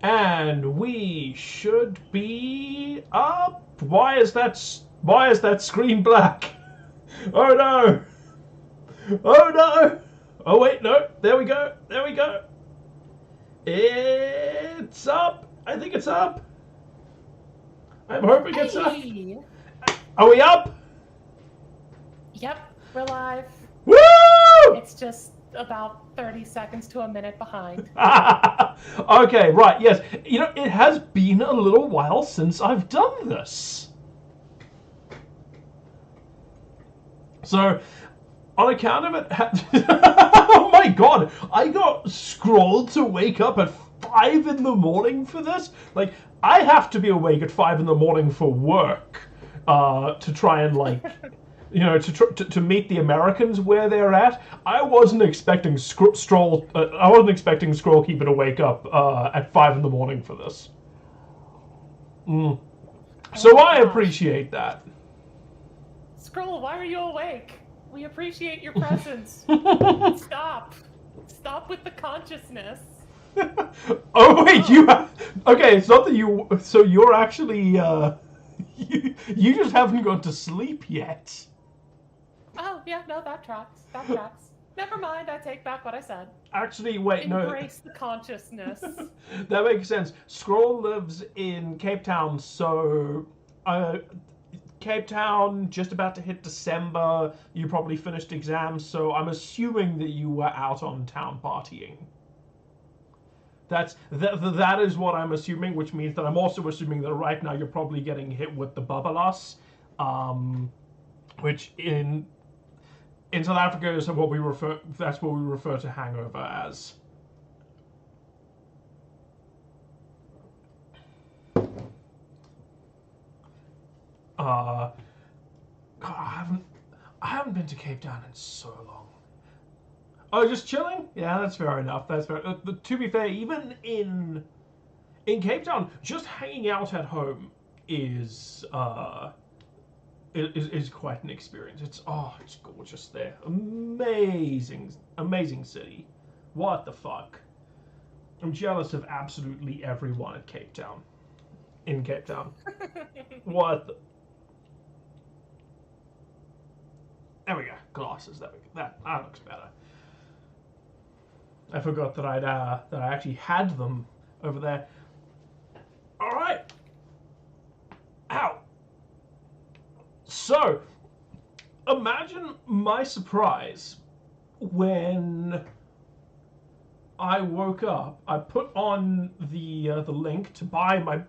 And we should be up. Why is that screen black? Oh no! Oh no! Oh wait, no. There we go. There we go. It's up. I think it's up. I'm hoping it's up. Hey! Are we up? Yep, we're live. Woo! It's just about 30 seconds to a minute behind. Okay, right, yes. You know, it has been a little while since I've done this. So, on account of it... Oh my god! I got scrolled to wake up at 5 in the morning for this? Like, I have to be awake at 5 in the morning for work to try and, like... You know, to meet the Americans where they're at. I wasn't expecting Scrollkeeper to wake up at 5 in the morning for this. So I appreciate that. Scroll, why are you awake? We appreciate your presence. Stop with the consciousness. Oh wait, you have... Okay, it's not that you... So you're actually... You just haven't gone to sleep yet. Oh, yeah, no, that tracks. That tracks. Never mind, I take back what I said. Actually, wait, no. Embrace the consciousness. That makes sense. Scroll lives in Cape Town, so... Cape Town, just about to hit December. You probably finished exams, so I'm assuming that you were out on town partying. That is what I'm assuming, which means that I'm also assuming that right now you're probably getting hit with the babalas, which in South Africa is what we refer. That's what we refer to hangover as. God, I haven't been to Cape Town in so long. Oh, just chilling? Yeah, that's fair enough. That's fair. To be fair, even in Cape Town, just hanging out at home is quite an experience. It's gorgeous there. Amazing city. What the fuck? I'm jealous of absolutely everyone at Cape Town. In Cape Town. What the... There we go. Glasses. That looks better. I forgot that I actually had them over there. All right. Ow. So, imagine my surprise when I woke up. I put on the link to buy my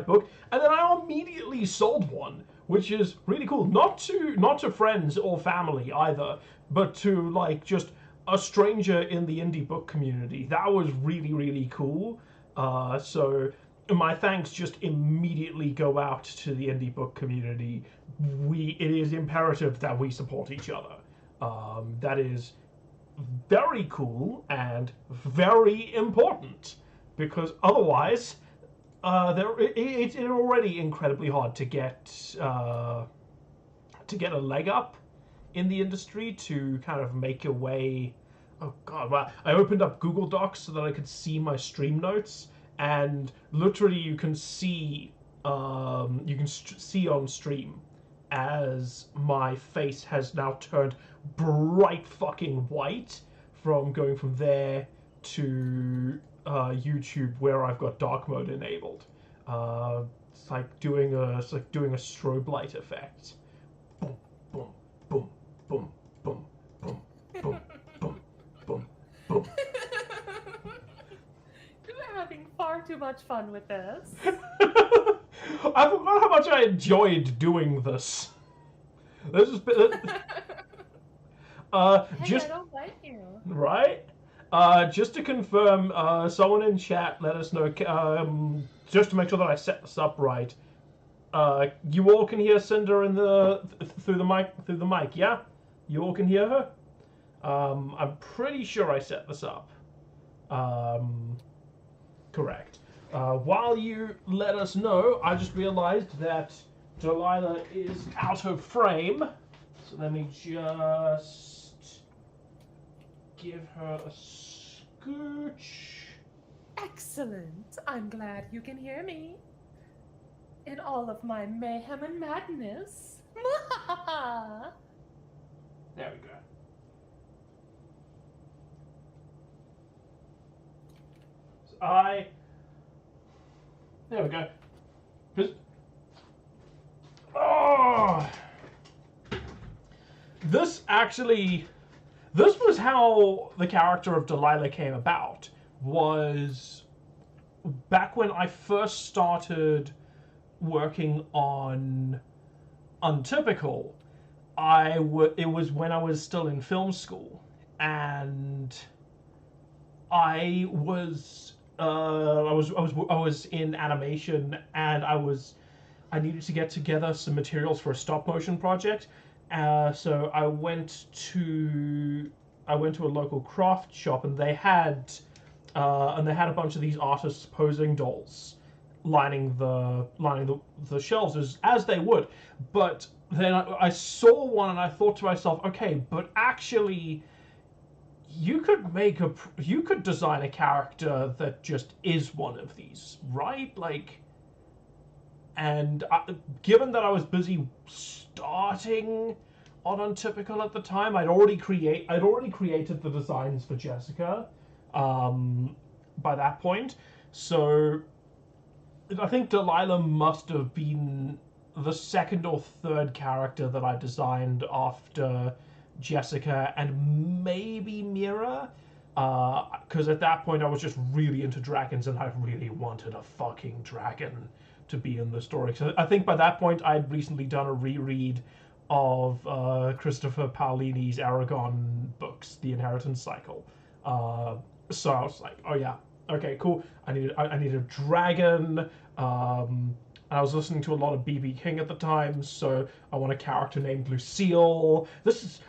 book, and then I immediately sold one, which is really cool. Not to friends or family either, but to like just a stranger in the indie book community. That was really, really cool. So my thanks just immediately go out to the indie book community. It is imperative that we support each other. That is very cool and very important, because otherwise it's already incredibly hard to get a leg up in the industry, to kind of make your way. Oh god, wow. I opened up Google Docs so that I could see my stream notes, and literally you can see see on stream as my face has now turned bright fucking white from going from there to YouTube, where I've got dark mode enabled. It's like doing a strobe light effect. Boom, boom, boom, boom, boom, boom, boom, boom, boom, boom. You're having far too much fun with this. I forgot how much I enjoyed doing this. This has been. Hey, Just I don't like you. right. Just to confirm, someone in chat let us know, just to make sure that I set this up right. You all can hear Cinder through the mic, yeah? You all can hear her? I'm pretty sure I set this up. Correct. While you let us know, I just realized that Delilah is out of frame. So let me just give her a scooch. Excellent. I'm glad you can hear me. In all of my mayhem and madness. There we go. So there we go. Oh! This was how the character of Delilah came about, was back when I first started working on Untypical. It was when I was still in film school, and I was in animation, and I needed to get together some materials for a stop motion project. So I went to a local craft shop, and they had a bunch of these artists posing dolls lining the shelves as they would. But then I saw one and I thought to myself, okay, but actually you could design a character that just is one of these, right? Like, and given that I was busy starting on Untypical at the time, I'd already created the designs for Jessica by that point. So I think Delilah must have been the second or third character that I designed after Jessica and maybe Mira, because at that point I was just really into dragons and I really wanted a fucking dragon to be in the story. So I think by that point I'd recently done a reread of Christopher Paolini's Aragon books, The Inheritance Cycle. So I was like, oh yeah, okay, cool. I need a dragon. I was listening to a lot of B.B. King at the time, so I want a character named Lucille. This is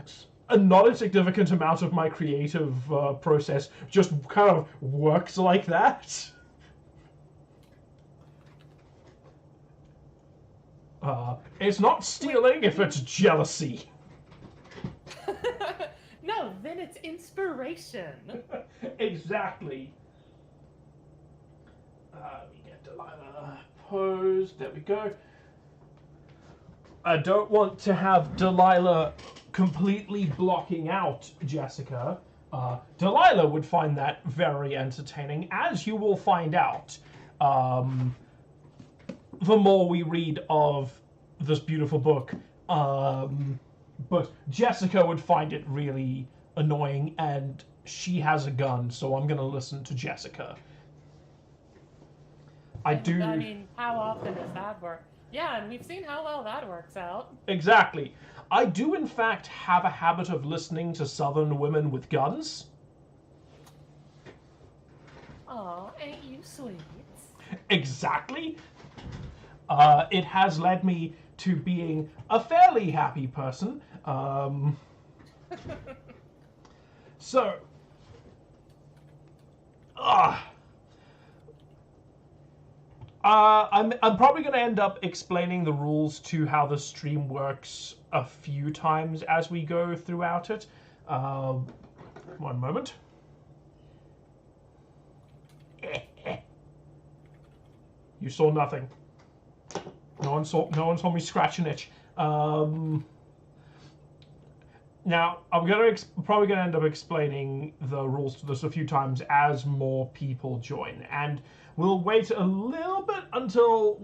a not insignificant amount of my creative process just kind of works like that. It's not stealing if it's jealousy. No, then it's inspiration. Exactly. We get Delilah posed. There we go. I don't want to have Delilah completely blocking out Jessica. Delilah would find that very entertaining, as you will find out the more we read of this beautiful book. But Jessica would find it really annoying, and she has a gun, so I'm going to listen to Jessica. I mean, how often does that work? Yeah, and we've seen how well that works out. Exactly. I do, in fact, have a habit of listening to Southern women with guns. Aw, ain't you sweet? Exactly. It has led me to being a fairly happy person. So, I'm probably going to end up explaining the rules to how the stream works a few times as we go throughout it. One moment. You saw nothing. No one saw me scratch an itch. Now, I'm probably gonna end up explaining the rules to this a few times as more people join, and we'll wait a little bit until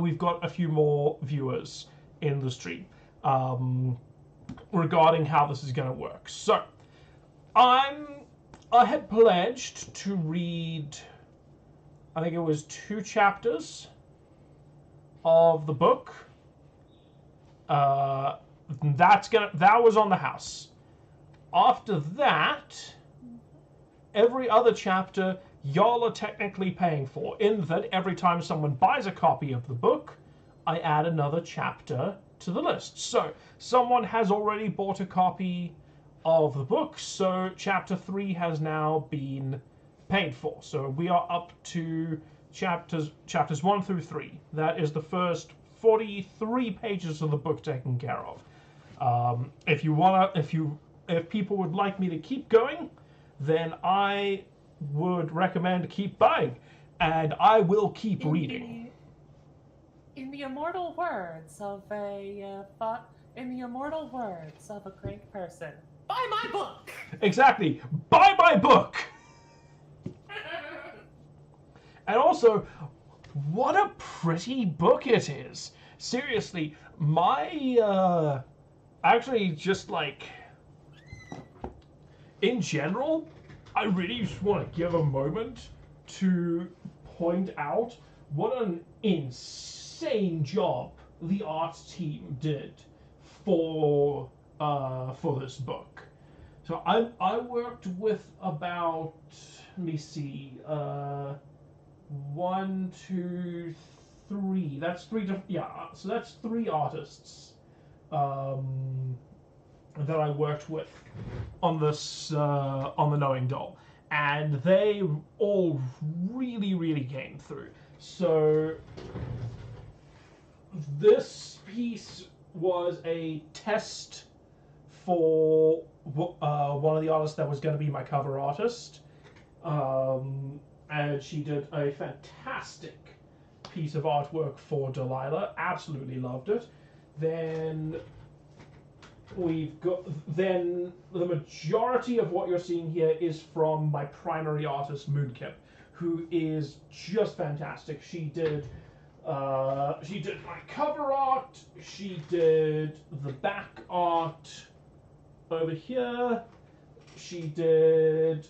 we've got a few more viewers in the stream regarding how this is gonna work. So, I had pledged to read, I think it was 2 chapters of the book. That was on the house. After that, every other chapter y'all are technically paying for, in that every time someone buys a copy of the book, I add another chapter to the list. So someone has already bought a copy of the book, so chapter 3 has now been paid for. So we are up to chapters 1 through 3. That is the first 43 pages of the book taken care of. If people would like me to keep going, then I would recommend keep buying, and I will keep reading. In the immortal words of in the immortal words of a great person, buy my book. Exactly, buy my book. And also, what a pretty book it is. Seriously, my actually just like in general, I really just want to give a moment to point out what an insane job the art team did for this book. So I worked with about, let me see, one, two, three. That's so that's three artists that I worked with on this on the Knowing Doll, and they all really came through. So this piece was a test for one of the artists that was going to be my cover artist, and she did a fantastic piece of artwork for Delilah. Absolutely loved it. Then the majority of what you're seeing here is from my primary artist Moonkip, who is just fantastic. She did my cover art, she did the back art over here, she did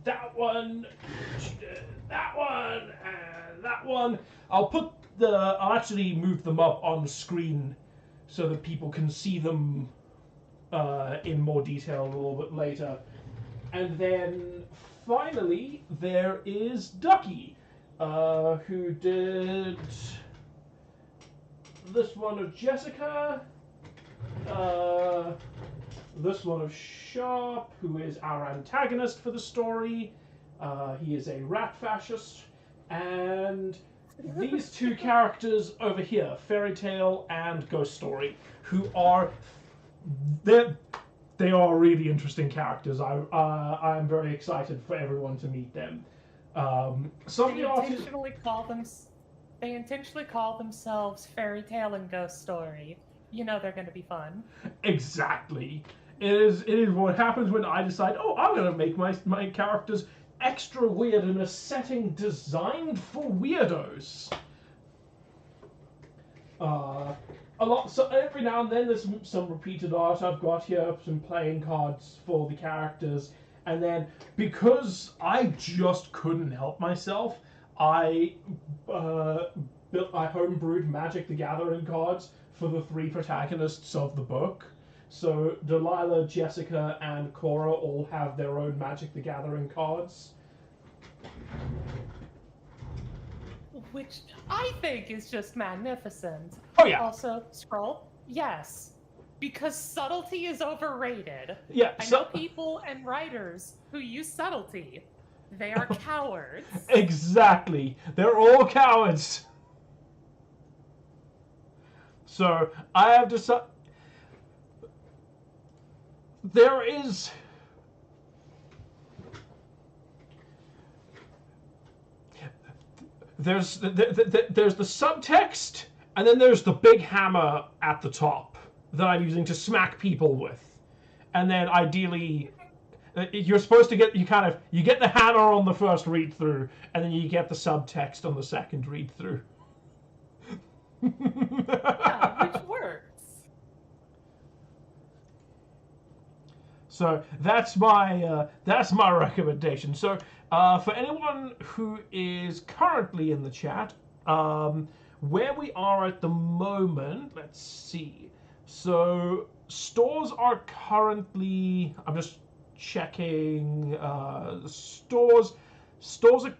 that one, she did that one, and that one. I'll actually move them up on the screen so that people can see them in more detail a little bit later. And then finally, there is Ducky, who did this one of Jessica, this one of Sharp, who is our antagonist for the story. He is a rat fascist. And these two characters over here, Fairy Tale and Ghost Story, who are they are really interesting characters. I'm very excited for everyone to meet them. They intentionally call themselves Fairy Tale and Ghost Story. You know they're going to be fun. Exactly. It is what happens when I decide, I'm going to make my characters extra weird in a setting designed for weirdos. So every now and then there's some repeated art I've got here, some playing cards for the characters, and then because I just couldn't help myself, I homebrewed Magic the Gathering cards for the three protagonists of the book. So Delilah, Jessica, and Cora all have their own Magic the Gathering cards. Which I think is just magnificent. Oh yeah. Also, Scroll, yes. Because subtlety is overrated. Yeah. I know people and writers who use subtlety. They are cowards. Exactly. They're all cowards. So I have decided there's the subtext, and then there's the big hammer at the top that I'm using to smack people with, and then ideally you're supposed to get you get the hammer on the first read through, and then you get the subtext on the second read through. Yeah, which works. So that's my recommendation. So for anyone who is currently in the chat, where we are at the moment, let's see. So stores are currently, I'm just checking. Stores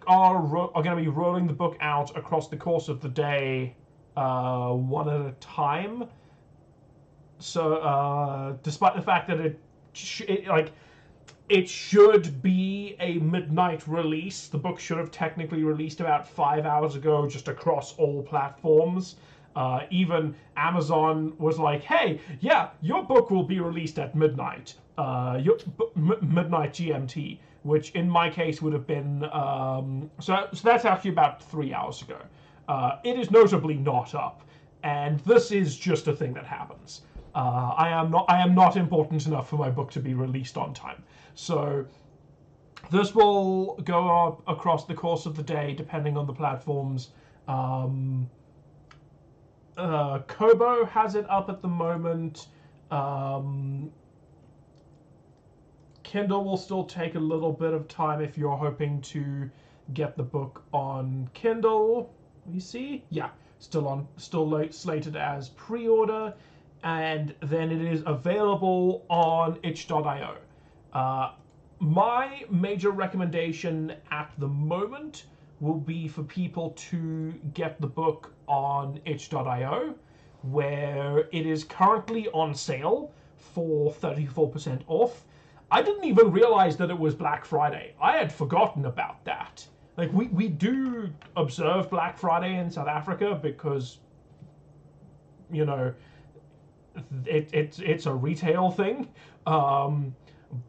are going to be rolling the book out across the course of the day, one at a time. So despite the fact that it should be a midnight release. The book should have technically released about 5 hours ago, just across all platforms. Even Amazon was like, "Hey, yeah, your book will be released at midnight." midnight GMT, which in my case would have been so that's actually about 3 hours ago. It is notably not up, and this is just a thing that happens. I am not important enough for my book to be released on time, so this will go up across the course of the day, depending on the platforms. Kobo has it up at the moment. Kindle will still take a little bit of time if you're hoping to get the book on Kindle. You see? Yeah, still slated as pre-order, and then it is available on itch.io. My major recommendation at the moment will be for people to get the book on itch.io, where it is currently on sale for 34% off. I didn't even realize that it was Black Friday. I had forgotten about that. Like, we do observe Black Friday in South Africa because, you know, it's a retail thing.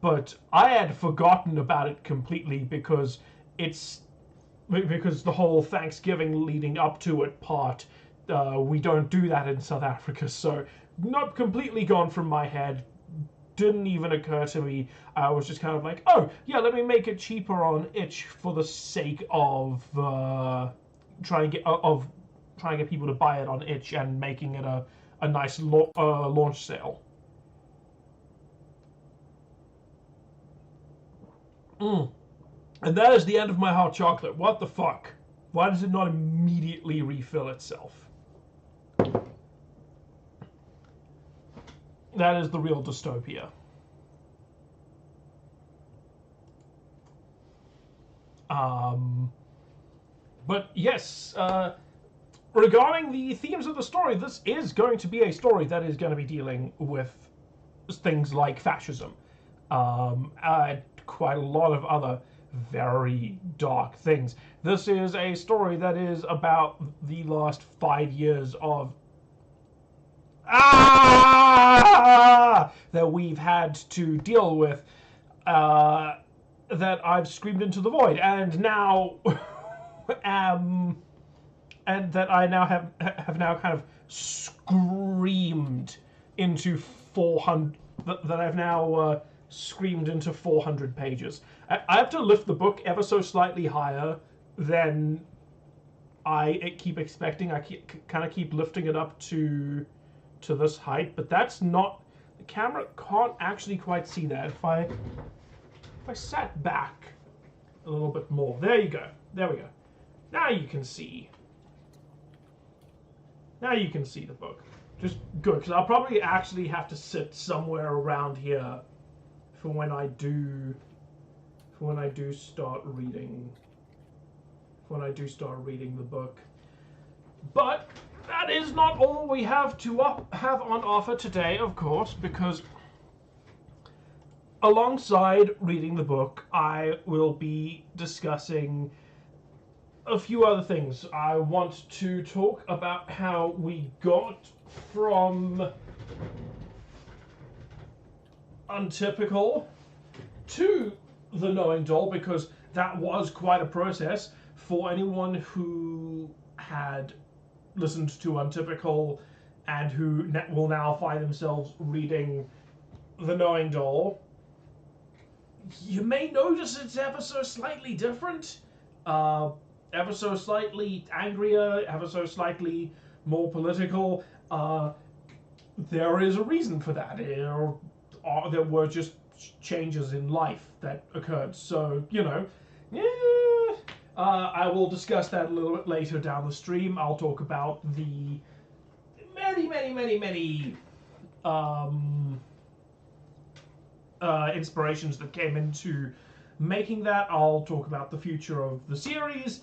But I had forgotten about it completely because the whole Thanksgiving leading up to it part, we don't do that in South Africa. So not completely gone from my head. Didn't even occur to me. I was just kind of like, oh yeah, let me make it cheaper on itch for the sake of trying to get people to buy it on itch and making it a nice launch sale. And that is the end of my hot chocolate. What the fuck? Why does it not immediately refill itself? That is the real dystopia. But yes, regarding the themes of the story, this is going to be a story that is going to be dealing with things like fascism, and quite a lot of other very dark things. This is a story that is about the last 5 years of that we've had to deal with, that I've screamed into the void, and now and that I now have now kind of screamed into 400, that I've now screamed into 400 pages. I have to lift the book ever so slightly higher than I keep expecting. I kind of keep lifting it up to this height, but that's not, the camera can't actually quite see that. If I sat back a little bit more, there you go, there we go. Now you can see. Now you can see the book. Just good, because I'll probably actually have to sit somewhere around here for when I do start reading. When I do start reading the book. But that is not all we have to have on offer today, of course, because alongside reading the book, I will be discussing a few other things. I want to talk about how we got from Untypical to the Knowing Doll, because that was quite a process for anyone who had listened to Untypical and who will now find themselves reading The Knowing Doll. You may notice it's ever so slightly different, ever so slightly angrier, ever so slightly more political. There is a reason for that. There were just changes in life that occurred. So, you know, yeah. I will discuss that a little bit later down the stream. I'll talk about the many inspirations that came into making that. I'll talk about the future of the series.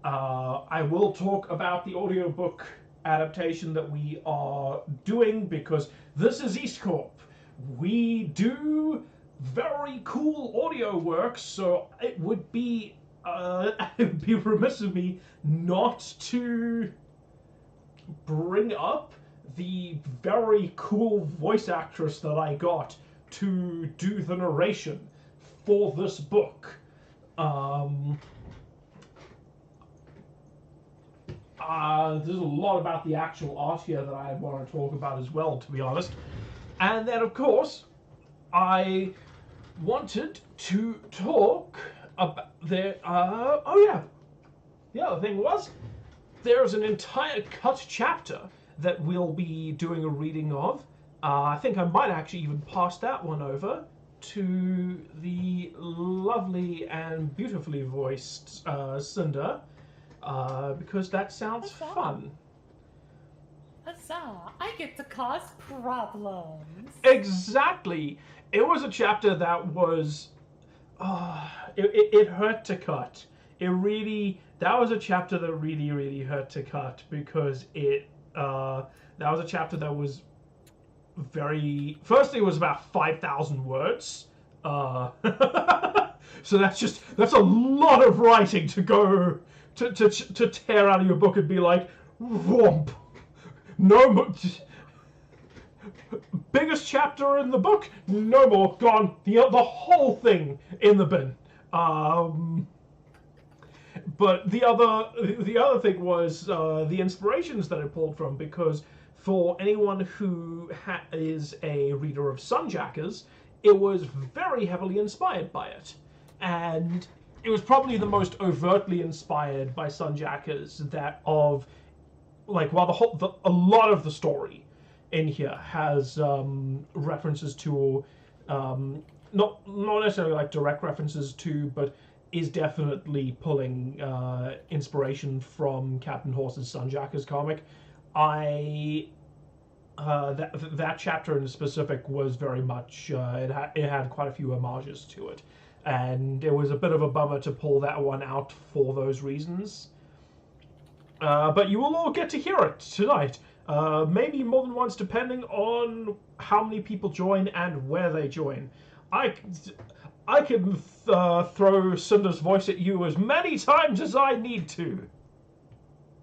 I will talk about the audiobook adaptation that we are doing, because this is EAST Corp. We do very cool audio work, so it would be remiss of me not to bring up the very cool voice actress that I got to do the narration for this book. There's a lot about the actual art here that I want to talk about as well, to be honest. And then, of course, I wanted to talk about the. The other thing was, there's an entire cut chapter that we'll be doing a reading of. I think I might actually even pass that one over to the lovely and beautifully voiced Cinder, because that sounds fun. Huzzah! I get to cause problems. Exactly. It was a chapter that was, it hurt to cut. That was a chapter that really hurt to cut, because that was a chapter that was firstly, it was about 5,000 words. So that's a lot of writing to go to tear out of your book and be like, whomp. No more. Biggest chapter in the book, no more, gone. The whole thing in the bin. But the other thing was the inspirations that I pulled from, because for anyone who is a reader of Sunjackers, it was very heavily inspired by it, and it was probably the most overtly inspired by Sunjackers while a lot of the story in here has references to, not necessarily like direct references to, but is definitely pulling inspiration from Captain Horse's Sunjackers comic. That chapter in specific was very much it had quite a few homages to it, and it was a bit of a bummer to pull that one out for those reasons. But you will all get to hear it tonight, maybe more than once, depending on how many people join and where they join. I can throw Cinder's voice at you as many times as I need to.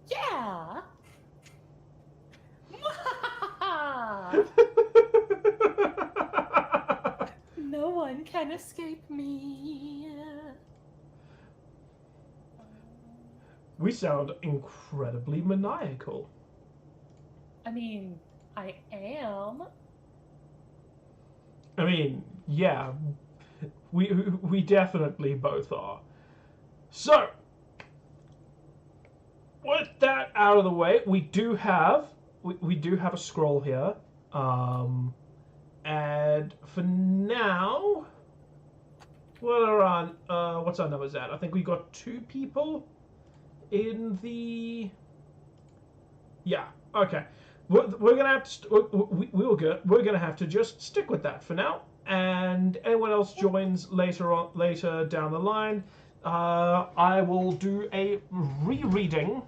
Yeah. No one can escape me. We sound incredibly maniacal. I mean, I am. I mean, yeah, we definitely both are. So, with that out of the way, we do have a scroll here, and for now, what's our numbers at? I think we got 2 people in the. Yeah. Okay. We're gonna have to we're gonna have to just stick with that for now. And anyone else joins later down the line, I will do a rereading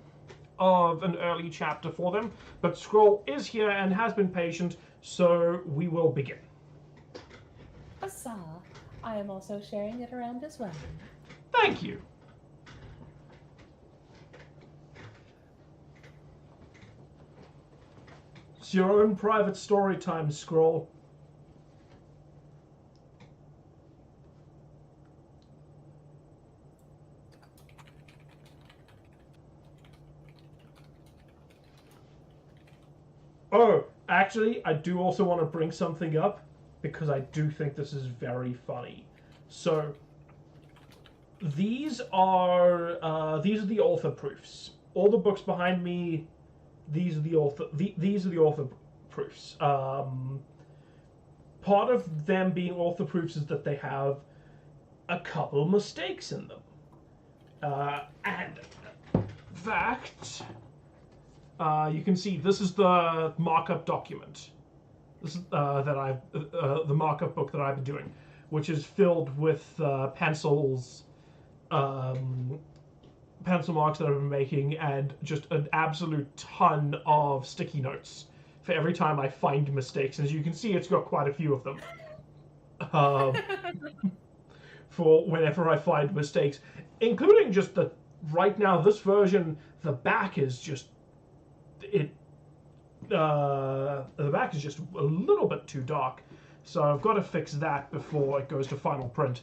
of an early chapter for them. But Scroll is here and has been patient, so we will begin. Huzzah! I am also sharing it around as well. Thank you. It's your own private story time, Scroll. Oh, actually, I do also want to bring something up, because I do think this is very funny. So, these are the author proofs. All the books behind me, these are the author proofs. Part of them being author proofs is that they have a couple mistakes in them. And in fact, you can see this is the markup document. This is the markup book that I've been doing, which is filled with pencils, pencil marks that I've been making, and just an absolute ton of sticky notes for every time I find mistakes. As you can see, it's got quite a few of them. For whenever I find mistakes, including just right now, this version, the back is just the back is just a little bit too dark. So I've got to fix that before it goes to final print.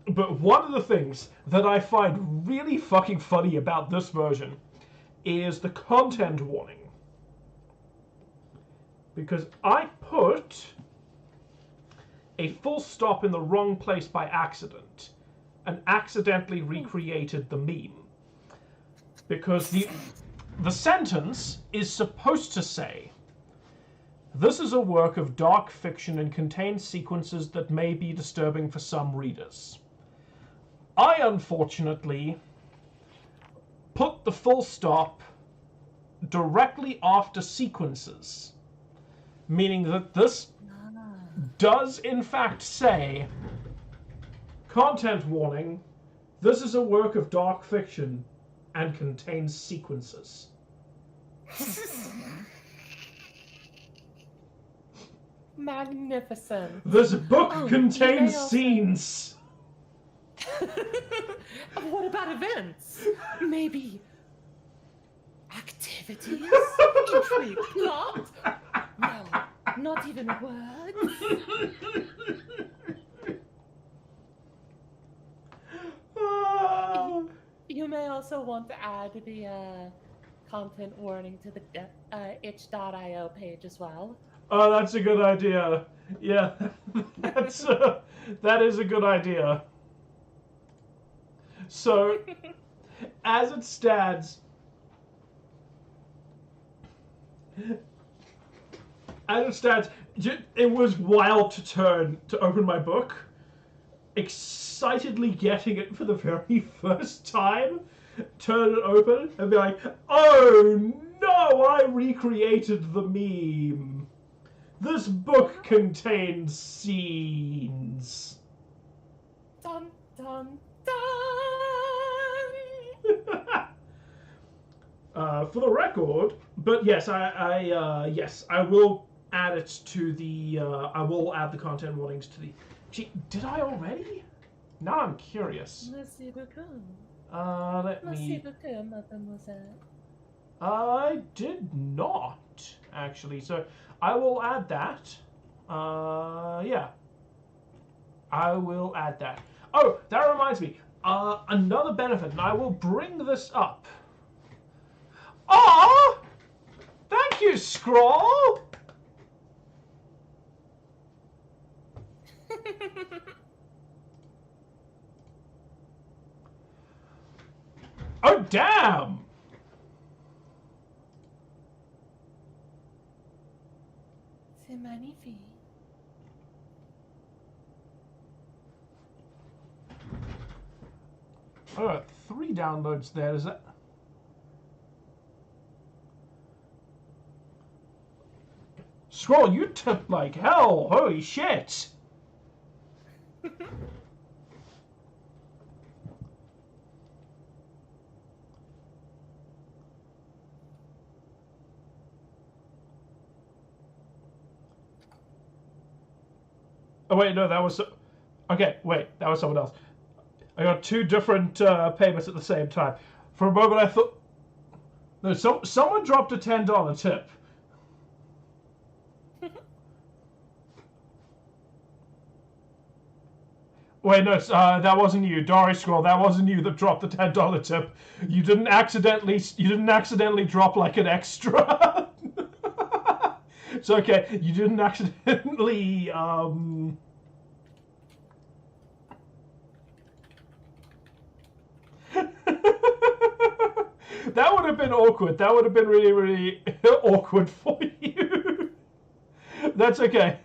But one of the things that I find really fucking funny about this version is the content warning. Because I put a full stop in the wrong place by accident and accidentally recreated the meme. Because the sentence is supposed to say, "This is a work of dark fiction and contains sequences that may be disturbing for some readers." I unfortunately put the full stop directly after sequences, meaning that this does in fact say, "Content warning, this is a work of dark fiction and contains sequences." Magnificent. This book contains scenes. What about events? Maybe activities? Intrigue, plot? No, not even words. You may also want to add the content warning to the itch.io page as well. Oh, that's a good idea. Yeah, that is a good idea. So, as it stands, it was wild to open my book, excitedly getting it for the very first time, turn it open, and be like, "Oh no, I recreated the meme. This book contains scenes." Dun, dun, dun! For the record, but yes, I will add it to the. I will add the content warnings to the. Gee, did I already? Now I'm curious. Merci beaucoup. Let Merci me. beaucoup, mademoiselle. I did not actually, so I will add that. Yeah, I will add that. Oh, that reminds me. Another benefit, and I will bring this up. Ah! Thank you, Scroll! Oh, damn! C'est magnifique. 3 downloads there, is that? Scroll, you tipped like hell! Holy shit! Oh wait, no, that was... Okay, wait, that was someone else. I got 2 different payments at the same time. For a moment I thought... No, someone dropped a $10 tip. Wait, no, that wasn't you, Dory Scroll. That wasn't you that dropped the $10 tip. You didn't accidentally drop like an extra. It's okay. You didn't accidentally That would have been awkward. That would have been really, really awkward for you. That's okay.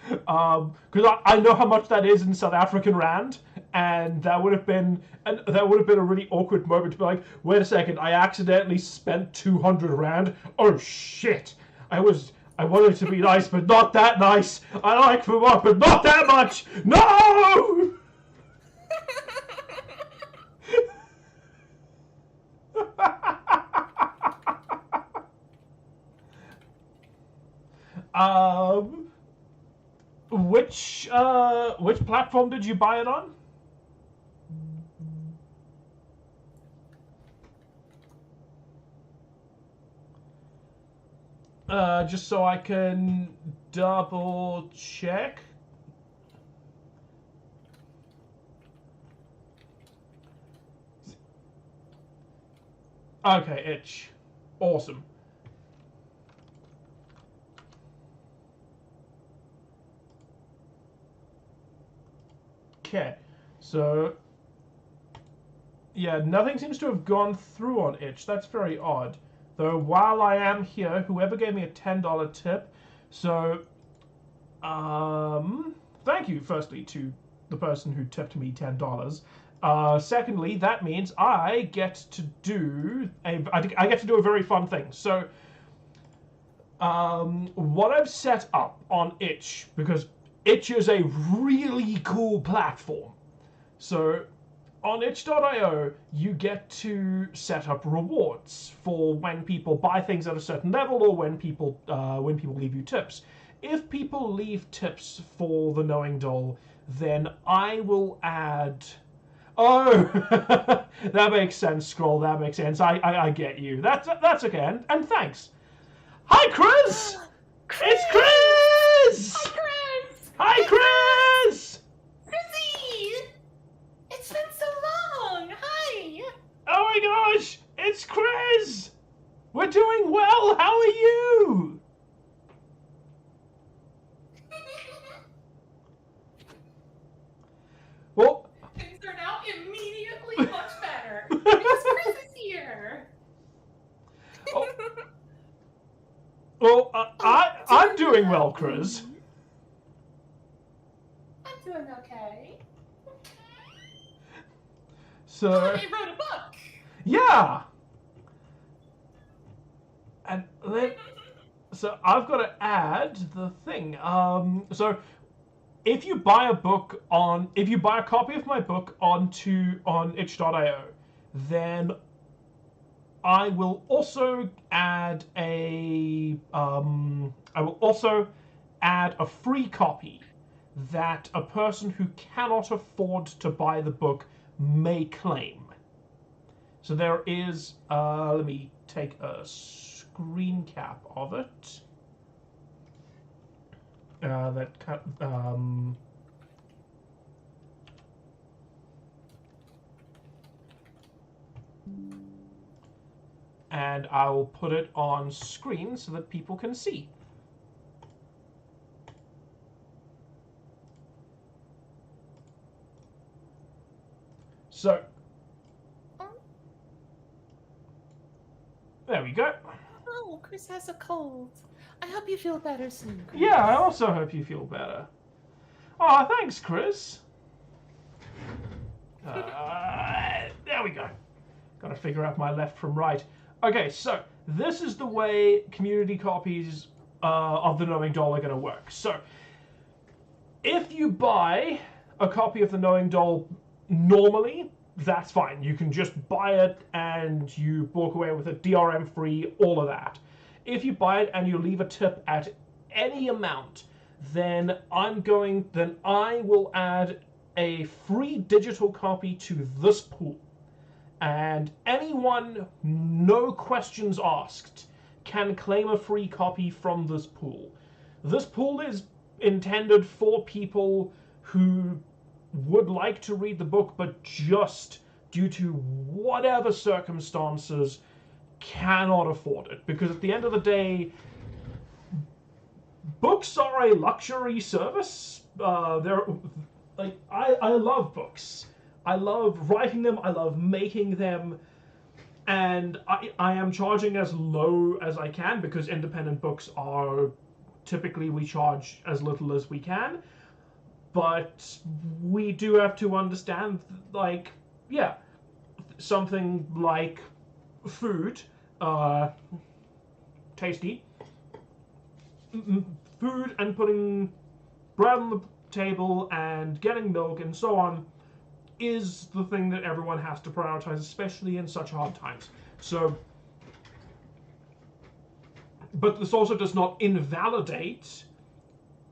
Because I know how much that is in South African rand, and that would have been a really awkward moment to be like, wait a second, I accidentally spent 200 rand. Oh shit! I wanted to be nice, but not that nice. I like Vermont, but not that much. No! Which platform did you buy it on? Just so I can double check. Okay, itch. Awesome. Okay, so yeah, nothing seems to have gone through on itch. That's very odd. Though while I am here, whoever gave me a $10 tip, so thank you firstly to the person who tipped me $10. Secondly, that means I get to do a very fun thing. So what I've set up on itch, because itch is a really cool platform. So on itch.io, you get to set up rewards for when people buy things at a certain level, or when people leave you tips. If people leave tips for the Knowing Doll, then I will add. Oh, that makes sense, Scroll. That makes sense. I get you. That's okay. And thanks. Hi, Chris. It's Chris. Hi, Chris. Hi, Chris. Chrissy! It's been so long! Hi! Oh my gosh! It's Chris! We're doing well! How are you? Well... Things are now immediately much better! Because Chris is here! Oh, well, I'm doing well, Chris. I'm doing okay. So... Oh, they wrote a book! Yeah! And then... So I've got to add the thing. So if you buy a copy of my book on itch.io, then I will also add a free copy that a person who cannot afford to buy the book may claim. So there is, let me take a screen cap of it. And I will put it on screen so that people can see. So, there we go. Oh, Chris has a cold. I hope you feel better soon, Chris. Yeah, I also hope you feel better. Oh, thanks, Chris. There we go. Gotta figure out my left from right. Okay, so this is the way community copies of the Knowing Doll are gonna work. So, if you buy a copy of the Knowing Doll normally, that's fine. You can just buy it and you walk away with it DRM free, all of that. If you buy it and you leave a tip at any amount, then I will add a free digital copy to this pool. And anyone, no questions asked, can claim a free copy from this pool. This pool is intended for people who would like to read the book, but just due to whatever circumstances cannot afford it. Because at the end of the day, books are a luxury service. I love books. I love writing them. I love making them. And I am charging as low as I can, because independent books are typically, we charge as little as we can. But we do have to understand, like, yeah, something like food, tasty, food and putting bread on the table and getting milk and so on is the thing that everyone has to prioritize, especially in such hard times. So, but this also does not invalidate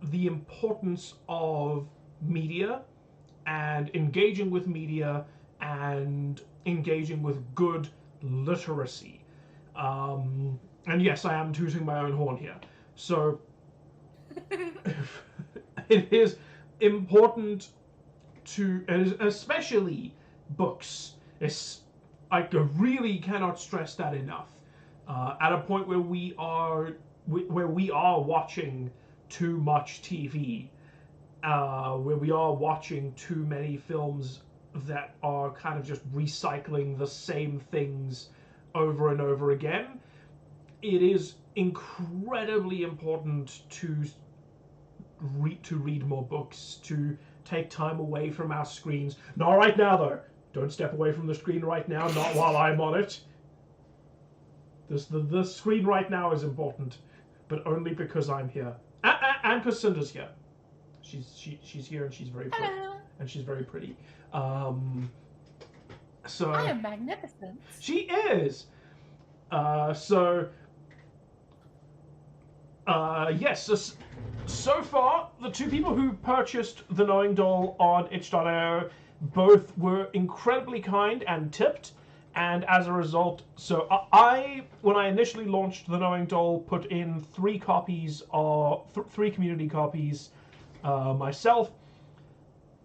the importance of media and engaging with media and engaging with good literacy. And yes, I am tooting my own horn here. So it is important to, especially books. I really cannot stress that enough. At a point where we are watching too much TV, where we are watching too many films that are kind of just recycling the same things over and over again, it is incredibly important to read more books, to take time away from our screens. Not right now, though. Don't step away from the screen right now. Not while I'm on it. The screen right now is important, but only because I'm here, and because Cinder's here. She's here and she's very pretty. And she's very pretty. So I am magnificent. She is. Yes. So far, the two people who purchased the Knowing Doll on itch.io both were incredibly kind and tipped, and as a result, so when I initially launched the Knowing Doll, put in 3 copies of 3 community copies myself.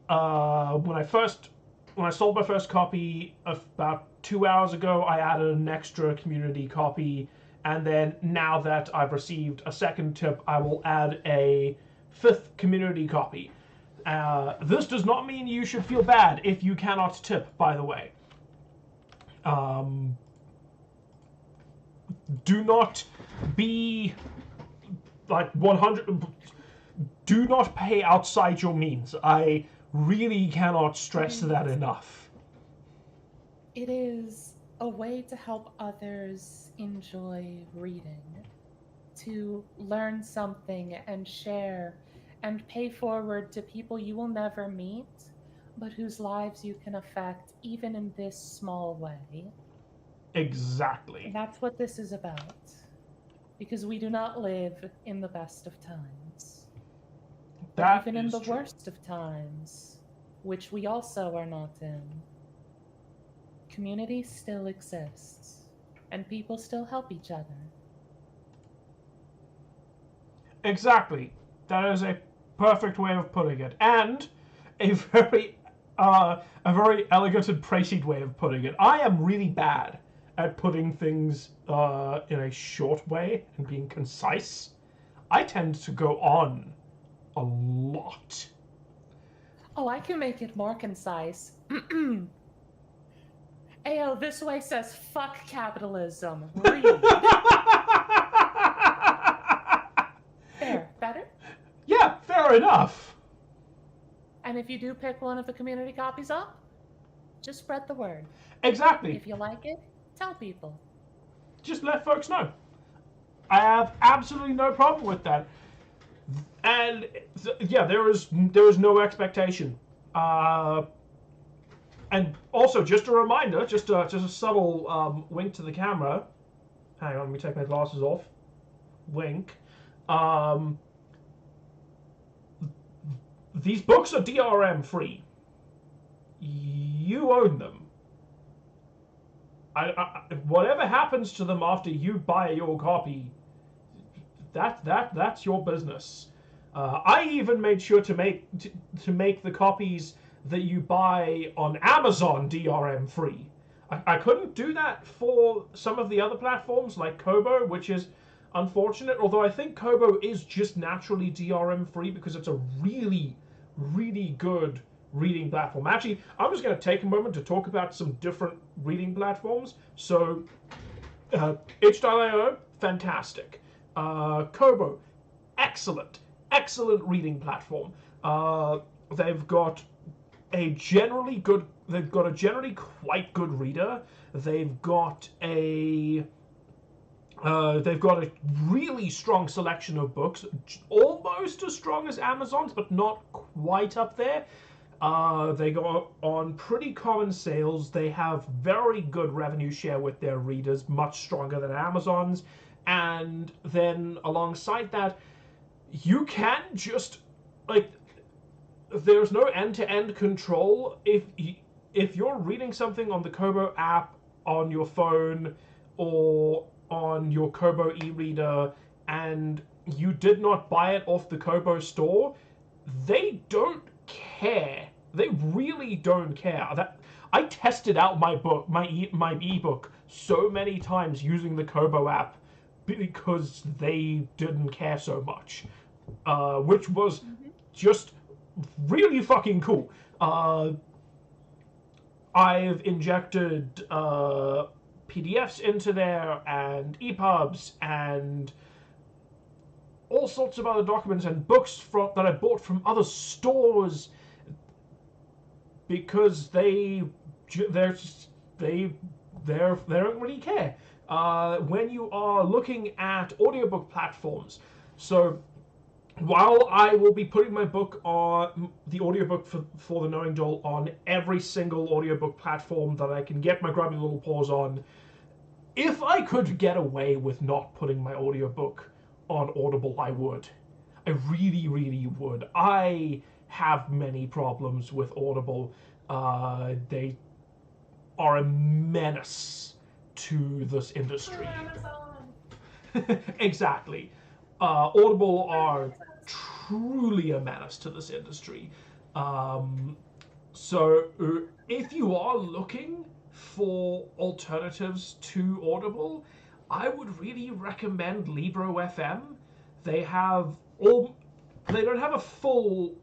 When I sold my first copy about 2 hours ago, I added an extra community copy. And then now that I've received a second tip, I will add a 5th community copy. This does not mean you should feel bad if you cannot tip, by the way. Do not be like 100. Do not pay outside your means. I really cannot stress that enough. It is a way to help others enjoy reading, to learn something and share and pay forward to people you will never meet, but whose lives you can affect even in this small way. Exactly. And that's what this is about. Because we do not live in the best of times. That even in the true. worst of times, which we also are not in, community still exists, and people still help each other. Exactly. That is a perfect way of putting it, and a very elegant and prated way of putting it. I am really bad at putting things in a short way and being concise. I tend to go on a lot. Oh, I can make it more concise. Ayo, this way says fuck capitalism. Read. There, better? Yeah, fair enough. And if you do pick one of the community copies up, just spread the word. Exactly. If you like it, tell people. Just let folks know. I have absolutely no problem with that. And yeah, there is no expectation. And also, just a reminder, just a subtle wink to the camera. Hang on, let me take my glasses off. Wink. These books are DRM free. You own them. Whatever happens to them after you buy your copy, that's your business. I even made sure to make the copies that you buy on Amazon DRM free. I couldn't do that for some of the other platforms like Kobo, which is unfortunate, although I think Kobo is just naturally DRM free because it's a really, really good reading platform. Actually, I'm just going to take a moment to talk about some different reading platforms. So, itch.io, fantastic. Kobo, excellent reading platform. They've got a generally quite good reader. They've got a really strong selection of books, almost as strong as Amazon's, but not quite up there. They go on pretty common sales. They have very good revenue share with their readers, much stronger than Amazon's. And then alongside that, you can just, like, there's no end-to-end control. If you're reading something on the Kobo app on your phone or on your Kobo e-reader and you did not buy it off the Kobo store, they don't care. They really don't care. That I tested out my book, my ebook, so many times using the Kobo app because they didn't care so much, which was just really fucking cool. I've injected PDFs into there and EPUBs and all sorts of other documents and books that I bought from other stores because they don't really care when you are looking at audiobook platforms. So while I will be putting my book on the audiobook for the Knowing Doll on every single audiobook platform that I can get my grubby little paws on, if I could get away with not putting my audiobook on Audible, I would. I really, really would. I have many problems with Audible. They are a menace to this industry. Exactly. Audible are truly a menace to this industry. So if you are looking for alternatives to Audible, I would really recommend Libro FM. They have all. They don't have a full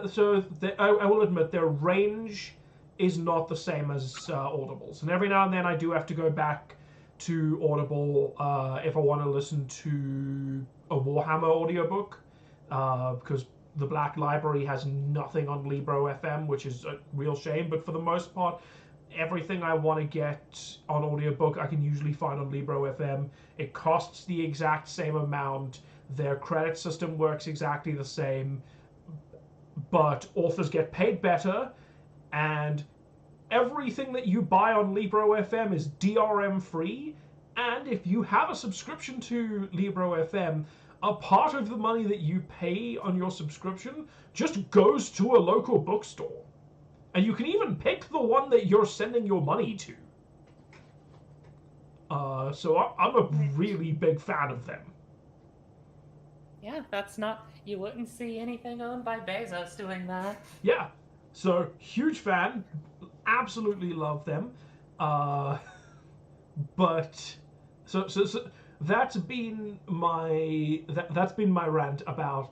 so. I will admit their range is not the same as Audible's, and every now and then I do have to go back to Audible if I want to listen to a Warhammer audiobook, because the Black Library has nothing on Libro FM, which is a real shame. But for the most part, everything I want to get on audiobook I can usually find on Libro FM. It costs the exact same amount. Their credit system works exactly the same, but authors get paid better, and everything that you buy on Libro FM is DRM free. And if you have a subscription to Libro FM, a part of the money that you pay on your subscription just goes to a local bookstore. And you can even pick the one that you're sending your money to. So I'm a really big fan of them. Yeah, that's not... You wouldn't see anything owned by Bezos doing that. Yeah, so huge fan. Absolutely love them. But... So that's been my rant about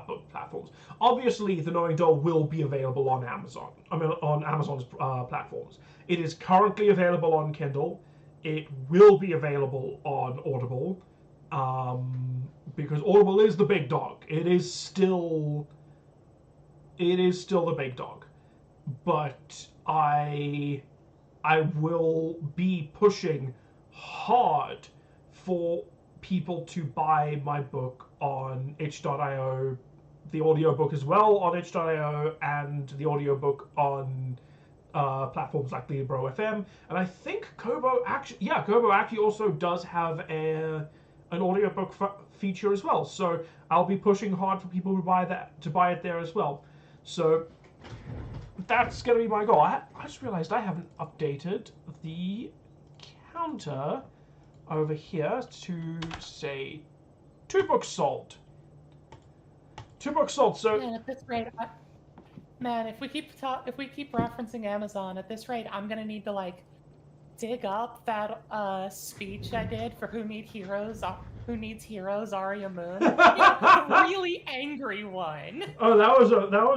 book platforms. Obviously, The Knowing Doll will be available on Amazon. I mean, on Amazon's platforms. It is currently available on Kindle. It will be available on Audible, because Audible is the big dog. It is still the big dog. But I will be pushing hard for people to buy my book on itch.io, the audiobook as well on itch.io, and the audiobook on platforms like Libro FM. And I think Kobo actually also does have an audiobook feature as well. So I'll be pushing hard for people to buy it there as well. So that's going to be my goal. I just realized I haven't updated the counter over here to say 2 books sold. 2 books sold. So yeah, at this rate, man, if we keep referencing Amazon at this rate, I'm gonna need to dig up that speech I did for Who Needs Heroes, Aria Moon. The really angry one. Oh, that was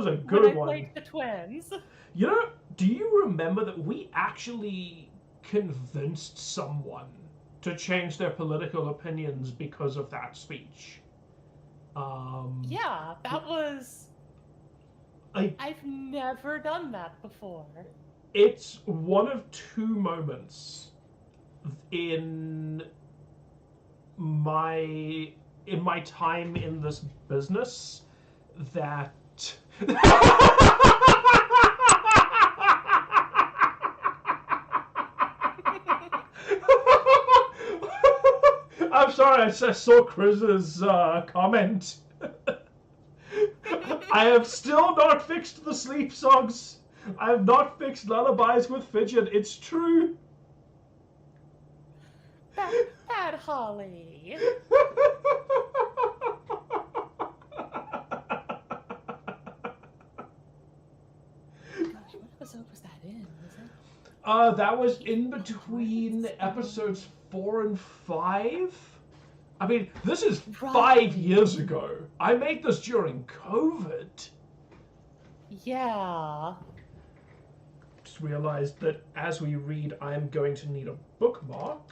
a good one. When I played the twins. You know, do you remember that we actually convinced someone to change their political opinions because of that speech? Yeah, that was... I've never done that before. It's one of 2 moments in my time in this business that I'm sorry, I saw Chris's comment. I have still not fixed the sleep songs. I have not fixed lullabies with fidget. It's true. Bad Holly. That was Even in between cards? episodes 4 and 5. I mean, this is Right. 5 years ago. I made this during COVID. Yeah. Just realized that as we read, I am going to need a bookmark.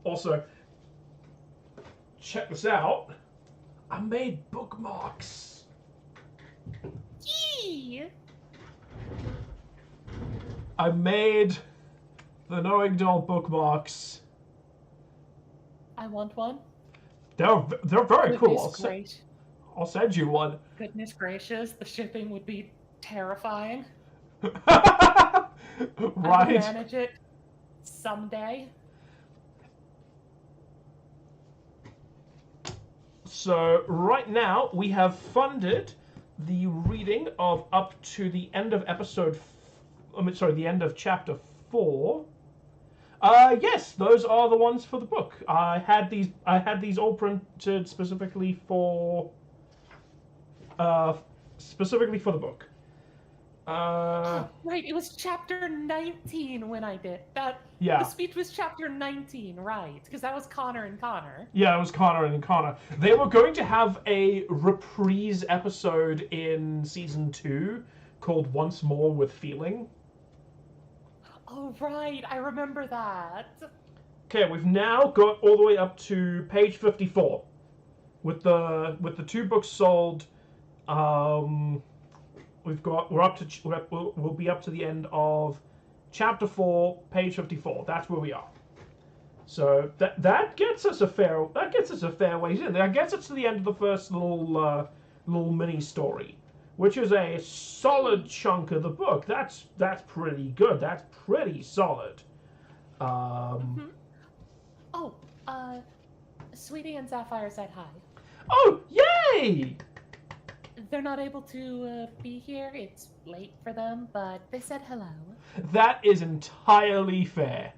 Also, check this out. I made bookmarks. Yee! I made the Knowing Doll bookmarks. I want one. They're very cool. I'll send you one. Goodness gracious, the shipping would be terrifying. Right. I would manage it someday. So right now we have funded the reading of up to the end of the end of chapter 4. Yes, those are the ones for the book. I had these all printed specifically for the book. Right, it was chapter 19 when I did that. Yeah. The speech was chapter 19, right? Because that was Connor and Connor. Yeah, it was Connor and Connor. They were going to have a reprise episode in season 2 called Once More with Feeling. Oh, right, I remember that. Okay, we've now got all the way up to page 54. With the 2 books sold, we'll be up to the end of chapter 4, page 54. That's where we are. So that gets us a fair ways in. That gets us to the end of the first little mini story, which is a solid chunk of the book. That's pretty good. That's pretty solid. Mm-hmm. Oh, Sweetie and Sapphire said hi. Oh, yay! They're not able to be here. It's late for them, but they said hello. That is entirely fair.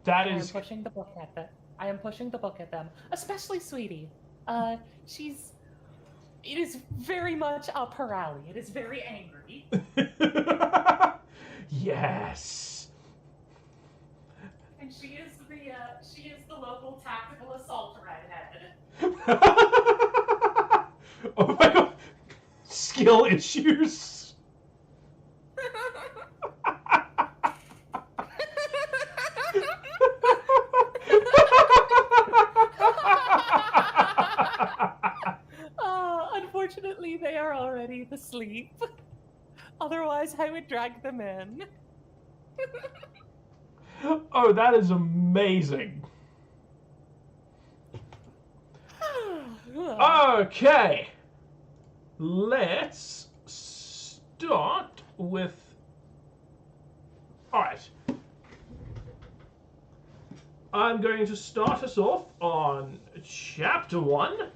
I am pushing the book at them. I am pushing the book at them, especially Sweetie. It is very much up her alley. It is very angry. Yes. And she is the local tactical assault redhead. Oh my god. Skill issues. Unfortunately, they are already asleep. Otherwise, I would drag them in. Oh, that is amazing. Okay. Let's start with... Alright. I'm going to start us off on chapter 1.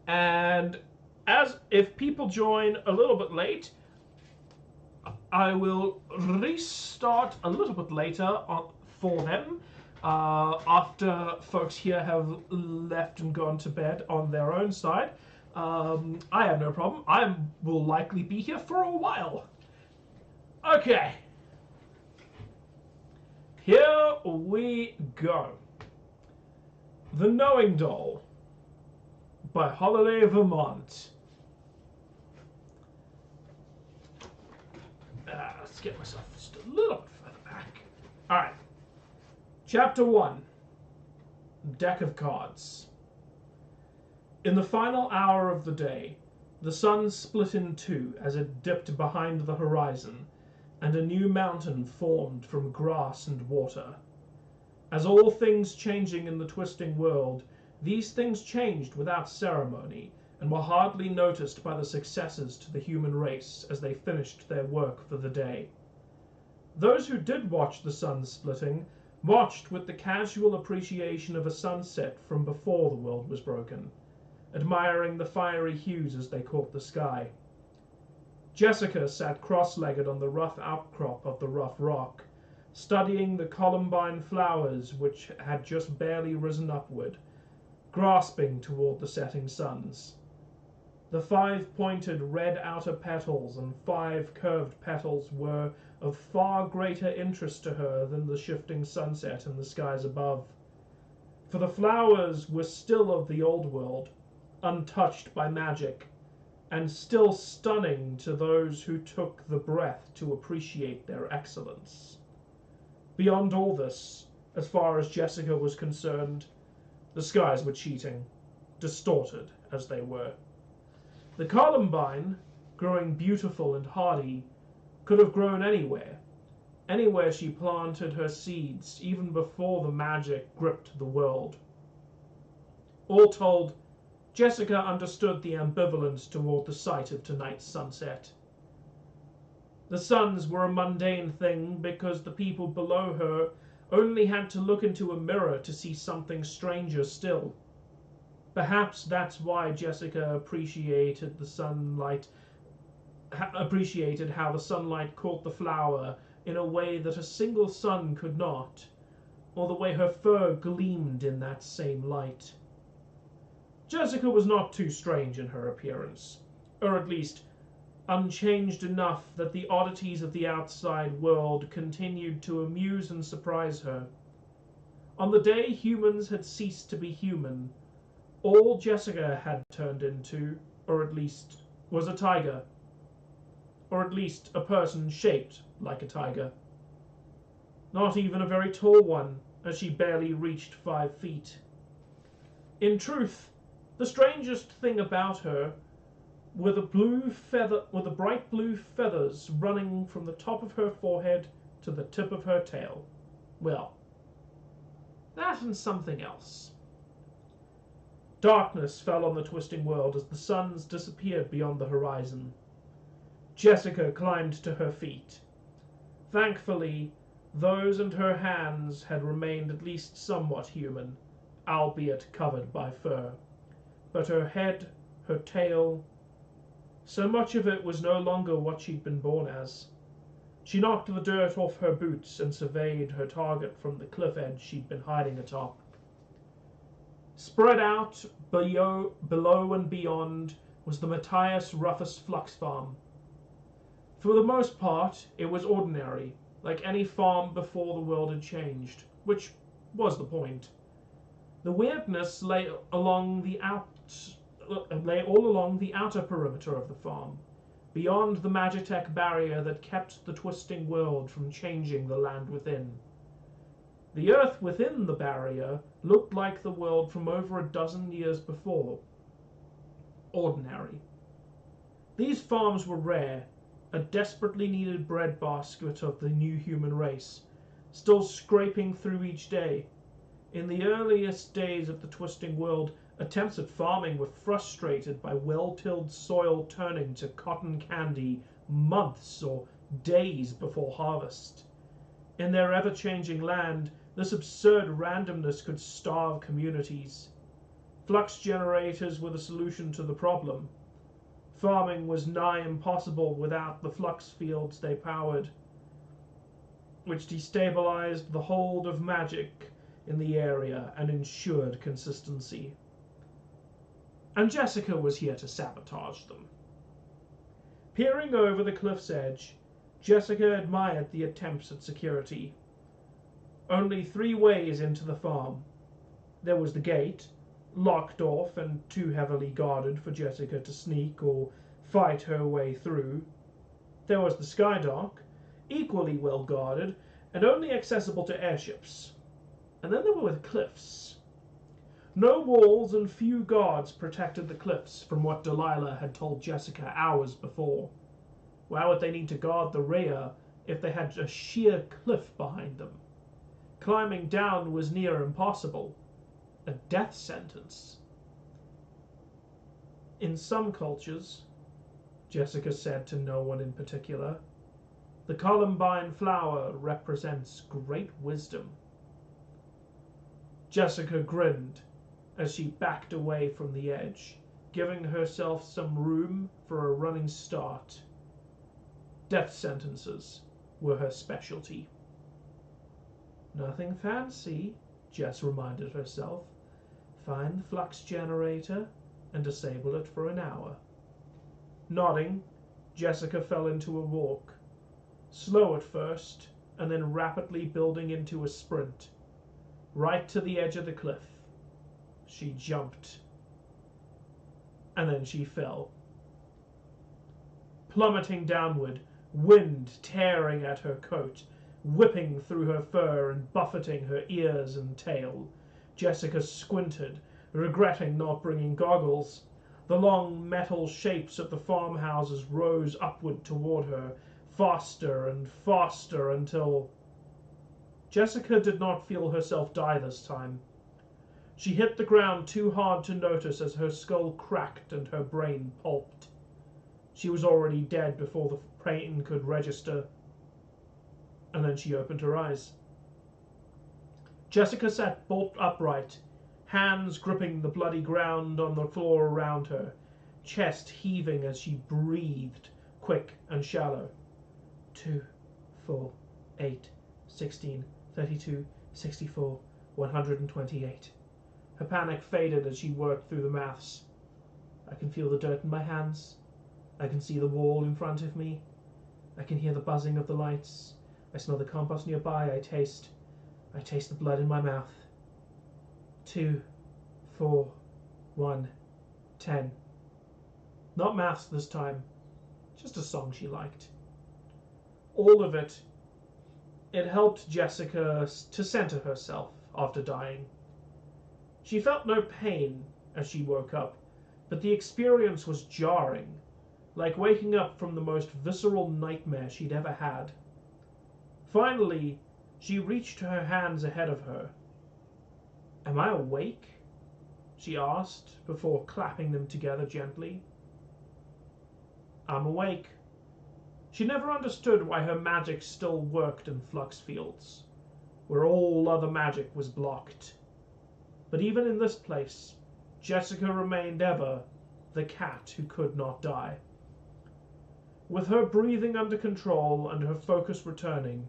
And if people join a little bit late, I will restart a little bit later for them after folks here have left and gone to bed on their own side. I have no problem. I will likely be here for a while. Okay. Here we go. The Knowing Doll by Holiday Vermont. Let's get myself just a little bit further back. Alright. Chapter 1. Deck of Cards. In the final hour of the day, the sun split in two as it dipped behind the horizon, and a new mountain formed from grass and water. As all things changing in the twisting world, these things changed without ceremony, and were hardly noticed by the successors to the human race as they finished their work for the day. Those who did watch the sun splitting watched with the casual appreciation of a sunset from before the world was broken, admiring the fiery hues as they caught the sky. Jessica sat cross-legged on the rough outcrop of the rough rock, studying the columbine flowers which had just barely risen upward, grasping toward the setting suns. The 5-pointed red outer petals and 5 curved petals were of far greater interest to her than the shifting sunset and the skies above. For the flowers were still of the old world, untouched by magic, and still stunning to those who took the breath to appreciate their excellence. Beyond all this, as far as Jessica was concerned, the skies were cheating, distorted as they were. The columbine, growing beautiful and hardy, could have grown anywhere she planted her seeds, even before the magic gripped the world. All told, Jessica understood the ambivalence toward the sight of tonight's sunset. The suns were a mundane thing because the people below her only had to look into a mirror to see something stranger still. Perhaps that's why Jessica appreciated how the sunlight caught the flower in a way that a single sun could not, or the way her fur gleamed in that same light. Jessica was not too strange in her appearance, or at least unchanged enough that the oddities of the outside world continued to amuse and surprise her. On the day humans had ceased to be human, all Jessica had turned into, or at least, was a tiger. Or at least a person shaped like a tiger. Not even a very tall one, as she barely reached 5 feet. In truth, the strangest thing about her were the bright blue feathers running from the top of her forehead to the tip of her tail. Well, that and something else. Darkness fell on the twisting world as the suns disappeared beyond the horizon. Jessica climbed to her feet. Thankfully, those and her hands had remained at least somewhat human, albeit covered by fur. But her head, her tail, so much of it was no longer what she'd been born as. She knocked the dirt off her boots and surveyed her target from the cliff edge she'd been hiding atop. Spread out below and beyond was the Matthias Rufus Flux Farm. For the most part, it was ordinary, like any farm before the world had changed, which was the point. The weirdness lay all along the outer perimeter of the farm, beyond the Magitech barrier that kept the twisting world from changing the land within. The earth within the barrier looked like the world from over a dozen years before. Ordinary. These farms were rare, a desperately needed breadbasket of the new human race, still scraping through each day. In the earliest days of the twisting world, attempts at farming were frustrated by well-tilled soil turning to cotton candy months or days before harvest. In their ever-changing land, this absurd randomness could starve communities. Flux generators were the solution to the problem. Farming was nigh impossible without the flux fields they powered, which destabilized the hold of magic in the area and ensured consistency. And Jessica was here to sabotage them. Peering over the cliff's edge, Jessica admired the attempts at security. Only 3 ways into the farm. There was the gate, locked off and too heavily guarded for Jessica to sneak or fight her way through. There was the skydock, equally well guarded and only accessible to airships. And then there were the cliffs. No walls and few guards protected the cliffs, from what Delilah had told Jessica hours before. Why would they need to guard the rear if they had a sheer cliff behind them? Climbing down was near impossible. A death sentence. In some cultures, Jessica said to no one in particular, the columbine flower represents great wisdom. Jessica grinned as she backed away from the edge, giving herself some room for a running start. Death sentences were her specialty. Nothing fancy, Jess reminded herself. Find the flux generator and disable it for an hour. Nodding, Jessica fell into a walk, slow at first, and then rapidly building into a sprint. Right to the edge of the cliff. She jumped. And then she fell. Plummeting downward, wind tearing at her coat, whipping through her fur and buffeting her ears and tail. Jessica squinted, regretting not bringing goggles. The long metal shapes of the farmhouses rose upward toward her, faster and faster until... Jessica did not feel herself die this time. She hit the ground too hard to notice as her skull cracked and her brain pulped. She was already dead before the pain could register. And then she opened her eyes. Jessica sat bolt upright, hands gripping the bloody ground on the floor around her, chest heaving as she breathed, quick and shallow. 2, 4, 8, 16, 32, 64, 128. Her panic faded as she worked through the maths. I can feel the dirt in my hands. I can see the wall in front of me. I can hear the buzzing of the lights. I smell the compost nearby. I taste the blood in my mouth. 2, 4, 1, 10. Not maths this time. Just a song she liked. All of it. It helped Jessica to center herself after dying. She felt no pain as she woke up, but the experience was jarring, like waking up from the most visceral nightmare she'd ever had. Finally, she reached her hands ahead of her. Am I awake? She asked before clapping them together gently. I'm awake. She never understood why her magic still worked in flux fields, where all other magic was blocked. But even in this place, Jessica remained ever the cat who could not die. With her breathing under control and her focus returning,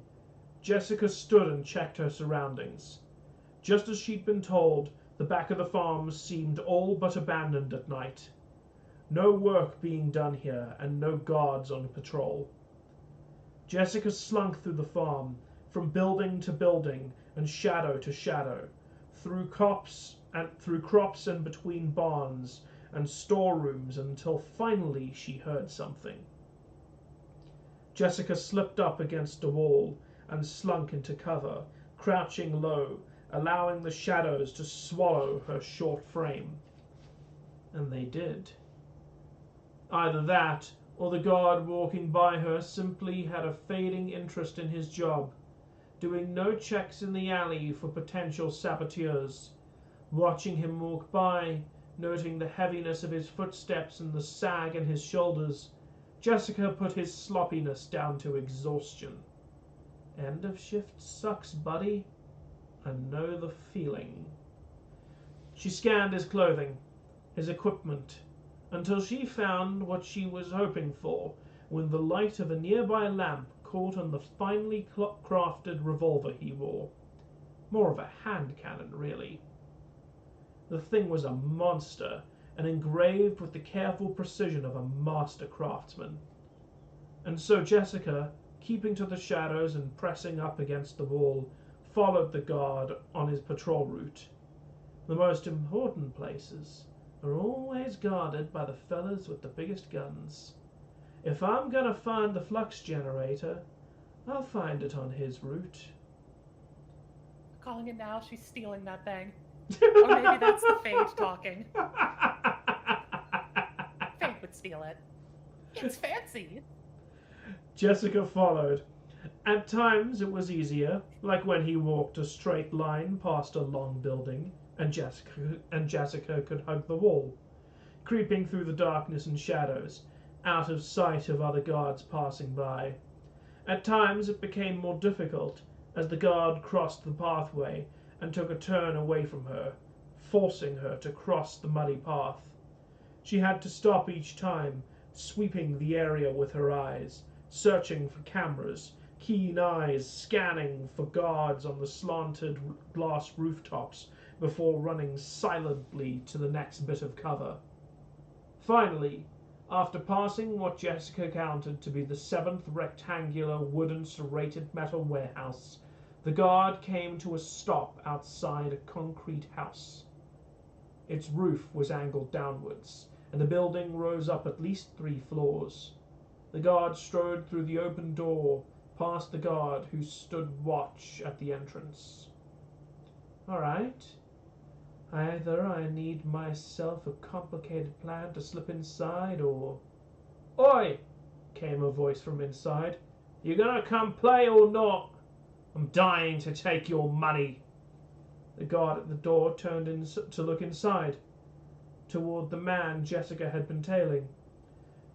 Jessica stood and checked her surroundings. Just as she'd been told, the back of the farm seemed all but abandoned at night. No work being done here, and no guards on patrol. Jessica slunk through the farm, from building to building, and shadow to shadow, through crops and between barns and storerooms until finally she heard something. Jessica slipped up against a wall and slunk into cover, crouching low, allowing the shadows to swallow her short frame. And they did. Either that, or the guard walking by her simply had a fading interest in his job, doing no checks in the alley for potential saboteurs. Watching him walk by, noting the heaviness of his footsteps and the sag in his shoulders, Jessica put his sloppiness down to exhaustion. End of shift sucks, buddy. I know the feeling. She scanned his clothing, his equipment, until she found what she was hoping for when the light of a nearby lamp caught on the finely crafted revolver he wore. More of a hand cannon, really. The thing was a monster, and engraved with the careful precision of a master craftsman. And so Jessica, keeping to the shadows and pressing up against the wall, followed the guard on his patrol route. The most important places are always guarded by the fellas with the biggest guns. If I'm gonna find the flux generator, I'll find it on his route. Calling it now, she's stealing that thing. Or maybe that's the Fade talking. Fade would steal it. It's fancy. Jessica followed. At times it was easier, like when he walked a straight line past a long building, and Jessica could hug the wall, creeping through the darkness and shadows, out of sight of other guards passing by. At times it became more difficult, as the guard crossed the pathway and took a turn away from her, forcing her to cross the muddy path. She had to stop each time, sweeping the area with her eyes, searching for cameras, keen eyes scanning for guards on the slanted glass rooftops before running silently to the next bit of cover. Finally, After passing what Jessica counted to be the seventh rectangular wooden serrated metal warehouse, the guard came to a stop outside a concrete house. Its roof was angled downwards, and the building rose up at least 3 floors. The guard strode through the open door, past the guard who stood watch at the entrance. "All right. Either I need myself a complicated plan to slip inside, or—" "Oi!" came a voice from inside. "You gonna come play or not? I'm dying to take your money." The guard at the door turned in to look inside, toward the man Jessica had been tailing,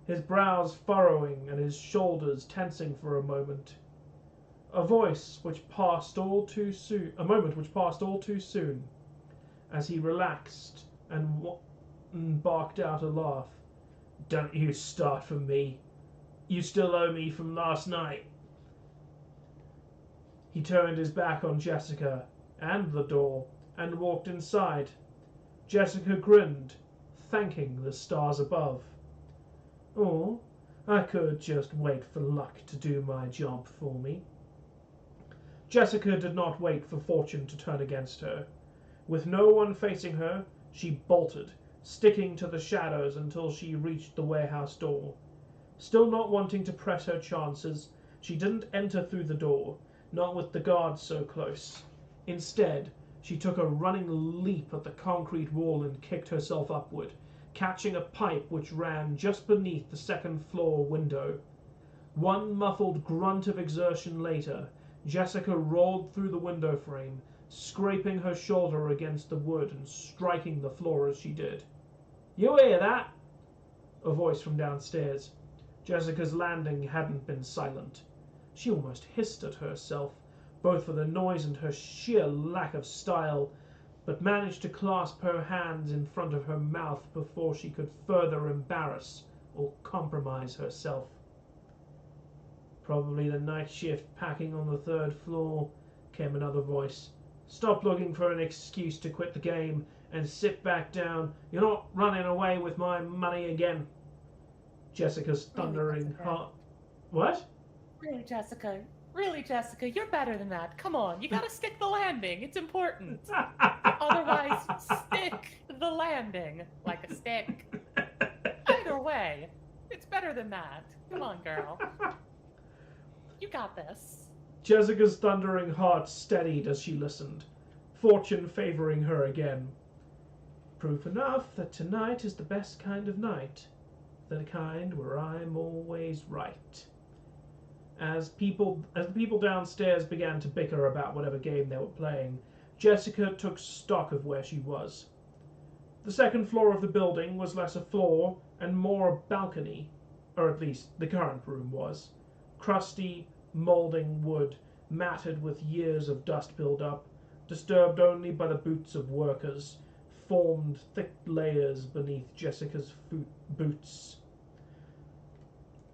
his brows furrowing and his shoulders tensing for a moment. A moment which passed all too soon, as he relaxed and barked out a laugh. "Don't you start for me. You still owe me from last night." He turned his back on Jessica and the door and walked inside. Jessica grinned, thanking the stars above. Or I could just wait for luck to do my job for me. Jessica did not wait for fortune to turn against her. With no one facing her, she bolted, sticking to the shadows until she reached the warehouse door. Still not wanting to press her chances, she didn't enter through the door, not with the guards so close. Instead, she took a running leap at the concrete wall and kicked herself upward, catching a pipe which ran just beneath the second-floor window. One muffled grunt of exertion later, Jessica rolled through the window frame, scraping her shoulder against the wood and striking the floor as she did. "You hear that?" A voice from downstairs. Jessica's landing hadn't been silent. She almost hissed at herself, both for the noise and her sheer lack of style, but managed to clasp her hands in front of her mouth before she could further embarrass or compromise herself. "Probably the night shift packing on the 3rd floor, came another voice. "Stop looking for an excuse to quit the game and sit back down. You're not running away with my money again." Jessica's thundering heart. "What?" Really, Jessica, you're better than that. Come on, you gotta stick the landing. It's important. Otherwise, stick the landing like a stick. Either way, it's better than that. Come on, girl. You got this. Jessica's thundering heart steadied as she listened, fortune favoring her again. "Proof enough that tonight is the best kind of night, the kind where I'm always right." As the people downstairs began to bicker about whatever game they were playing, Jessica took stock of where she was. The second floor of the building was less a floor and more a balcony, or at least the current room was. Crusty, molding wood, matted with years of dust build-up, disturbed only by the boots of workers, formed thick layers beneath Jessica's boots.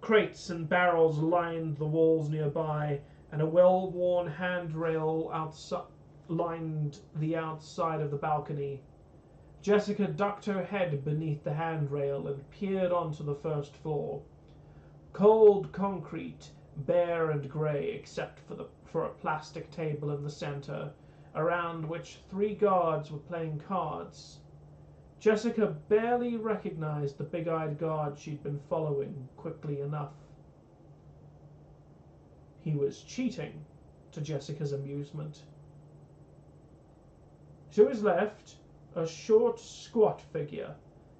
Crates and barrels lined the walls nearby, and a well-worn handrail lined the outside of the balcony. Jessica ducked her head beneath the handrail and peered onto the 1st floor. Cold concrete, bare and grey except for a plastic table in the center, around which 3 guards were playing cards. Jessica barely recognized the big-eyed guard she'd been following quickly enough. He was cheating, to Jessica's amusement. To his left, a short, squat figure.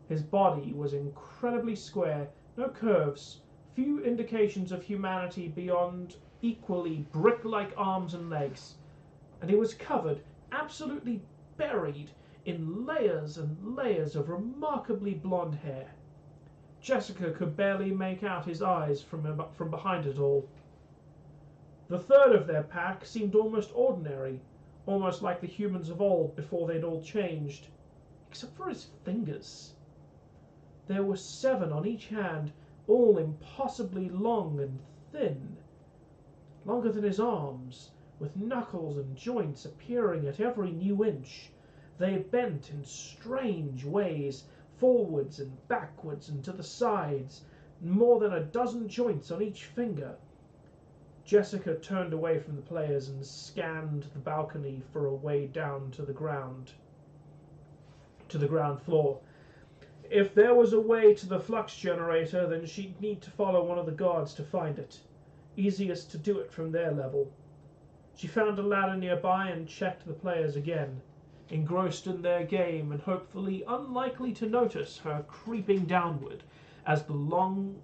His body was incredibly square, no curves, few indications of humanity beyond equally brick-like arms and legs, and he was covered, absolutely buried, in layers and layers of remarkably blonde hair. Jessica could barely make out his eyes from behind it all. The third of their pack seemed almost ordinary, almost like the humans of old before they'd all changed, except for his fingers. There were 7 on each hand, all impossibly long and thin, longer than his arms, with knuckles and joints appearing at every new inch. They bent in strange ways, forwards and backwards and to the sides, more than a dozen joints on each finger. Jessica turned away from the players and scanned the balcony for a way down to the ground floor. If there was a way to the flux generator, then she'd need to follow one of the guards to find it. Easiest to do it from their level. She found a ladder nearby and checked the players again, engrossed in their game and hopefully unlikely to notice her creeping downward as long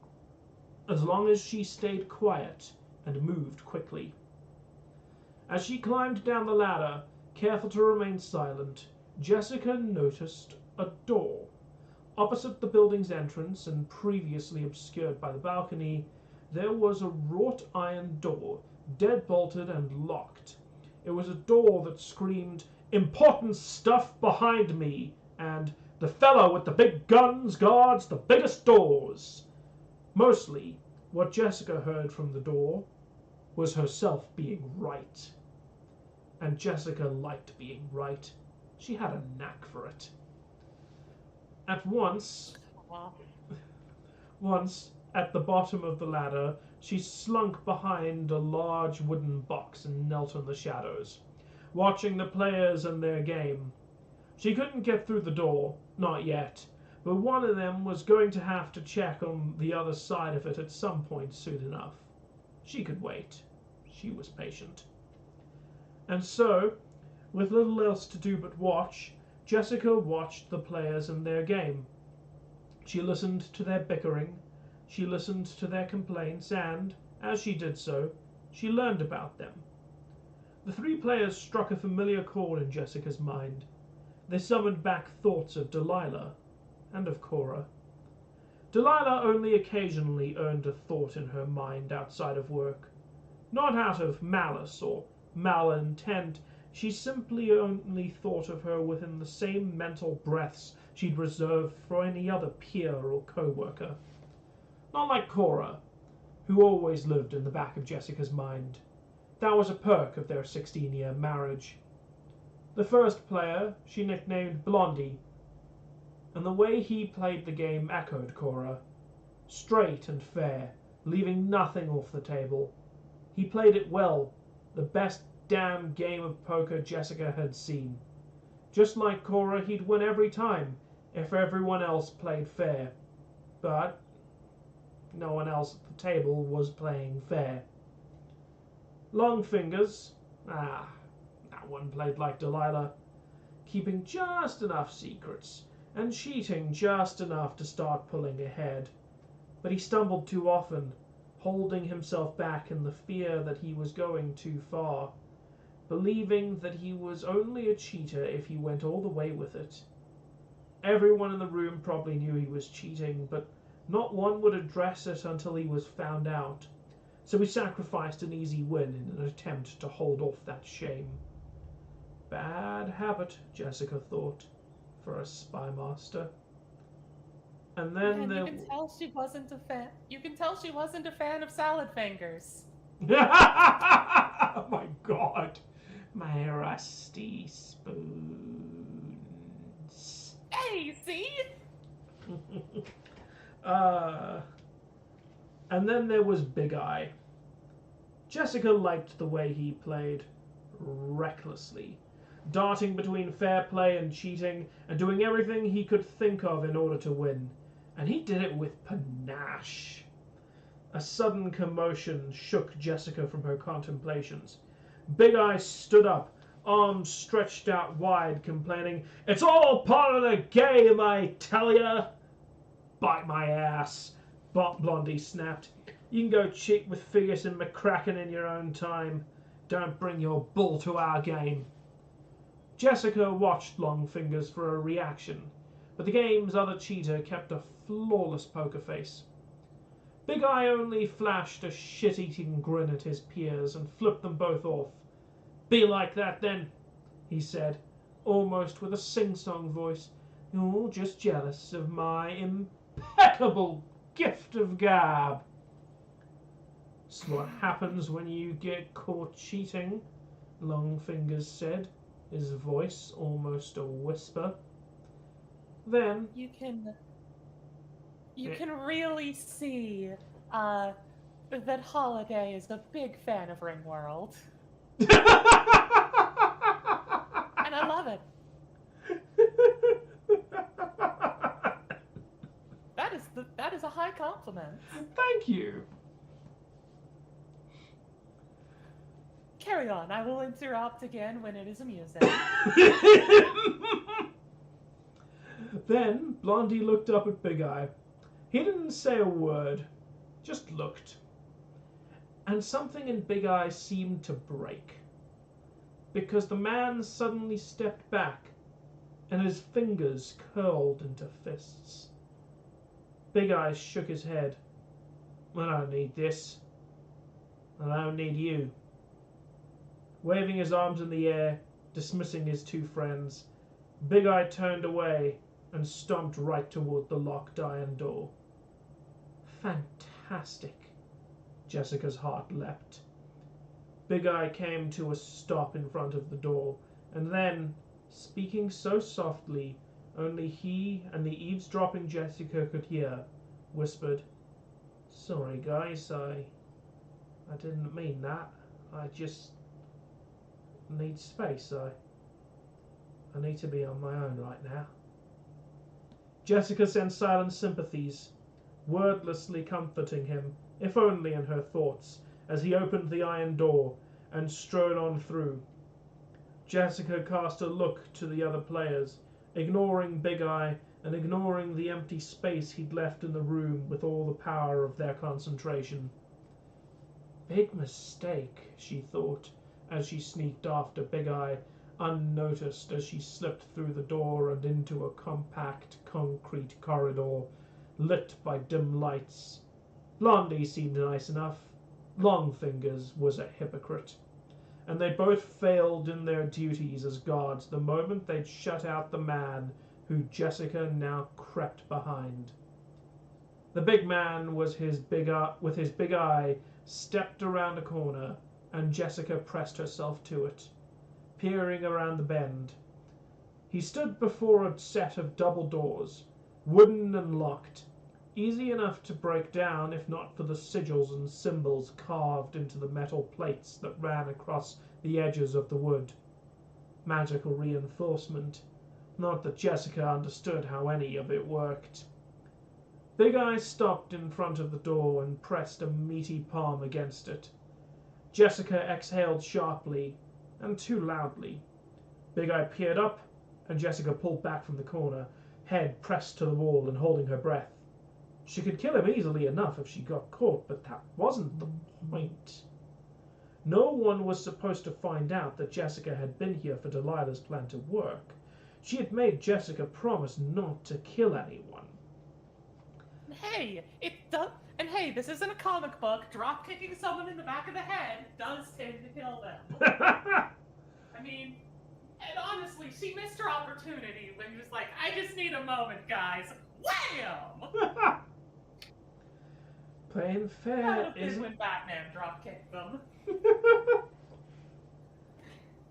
as she stayed quiet and moved quickly. As she climbed down the ladder, careful to remain silent, Jessica noticed a door. Opposite the building's entrance and previously obscured by the balcony, there was a wrought iron door, dead-bolted and locked. It was a door that screamed, "Important stuff behind me," and "The fellow with the big guns guards the biggest doors." Mostly, what Jessica heard from the door was herself being right. And Jessica liked being right. She had a knack for it. Once, at the bottom of the ladder, she slunk behind a large wooden box and knelt in the shadows, watching the players and their game. She couldn't get through the door, not yet, but one of them was going to have to check on the other side of it at some point soon enough. She could wait. She was patient. And so, with little else to do but watch, Jessica watched the players and their game. She listened to their bickering, she listened to their complaints, and, as she did so, she learned about them. The three players struck a familiar chord in Jessica's mind. They summoned back thoughts of Delilah and of Cora. Delilah only occasionally earned a thought in her mind outside of work. Not out of malice or malintent, she simply only thought of her within the same mental breaths she'd reserved for any other peer or co-worker. Not like Cora, who always lived in the back of Jessica's mind. That was a perk of their 16-year marriage. The first player she nicknamed Blondie, and the way he played the game echoed Cora. Straight and fair, leaving nothing off the table. He played it well, the best damn game of poker Jessica had seen. Just like Cora, he'd win every time if everyone else played fair. But no one else at the table was playing fair. Longfingers, that one played like Delilah, keeping just enough secrets and cheating just enough to start pulling ahead. But he stumbled too often, holding himself back in the fear that he was going too far, believing that he was only a cheater if he went all the way with it. Everyone in the room probably knew he was cheating, but not one would address it until he was found out, so he sacrificed an easy win in an attempt to hold off that shame. Bad habit, Jessica thought, for a spy master. And then you can tell she wasn't a fan. You can tell she wasn't a fan of salad fingers. Oh my God, my rusty spoons. Hey, see? And then there was Big Eye. Jessica liked the way he played, recklessly, darting between fair play and cheating, and doing everything he could think of in order to win. And he did it with panache. A sudden commotion shook Jessica from her contemplations. Big Eye stood up, arms stretched out wide, complaining, "It's all part of the game, I tell ya!" "Bite my ass," Blondie snapped. "You can go cheat with Figgis and McCracken in your own time. Don't bring your bull to our game." Jessica watched Longfingers for a reaction, but the game's other cheater kept a flawless poker face. Big Eye only flashed a shit-eating grin at his peers and flipped them both off. "Be like that then," he said, almost with a sing-song voice. "You're just jealous of my impeccable gift of gab." "It's what happens when you get caught cheating," Longfingers said, his voice almost a whisper. Then, You can eh, really see uh, that Holiday is a big fan of Ringworld, and I love it. That is a high compliment. Thank you. Carry on. I will interrupt again when it is amusing. Then Blondie looked up at Big Eye. He didn't say a word, just looked. And something in Big Eye seemed to break. Because the man suddenly stepped back and his fingers curled into fists. Big Eye shook his head. I don't need this. I don't need you. Waving his arms in the air, dismissing his two friends, Big Eye turned away and stomped right toward the locked iron door. Fantastic. Jessica's heart leapt. Big Eye came to a stop in front of the door, and then, speaking so softly only he and the eavesdropping Jessica could hear, whispered, "Sorry, guys, I didn't mean that. I just need space. I need to be on my own right now." Jessica sent silent sympathies, wordlessly comforting him, if only in her thoughts, as he opened the iron door and strode on through. Jessica cast a look to the other players, ignoring Big Eye and ignoring the empty space he'd left in the room with all the power of their concentration. Big mistake, she thought, as she sneaked after Big Eye, unnoticed as she slipped through the door and into a compact concrete corridor, lit by dim lights. Blondie seemed nice enough. Longfingers was a hypocrite. And they both failed in their duties as guards the moment they'd shut out the man who Jessica now crept behind. The big man with his big eye stepped around a corner, and Jessica pressed herself to it, peering around the bend. He stood before a set of double doors, wooden and locked, easy enough to break down if not for the sigils and symbols carved into the metal plates that ran across the edges of the wood. Magical reinforcement. Not that Jessica understood how any of it worked. Big Eye stopped in front of the door and pressed a meaty palm against it. Jessica exhaled sharply, and too loudly. Big Eye peered up, and Jessica pulled back from the corner, head pressed to the wall and holding her breath. She could kill him easily enough if she got caught, but that wasn't the point. No one was supposed to find out that Jessica had been here for Delilah's plan to work. She had made Jessica promise not to kill anyone. Hey, it does. And hey, this isn't a comic book. Drop kicking someone in the back of the head does tend to kill them. I mean, and honestly, she missed her opportunity when she was like, "I just need a moment, guys." Wham! Playing That would fair have been isn't when Batman drop kicked them.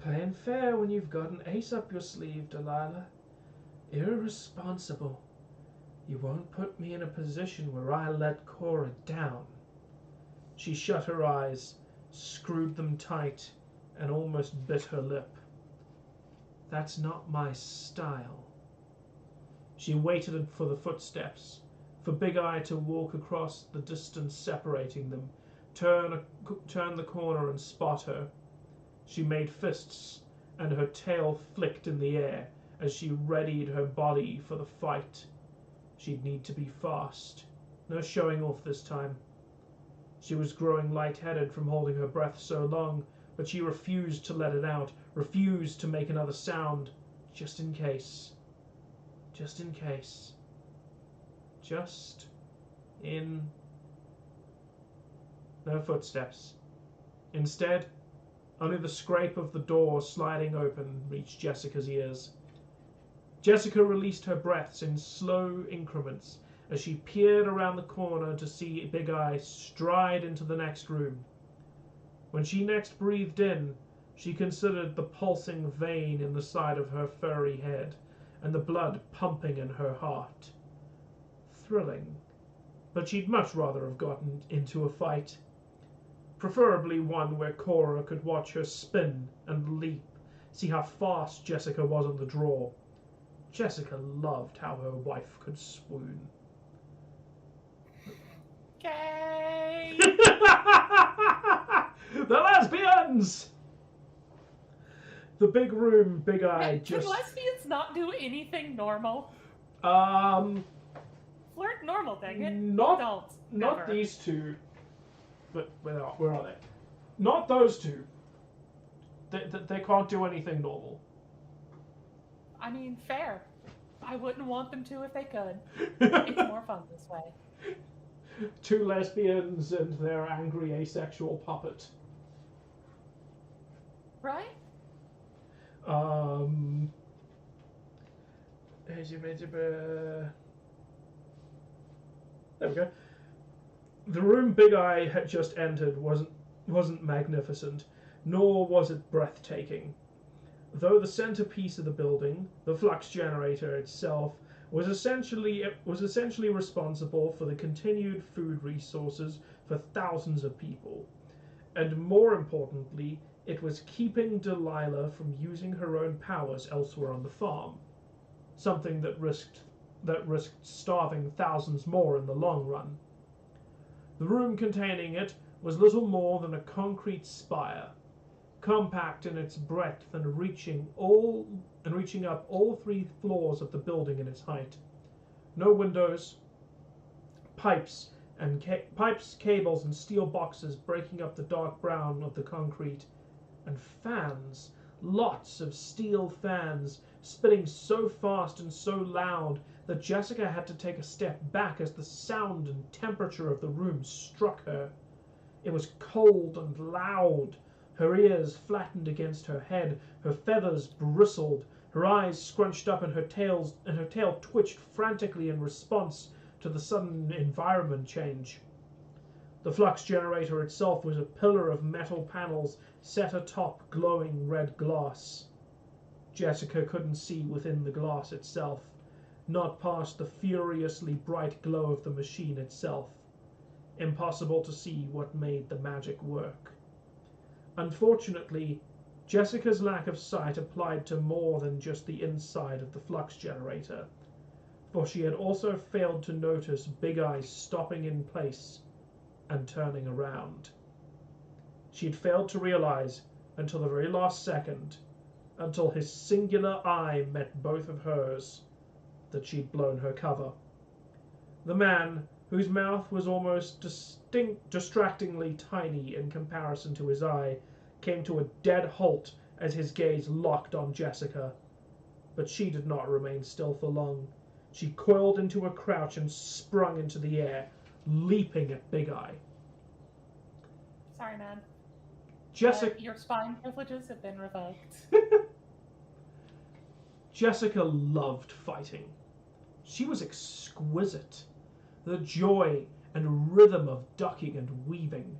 playing fair when you've got an ace up your sleeve, Delilah. Irresponsible. You won't put me in a position where I let Cora down. She shut her eyes, screwed them tight, and almost bit her lip. That's not my style. She waited for the footsteps, for Big Eye to walk across the distance separating them, turn the corner and spot her. She made fists, and her tail flicked in the air as she readied her body for the fight. She'd need to be fast. No showing off this time. She was growing lightheaded from holding her breath so long, but she refused to let it out, refused to make another sound, just in case. Just in case. Just in... No footsteps. Instead, only the scrape of the door sliding open reached Jessica's ears. Jessica released her breaths in slow increments as she peered around the corner to see Big Eye stride into the next room. When she next breathed in, she considered the pulsing vein in the side of her furry head and the blood pumping in her heart. Thrilling, but she'd much rather have gotten into a fight. Preferably one where Cora could watch her spin and leap, see how fast Jessica was on the draw. Jessica loved how her wife could swoon. Gay! The lesbians! The big room, Big Eye Can just... lesbians not do anything normal? Flirt normal, dang it. Not Don't. Not Never. these two. But where are they? Not those two. They can't do anything normal. I mean, fair. I wouldn't want them to if they could. It's more fun this way. Two lesbians and their angry asexual puppet. Right? There we go. The room Big Eye had just entered wasn't magnificent, nor was it breathtaking. Though the centerpiece of the building, the flux generator itself, was essentially responsible for the continued food resources for thousands of people, and more importantly, it was keeping Delilah from using her own powers elsewhere on the farm, something that risked starving thousands more in the long run. The room containing it was little more than a concrete spire, compact in its breadth and reaching up all 3 floors of the building in its height. No windows, pipes, cables, and steel boxes breaking up the dark brown of the concrete, and fans, lots of steel fans, spinning so fast and so loud that Jessica had to take a step back as the sound and temperature of the room struck her. It was cold and loud. Her ears flattened against her head, her feathers bristled, her eyes scrunched up, and her tail twitched frantically in response to the sudden environment change. The flux generator itself was a pillar of metal panels set atop glowing red glass. Jessica couldn't see within the glass itself, not past the furiously bright glow of the machine itself. Impossible to see what made the magic work. Unfortunately, Jessica's lack of sight applied to more than just the inside of the flux generator, for she had also failed to notice Big Eye stopping in place and turning around. She had failed to realize until the very last second, until his singular eye met both of hers, that she'd blown her cover. The man, whose mouth was almost distractingly tiny in comparison to his eye, came to a dead halt as his gaze locked on Jessica. But she did not remain still for long. She coiled into a crouch and sprung into the air, leaping at Big Eye. Sorry, man. Jessica... Your spine privileges have been revoked. Jessica loved fighting. She was exquisite. The joy and rhythm of ducking and weaving,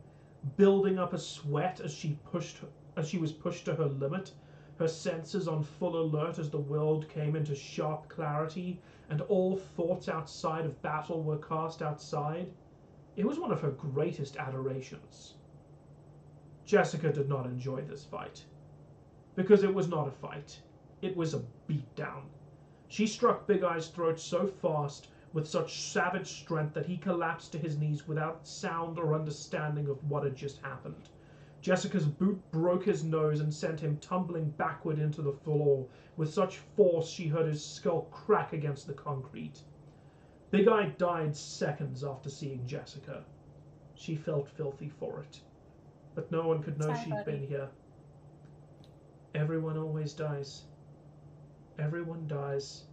building up a sweat as she was pushed to her limit, her senses on full alert as the world came into sharp clarity and all thoughts outside of battle were cast outside. It was one of her greatest adorations. Jessica did not enjoy this fight, because it was not a fight. It was a beatdown. She struck Big Eye's throat so fast, with such savage strength, that he collapsed to his knees without sound or understanding of what had just happened. Jessica's boot broke his nose and sent him tumbling backward into the floor with such force she heard his skull crack against the concrete. Big Eye died seconds after seeing Jessica. She felt filthy for it, but no one could know she'd been here. Everyone always dies. Everyone dies,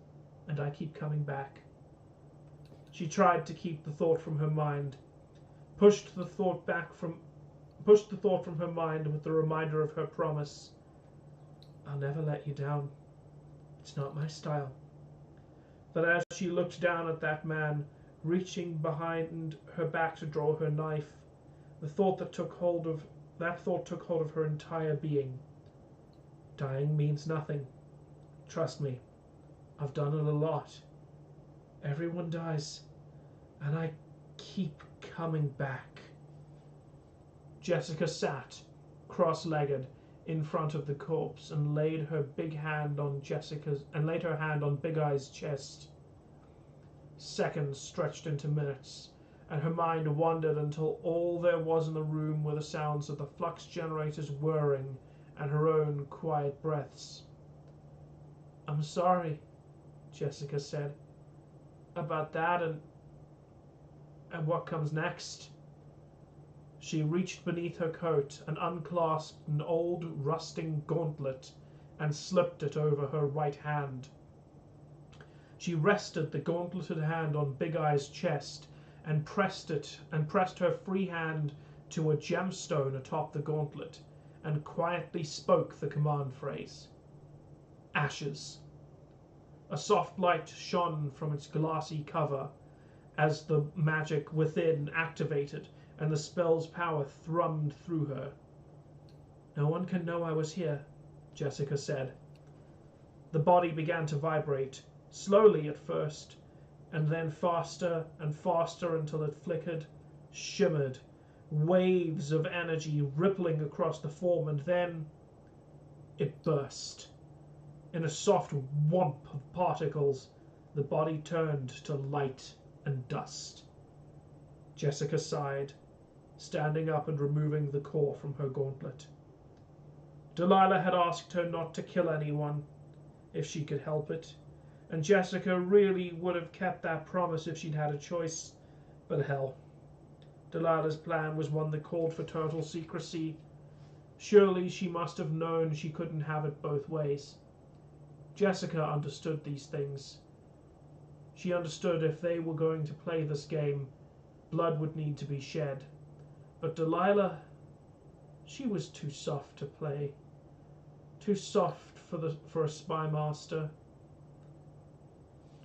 and I keep coming back. She tried to keep the thought from her mind, pushed the thought from her mind with the reminder of her promise. I'll never let you down. It's not my style. But as she looked down at that man, reaching behind her back to draw her knife, that thought took hold of her entire being. Dying means nothing. Trust me. I've done it a lot. Everyone dies, and I keep coming back. Jessica sat, cross-legged, in front of the corpse and laid her hand on Big Eye's chest. Seconds stretched into minutes, and her mind wandered until all there was in the room were the sounds of the flux generators whirring and her own quiet breaths. I'm sorry, Jessica said, about that and what comes next. She reached beneath her coat and unclasped an old rusting gauntlet and slipped it over her right hand. She rested the gauntleted hand on Big Eye's chest and pressed her free hand to a gemstone atop the gauntlet and quietly spoke the command phrase. Ashes. A soft light shone from its glassy cover as the magic within activated and the spell's power thrummed through her. No one can know I was here, Jessica said. The body began to vibrate, slowly at first, and then faster and faster until it flickered, shimmered, waves of energy rippling across the form, and then it burst. In a soft whomp of particles, the body turned to light and dust. Jessica sighed, standing up and removing the core from her gauntlet. Delilah had asked her not to kill anyone, if she could help it, and Jessica really would have kept that promise if she'd had a choice, but hell. Delilah's plan was one that called for total secrecy. Surely she must have known she couldn't have it both ways. Jessica understood these things. She understood if they were going to play this game, blood would need to be shed. But Delilah, she was too soft to play. Too soft for a spy master.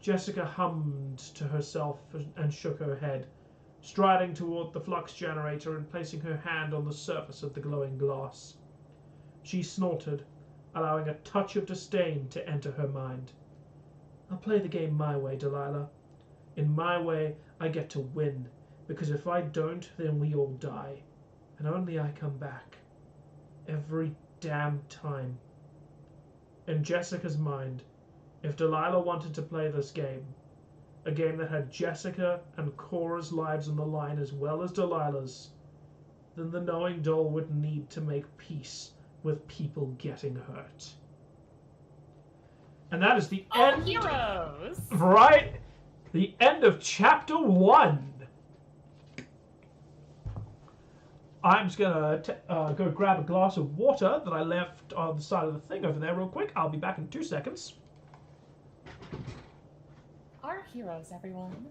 Jessica hummed to herself and shook her head, striding toward the flux generator and placing her hand on the surface of the glowing glass. She snorted, allowing a touch of disdain to enter her mind. I'll play the game my way, Delilah. In my way, I get to win, because if I don't, then we all die, and only I come back. Every damn time. In Jessica's mind, if Delilah wanted to play this game, a game that had Jessica and Cora's lives on the line as well as Delilah's, then the knowing doll would need to make peace with people getting hurt. And that is the end. Heroes! Right? The end of chapter 1. I'm just going to go grab a glass of water that I left on the side of the thing over there real quick. I'll be back in 2 seconds. Our heroes, everyone.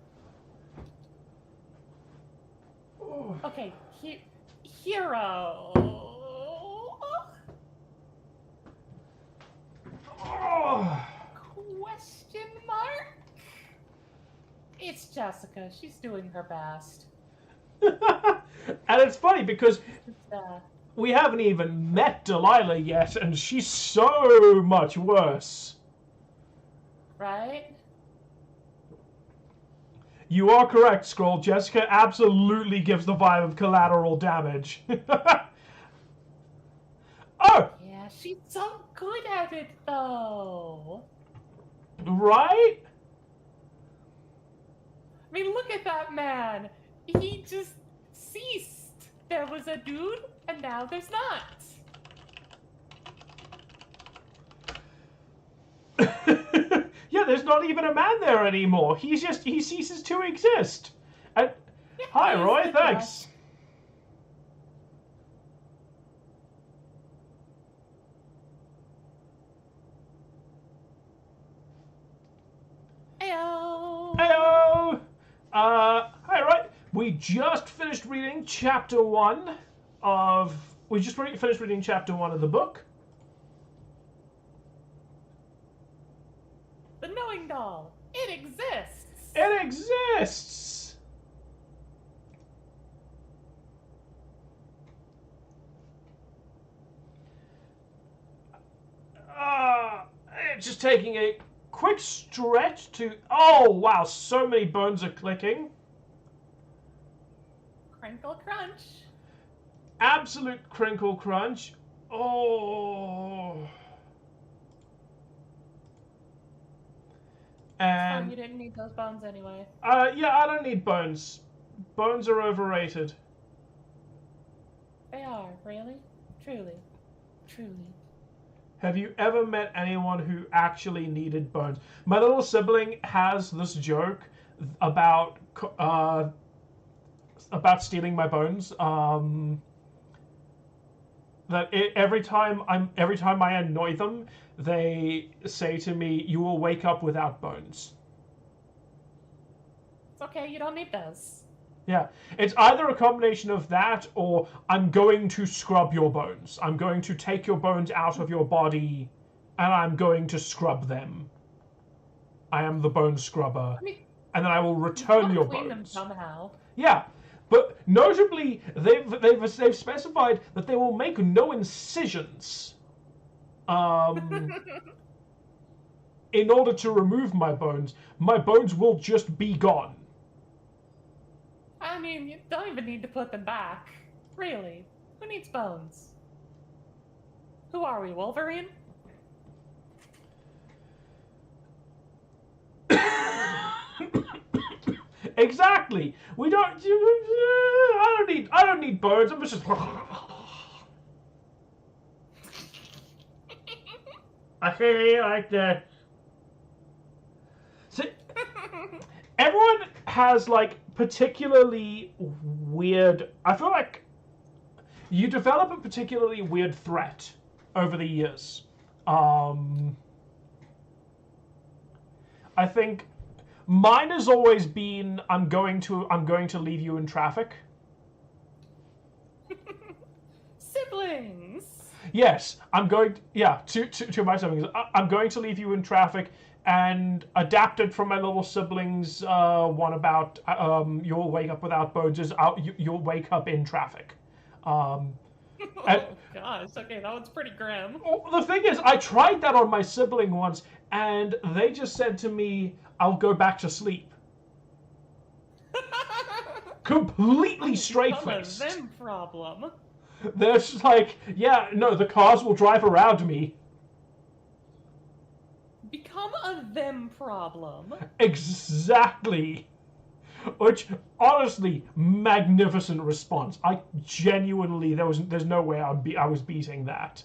Oh. Okay, hero. Oh. Question mark? It's Jessica. She's doing her best. And it's funny because we haven't even met Delilah yet, and she's so much worse. Right? You are correct, Scroll. Jessica absolutely gives the vibe of collateral damage. Oh! Yeah, she's so good at it, though. Right? I mean, look at that man. He just ceased. There was a dude, and now there's not. Yeah, there's not even a man there anymore. He ceases to exist. And Yeah, hi, he's Roy. the Thanks. Heyo. Heyo. Hi, Roy. We just finished reading chapter 1 of. We just finished reading chapter 1 of the book. The knowing doll. It exists. It exists. Just taking a quick stretch to... Oh, wow, so many bones are clicking. Crinkle crunch. Absolute crinkle crunch. Oh. It's fine, And you didn't need those bones anyway. yeah, I don't need bones. Bones are overrated. They are, really? Truly. Truly. Have you ever met anyone who actually needed bones? My little sibling has this joke about stealing my bones. Every time I annoy them, they say to me, "You will wake up without bones." It's okay, you don't need those. Yeah, it's either a combination of that or I'm going to scrub your bones. I'm going to take your bones out of your body and I'm going to scrub them. I am the bone scrubber. I mean, and then I will return your clean them bones. somehow. Yeah, but notably, they've specified that they will make no incisions. In order to remove my bones will just be gone. I mean, you don't even need to put them back. Really. Who needs bones? Who are we, Wolverine? Exactly. We don't. I don't need bones. I'm just. I feel like that. See, everyone has like particularly weird. I feel like you develop a particularly weird threat over the years. I think mine has always been I'm going to leave you in traffic. Siblings. Yes, I'm going. Yeah, to my siblings, I'm going to leave you in traffic. And adapted from my little siblings, one about you'll wake up without bones is you'll wake up in traffic. Oh gosh, okay, that one's pretty grim. The thing is, I tried that on my sibling once, and they just said to me, "I'll go back to sleep." Completely straight-faced. Them problem. They're just like, yeah, no, the cars will drive around me. Become a them problem. Exactly. Which, honestly, magnificent response. I genuinely, there's no way I was beating that.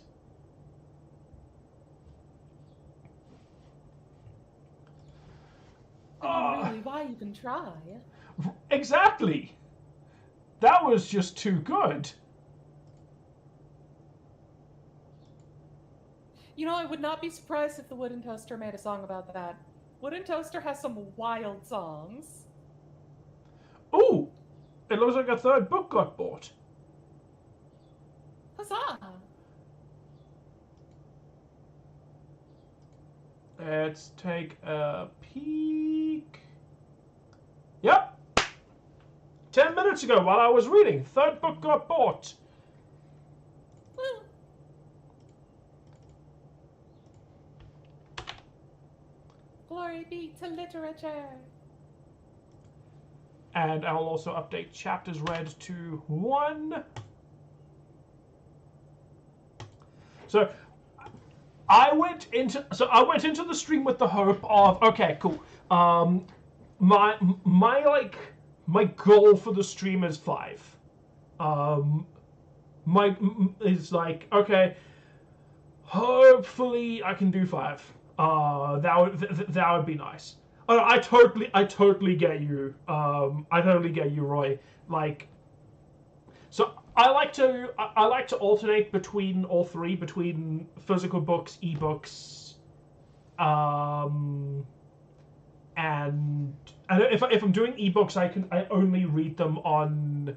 I mean, really, why even try? Exactly. That was just too good. You know, I would not be surprised if the Wooden Toaster made a song about that. Wooden Toaster has some wild songs. Ooh, it looks like a third book got bought. Huzzah! Let's take a peek. Yep. 10 minutes ago while I was reading, third book got bought. Woo. Glory be to literature. And I'll also update chapters read to 1. So I went into the stream with the hope of, okay, cool. My goal for the stream is 5. Is like, okay, hopefully I can do 5. That would be nice. I totally get you. I totally get you, Roy. Like, so I like to alternate between all three, between physical books, ebooks, and if I'm doing ebooks, I only read them on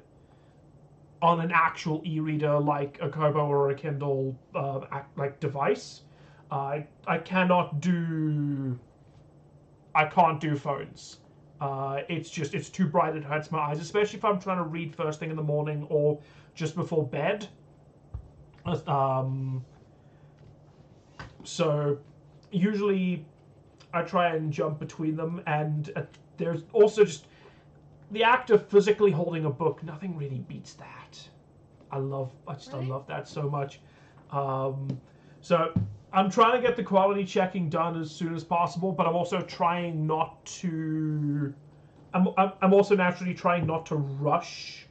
an actual e-reader like a Kobo or a Kindle like device. I can't do phones. It's too bright, it hurts my eyes, especially if I'm trying to read first thing in the morning or just before bed. So usually jump between them, and there's also just the act of physically holding a book. Nothing really beats that. I love that so much. So I'm trying to get the quality checking done as soon as possible, but I'm also trying not to. I'm also naturally trying not to rush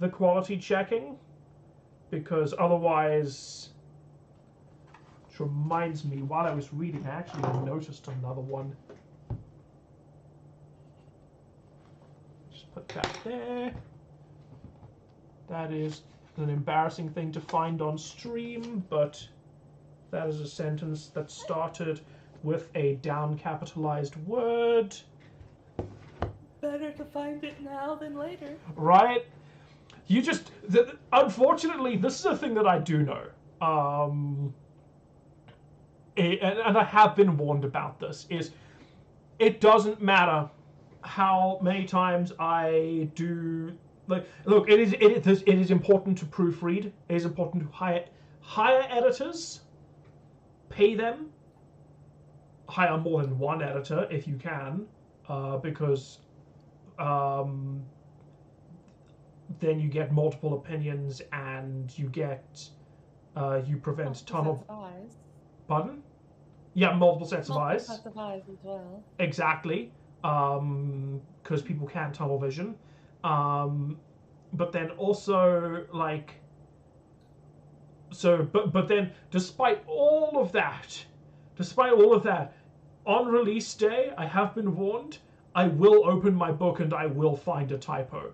the quality checking, because otherwise. Which reminds me, while I was reading, I actually noticed another one. Just put that there. That is an embarrassing thing to find on stream, but that is a sentence that started with a down-capitalized word. Better to find it now than later. Right? You just... unfortunately, this is a thing that I do know. And I have been warned about this, is it doesn't matter how many times I do... Like, look, it is important to proofread. It is important to hire editors, pay them, hire more than one editor if you can, because then you get multiple opinions and you get you prevent tunnel. Pardon? Yeah, multiple sets of eyes. Multiple sets of eyes as well. Exactly, because people can tunnel vision. But then also, like, so, but then, despite all of that, on release day, I have been warned, I will open my book and I will find a typo.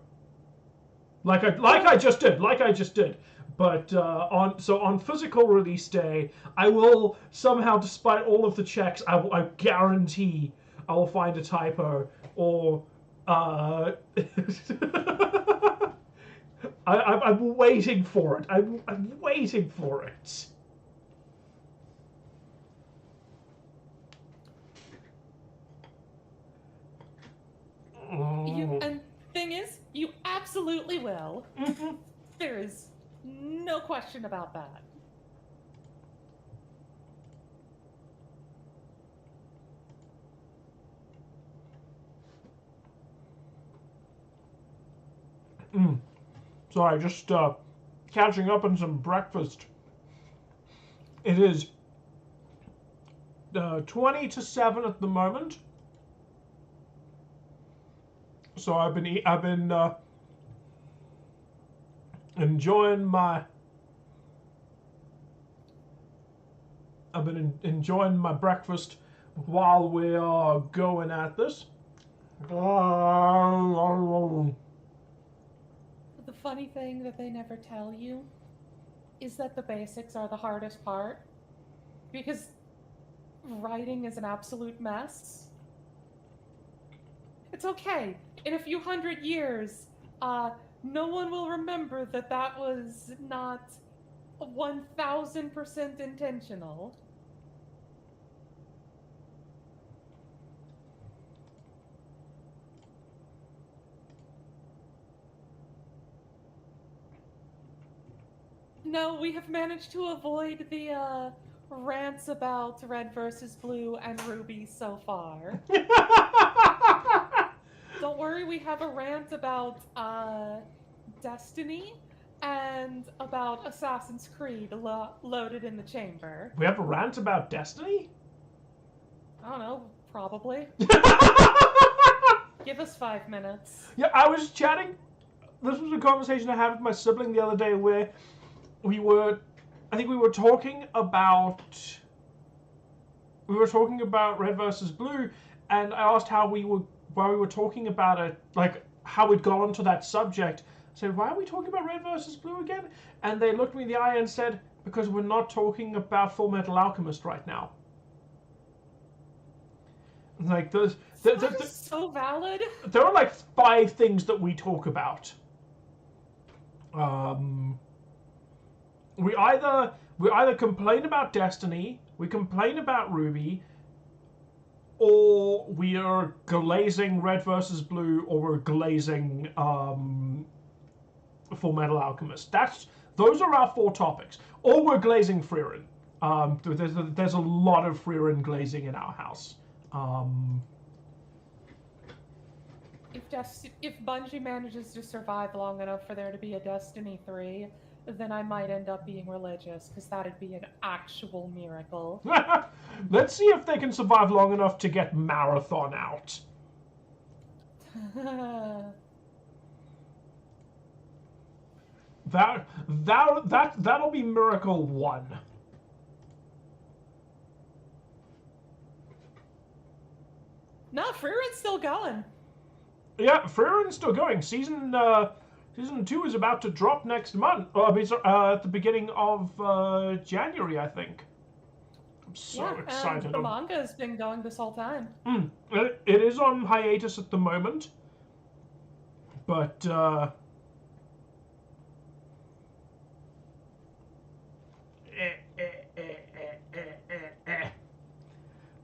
Like I just did. But on physical release day, I will somehow, despite all of the checks, I guarantee I will find a typo, or I'm waiting for it. I'm waiting for it. And thing is, you absolutely will. Mm-hmm. There is no question about that. Sorry, just catching up on some breakfast. It is 20 to 7 at the moment. So I've been enjoying my breakfast while we are going at this. The funny thing that they never tell you is that the basics are the hardest part, because writing is an absolute mess. It's okay. In a few hundred years, no one will remember that was not 1000% intentional. No, we have managed to avoid the rants about red versus blue and ruby so far. Don't worry, we have a rant about Destiny and about Assassin's Creed loaded in the chamber. We have a rant about Destiny? I don't know, probably. Give us 5 minutes. Yeah, I was chatting. This was a conversation I had with my sibling the other day where we were talking about red versus blue, and I asked while we were talking about it, like how we'd gone onto that subject. I said, why are we talking about red versus blue again? And they looked me in the eye and said, because we're not talking about Full Metal Alchemist right now. Like that is so valid. There are like 5 things that we talk about. We either complain about Destiny, we complain about Ruby, or we are glazing red versus blue, or we're glazing Full Metal Alchemist. Those are our 4 topics. Or we're glazing Frieren. There's a lot of Frieren glazing in our house. If Bungie manages to survive long enough for there to be a Destiny 3, then I might end up being religious, because that'd be an actual miracle. Let's see if they can survive long enough to get Marathon out. That'll be Miracle 1. No, Freeren's still going. Yeah, Freeren's still going. Season 2 is about to drop next month. At the beginning of January, I think. I'm so excited. And the manga has been going this whole time. It is on hiatus at the moment, but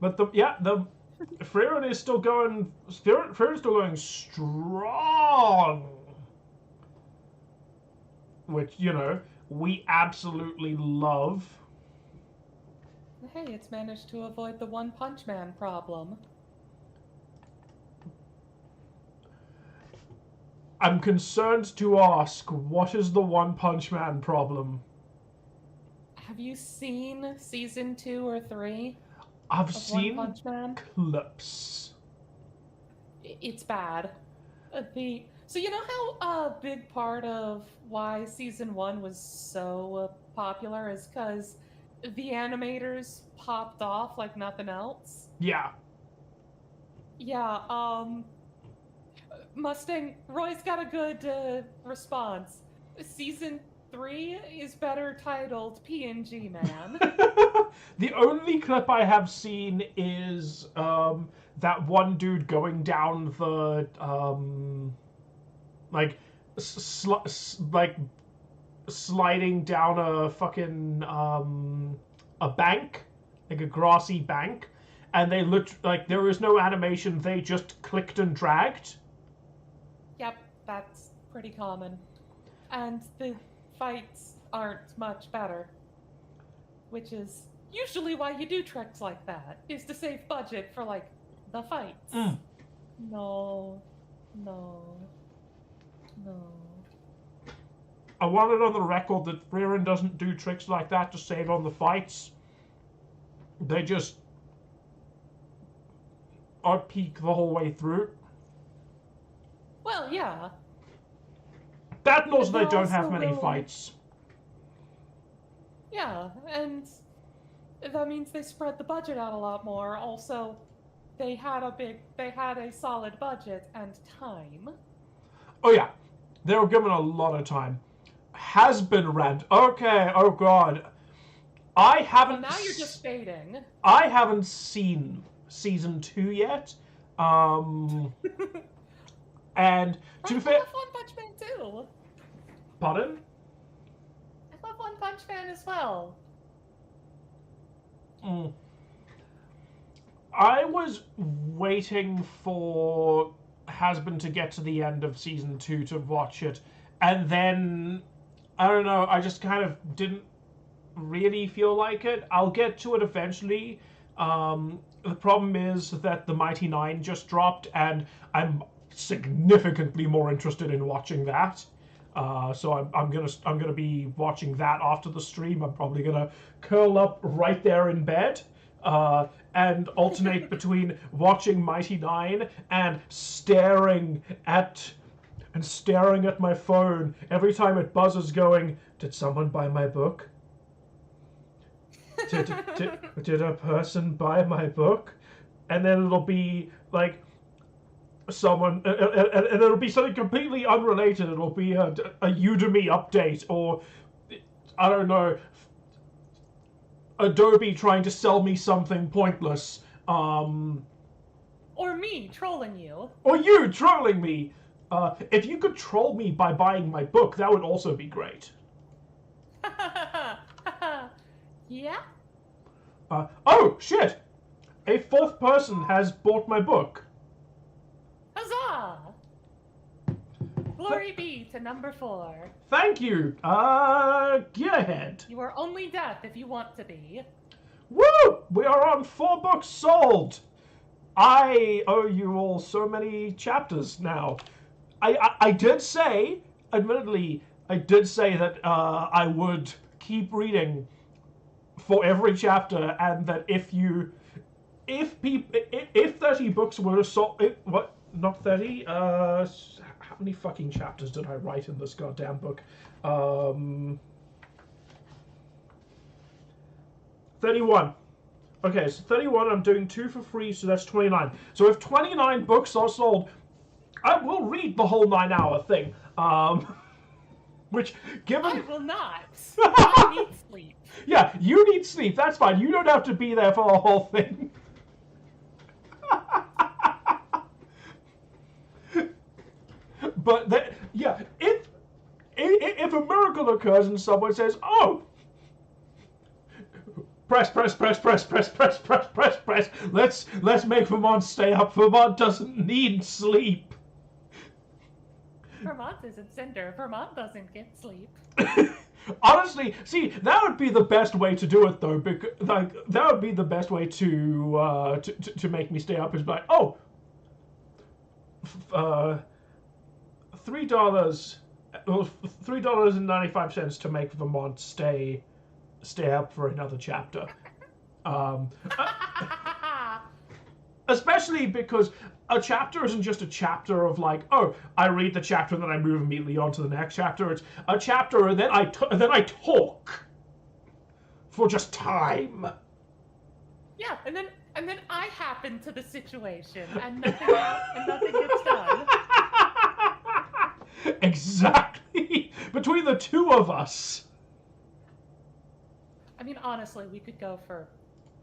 but the Frieren is still going. Frieren's still going strong, which we absolutely love. Hey, it's managed to avoid the One Punch Man problem. I'm concerned to ask, what is the One Punch Man problem? Have you seen season 2 or 3? I've seen One Punch Man? clips. It's bad. So you know how a big part of why season 1 was so popular is because the animators popped off like nothing else? Yeah. Yeah, Mustang, Roy's got a good response. Season 3 is better titled PNG Man. The only clip I have seen is that one dude going down the sliding down a fucking a bank, like a grassy bank, and they looked like there was no animation. They just clicked and dragged. Yep, that's pretty common. And the fights aren't much better, which is usually why you do tricks like that, is to save budget for, like, the fights. No. I want it on the record that Frieren doesn't do tricks like that to save on the fights. They just are peak the whole way through. Well, yeah. That knows they don't have many fights. Yeah, and that means they spread the budget out a lot more. Also, they had a solid budget and time. Oh yeah, they were given a lot of time. Has been rent. Okay, oh god. I haven't. Well, now you're just baiting. I haven't seen season 2 yet. And to be fair, I love One Punch Man too. Pardon? I love One Punch Man as well. I was waiting for Hasbin to get to the end of season 2 to watch it, and then I don't know. I just kind of didn't really feel like it. I'll get to it eventually. The problem is that the Mighty Nine just dropped, and I'm significantly more interested in watching that. So I'm gonna be watching that after the stream. I'm probably gonna curl up right there in bed and alternate between watching Mighty Nine and staring at my phone every time it buzzes, going, "Did someone buy my book? Did a person buy my book?" And then it'll be like someone, and it'll be something completely unrelated. It'll be a Udemy update, or I don't know, Adobe trying to sell me something pointless. Or me trolling you. Or you trolling me. If you could troll me by buying my book, that would also be great. Yeah? Oh, shit! A fourth person has bought my book. Huzzah! Glory be to number 4. Thank you. Get ahead. You are only death if you want to be. Woo! We are on 4 books sold. I owe you all so many chapters now. I did say, admittedly, I did say that I would keep reading for every chapter, and that if 30 books were what, not 30, how many fucking chapters did I write in this goddamn book? 31. Okay, so 31, I'm doing 2 for free, so that's 29. So if 29 books are sold, I will read the whole 9-hour thing. Which, given... I will not. I need sleep. Yeah, you need sleep, that's fine. You don't have to be there for the whole thing. But, yeah, if a miracle occurs and someone says, oh, press, let's make Vermont stay up. Vermont doesn't need sleep. Vermont isn't Cinder. Vermont doesn't get sleep. Honestly, see, that would be the best way to do it, though. Because, like, that would be the best way to make me stay up. Is like, oh, $3, $3.95 to make Vermont stay up for another chapter. Especially because a chapter isn't just a chapter of like, oh, I read the chapter and then I move immediately on to the next chapter. It's a chapter and then I talk for just time. Yeah, and then I happen to the situation and nothing gets done. Exactly. Between the two of us. I mean, honestly, we could go for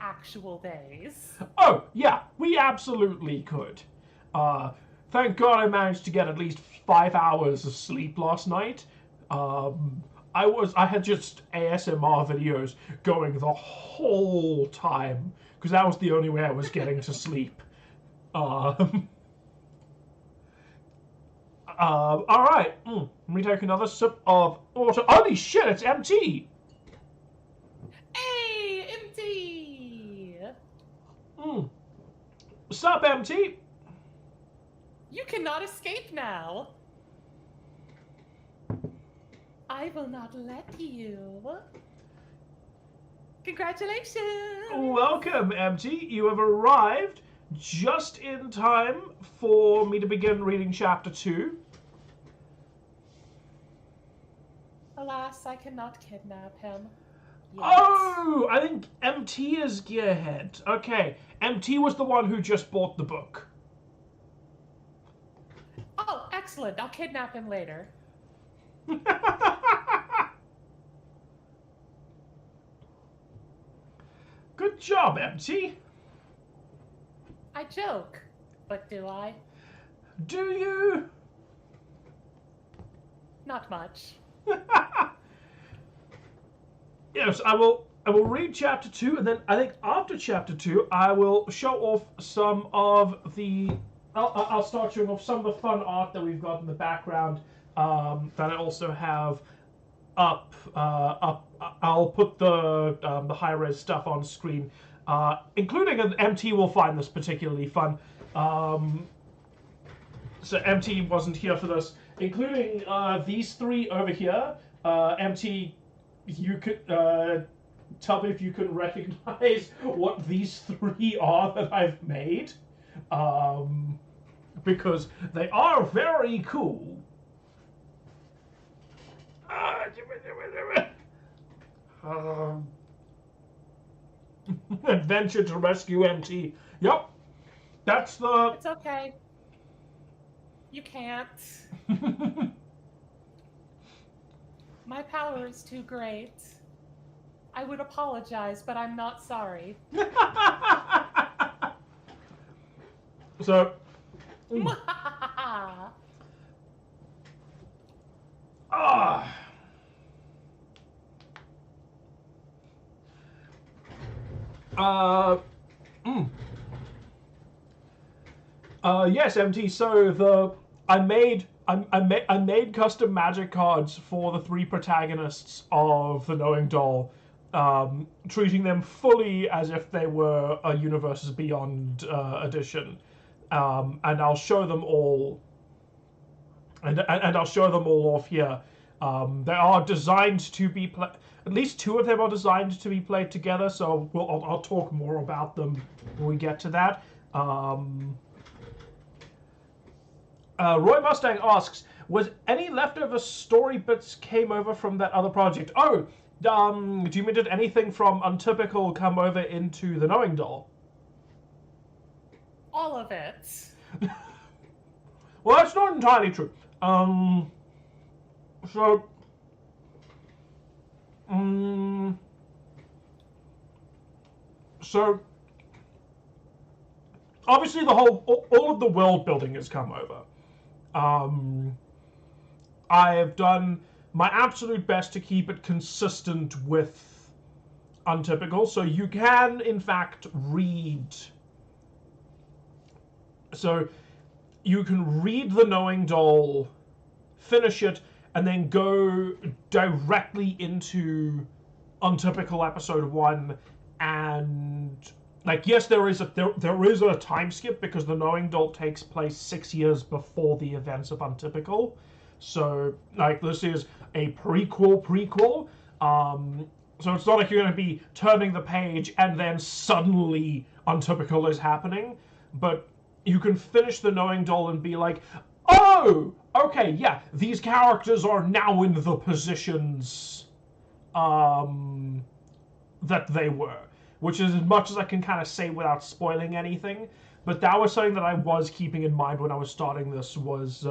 actual days. Oh, yeah, we absolutely could. Thank God I managed to get at least 5 hours of sleep last night. I had just ASMR videos going the whole time, because that was the only way I was getting to sleep. Alright, let me take another sip of water. Holy shit, it's MT! Hey, MT! Sup, MT? You cannot escape now. I will not let you. Congratulations! Welcome, MT. You have arrived just in time for me to begin reading chapter 2. Alas, I cannot kidnap him. Yet. Oh, I think MT is Gearhead. Okay, MT was the one who just bought the book. Oh, excellent. I'll kidnap him later. Good job, MT. I joke, but do I? Do you? Not much. Yes, I will read chapter 2, and then I think after chapter 2, I will show off some of the... I'll start showing off some of the fun art that we've got in the background that I also have up. I'll put the high-res stuff on screen, including an MT will find this particularly fun. So MT wasn't here for this, including these three over here. MT, you could tell me if you can recognize what these three are that I've made, because they are very cool. Adventure to rescue MT. Yep, that's the... It's okay. You can't. My power is too great. I would apologize, but I'm not sorry. So... Yes, MT. So I made custom magic cards for the three protagonists of the Knowing Doll, treating them fully as if they were a Universes Beyond edition, and I'll show them all. And I'll show them all off here. They are designed to be at least two of them are designed to be played together. So I'll talk more about them when we get to that. Roy Mustang asks, was any leftover story bits came over from that other project? Oh, do you mean did anything from Untypical come over into the Knowing Doll? All of it. Well, that's not entirely true. So, so obviously all of the world building has come over. I have done my absolute best to keep it consistent with Untypical, so you can in fact read. So you can read the Knowing Doll, finish it, and then go directly into Untypical episode 1, and like yes, there is a time skip because the Knowing Doll takes place 6 years before the events of Untypical. So like this is a prequel. So it's not like you're going to be turning the page and then suddenly Untypical is happening, but you can finish the Knowing Doll and be like, oh, okay, yeah, these characters are now in the positions that they were, which is as much as I can kind of say without spoiling anything. But that was something that I was keeping in mind when I was starting this, was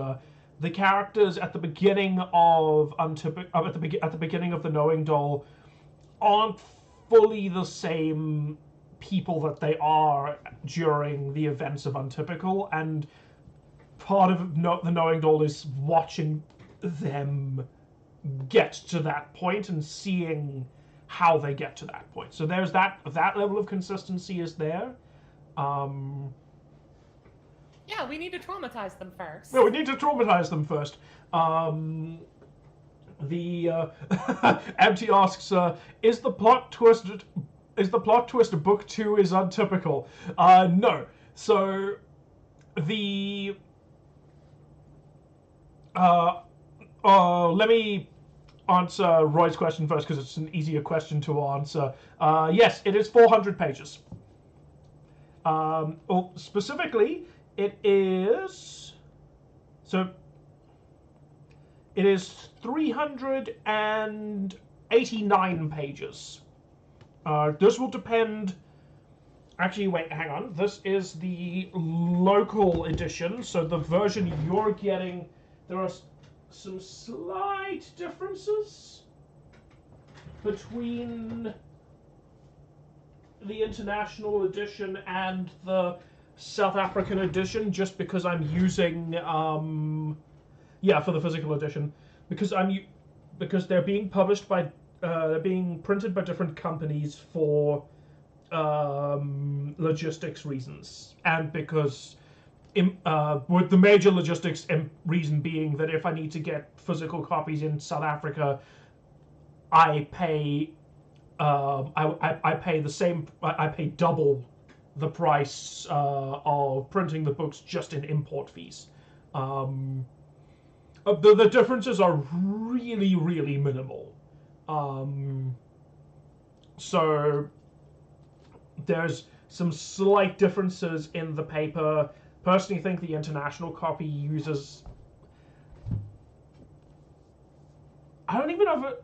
the characters at the beginning of at the beginning of the Knowing Doll aren't fully the same people that they are during the events of Untypical, and part of the Knowing Doll is watching them get to that point and seeing how they get to that point. So there's that level of consistency is there. Yeah, we need to traumatize them first. No, we need to traumatize them first. Empty asks, is the plot twist book 2 is Untypical? No. So the let me answer Roy's question first because it's an easier question to answer. Yes, it is 400 pages. Well, specifically, it is 389 pages. This will depend. Actually, wait, hang on. This is the local edition, so the version you're getting, there are some slight differences between the international edition and the South African edition, just because I'm using for the physical edition, because they're being published by they're being printed by different companies for logistics reasons, and because with the major logistics reason being that if I need to get physical copies in South Africa, I pay I pay double the price of printing the books just in import fees. The differences are really, really minimal. So there's some slight differences in the paper. Personally, think the international copy uses. I don't even know if it.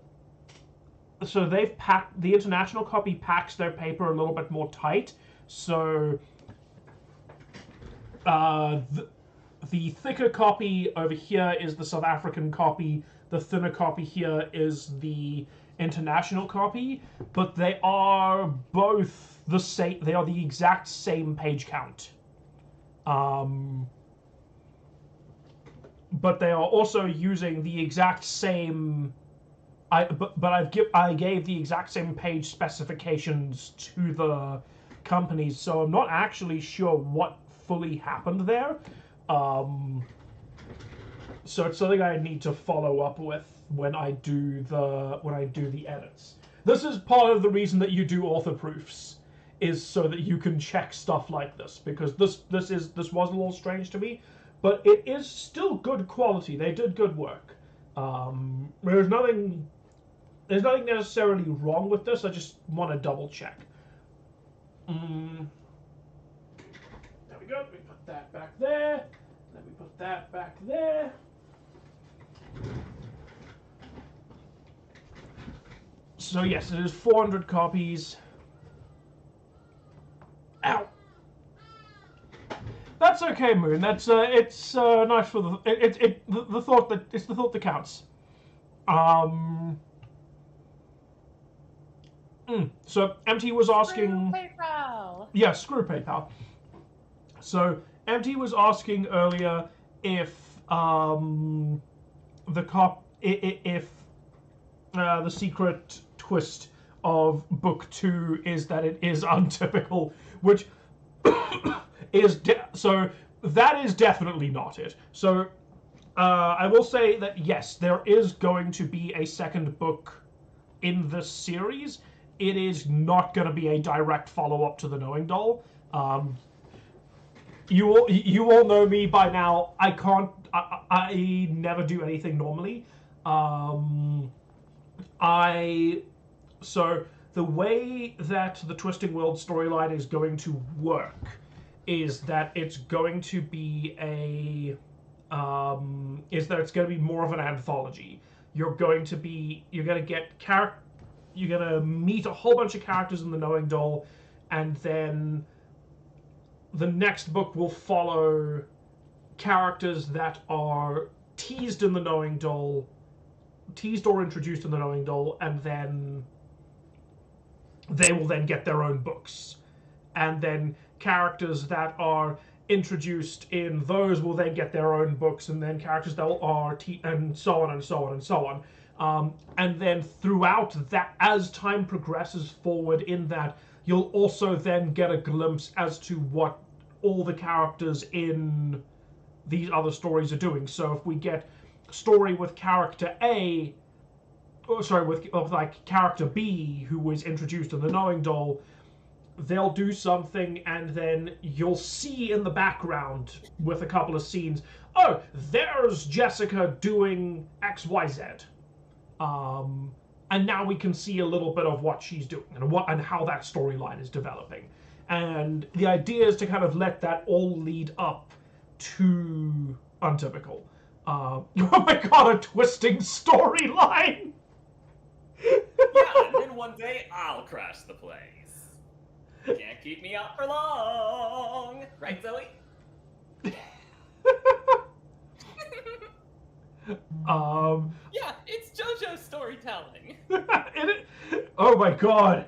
So they've packed the international copy packs their paper a little bit more tight. So the thicker copy over here is the South African copy. The thinner copy here is the international copy, but they are both the same. They are the exact same page count. But they are also using the exact same. I gave the exact same page specifications to the companies, so I'm not actually sure what fully happened there. So it's something I need to follow up with when I do the edits. this is part of the reason that you do author proofs, is so that you can check stuff like this, because this was a little strange to me, but it is still good quality. They did good work. There's nothing necessarily wrong with this. I just want to double check. There we go. We put that back there. Then we put that back there. So yes, it is 400 copies. Ow. That's okay, Moon. That's it's nice for the thought that it's the thought that counts. So MT was asking. Screw PayPal. Yeah, screw PayPal. So MT was asking earlier if the secret twist of book 2 is that it is untypical, which is so that is definitely not it. So I will say that yes, there is going to be a second book in this series. It is not going to be a direct follow-up to the Knowing Doll. You all know me by now. I never do anything normally. So the way that the Twisting World storyline is going to work is that it's going to be it's going to be more of an anthology. You're going to meet a whole bunch of characters in the Knowing Doll, and then the next book will follow characters that are teased in the Knowing Doll, teased or introduced in the Knowing Doll, and then they will then get their own books. And then characters that are introduced in those will then get their own books, and then characters that are and so on and so on and so on. And then throughout that, as time progresses forward in that, you'll also then get a glimpse as to what all the characters in these other stories are doing. So if we get a story with character A, with character B, who was introduced in the Knowing Doll, they'll do something, and then you'll see in the background with a couple of scenes, oh, there's Jessica doing XYZ. And now we can see a little bit of what she's doing and how that storyline is developing. And the idea is to kind of let that all lead up to Untypical. Oh my god, a twisting storyline! Yeah, and then one day I'll crash the place. Can't keep me out for long. Right, Zoe? Yeah, it's JoJo storytelling. Oh my god!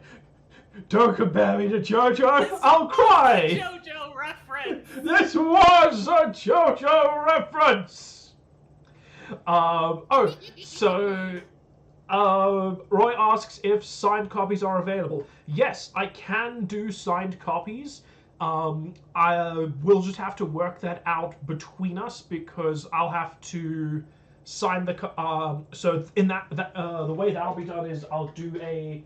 Don't compare me to JoJo! I'll cry! JoJo reference! This was a JoJo reference! Roy asks if signed copies are available. Yes, I can do signed copies. I will just have to work that out between us, because I'll have to sign the so in the way that'll be done is I'll do a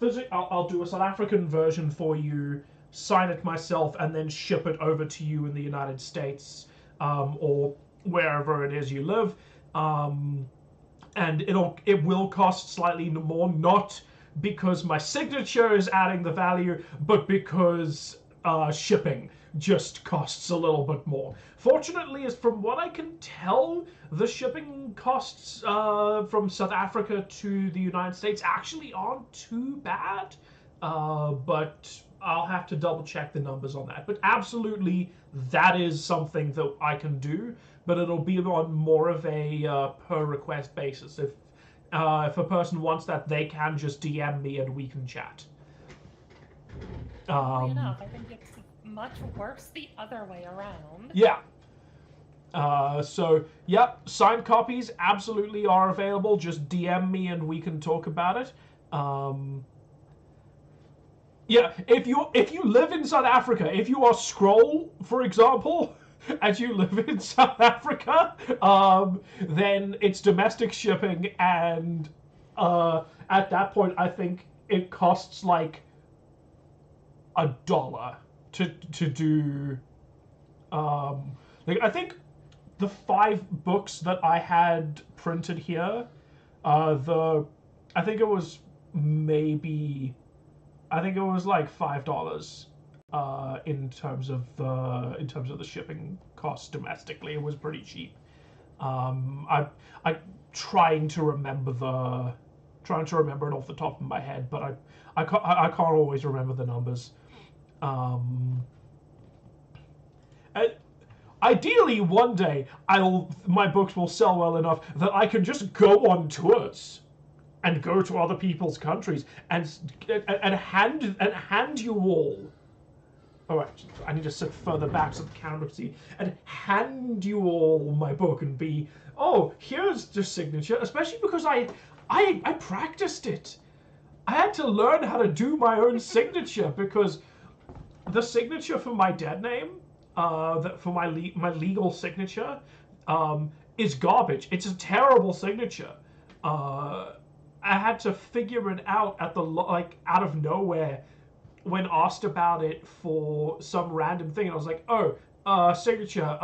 South African version for you, sign it myself, and then ship it over to you in the United States, or wherever it is you live. And it will cost slightly more, not because my signature is adding the value, but because shipping just costs a little bit more. Fortunately, as from what I can tell, the shipping costs from South Africa to the United States actually aren't too bad, but I'll have to double check the numbers on that. But absolutely, that is something that I can do, but it'll be on more of a per request basis. If a person wants that, they can just DM me and we can chat. Enough, I think it's much worse the other way around. Yeah. So, yep, signed copies absolutely are available. Just DM me and we can talk about it. Yeah, if you live in South Africa, if you are Scroll, for example, and you live in South Africa, then it's domestic shipping, and at that point, I think it costs like $1 to do. Like I think the 5 books that I had printed here, I think it was maybe, I think it was like $5. In terms of the shipping costs domestically, it was pretty cheap. I trying to remember it off the top of my head, but I can't always remember the numbers. Ideally, one day my books will sell well enough that I can just go on tours and go to other people's countries and hand you all. Oh, actually, I need to sit further back so the camera can see. And hand you all my book and be, oh, here's the signature. Especially because I practiced it. I had to learn how to do my own signature because the signature for my dead name, for my legal signature, is garbage. It's a terrible signature. I had to figure it out out of nowhere when asked about it for some random thing, and I was like, oh, signature,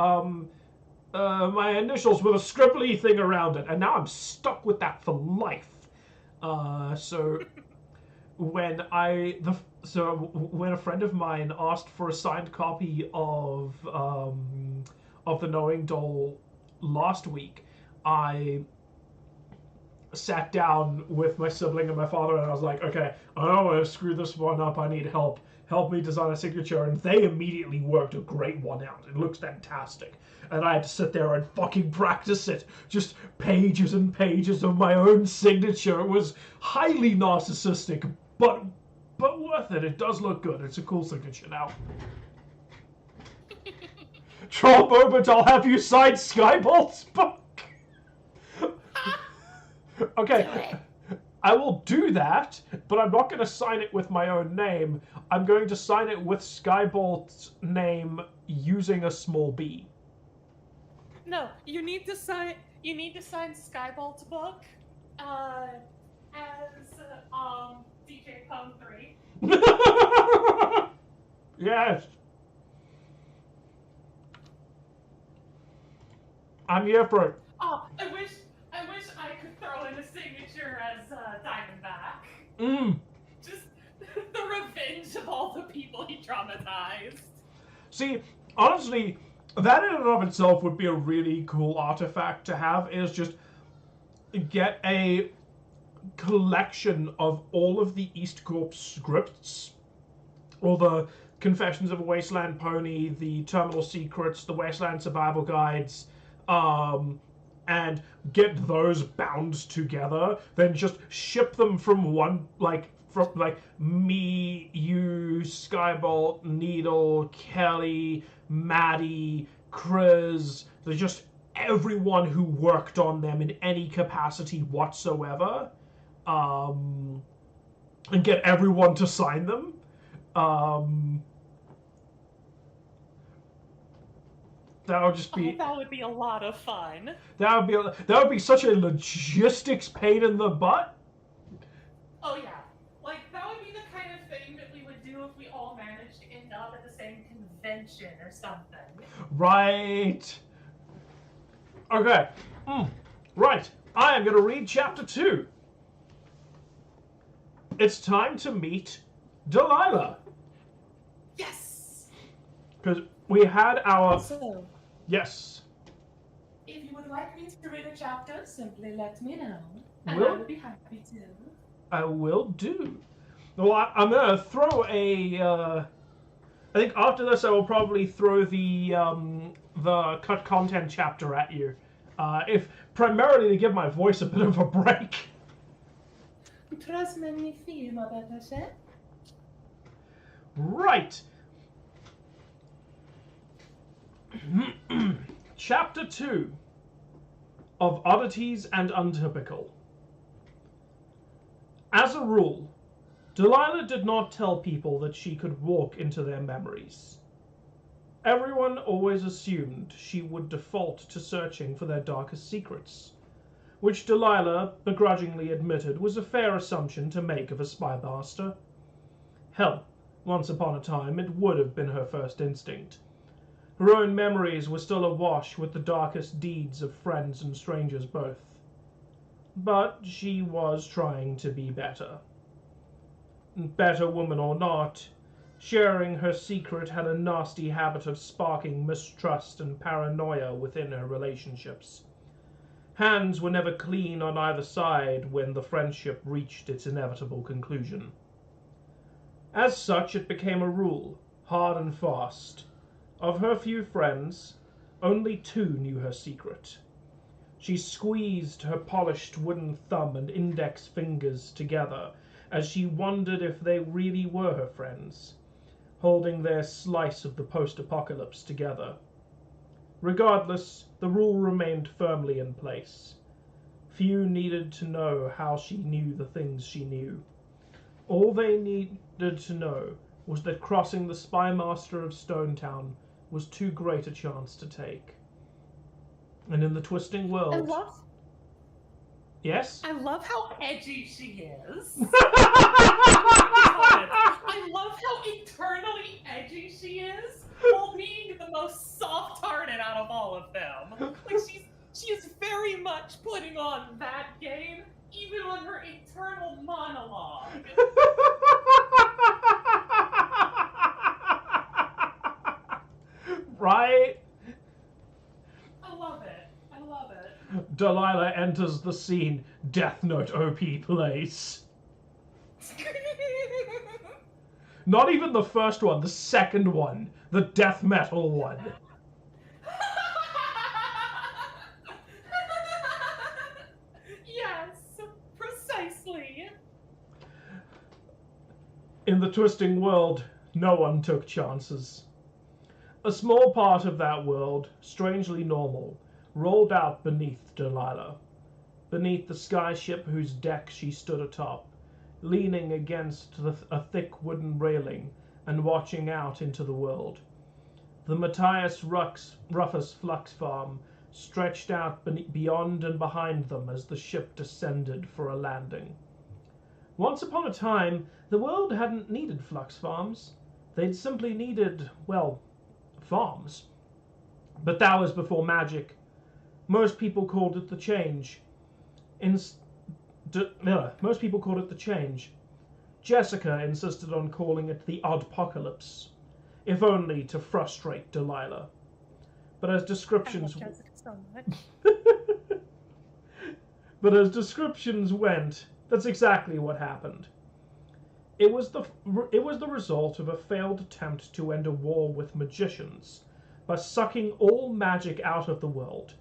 my initials with a scribbly thing around it, and now I'm stuck with that for life. So when when a friend of mine asked for a signed copy of the Knowing Doll last week, I sat down with my sibling and my father, and I was like, okay, I don't want to screw this one up. I need help. Help me design a signature. And they immediately worked a great one out. It looks fantastic. And I had to sit there and fucking practice it. Just pages and pages of my own signature. It was highly narcissistic, but worth it. It does look good. It's a cool signature now. Troll moment, I'll have you sign Skybolt's book. Okay, I will do that, but I'm not going to sign it with my own name. I'm going to sign it with Skybolt's name using a small b. No, you need to sign Skybolt's book as DJ Pong 3. Yes. I'm here for it. Oh, I wish I could throw in a signature as Diamondback. Just the revenge of all the people he traumatized. See, honestly, that in and of itself would be a really cool artifact to have, is just get a collection of all of the EAST Corp scripts, all the Confessions of a Wasteland Pony, the Terminal Secrets, the Wasteland Survival Guides, and get those bound together, then just ship them from me, you, Skybolt, Needle, Kelly, Maddie, Chris, just everyone who worked on them in any capacity whatsoever, and get everyone to sign them. That would just be. Oh, that would be a lot of fun. That would be such a logistics pain in the butt. Oh yeah, like that would be the kind of thing that we would do if we all managed to end up at the same convention or something. Right. Okay. Right. I am going to read chapter 2. It's time to meet Delilah. Yes. Because we had our. So, yes. if you would like me to read a chapter, simply let me know, and Will- I would be happy to. I will do. Well, I'm going to throw a. I think after this, I will probably throw the cut content chapter at you, if primarily to give my voice a bit of a break. Très magnifique, ma belle. Right. Chapter 2 of Oddities and Untypical. As a rule, Delilah did not tell people that she could walk into their memories. Everyone always assumed she would default to searching for their darkest secrets, which Delilah begrudgingly admitted was a fair assumption to make of a spy master. Hell, once upon a time it would have been her first instinct. Her own memories were still awash with the darkest deeds of friends and strangers both. But she was trying to be better. Better woman or not, sharing her secret had a nasty habit of sparking mistrust and paranoia within her relationships. Hands were never clean on either side when the friendship reached its inevitable conclusion. As such, it became a rule, hard and fast. Of her few friends, only 2 knew her secret. She squeezed her polished wooden thumb and index fingers together as she wondered if they really were her friends, holding their slice of the post-apocalypse together. Regardless, the rule remained firmly in place. Few needed to know how she knew the things she knew. All they needed to know was that crossing the Spy Master of Stonetown was too great a chance to take. And in the twisting world... Yes? I love how edgy she is. I love how internally edgy she is, while being the most soft-hearted out of all of them. Like, she is very much putting on that game, even on her internal monologue. Right? I love it. I love it. Delilah enters the scene. Death Note OP plays. Not even the first one, the second one. The death metal one. Yes, precisely. In the twisting world, no one took chances. A small part of that world, strangely normal, rolled out beneath Delilah, beneath the skyship whose deck she stood atop, leaning against a thick wooden railing and watching out into the world. The Matthias Rufus Flux Farm stretched out beyond and behind them as the ship descended for a landing. Once upon a time, the world hadn't needed flux farms. They'd simply needed, well, farms. But that was before magic. Most people called it the change. Most people called it the change. Jessica insisted on calling it the oddpocalypse, if only to frustrate Delilah. But as descriptions I love Jessica so much. But as descriptions went, that's exactly what happened. It was the result of a failed attempt to end a war with magicians by sucking all magic out of the world.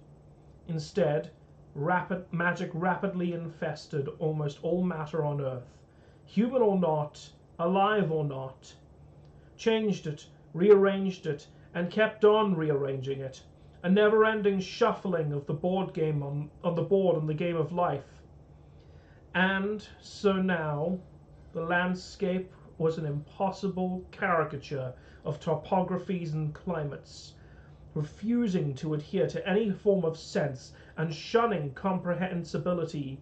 Instead, magic rapidly infested almost all matter on Earth, human or not, alive or not, changed it, rearranged it, and kept on rearranging it, a never-ending shuffling of the board game on the board in the game of life. And so now, the landscape was an impossible caricature of topographies and climates, refusing to adhere to any form of sense and shunning comprehensibility.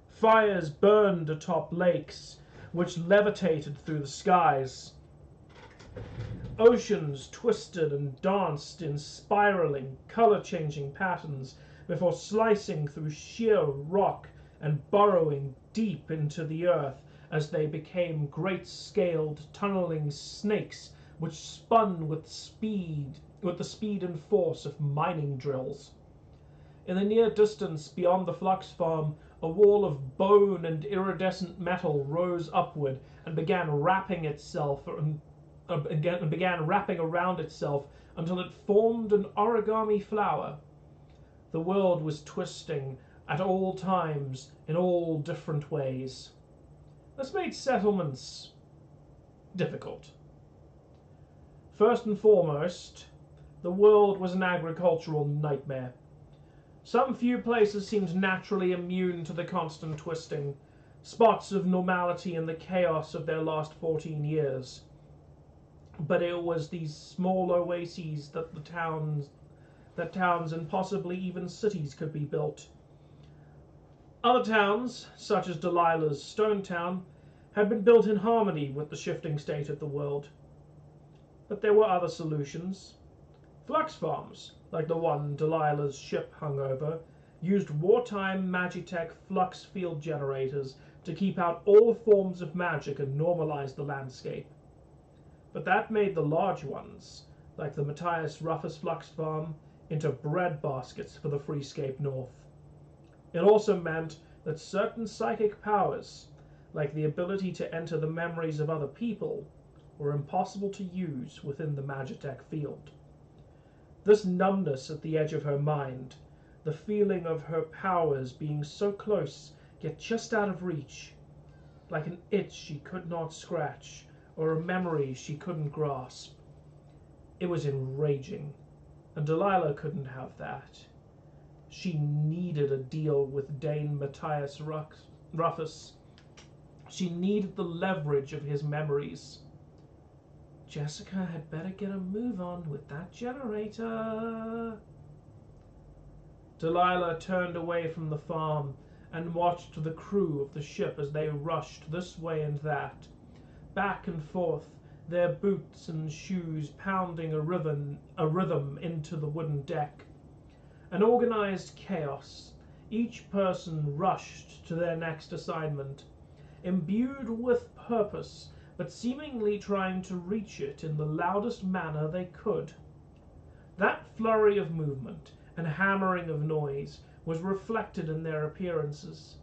Fires burned atop lakes, which levitated through the skies. Oceans twisted and danced in spiraling, color-changing patterns before slicing through sheer rock and burrowing deep into the earth as they became great-scaled, tunneling snakes which spun with the speed and force of mining drills. In the near distance beyond the flux farm, a wall of bone and iridescent metal rose upward and began wrapping around itself until it formed an origami flower. The world was twisting at all times in all different ways. This made settlements difficult. First and foremost, the world was an agricultural nightmare. Some few places seemed naturally immune to the constant twisting, spots of normality in the chaos of their last 14 years. But it was these small oases that towns and possibly even cities could be built. Other towns, such as Delilah's Stone Town, had been built in harmony with the shifting state of the world. But there were other solutions. Flux farms, like the one Delilah's ship hung over, used wartime Magitech flux field generators to keep out all forms of magic and normalize the landscape. But that made the large ones, like the Matthias Rufus Flux Farm, into bread baskets for the Freescape North. It also meant that certain psychic powers, like the ability to enter the memories of other people, were impossible to use within the Magitech field. This numbness at the edge of her mind, the feeling of her powers being so close yet just out of reach, like an itch she could not scratch, or a memory she couldn't grasp. It was enraging, and Delilah couldn't have that. She needed a deal with Dane Matthias Rufus. She needed the leverage of his memories. Jessica had better get a move on with that generator. Delilah turned away from the farm and watched the crew of the ship as they rushed this way and that, back and forth, their boots and shoes pounding a rhythm into the wooden deck. An organized chaos. Each person rushed to their next assignment, imbued with purpose, but seemingly trying to reach it in the loudest manner they could. That flurry of movement and hammering of noise was reflected in their appearances.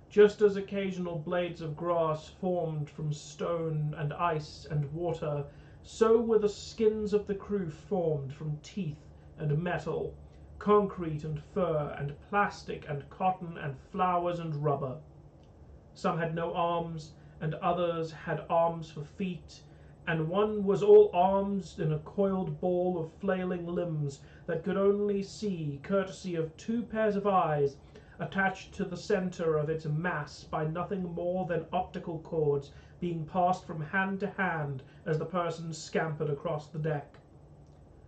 Just as occasional blades of grass formed from stone and ice and water, so were the skins of the crew formed from teeth and metal, concrete and fur and plastic and cotton and flowers and rubber. Some had no arms, and others had arms for feet, and one was all arms in a coiled ball of flailing limbs that could only see courtesy of 2 pairs of eyes attached to the center of its mass by nothing more than optical cords being passed from hand to hand as the person scampered across the deck.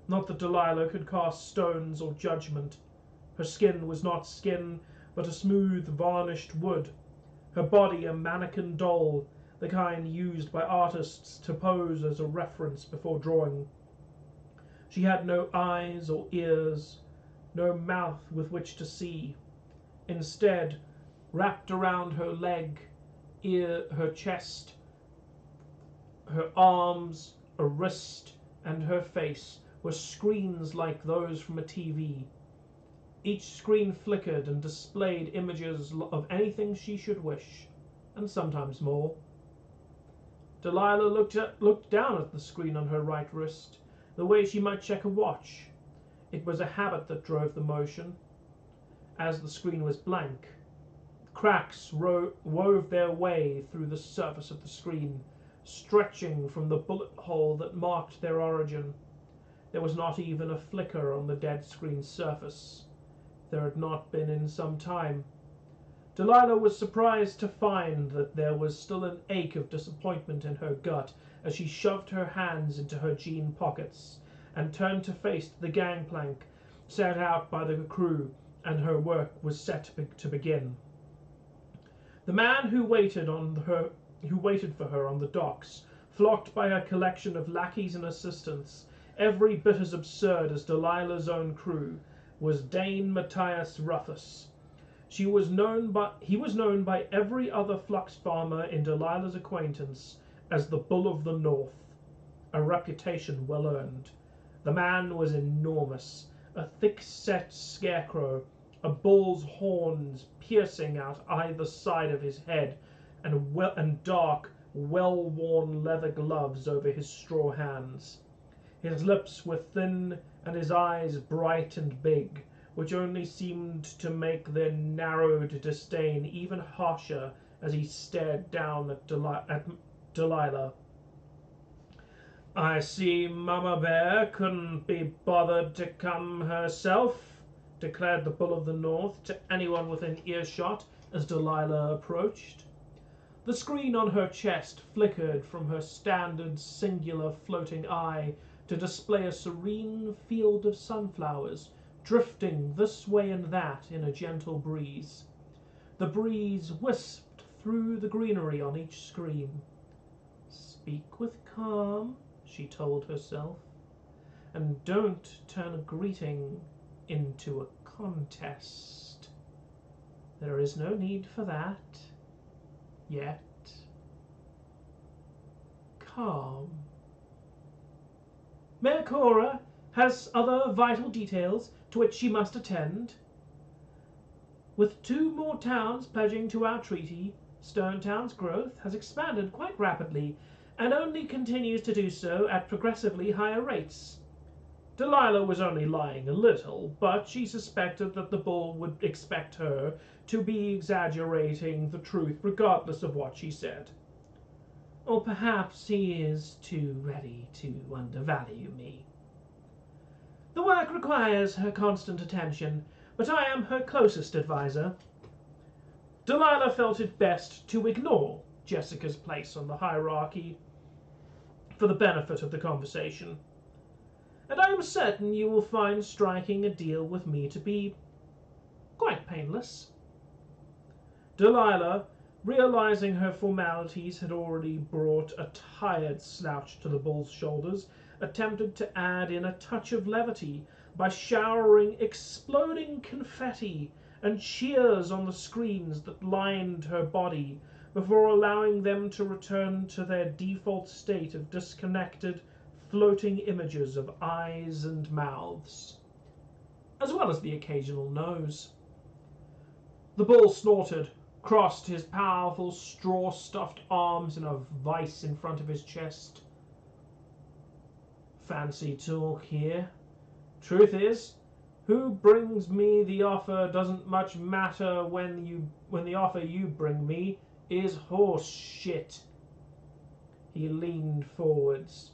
Not that Delilah could cast stones or judgment. Her skin was not skin, but a smooth, varnished wood. Her body a mannequin doll, the kind used by artists to pose as a reference before drawing. She had no eyes or ears, no mouth with which to see. Instead, wrapped around her leg, her chest, her arms, a wrist, and her face were screens like those from a TV. Each screen flickered and displayed images of anything she should wish, and sometimes more. Delilah looked down at the screen on her right wrist, the way she might check a watch. It was a habit that drove the motion. As the screen was blank, cracks wove their way through the surface of the screen, stretching from the bullet hole that marked their origin. There was not even a flicker on the dead screen surface. There had not been in some time. Delilah was surprised to find that there was still an ache of disappointment in her gut as she shoved her hands into her jean pockets and turned to face the gangplank set out by the crew, and her work was set to begin. The man who waited for her on the docks, flocked by her collection of lackeys and assistants, every bit as absurd as Delilah's own crew, was Dane Matthias Rufus. He was known by every other flux farmer in Delilah's acquaintance as the Bull of the North, a reputation well earned. The man was enormous, a thick-set scarecrow, a bull's horns piercing out either side of his head, and dark, well-worn leather gloves over his straw hands. His lips were thin and his eyes bright and big, which only seemed to make their narrowed disdain even harsher as he stared down at Delilah. "I see Mama Bear couldn't be bothered to come herself," declared the Bull of the North to anyone within earshot as Delilah approached. The screen on her chest flickered from her standard singular floating eye to display a serene field of sunflowers drifting this way and that in a gentle breeze. The breeze wisped through the greenery on each screen. Speak with calm, she told herself, and don't turn a greeting into a contest. There is no need for that. Yet. Calm. Mayor Cora has other vital details to which she must attend. With 2 more towns pledging to our treaty, Stonetown's growth has expanded quite rapidly and only continues to do so at progressively higher rates. Delilah was only lying a little, but she suspected that the bull would expect her to be exaggerating the truth regardless of what she said. Or perhaps he is too ready to undervalue me. The work requires her constant attention, but I am her closest advisor. Delilah felt it best to ignore Jessica's place on the hierarchy for the benefit of the conversation, and I am certain you will find striking a deal with me to be quite painless. Delilah, realizing her formalities had already brought a tired slouch to the bull's shoulders, attempted to add in a touch of levity by showering exploding confetti and cheers on the screens that lined her body before allowing them to return to their default state of disconnected, floating images of eyes and mouths, as well as the occasional nose. The bull snorted, crossed his powerful straw-stuffed arms in a vice in front of his chest. Fancy talk here. Truth is, who brings me the offer doesn't much matter when the offer you bring me is horse shit. He leaned forwards.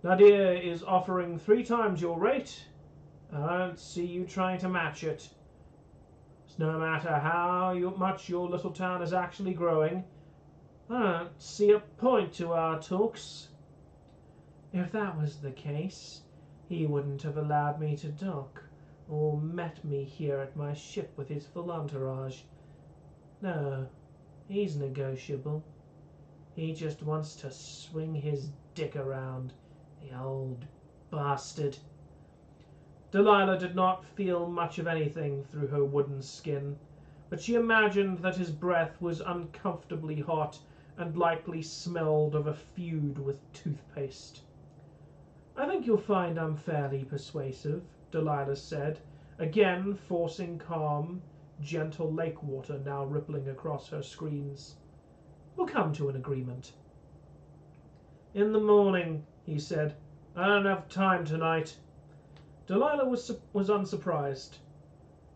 Nadir is offering 3 times your rate. I don't see you trying to match it. No matter how much your little town is actually growing, I don't see a point to our talks. If that was the case, he wouldn't have allowed me to dock, or met me here at my ship with his full entourage. No, he's negotiable. He just wants to swing his dick around, the old bastard. Delilah did not feel much of anything through her wooden skin, but she imagined that his breath was uncomfortably hot and likely smelled of a feud with toothpaste. I think you'll find I'm fairly persuasive, Delilah said, again forcing calm, gentle lake water now rippling across her screens. We'll come to an agreement. In the morning, he said. I don't have time tonight. Delilah was unsurprised.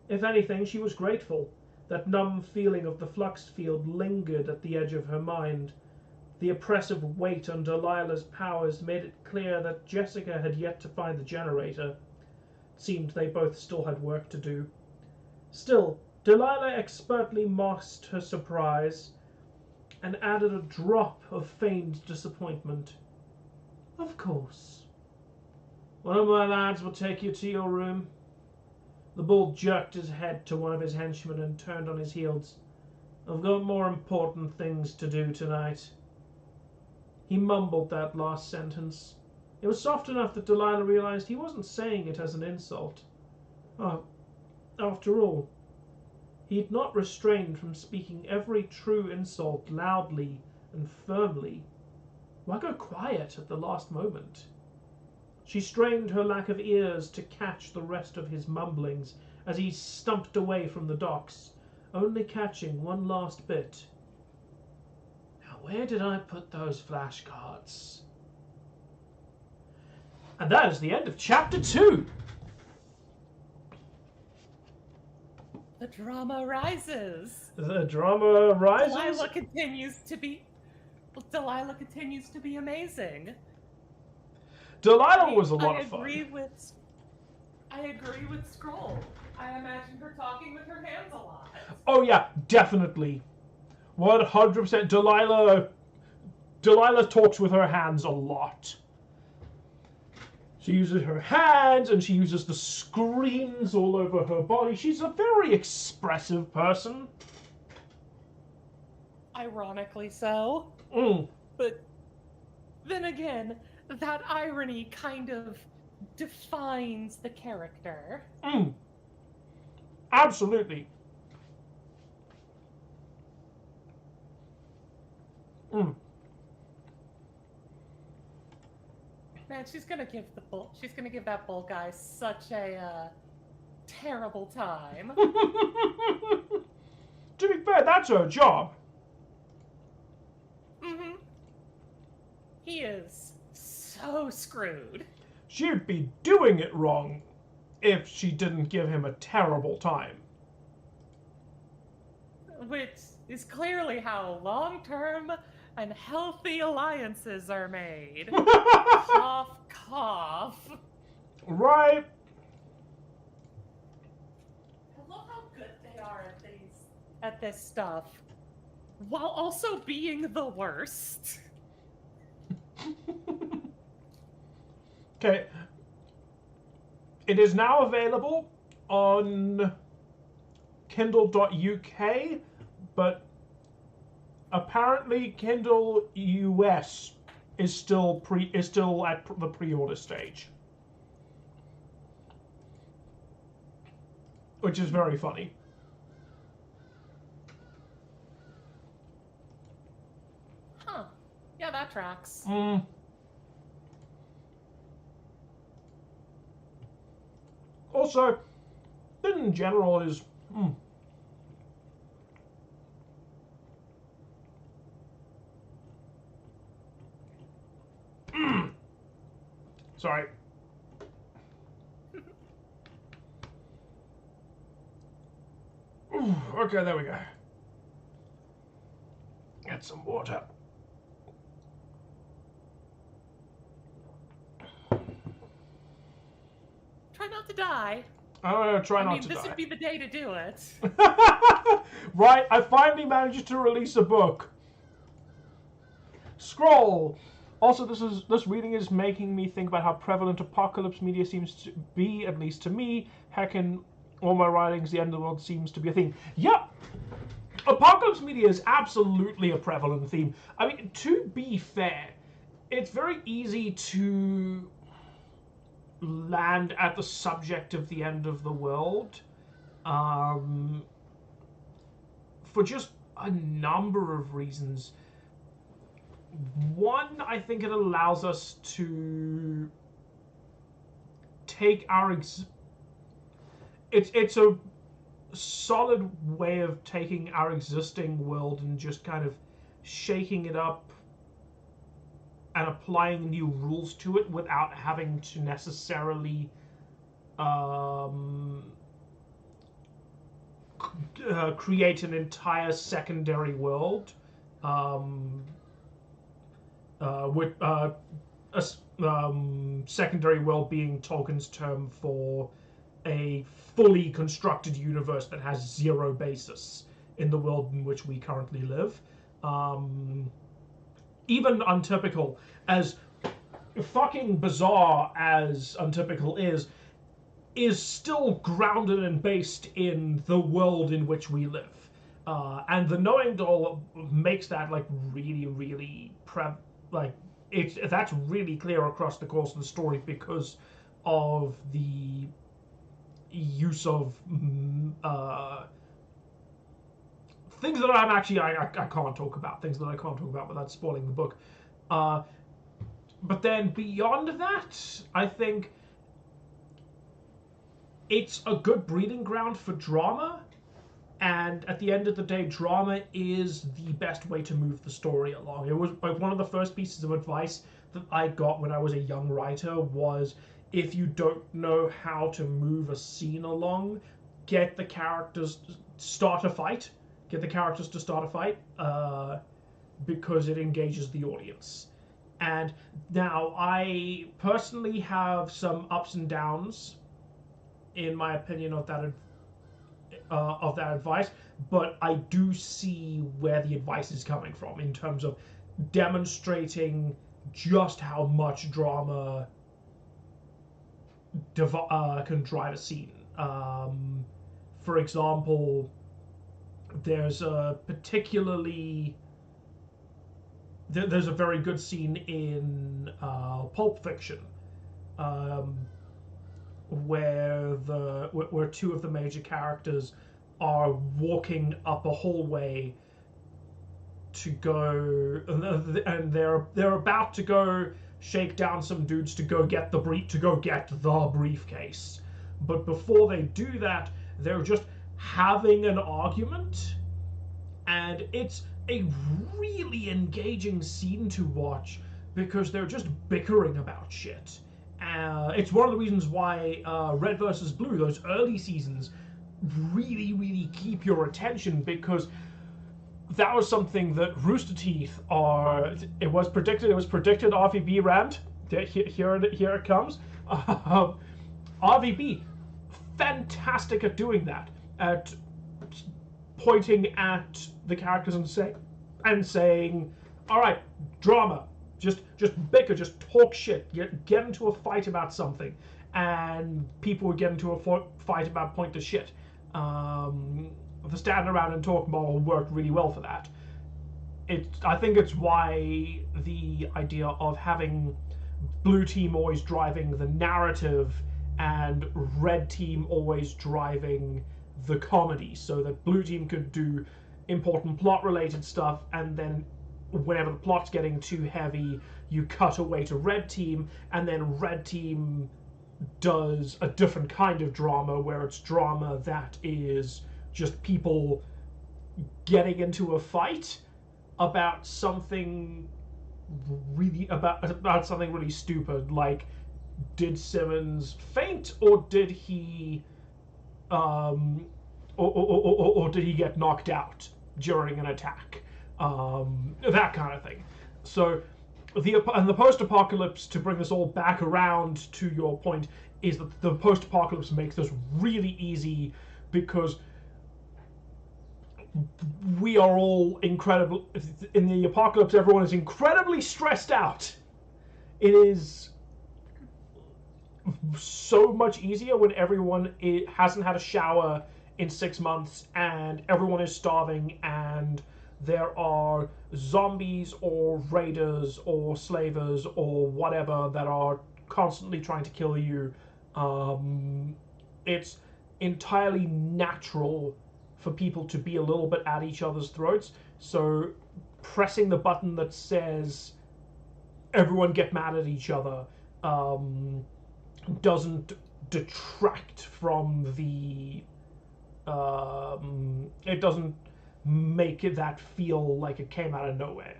If anything, she was grateful. That numb feeling of the flux field lingered at the edge of her mind. The oppressive weight on Delilah's powers made it clear that Jessica had yet to find the generator. It seemed they both still had work to do. Still, Delilah expertly masked her surprise and added a drop of feigned disappointment. Of course. One of my lads will take you to your room. The bull jerked his head to one of his henchmen and turned on his heels. I've got more important things to do tonight. He mumbled that last sentence. It was soft enough that Delilah realized he wasn't saying it as an insult. After all, he had not restrained from speaking every true insult loudly and firmly. Why go quiet at the last moment? She strained her lack of ears to catch the rest of his mumblings as he stumped away from the docks, only catching one last bit. Now, where did I put those flashcards? And that is the end of Chapter 2. The drama rises. The drama rises? Delilah continues to be amazing. Delilah was a lot of fun. I agree with Scroll. I imagine her talking with her hands a lot. Oh yeah, definitely. 100%. Delilah talks with her hands a lot. She uses her hands and she uses the screens all over her body. She's a very expressive person. Ironically so. Mm. But then again, that irony kind of defines the character. Mm. Absolutely. Mm. Man, she's gonna give that bull guy such a terrible time. To be fair, that's her job. Mm-hmm. He is so screwed. She'd be doing it wrong if she didn't give him a terrible time. Which is clearly how long-term and healthy alliances are made. Cough, cough. Right? I love how good they are at this stuff, while also being the worst. Okay. It is now available on Kindle.uk, but apparently Kindle US is still at the pre-order stage, which is very funny. Huh. Yeah, that tracks. Mm. Also, in general is sorry. Ooh, okay, there we go. Get some water. Try not to die. I'm gonna try I not mean, to this die. would be the day to do it. Right, I finally managed to release a book. Scroll. Also, this reading is making me think about how prevalent apocalypse media seems to be, at least to me. Heck, in all my writings, the end of the world seems to be a theme. Yep, apocalypse media is absolutely a prevalent theme. I mean, to be fair, it's very easy to land at the subject of the end of the world, for just a number of reasons. One, I think it allows us to take our it's a solid way of taking our existing world and just kind of shaking it up and applying new rules to it without having to necessarily create an entire secondary world. With a secondary world being Tolkien's term for a fully constructed universe that has zero basis in the world in which we currently live. Even Untypical, as fucking bizarre as Untypical is still grounded and based in the world in which we live. And the Knowing Doll makes that like really, really that's really clear across the course of the story because of the use of things that I'm actually I can't talk about, things that I can't talk about without spoiling the book. But then beyond that, I think it's a good breeding ground for drama. And at the end of the day, drama is the best way to move the story along. It was like one of the first pieces of advice that I got when I was a young writer was, if you don't know how to move a scene along, get the characters to start a fight. Because it engages the audience. And now I personally have some ups and downs in my opinion of that advice, but I do see where the advice is coming from in terms of demonstrating just how much drama can drive a scene. For example, there's a particularly there's a very good scene in Pulp Fiction, um, where two of the major characters are walking up a hallway to go, and they're about to go shake down some dudes to go get the briefcase. But before they do that, they're just having an argument, and it's a really engaging scene to watch because they're just bickering about shit. It's one of the reasons why Red vs. Blue, those early seasons, really, really keep your attention, because that was something that Rooster Teeth are. It was predicted. RVB rant. Here it comes. RVB, fantastic at doing that. At pointing at the characters and saying, "All right, drama. Just bicker. Just talk shit. Get into a fight about something." And people would get into a fight about point to shit. The stand around and talk model worked really well for that. I think it's why the idea of having blue team always driving the narrative and red team always driving the comedy, so that blue team could do important plot related stuff, and then whenever the plot's getting too heavy, you cut away to red team, and then red team does a different kind of drama, where it's drama that is just people getting into a fight about something about something really stupid, like, did Simmons faint, or did he or did he get knocked out during an attack, that kind of thing. So the post-apocalypse, to bring this all back around to your point, is that the post-apocalypse makes this really easy, because we are all incredible. In the apocalypse, everyone is incredibly stressed out. It is so much easier when everyone hasn't had a shower in 6 months, and everyone is starving, and there are zombies or raiders or slavers or whatever that are constantly trying to kill you. It's entirely natural for people to be a little bit at each other's throats. So pressing the button that says everyone get mad at each other doesn't detract from the it doesn't make it that feel like it came out of nowhere.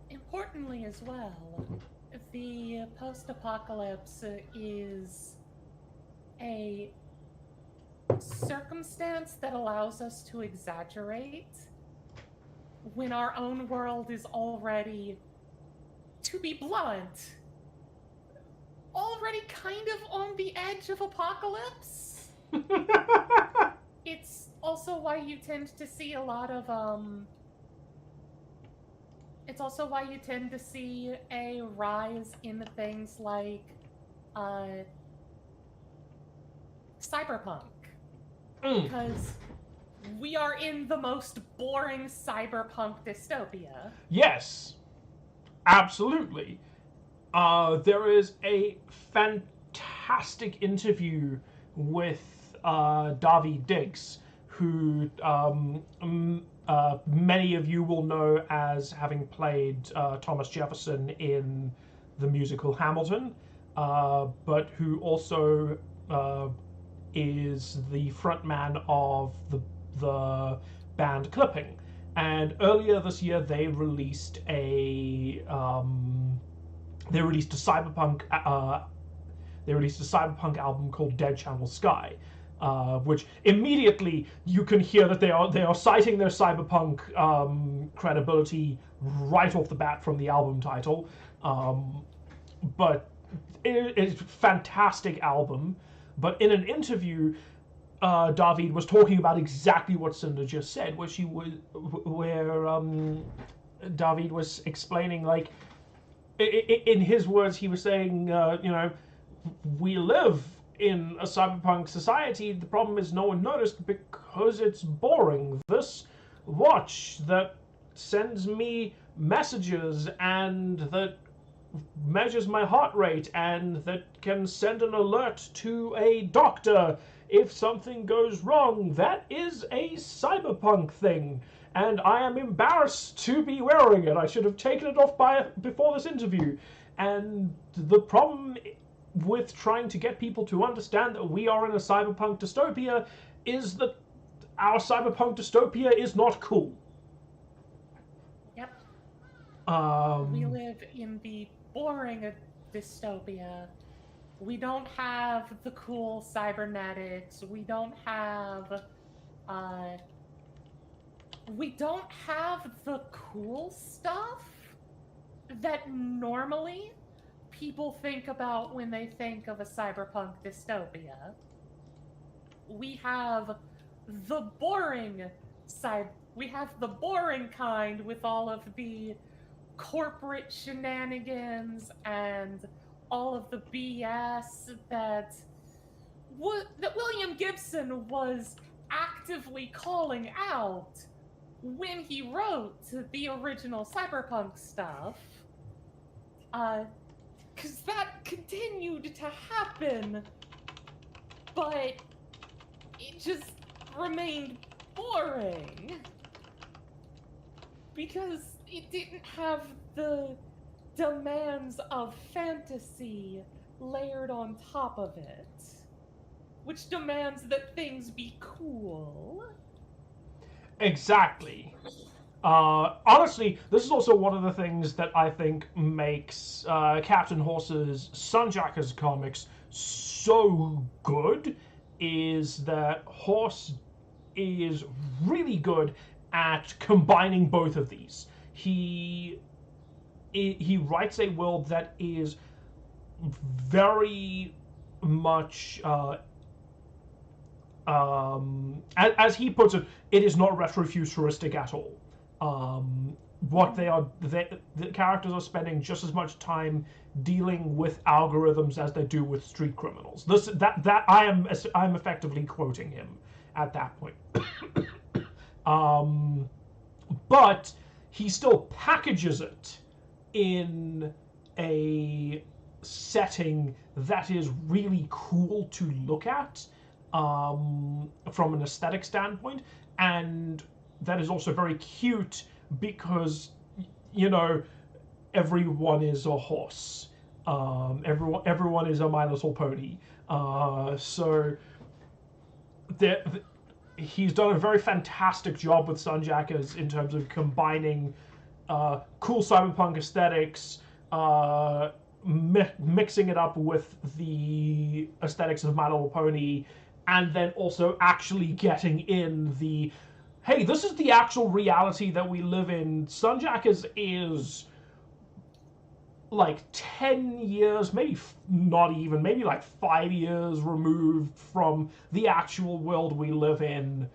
Importantly as well, the post-apocalypse is a circumstance that allows us to exaggerate when our own world is already, to be blunt, already kind of on the edge of apocalypse. It's also why you tend to see a lot of it's also why you tend to see a rise in things like cyberpunk. Because we are in the most boring cyberpunk dystopia. Yes, absolutely. There is a fantastic interview with Daveed Diggs, who many of you will know as having played Thomas Jefferson in the musical Hamilton, but who also is the frontman of the band Clipping. And earlier this year, they released a cyberpunk album called Dead Channel Sky, which immediately you can hear that they are citing their cyberpunk credibility right off the bat from the album title. But it's a fantastic album. But in an interview, Daveed was talking about exactly what Cinder just said, where Daveed was explaining, like, in his words, he was saying, we live in a cyberpunk society. The problem is no one noticed because it's boring. This watch that sends me messages and that measures my heart rate and that can send an alert to a doctor if something goes wrong. That is a cyberpunk thing, and I am embarrassed to be wearing it. I should have taken it off before this interview. And the problem with trying to get people to understand that we are in a cyberpunk dystopia is that our cyberpunk dystopia is not cool. Yep. Um, We live in the boring dystopia. We don't have the cool cybernetics. We don't have the cool stuff that normally people think about when they think of a cyberpunk dystopia. We have the boring side. We have the boring kind with all of the corporate shenanigans and all of the BS that William Gibson was actively calling out when he wrote the original cyberpunk stuff. Because that continued to happen, but it just remained boring. Because it didn't have the demands of fantasy layered on top of it, which demands that things be cool. Exactly. Honestly, this is also one of the things that I think makes Captain Horse's Sunjackers comics so good, is that Horse is really good at combining both of these. He writes a world that is very much as he puts it, it is not retrofuturistic at all. The characters are spending just as much time dealing with algorithms as they do with street criminals. I'm effectively quoting him at that point. But he still packages it in a setting that is really cool to look at from an aesthetic standpoint, and that is also very cute because, you know, everyone is a horse. Everyone is a My Little Pony. So he's done a very fantastic job with Sunjackers in terms of combining cool cyberpunk aesthetics, mixing it up with the aesthetics of My Little Pony, and then also actually getting in the, hey, this is the actual reality that we live in. Sunjackers is like 10 years, maybe not even, maybe like 5 years removed from the actual world we live in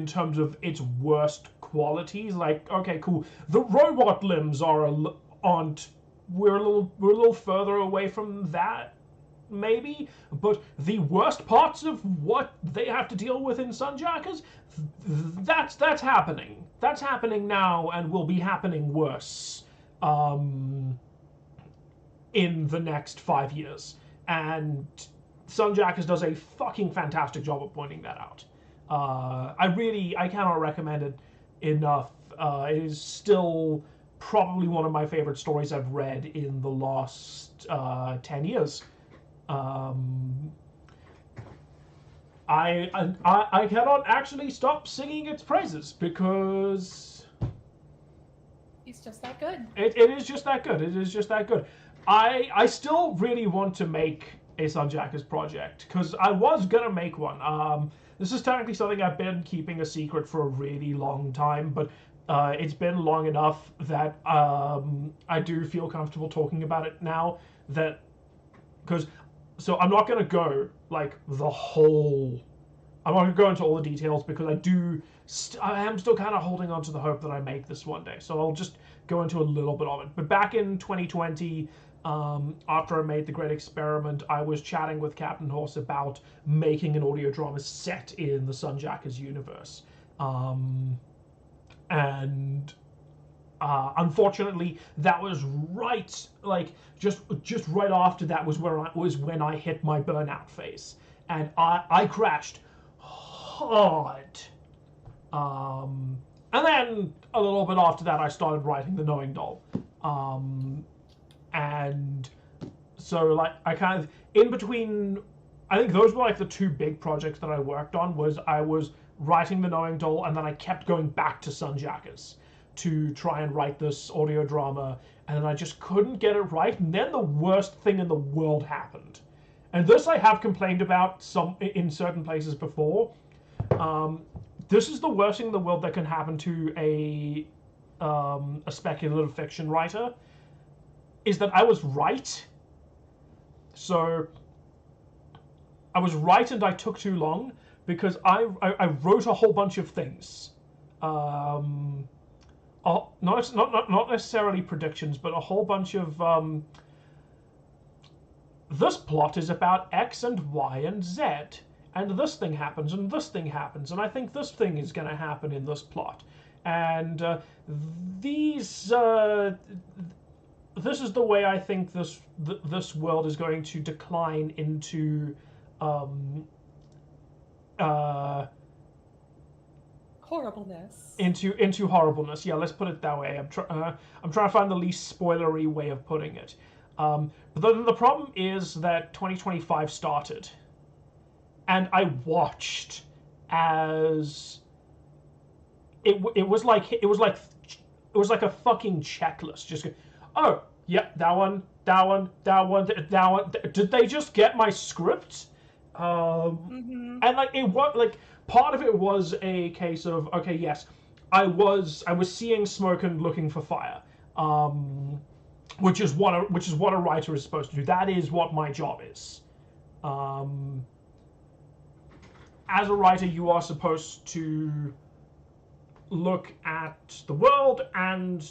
terms of its worst qualities. Like, okay, cool, the robot limbs aren't, we're a little further away from that, maybe, but the worst parts of what they have to deal with in Sunjackers, that's happening. That's happening now and will be happening worse in the next 5 years. And Sunjackers does a fucking fantastic job of pointing that out. I cannot recommend it enough. It is still probably one of my favorite stories I've read in the last 10 years. I cannot actually stop singing its praises because He's just that good. it is just that good. It is just that good. I still really want to make a Sunjackers project because I was gonna make one. This is technically something I've been keeping a secret for a really long time, but it's been long enough that I do feel comfortable talking about it now. So I'm not gonna go like the whole. I'm not gonna go into all the details because I am still kind of holding on to the hope that I make this one day. So I'll just go into a little bit of it. But back in 2020, after I made The Great Experiment, I was chatting with Captain Horse about making an audio drama set in the Sunjackers universe. And unfortunately, that was right, like just right after that was when I hit my burnout phase, and I crashed hard. And then a little bit after that, I started writing the Knowing Doll, and so like I kind of in between. I think those were like the two big projects that I worked on. I was writing the Knowing Doll, and then I kept going back to Sunjackers to try and write this audio drama, and then I just couldn't get it right. And then the worst thing in the world happened, and this I have complained about in certain places before. This is the worst thing in the world that can happen to a speculative fiction writer, is that I was right. So I was right and I took too long because I wrote a whole bunch of things. Not necessarily predictions, but a whole bunch of this plot is about X and Y and Z, and this thing happens and this thing happens, and I think this thing is going to happen in this plot, and this is the way I think this world is going to decline into horribleness. Into horribleness. Yeah, let's put it that way. I'm trying to find the least spoilery way of putting it. But the problem is that 2025 started, and I watched as it was like a fucking checklist. Just go, oh yeah, that one. Did they just get my script? And like it was like part of it was a case of, okay, yes, I was seeing smoke and looking for fire, which is what a writer is supposed to do. That is what my job is. As a writer, you are supposed to look at the world and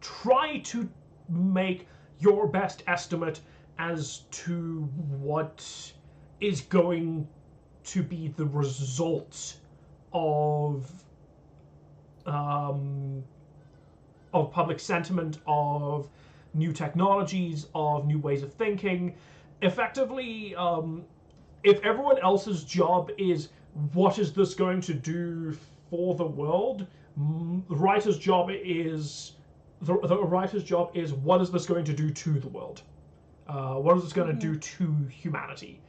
try to make your best estimate as to what is going to be the result of public sentiment, of new technologies, of new ways of thinking. Effectively, if everyone else's job is what is this going to do for the world, the writer's job is what is this going to do to the world? What is this going to do to humanity?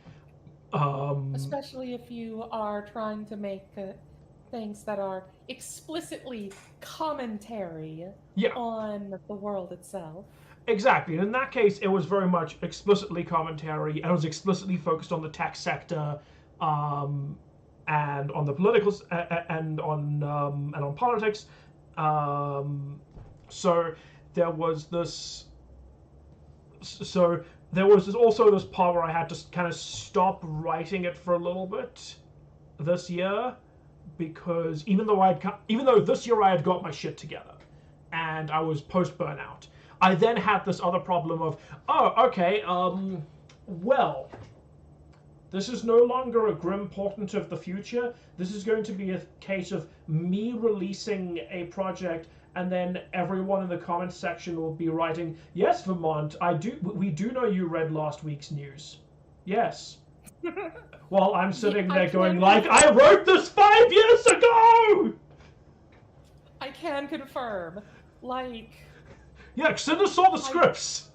Especially if you are trying to make things that are explicitly commentary on the world itself. Exactly. And in that case, it was very much explicitly commentary, and it was explicitly focused on the tech sector, and on the political and on politics. So there was this. So there was also this part where I had to kind of stop writing it for a little bit this year, because even though this year I had got my shit together and I was post burnout, I then had this other problem of, well, this is no longer a grim portent of the future. This is going to be a case of me releasing a project, and then everyone in the comments section will be writing, yes, Vermont, we do know you read last week's news. Yes. While I'm sitting there going, like, I wrote this 5 years ago! I can confirm. Like... Yeah, Cinder saw the scripts.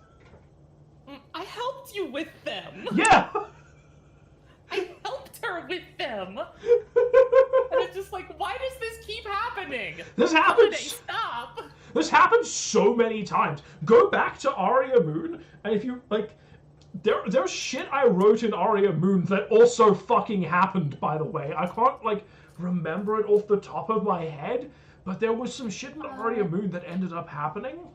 I helped you with them. Yeah! I helped her with them. And it's just like, why does this keep happening? This happens. Stop. This happens so many times. Go back to Aria Moon, and if you like, there's shit I wrote in Aria Moon that also fucking happened. By the way, I can't like remember it off the top of my head, but there was some shit in Aria Moon that ended up happening.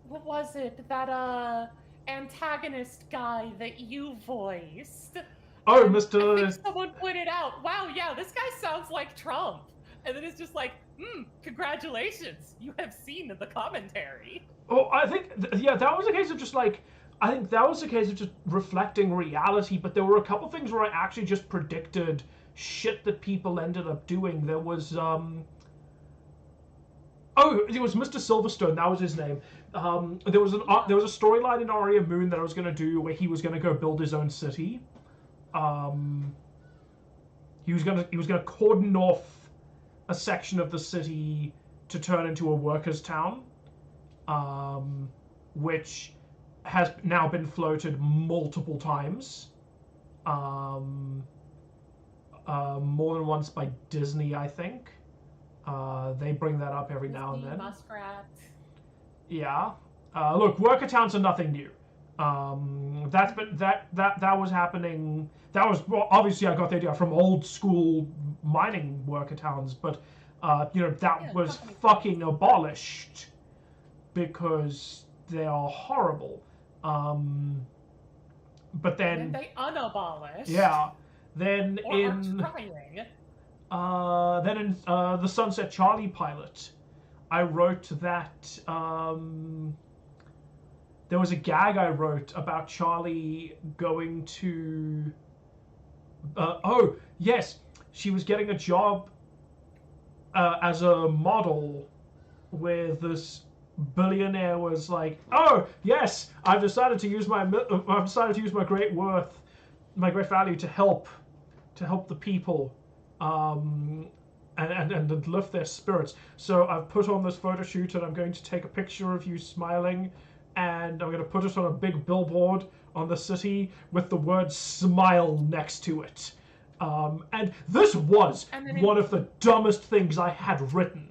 What was it? That antagonist guy that you voiced. Oh, and Mr. I think someone pointed out, wow, yeah, this guy sounds like Trump. And then it's just like, congratulations, you have seen the commentary. Oh, I think, that was a case of just like, I think that was a case of just reflecting reality, but there were a couple things where I actually just predicted shit that people ended up doing. There was it was Mr. Silverstone. That was his name. There was a storyline in Aria Moon that I was going to do where he was going to go build his own city. He was going to cordon off a section of the city to turn into a workers' town, which has now been floated multiple times. More than once by Disney, I think. They bring that up every now and then. Muskrat. Yeah. Look, worker towns are nothing new. That was happening. That was obviously I got the idea from old school mining worker towns, but that was fucking abolished because they are horrible. But then they unabolished. Yeah. Then or in trying. the Sunset Charlie pilot, I wrote that there was a gag I wrote about Charlie going to. Oh yes, she was getting a job as a model, where this billionaire was like, "Oh yes, I've decided to use my great worth, my great value to help the people, and lift their spirits. So I've put on this photo shoot, and I'm going to take a picture of you smiling, and I'm going to put it on a big billboard on the city with the word smile next to it." And this was one of the dumbest things I had written.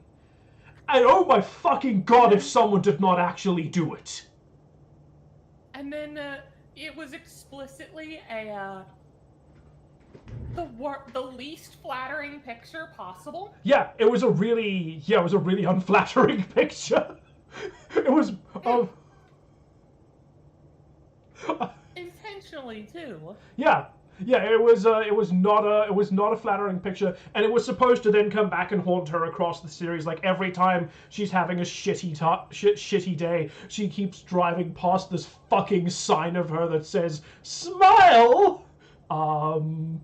And oh my fucking god, if someone did not actually do it. And then it was explicitly the least flattering picture possible. Yeah, it was a really unflattering picture. It was intentionally too. Yeah, it was not a flattering picture, and it was supposed to then come back and haunt her across the series. Like every time she's having a shitty day, she keeps driving past this fucking sign of her that says "Smile." And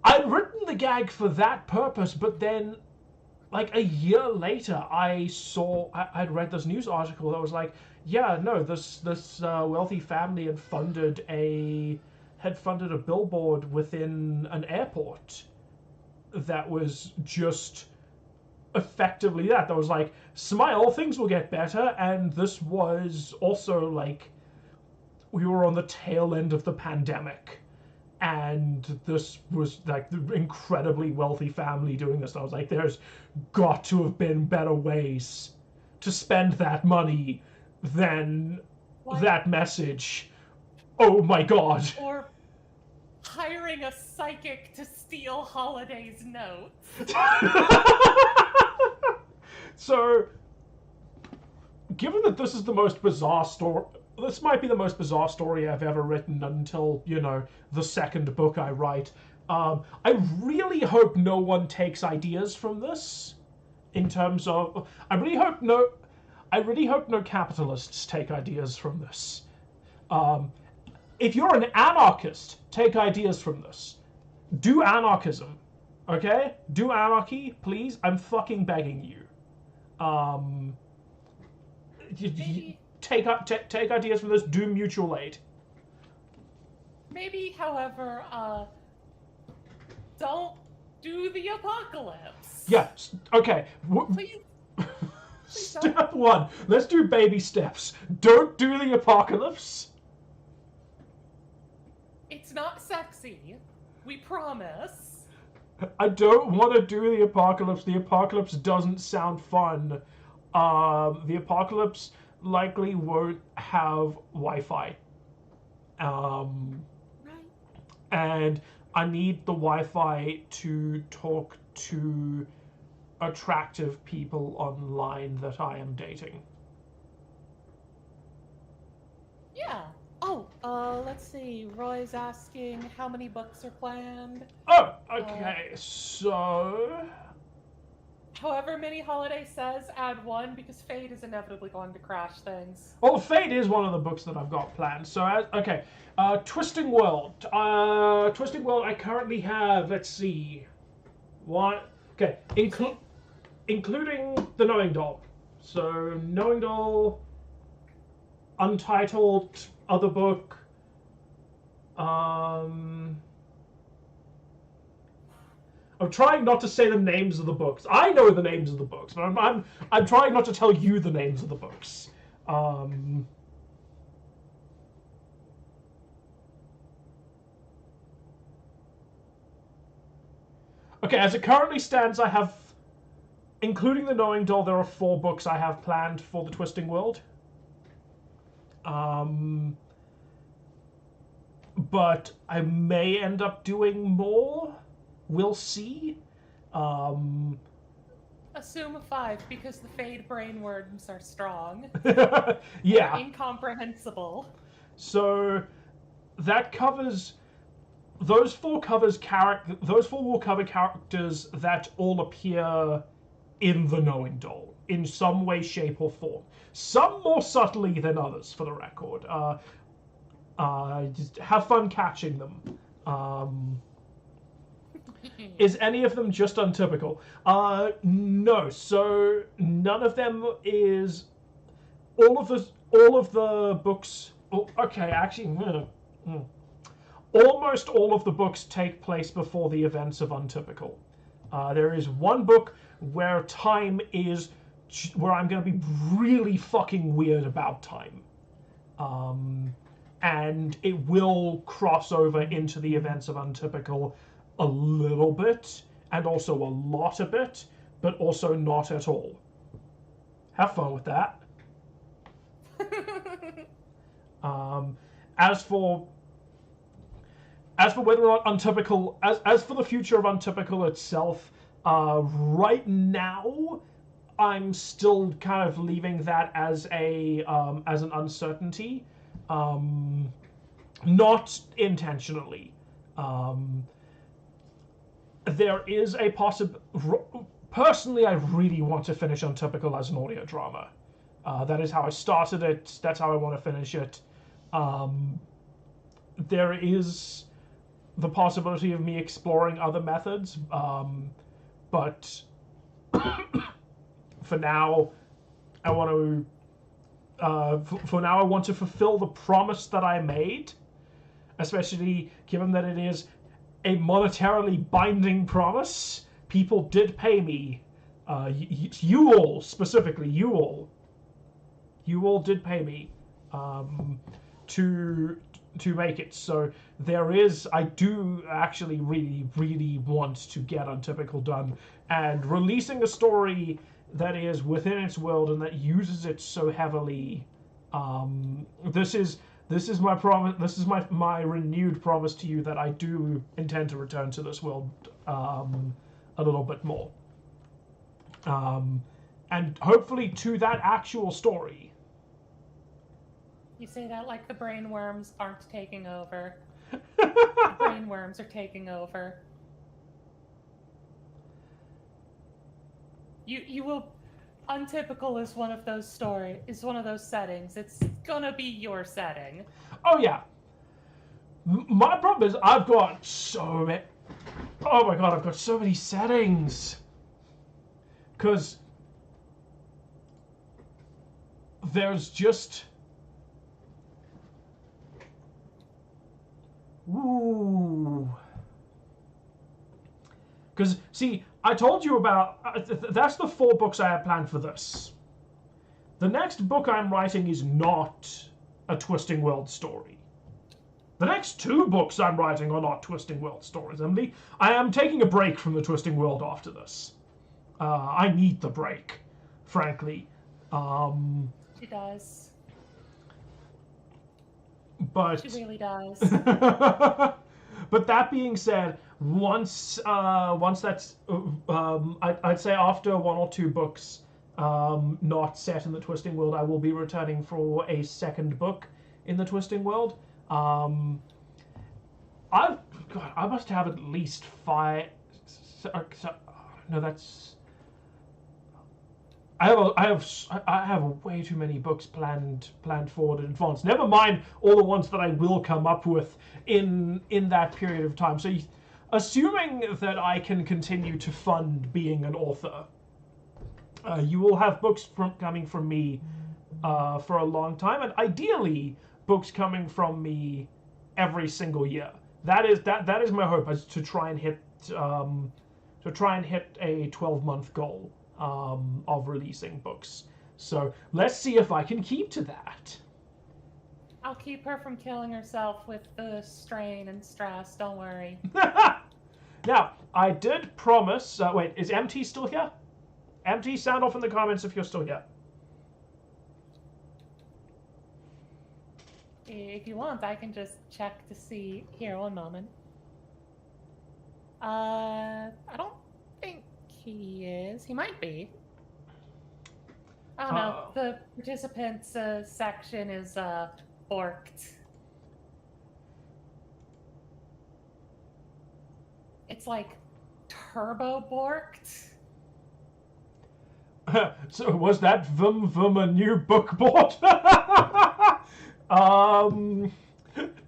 I'd written the gag for that purpose, but then, like a year later, I'd read this news article that was like, yeah, no, this wealthy family had funded a billboard within an airport that was just effectively that was like, smile, things will get better. And this was also like, we were on the tail end of the pandemic, and this was like the incredibly wealthy family doing this. And I was like, there's got to have been better ways to spend that money than that message. Oh my god. Or hiring a psychic to steal Holiday's notes. So, given that this is the most bizarre story, this might be the most bizarre story I've ever written until, the second book I write. I really hope no one takes ideas from this. In terms of, I really hope no capitalists take ideas from this. If you're an anarchist, take ideas from this. Do anarchism, okay? Do anarchy, please. I'm fucking begging you. Take ideas from this. Do mutual aid. Maybe, however, don't do the apocalypse. Yeah. Okay. Please. Step 1. Let's do baby steps. Don't do the apocalypse. It's not sexy. We promise. I don't want to do the apocalypse. The apocalypse doesn't sound fun. The apocalypse likely won't have Wi-Fi. Right. And I need the Wi-Fi to talk to attractive people online that I am dating. Yeah. Oh, let's see. Roy's asking how many books are planned. Oh, okay. So However many Holiday says, add 1, because Fate is inevitably going to crash things. Well, Fate is one of the books that I've got planned. So, okay. Twisting World. Twisting World, I currently have, let's see. One. Okay. Including the Knowing Doll. So, Knowing Doll, Untitled, other book. I'm trying not to say the names of the books. I know the names of the books, but I'm trying not to tell you the names of the books. Okay, as it currently stands, I have, including the Knowing Doll, there are 4 books I have planned for the Twisting World. But I may end up doing more. We'll see. Assume 5, because the Fade brainworms are strong. Yeah. They're incomprehensible. So that covers those 4 covers those 4 will cover characters that all appear in the Knowing Doll in some way, shape, or form. Some more subtly than others, for the record. Just have fun catching them. Is any of them just untypical? No. So none of them is. All of the books. Oh, okay, actually, almost all of the books take place before the events of Untypical. There is one book where where I'm going to be really fucking weird about time. And it will cross over into the events of Untypical a little bit, and also a lot a bit, but also not at all. Have fun with that. As for whether or not Untypical, as for the future of Untypical itself, right now, I'm still kind of leaving that as an uncertainty, not intentionally. There is a personally, I really want to finish Untypical as an audio drama. That is how I started it. That's how I want to finish it. There is the possibility of me exploring other methods, but for now, I want to fulfill the promise that I made, especially given that it is a monetarily binding promise. People did pay me. You all, specifically, you all did pay me to make it. So I do actually really want to get Untypical done, and releasing a story that is within its world and that uses it so heavily. This is my promise. This is my renewed promise to you that I do intend to return to this world a little bit more, and hopefully to that actual story. You say that like the brainworms aren't taking over. The brainworms are taking over. You will. Untypical is one of those settings. It's gonna be your setting. Oh yeah. My problem is I've got so many. Oh my god, I've got so many settings. Because there's just. Ooh. Because, see, I told you about... that's the 4 books I have planned for this. The next book I'm writing is not a Twisting World story. The next 2 books I'm writing are not Twisting World stories. I am taking a break from the Twisting World after this. I need the break, frankly. She does. But... She really does. But that being said, once that's, I'd say after 1 or 2 books not set in the Twisting World, I will be returning for a second book in the Twisting World. I must have at least 5. No, that's I have way too many books planned forward in advance. Never mind all the ones that I will come up with in that period of time. So, assuming that I can continue to fund being an author, you will have books coming from me for a long time, and ideally, books coming from me every single year. That is my hope, is to try and hit a 12-month goal of releasing books. So let's see if I can keep to that. I'll keep her from killing herself with the strain and stress. Don't worry. Now, I did promise. Wait, is MT still here? MT, sound off in the comments if you're still here. If you want, I can just check to see. Here, one moment. I don't think he is. He might be. Oh no, the participants section is borked. It's like turbo borked. So was that Vum a new book board?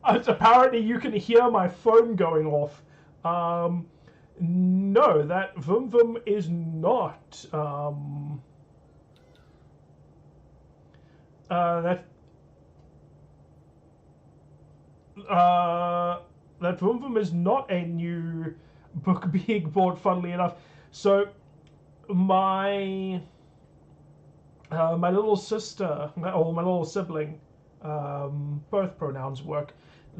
Apparently you can hear my phone going off. No, that Vum is not. That Vum is not a new book being bought, funnily enough. So my little sister, or my little sibling, both pronouns work.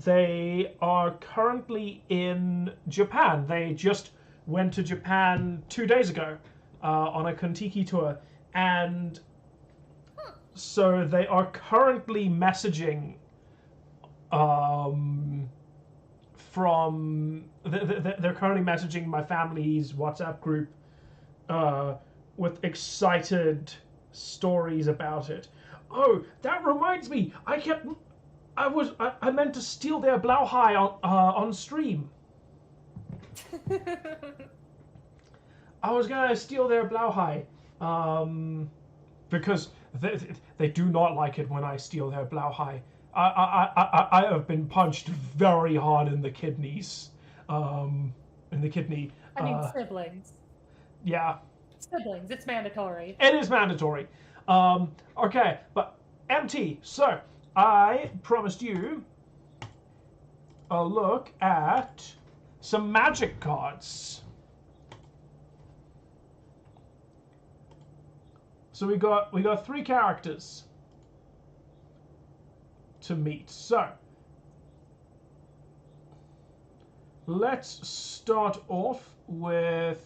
They are currently in Japan. They just went to Japan 2 days ago on a Kontiki tour, and so they are currently messaging they're currently messaging my family's WhatsApp group with excited stories about it. Oh, that reminds me! I meant to steal their Blauhai on stream. I was gonna steal their Blauhai, because they do not like it when I steal their Blauhai. I have been punched very hard in the kidneys. In the kidney. I mean, siblings. Yeah. Siblings, it's mandatory. It is mandatory. Okay, but MT, so I promised you a look at some magic cards. So we got 3 characters to meet. So let's start off with.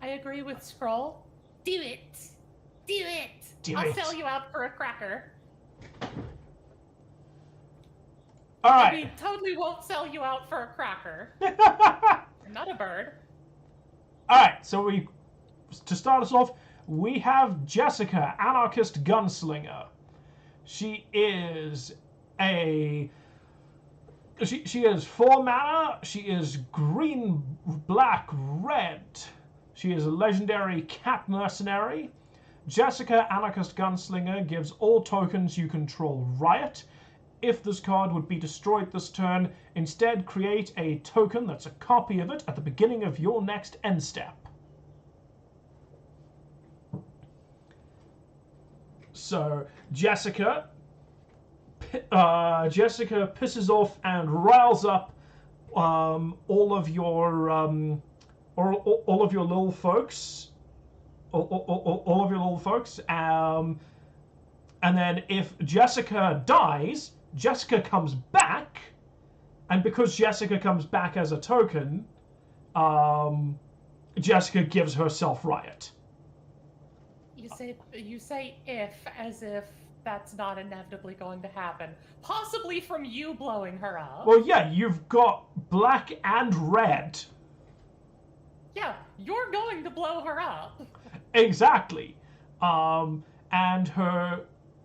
I agree with Scroll. Do it. Do it. I'll sell you out for a cracker. All right. I mean, totally won't sell you out for a cracker. I'm not a bird. All right. So to start us off, we have Jessica, Anarchist Gunslinger. She is she is 4 mana. She is green, black, red. She is a legendary cat mercenary. Jessica, Anarchist Gunslinger, gives all tokens you control riot. If this card would be destroyed this turn, instead create a token that's a copy of it at the beginning of your next end step. So Jessica pisses off and riles up all of your little folks. All of your little folks. And then if Jessica dies, Jessica comes back, and because Jessica comes back as a token, Jessica gives herself riot. You say if as if that's not inevitably going to happen. Possibly from you blowing her up. Well, yeah, you've got black and red. Yeah, you're going to blow her up. Exactly. And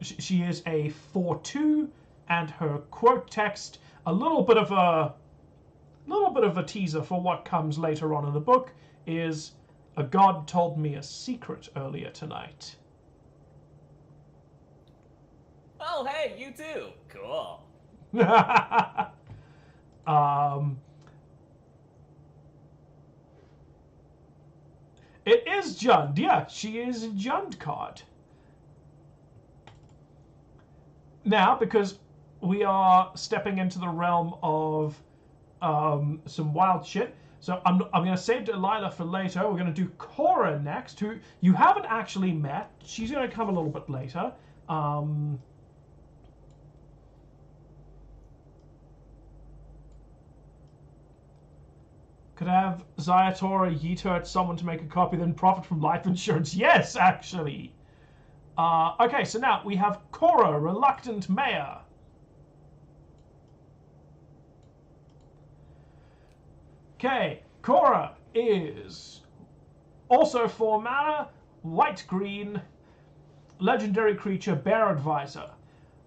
she is a 4/2, and her quote text, a little bit of a teaser for what comes later on in the book, is A god told me a secret earlier tonight. Oh, hey, you too. Cool. It is Jund. Yeah, she is a Jund card. Now, because we are stepping into the realm of some wild shit, so I'm going to save Delilah for later. We're going to do Cora next, who you haven't actually met. She's going to come a little bit later. Could have Zayatora yeet her at someone to make a copy, then profit from life insurance. Yes, actually. Okay, so now we have Cora, Reluctant Mayor. Okay, Cora is also 4 mana, white-green, legendary creature, Bear Advisor.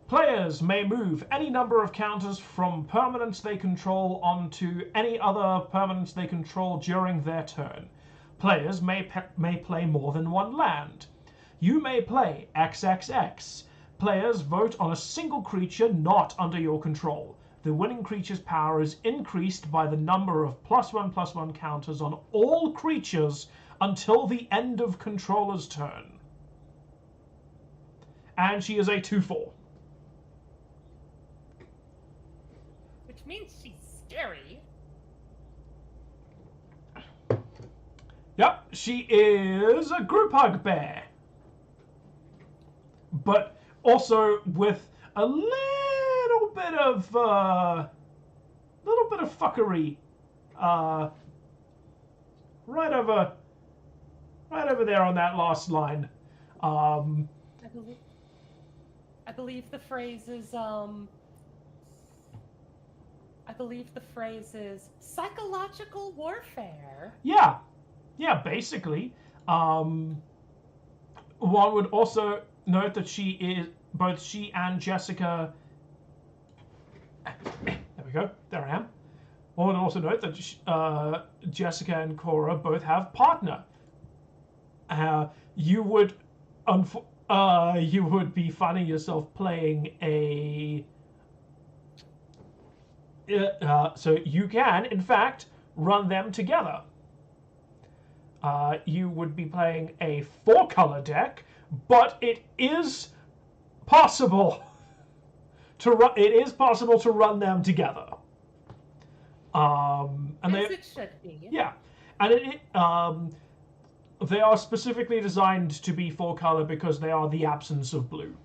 Players may move any number of counters from permanents they control onto any other permanents they control during their turn. Players may play more than 1 land. You may play XXX. Players vote on a single creature not under your control. The winning creature's power is increased by the number of +1/+1 counters on all creatures until the end of controller's turn. And she is a 2/4. Which means she's scary. Yep, she is a group hug bear. But also with a little bit of fuckery. Right over there on that last line. I believe the phrase is psychological warfare. Yeah, basically. One would also note that both she and Jessica. There we go. There I am. One would also note that Jessica and Cora both have partner. You would be finding yourself playing a. So you can, in fact, run them together. You would be playing a 4-color deck, but it is possible to run them together. And It should be. Yeah, and they are specifically designed to be 4-color because they are the absence of blue.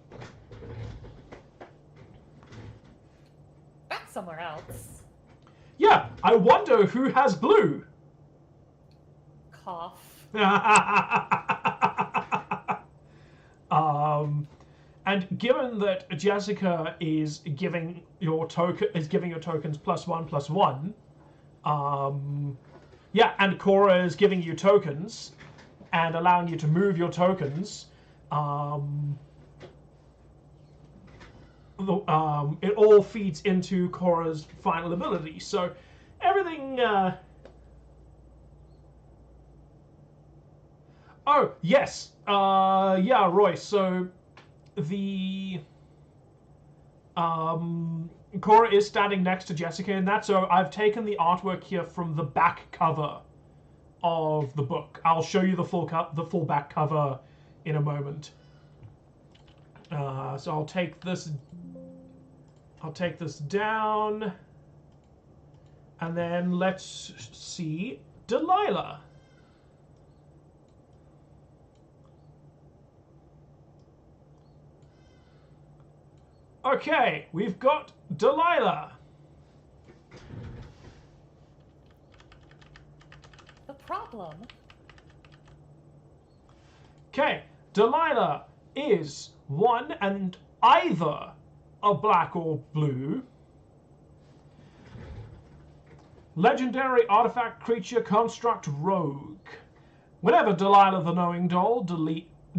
That's somewhere else. Yeah, I wonder who has blue. Cough. And given that Jessica is giving your tokens +1/+1, yeah, and Cora is giving you tokens and allowing you to move your tokens, it all feeds into Cora's final ability. So everything. Oh yes, yeah, Roy. So the Cora is standing next to Jessica in that. So I've taken the artwork here from the back cover of the book. I'll show you the full back cover in a moment. So I'll take this down, and then let's see Delilah. Okay, we've got Delilah. The problem. Okay, Delilah is 1 and either a black or blue. Legendary artifact creature construct rogue. Whenever Delilah the Knowing Doll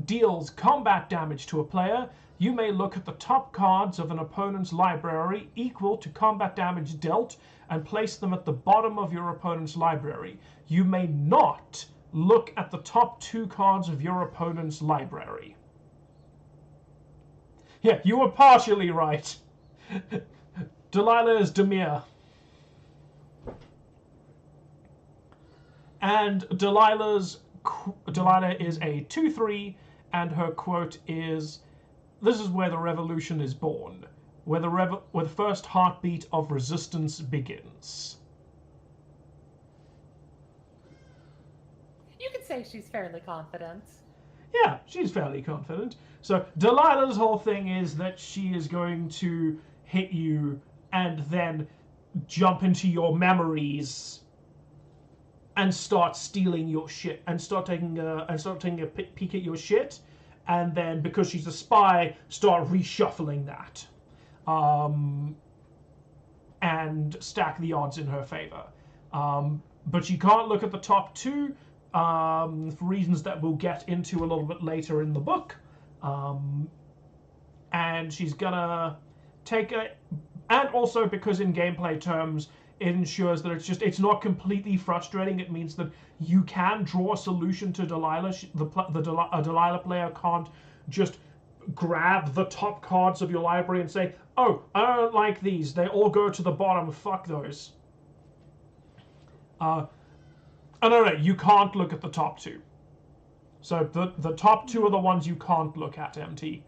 deals combat damage to a player, you may look at the top cards of an opponent's library equal to combat damage dealt and place them at the bottom of your opponent's library. You may not look at the top 2 cards of your opponent's library. Yeah, you were partially right. Delilah is Demir. And Delilah is a 2/3, and her quote is, "This is where the revolution is born, where the first heartbeat of resistance begins." You could say she's fairly confident. Yeah, she's fairly confident. So Delilah's whole thing is that she is going to hit you and then jump into your memories and start stealing your shit and start taking a peek at your shit, and then because she's a spy, start reshuffling that, and stack the odds in her favor. But she can't look at the top 2 for reasons that we'll get into a little bit later in the book. And she's gonna take and also because in gameplay terms, it ensures that it's not completely frustrating. It means that you can draw a solution to Delilah. A Delilah player can't just grab the top cards of your library and say, "Oh, I don't like these. They all go to the bottom. Fuck those." No, you can't look at the top 2. So the top 2 are the ones you can't look at, MT.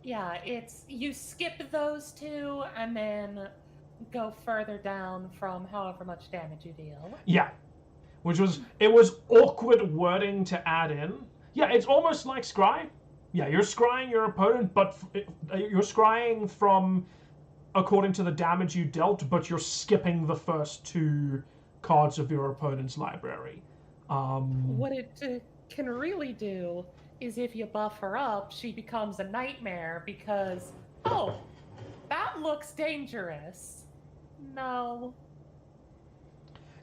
Yeah, it's you skip those 2 and then go further down from however much damage you deal. Yeah, it was awkward wording to add in. Yeah, it's almost like scry. Yeah, you're scrying your opponent, but you're scrying from according to the damage you dealt, but you're skipping the first 2 cards of your opponent's library. What it can really do is if you buff her up, she becomes a nightmare because, oh, that looks dangerous. No.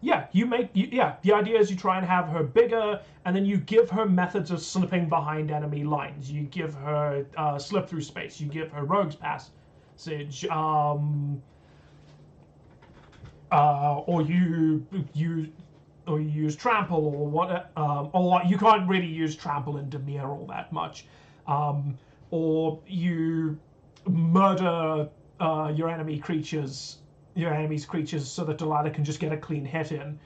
Yeah, the idea is you try and have her bigger, and then you give her methods of slipping behind enemy lines. You give her slip through space. You give her rogue's passage, or you use trample, or what? Or you can't really use trample in Demir all that much, or you murder your enemy's creatures so that Delilah can just get a clean hit in.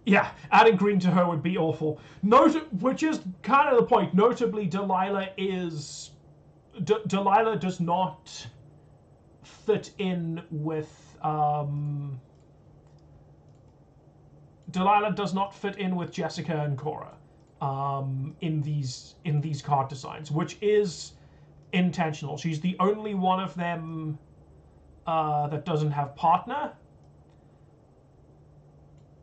Yeah, adding green to her would be awful. Which is kind of the point. Notably, Delilah does not fit in with Delilah does not fit in with Jessica and Cora in these card designs, which is intentional. She's the only one of them that doesn't have partner,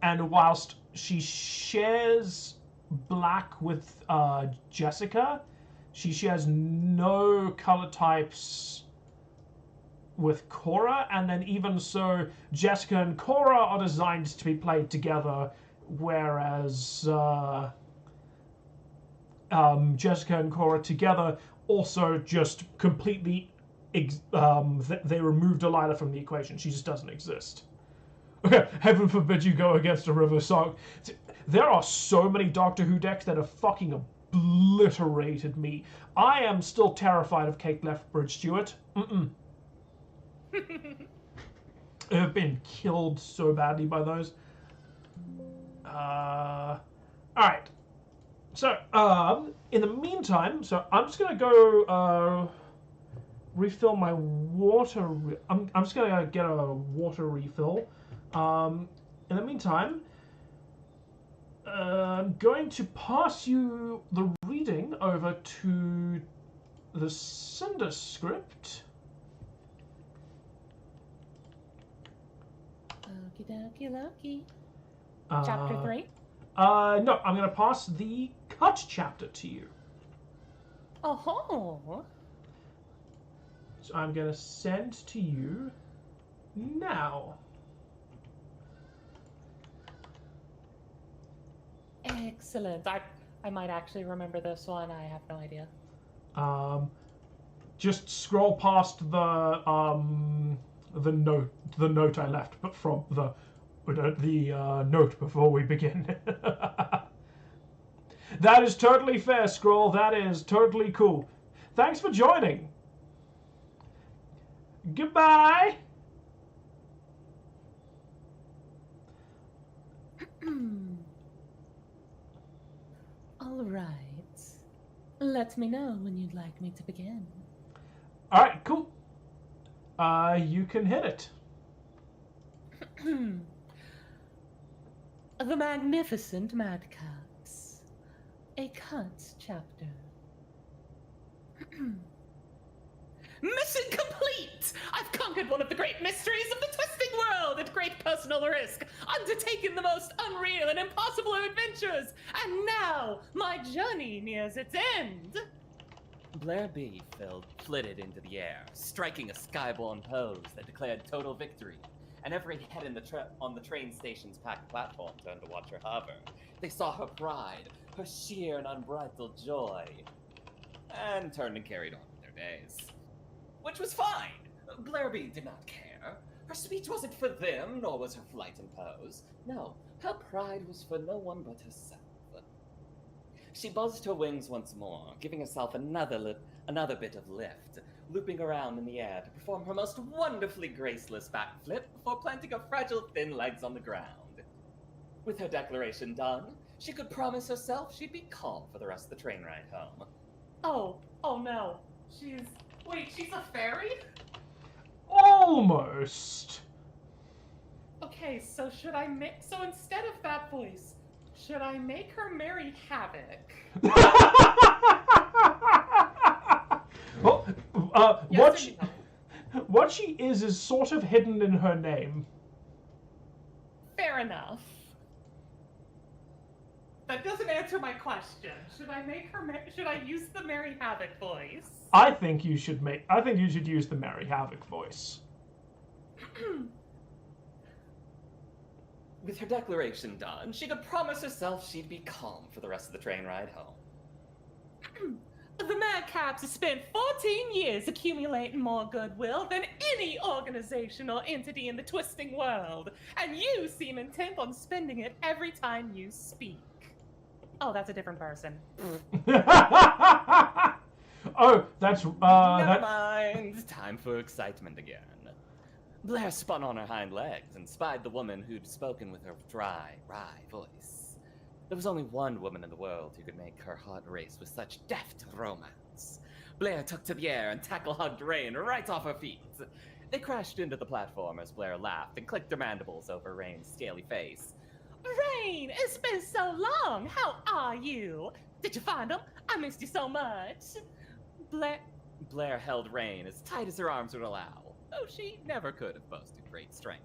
and whilst she shares black with Jessica, she shares no color types with Cora, and then even so, Jessica and Cora are designed to be played together, whereas Jessica and Cora together also just completely they removed Delilah from the equation. She just doesn't exist. Heaven forbid you go against a River Song. There are so many Doctor Who decks that have fucking obliterated me. I am still terrified of Kate Lethbridge Stewart. I've been killed so badly by those. Alright. So, in the meantime, I'm just gonna go refill my water. I'm just gonna get a water refill. In the meantime, I'm going to pass you the reading over to the Cinder script. Okie dokie dokie. Chapter 3? No, I'm going to pass the cut chapter to you. Oh. So I'm going to send to you now. Excellent. I might actually remember this one. I have no idea. Just scroll past the note I left, but from the note before we begin. That is totally fair, Scroll. That is totally cool. Thanks for joining. Goodbye. All right. Let me know when you'd like me to begin. All right, cool. You can hit it. The Magnificent Madcaps. A cut chapter. Mission complete! I've conquered one of the great mysteries of the twisting world at great personal risk, undertaken the most unreal and impossible of adventures, and now my journey nears its end. Blair B. flitted into the air, striking a skyborne pose that declared total victory, and every head on the train station's packed platform turned to watch her hover. They saw her pride, her sheer and unbridled joy, and turned and carried on with their days. Which was fine. Blair B. did not care. Her speech wasn't for them, nor was her flight imposed. No, her pride was for no one but herself. She buzzed her wings once more, giving herself another bit of lift, looping around in the air to perform her most wonderfully graceless backflip before planting her fragile thin legs on the ground. With her declaration done, she could promise herself she'd be calm for the rest of the train ride home. Oh no. Wait, she's a fairy? Almost. Okay, so so instead of that voice, should I make her marry Havoc? Well, Yes what she is sort of hidden in her name. Fair enough. That doesn't answer my question. Should I use the Mary Havoc voice? I think you should use the Mary Havoc voice. With her declaration done, she could promise herself she'd be calm for the rest of the train ride home. The Madcaps have spent 14 years accumulating more goodwill than any organization or entity in the twisting world, and you seem intent on spending it every time you speak. Oh, that's a different person. Oh, that's Never mind. Time for excitement again. Blair spun on her hind legs and spied the woman who'd spoken with her dry, wry voice. There was only one woman in the world who could make her heart race with such deft romance. Blair took to the air and tackle-hugged Rain right off her feet. They crashed into the platform as Blair laughed and clicked her mandibles over Rain's scaly face. Rain, it's been so long. How are you? Did you find him? I missed you so much. Blair held Rain as tight as her arms would allow, though she never could have boasted great strength.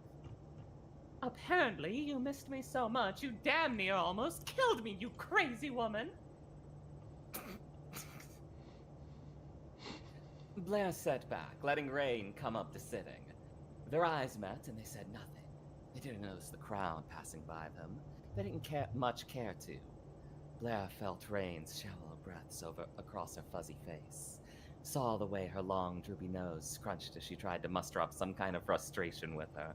Apparently, you missed me so much you damn near almost killed me, you crazy woman. Blair sat back, letting Rain come up to sitting. Their eyes met and they said nothing. They didn't notice the crowd passing by them. They didn't much care to. Blair felt Rain's shallow breaths across her fuzzy face. Saw the way her long, droopy nose scrunched as she tried to muster up some kind of frustration with her.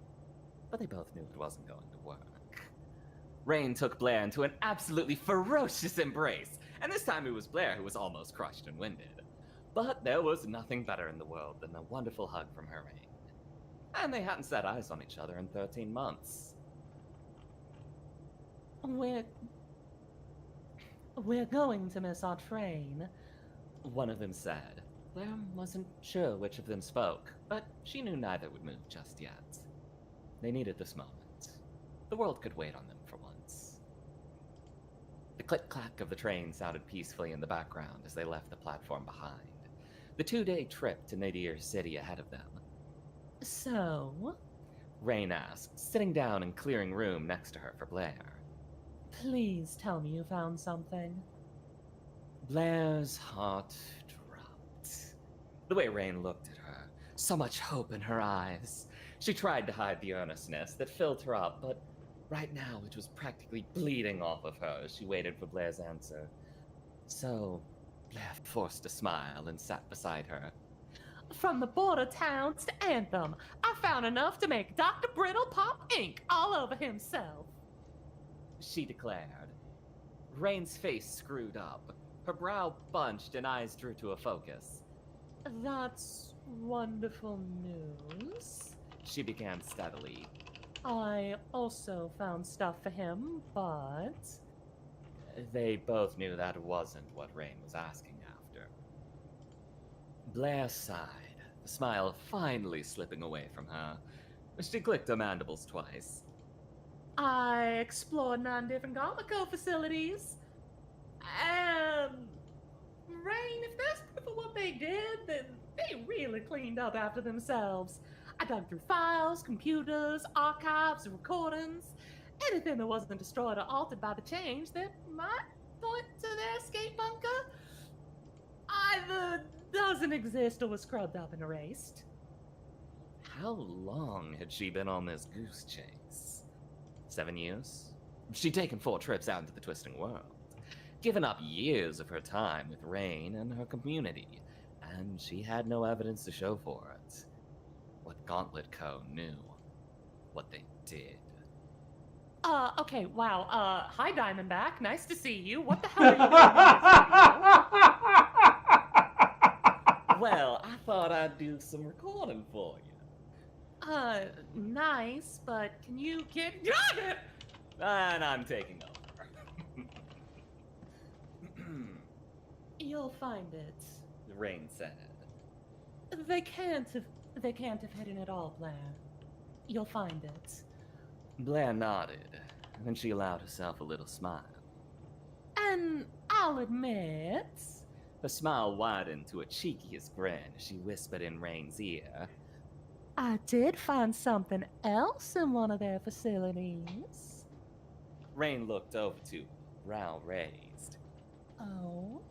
But they both knew it wasn't going to work. Rain took Blair into an absolutely ferocious embrace, and this time it was Blair who was almost crushed and winded. But there was nothing better in the world than a wonderful hug from her Rain. And they hadn't set eyes on each other in 13 months. We're going to miss our train. One of them said. Blair wasn't sure which of them spoke, but she knew neither would move just yet. They needed this moment. The world could wait on them for once. The click-clack of the train sounded peacefully in the background as they left the platform behind. The 2-day trip to Nadir City ahead of them. So? Rain asked, sitting down and clearing room next to her for Blair. Please tell me you found something. Blair's heart dropped. The way Rain looked at her, so much hope in her eyes. She tried to hide the earnestness that filled her up, but right now it was practically bleeding off of her as she waited for Blair's answer. So, Blair forced a smile and sat beside her. From the border towns to Anthem, I found enough to make Dr. Brittle pop ink all over himself. She declared. Rain's face screwed up. Her brow bunched and eyes drew to a focus. That's wonderful news. She began steadily. I also found stuff for him, but... They both knew that wasn't what Rain was asking after. Blair sighed, the smile finally slipping away from her. She clicked her mandibles twice. I explored 9 different Gauntlet facilities. And... Rain, if that's proof of what they did, then they really cleaned up after themselves. I dug through files, computers, archives, recordings, anything that wasn't destroyed or altered by the change that might point to their escape bunker either doesn't exist or was scrubbed up and erased. How long had she been on this goose chase? 7 years? She'd taken 4 trips out into the twisting world, given up years of her time with Rain and her community, and she had no evidence to show for it. What Gauntlet Co. knew. What they did. Okay, wow, hi Diamondback, nice to see you. What the hell are you doing? Well, I thought I'd do some recording for you. Nice, but can you get... Got it! And I'm taking over. You'll find it. Rain said. They can't have hidden it all, Blair. You'll find it. Blair nodded, and then she allowed herself a little smile. And I'll admit... Her smile widened to a cheekiest grin as she whispered in Rain's ear. I did find something else in one of their facilities. Rain looked over to, brow raised. Oh?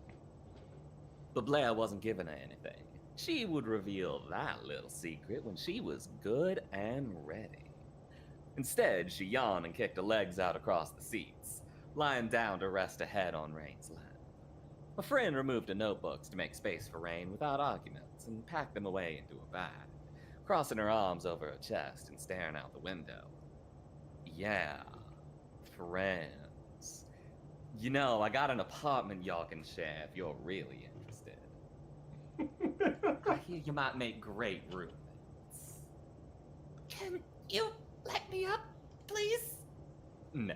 But Blair wasn't giving her anything. She would reveal that little secret when she was good and ready. Instead, she yawned and kicked her legs out across the seats, lying down to rest her head on Rain's lap. A friend removed her notebooks to make space for Rain without arguments and packed them away into a bag, crossing her arms over her chest and staring out the window. Yeah, friends. You know, I got an apartment y'all can share if you're really interested. I hear you might make great roommates. Can you let me up, please? No.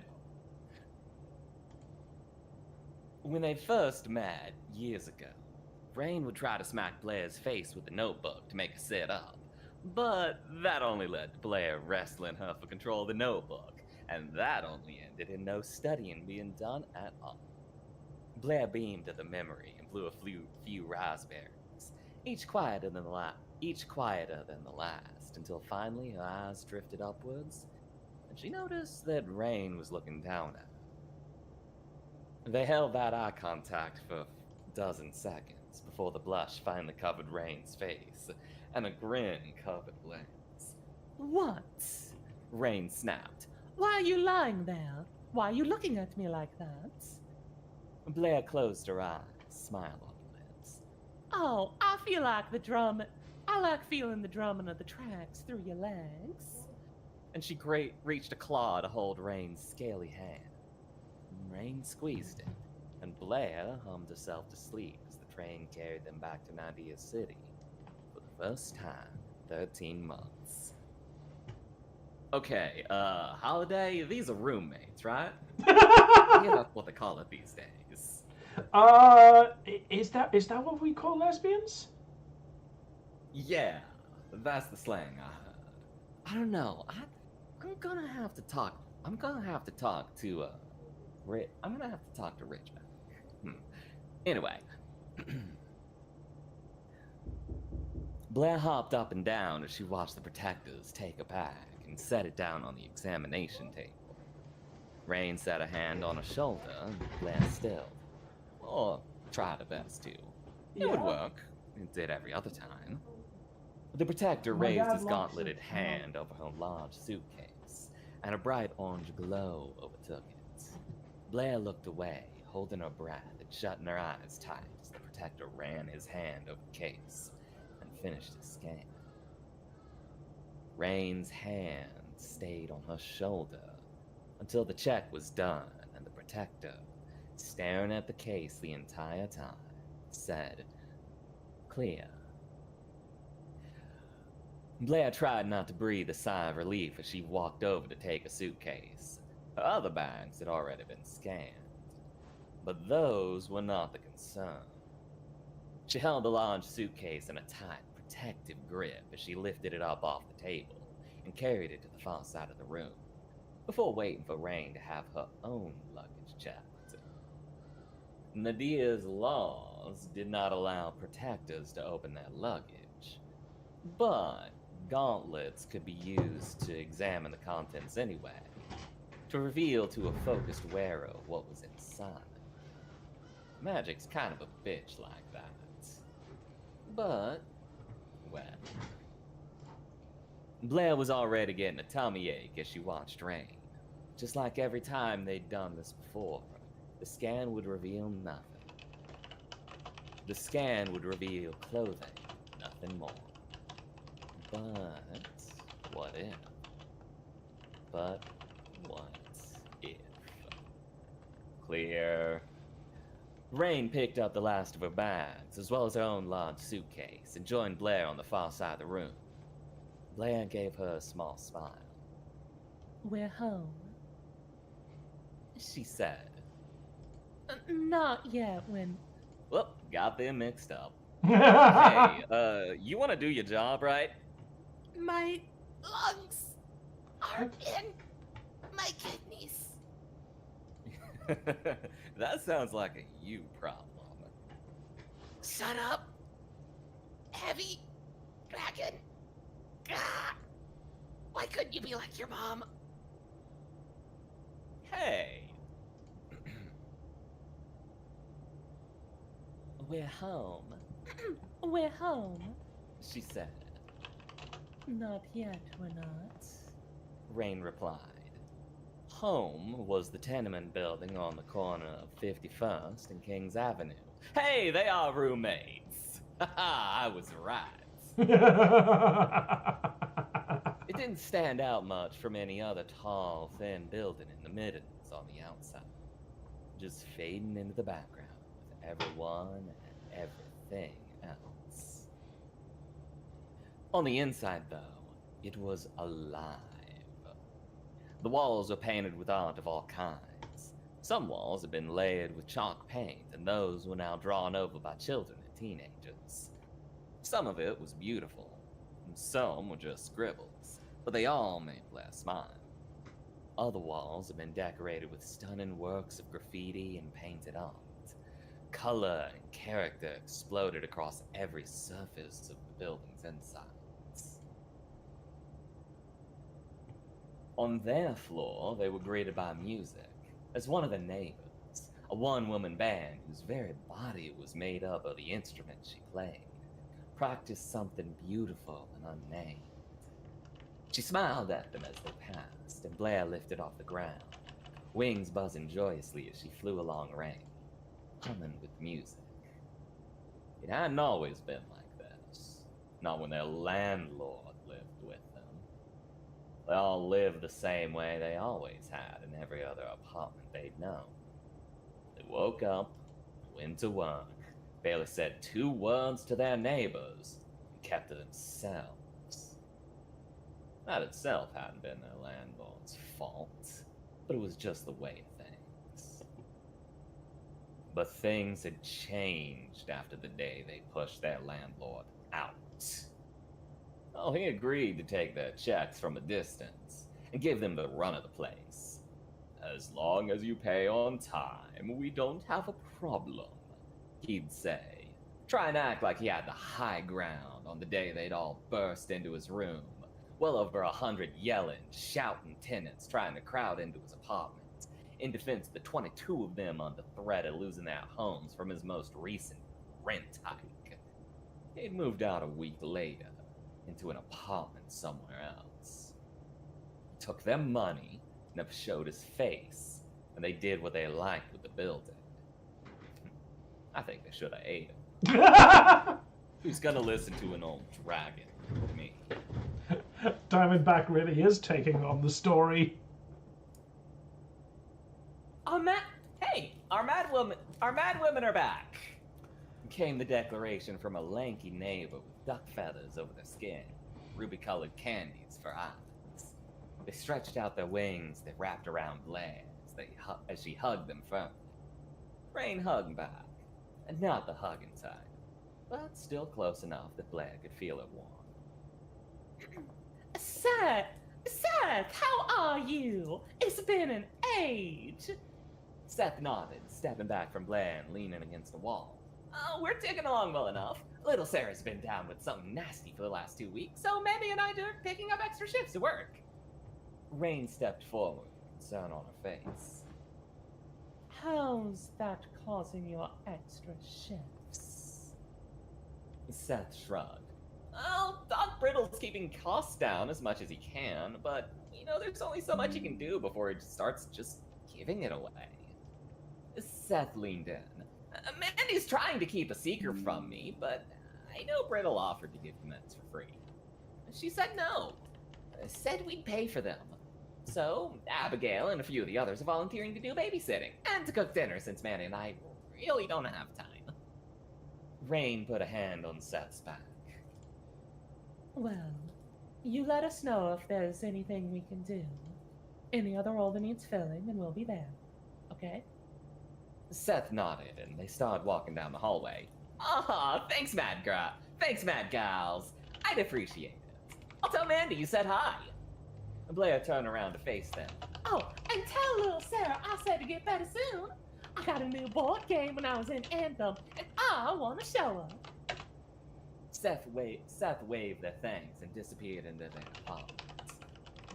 When they first met, years ago, Rain would try to smack Blair's face with the notebook to make her sit up. But that only led to Blair wrestling her for control of the notebook, and that only ended in no studying being done at all. Blair beamed at the memory and blew a few raspberries, each quieter than the last, until finally her eyes drifted upwards, and she noticed that Rain was looking down at her. They held that eye contact for a dozen seconds before the blush finally covered Rain's face, and a grin covered Blair's. What? Rain snapped. Why are you lying there? Why are you looking at me like that? Blair closed her eyes, smile on her lips. Oh, I like feeling the drumming of the tracks through your legs. And she reached a claw to hold Rain's scaly hand. Rain squeezed it, and Blair hummed herself to sleep as the train carried them back to Nadia City for the first time in 13 months. Okay, Holiday, these are roommates, right? Yeah, that's what they call it these days. Is that what we call lesbians? Yeah, that's the slang I heard. I don't know. I'm gonna have to talk to Richard. Anyway. Blair hopped up and down as she watched the protectors take a bag and set it down on the examination table. Rain set a hand on her shoulder and Blair stilled. Or tried her best to. It would work. It did every other time. The protector raised his gauntleted hand over her large suitcase, and a bright orange glow overtook it. Blair looked away, holding her breath and shutting her eyes tight as the protector ran his hand over the case, and finished his scan. Rain's hand stayed on her shoulder until the check was done, and the protector, staring at the case the entire time, said, "Clear." Blair tried not to breathe a sigh of relief as she walked over to take a suitcase. Her other bags had already been scanned, but those were not the concern. She held the large suitcase in a tight, protective grip as she lifted it up off the table and carried it to the far side of the room, before waiting for Rain to have her own luggage checked. Nadia's laws did not allow protectors to open their luggage, but gauntlets could be used to examine the contents anyway, to reveal to a focused wearer what was inside. Magic's kind of a bitch like that. But, well. Blair was already getting a tummy ache as she watched Rain. Just like every time they'd done this before, the scan would reveal nothing. The scan would reveal clothing, nothing more. But what if? But what if? Clear. Rain picked up the last of her bags, as well as her own large suitcase, and joined Blair on the far side of the room. Blair gave her a small smile. We're home. She said. Not yet, when... Whoop, got them mixed up. Hey, you want to do your job, right? My lungs are in my kidneys. That sounds like a you problem. Shut up. Heavy dragon. Gah. Why couldn't you be like your mom? Hey. We're home, We're home. she said. Not yet, we're not. Rain replied. Home was the tenement building on the corner of 51st and Kings Avenue. Hey, they are roommates! Haha, I was right. It didn't stand out much from any other tall, thin building in the Middens on the outside, just fading into the background with everyone and everything else. On the inside, though, it was alive. The walls were painted with art of all kinds. Some walls had been layered with chalk paint, and those were now drawn over by children and teenagers. Some of it was beautiful, and some were just scribbles, but they all made Blair smile. Other walls had been decorated with stunning works of graffiti and painted art. Color and character exploded across every surface of the building's insides. On their floor, they were greeted by music, as one of the neighbors, a one-woman band whose very body was made up of the instruments she played, practiced something beautiful and unnamed. She smiled at them as they passed, and Blair lifted off the ground, wings buzzing joyously as she flew along Rain, humming with music. It hadn't always been like this, not when their landlord lived with them. They all lived the same way they always had in every other apartment they'd known. They woke up, went to work, barely said 2 words to their neighbors, and kept to themselves. That itself hadn't been their landlord's fault, but it was just the way of things. But things had changed after the day they pushed their landlord out. Oh, he agreed to take their checks from a distance and give them the run of the place. As long as you pay on time, we don't have a problem, he'd say, try and act like he had the high ground on the day they'd all burst into his room, well over 100 yelling, shouting tenants trying to crowd into his apartment, in defense of the 22 of them under threat of losing their homes from his most recent rent hike. He'd moved out a week later, into an apartment somewhere else. He took their money, never showed his face, and they did what they liked with the building. I think they should have ate him. Who's gonna listen to an old dragon? Me. Diamondback really is taking on the story. Hey, our mad women are back. Came the declaration from a lanky neighbor with duck feathers over their skin, ruby-colored candies for eyes. They stretched out their wings, they wrapped around Blair as she hugged them firmly. Rain hugged back, and not the hugging type, but still close enough that Blair could feel it warm. Seth, how are you? It's been an age. Seth nodded, stepping back from Blair and leaning against the wall. Oh, we're ticking along well enough. Little Sarah's been down with something nasty for the last 2 weeks, so Mandy and I are picking up extra shifts to work. Rain stepped forward, concern on her face. How's that causing your extra shifts? Seth shrugged. Well, Doc Brittle's keeping costs down as much as he can, but, there's only so much he can do before he starts just giving it away. Seth leaned in. Mandy's trying to keep a secret from me, but I know Brittle offered to give the meds for free. She said no. Said we'd pay for them. So, Abigail and a few of the others are volunteering to do babysitting, and to cook dinner since Mandy and I really don't have time. Rain put a hand on Seth's back. Well, you let us know if there's anything we can do. Any other role that needs filling, and we'll be there. Okay? Seth nodded, and they started walking down the hallway. Thanks, Mad Gals. I'd appreciate it. I'll tell Mandy you said hi. Blair turned around to face them. Oh, and tell little Sarah I said to get better soon. I got a new board game when I was in Anthem, and I want to show her. Seth waved their thanks and disappeared into their apartments.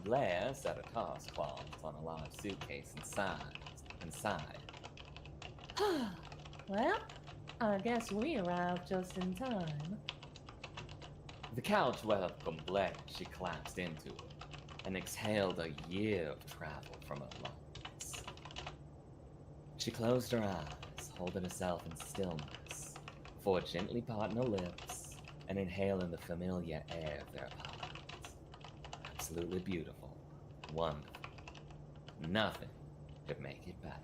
Blair set her task cloths on a large suitcase and sighed. Well, I guess we arrived just in time. The couch welcomed Blair. She collapsed into it and exhaled a year of travel from her lungs. She closed her eyes, holding herself in stillness, before gently parting her lips and inhaling the familiar air of their apartment. Absolutely beautiful, wonderful. Nothing could make it better.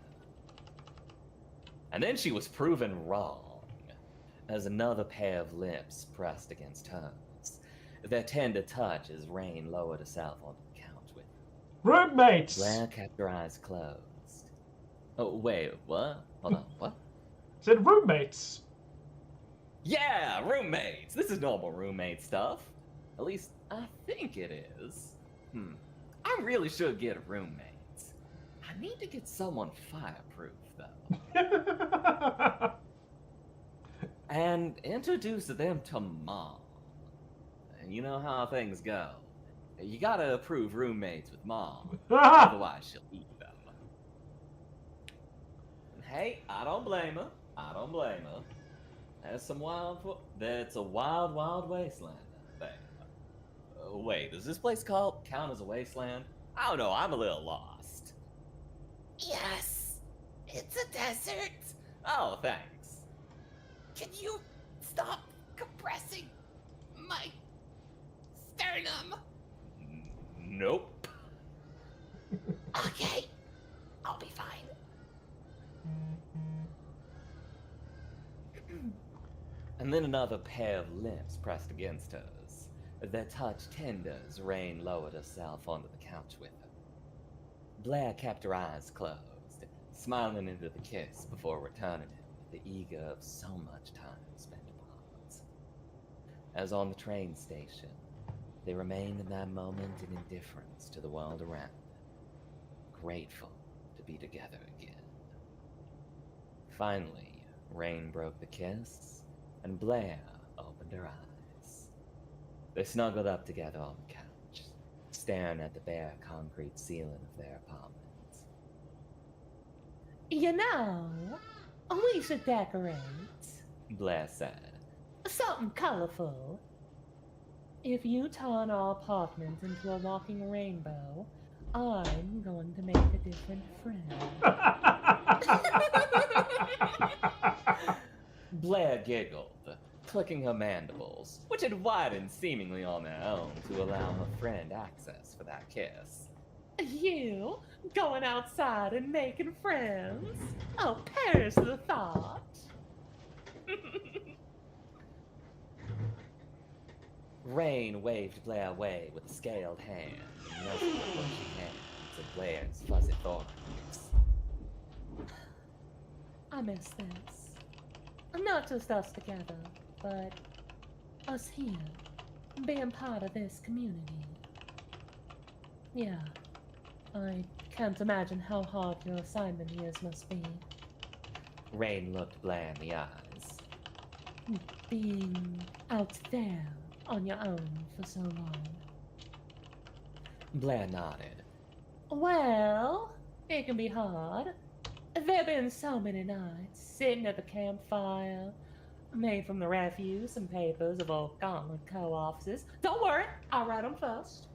And then she was proven wrong, as another pair of lips pressed against hers, their tender touch as Rain lowered herself onto the couch with her. Roommates! Blair kept her eyes closed. Oh, wait, what? Hold on, what? Said roommates. Yeah, roommates! This is normal roommate stuff. At least, I think it is. I really should get a roommate. I need to get someone fireproof, though. And introduce them to Mom. You know how things go. You gotta approve roommates with Mom, otherwise she'll eat them. And hey, I don't blame her. That's a wild, wild wasteland out there. Wait, does this place count as a wasteland? I don't know, I'm a little lost. Yes, it's a desert. Oh, thanks. Can you stop compressing my sternum? Nope. Okay, I'll be fine. And then another pair of lips pressed against hers. Their touch tender as Rain lowered herself onto the couch with her. Blair kept her eyes closed, smiling into the kiss before returning him with the eager of so much time spent apart. As on the train station, they remained in that moment in indifference to the world around them, grateful to be together again. Finally, Rain broke the kiss, and Blair opened her eyes. They snuggled up together on the couch, staring at the bare concrete ceiling of their apartment. You know, we should decorate. Blair said. Something colorful. If you turn our apartment into a walking rainbow, I'm going to make a different friend. Blair giggled, clicking her mandibles, which had widened seemingly on their own to allow her friend access for that kiss. You going outside and making friends? Oh, perish the thought. Rain waved Blair away with a scaled hand and nuzzled her bushy hand to Blair's fuzzy thorax. I miss this. Not just us together, but us here, being part of this community. Yeah, I can't imagine how hard your assignment years must be. Rain looked Blair in the eyes. Being out there on your own for so long. Blair nodded. Well, it can be hard. There've been so many nights sitting at the campfire, made from the refuse and papers of old Gauntlet co-offices. Don't worry, I'll write them first.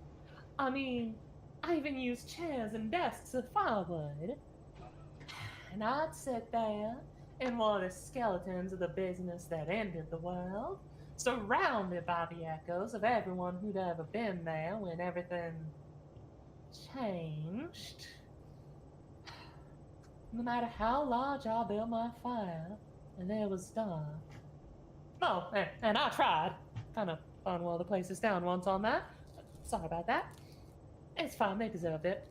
I mean, I even used chairs and desks of firewood. And I'd sit there in one of the skeletons of the business that ended the world, surrounded by the echoes of everyone who'd ever been there when everything changed. No matter how large I built my fire, and it was dark. Oh, and I tried. Kind of burned one of the places down once on that. Sorry about that. It's fine, they deserved it.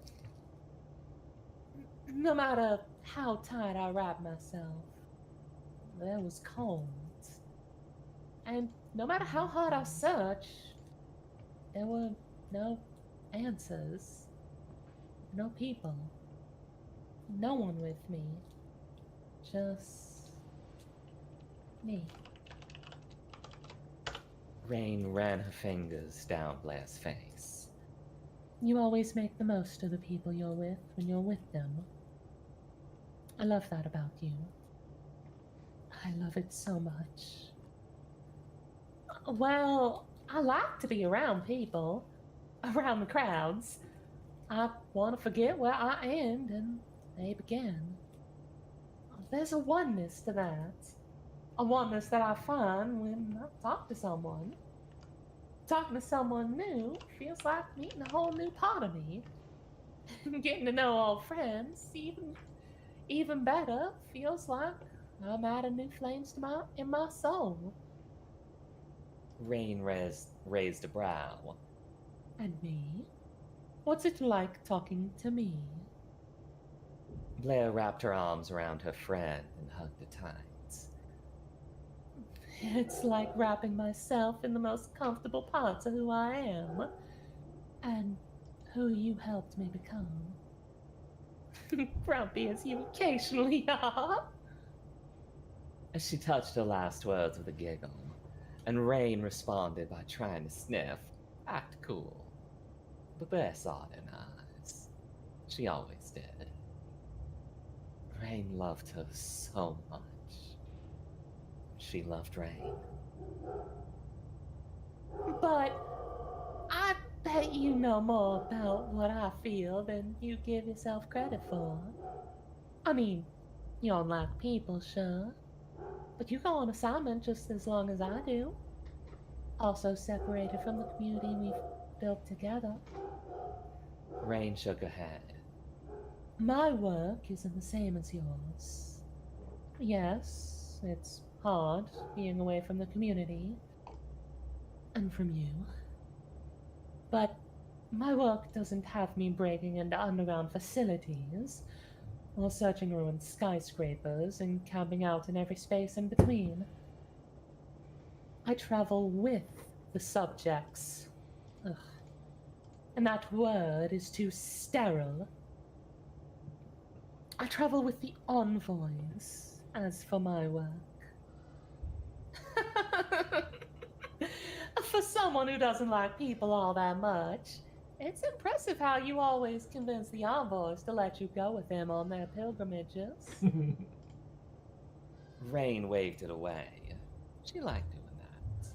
No matter how tight I wrapped myself, there was cold. And no matter how hard I searched, there were no answers. No people. No one with me. Just me. Rain ran her fingers down Blair's face. You always make the most of the people you're with when you're with them. I love that about you. I love it so much. Well, I like to be around people, around the crowds. I want to forget where I end and they begin. There's a oneness to that. A oneness that I find when I talk to someone. Talking to someone new feels like meeting a whole new part of me. Getting to know old friends, even better, feels like I'm adding new flames to in my soul. Rain raised a brow. And me? What's it like talking to me? Blair wrapped her arms around her friend and hugged her tight. It's like wrapping myself in the most comfortable parts of who I am. And who you helped me become. Grumpy as you occasionally are. As she touched her last words with a giggle, and Rain responded by trying to sniff, act cool. But Blair saw it in her eyes. She always did. Rain loved her so much. She loved Rain. But I bet you know more about what I feel than you give yourself credit for. I mean, you don't like people, sure. But you go on assignment just as long as I do. Also separated from the community we've built together. Rain shook her head. My work isn't the same as yours. Yes, it's hard being away from the community. And from you. But my work doesn't have me breaking into underground facilities, or searching ruined skyscrapers and camping out in every space in between. I travel with the subjects. Ugh. And that word is too sterile. I travel with the envoys, as for my work. For someone who doesn't like people all that much, it's impressive how you always convince the envoys to let you go with them on their pilgrimages. Rain waved it away. She liked doing that.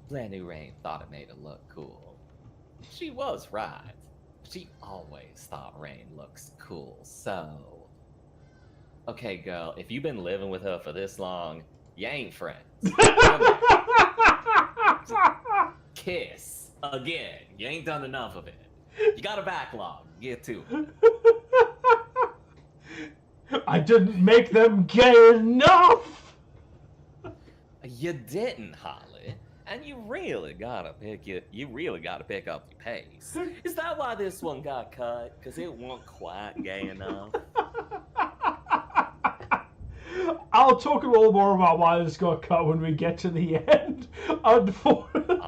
Blair knew Rain thought it made her look cool. She was right. She always thought Rain looks cool, so... Okay, girl, if you've been living with her for this long, You ain't friends. Kiss. Again. You ain't done enough of it. You got a backlog. Get to it. I didn't make them gay enough! You didn't, Holly. And you really gotta pick up your pace. Is that why this one got cut? Cause it wasn't quite gay enough? I'll talk a little more about why this got cut when we get to the end. Unfortunately.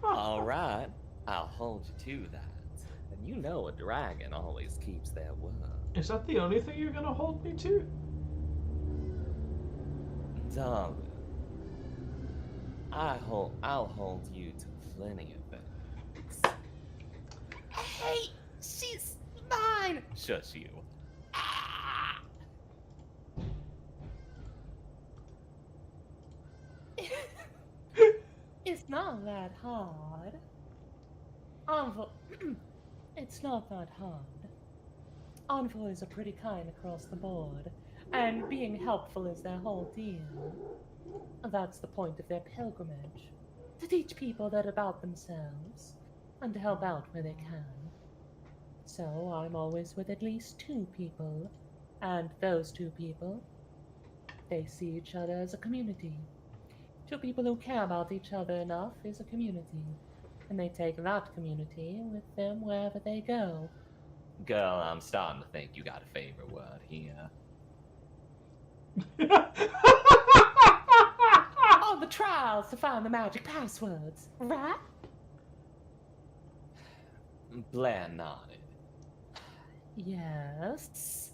Alright, I'll hold you to that. And you know a dragon always keeps their word. Is that the only thing you're gonna hold me to? Darling, I'll hold you to plenty of things. Hey, she's mine. Shush you. Ah. It's not that hard. It's not that hard. Envoys are pretty kind across the board, and being helpful is their whole deal. That's the point of their pilgrimage, to teach people that about themselves, and to help out where they can. So I'm always with at least 2 people, and those 2 people, they see each other as a community. 2 people who care about each other enough is a community, and they take that community with them wherever they go. Girl, I'm starting to think you got a favorite word here. All the trials to find the magic passwords, right? Blair nodded. Yes.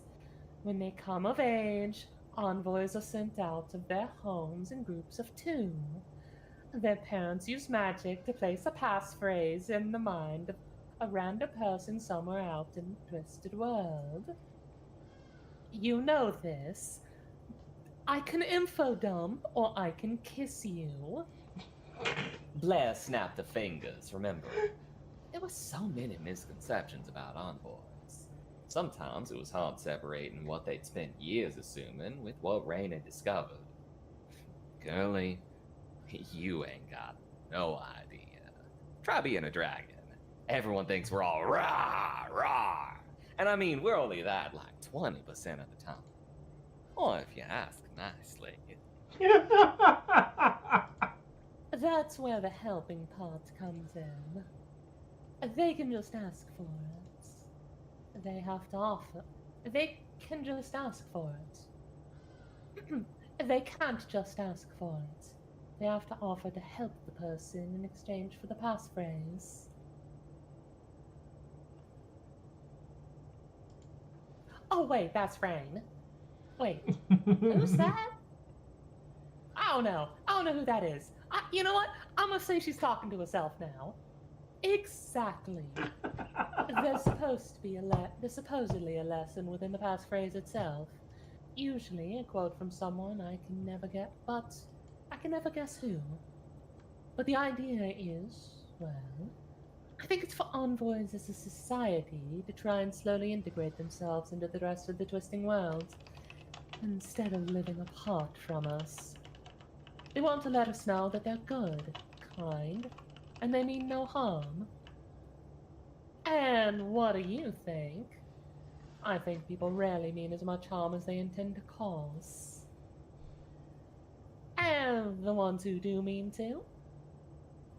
When they come of age, envoys are sent out of their homes in groups of 2. Their parents use magic to place a passphrase in the mind of a random person somewhere out in the twisted world. You know this. I can info dump, or I can kiss you. Blair snapped the fingers, remember? There were so many misconceptions about envoys. Sometimes it was hard separating what they'd spent years assuming with what Rain had discovered. Girlie, you ain't got no idea. Try being a dragon. Everyone thinks we're all rah, rah. And I mean, we're only that like 20% of the time. Or if you ask nicely. That's where the helping part comes in. They can just ask for it. They have to offer. They can just ask for it. They can't just ask for it. They have to offer to help the person in exchange for the passphrase. Oh wait, that's Rain. Wait, who's that? I don't know who that is. You know what? I'm gonna say she's talking to herself now. Exactly. There's supposedly a lesson within the passphrase itself. Usually a quote from someone I can never guess who. But the idea is, well, I think it's for envoys as a society to try and slowly integrate themselves into the rest of the twisting world, instead of living apart from us. They want to let us know that they're good, kind, and they mean no harm. And what do you think? I think people rarely mean as much harm as they intend to cause. And the ones who do mean to?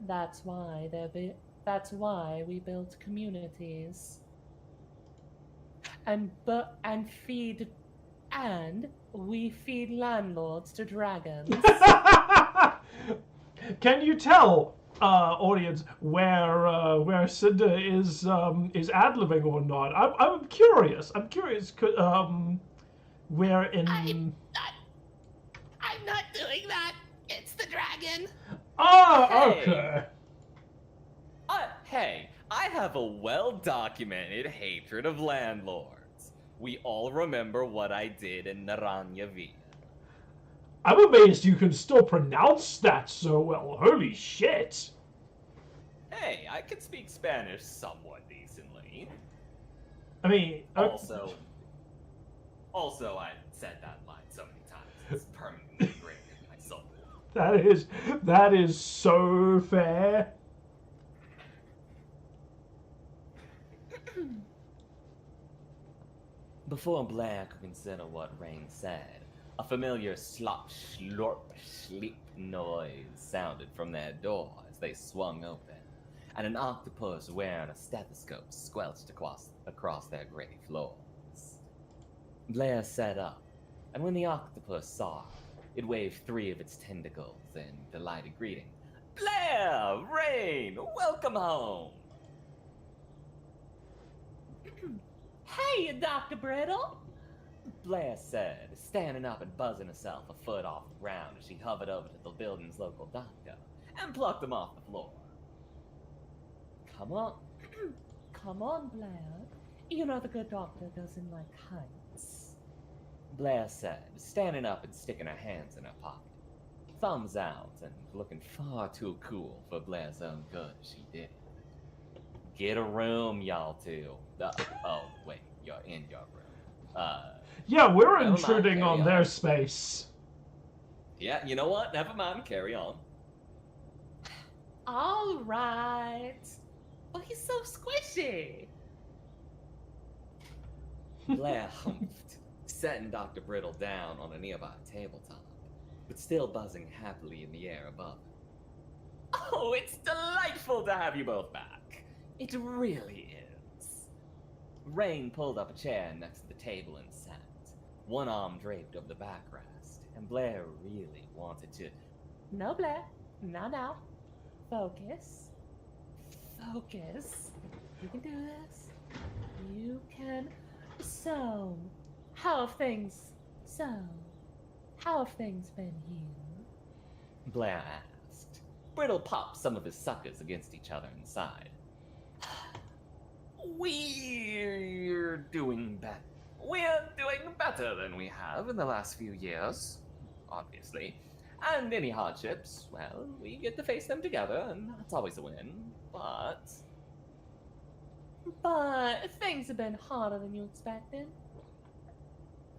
That's why we build communities. And we feed landlords to dragons. Can you tell, audience, where Cinda is ad-libbing or not? I'm curious. Where in? I'm not doing that. It's the dragon. Ah, Hey. okay. Hey, I have a well-documented hatred of landlords. We all remember what I did in Naranja Villa. I'm amazed you can still pronounce that so well. Holy shit. Hey, I can speak Spanish somewhat decently. I mean, Also, I said that line so many times, it's permanently That is so fair. Before Blair could consider what Rain said, a familiar slop, slorp, sleep noise sounded from their door as they swung open, and an octopus wearing a stethoscope squelched across their gray floors. Blair sat up, and when the octopus saw her, it waved 3 of its tentacles in delighted greeting. Blair! Rain! Welcome home! Hey, Dr. Brittle! Blair said, standing up and buzzing herself a foot off the ground as she hovered over to the building's local doctor and plucked him off the floor. Come on. Come on, Blair. You know the good doctor doesn't like heights. Blair said, standing up and sticking her hands in her pocket. Thumbs out and looking far too cool for Blair's own good as she did. Get a room, y'all two. Oh, wait, you're in your room. Yeah, we're Never mind, intruding carry on their on. space. Yeah, you know what? Never mind, carry on. All right. Oh, he's so squishy. Blair humphed, setting Dr. Brittle down on a nearby tabletop, but still buzzing happily in the air above him. Oh, it's delightful to have you both back. It really is. Rain pulled up a chair next to the table and sat, one arm draped over the backrest, and Blair really wanted to... No, Blair. Now. Focus. Focus. You can do this. You can. So, how have things been here? Blair asked. Brittle popped some of his suckers against each other and sighed. We're doing better. We're doing better than we have in the last few years, obviously. And any hardships, well, we get to face them together, and that's always a win. But things have been harder than you expected.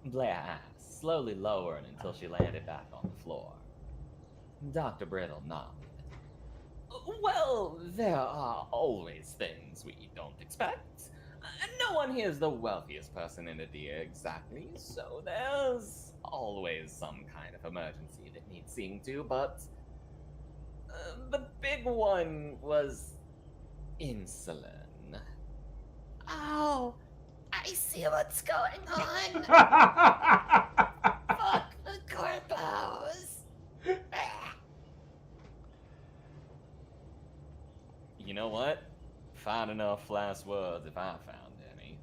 Blair asked, slowly lowering until she landed back on the floor. Dr. Brittle nodded. Well, there are always things we don't expect. No one here is the wealthiest person in Adia exactly, so there's always some kind of emergency that needs seeing to, but the big one was insulin. Oh, I see what's going on. Fuck the corpos. You know what? Find enough last words if I found any.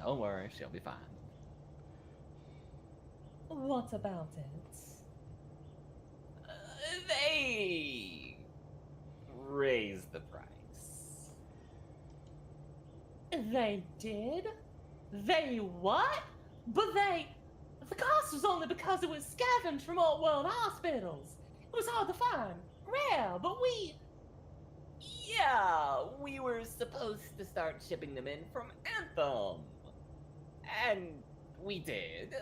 Don't worry, she'll be fine. What about it? They raised the price. They did? They what? But the cost was only because it was scavenged from old world hospitals. It was hard to find, rare, but Yeah, we were supposed to start shipping them in from Anthem. And we did.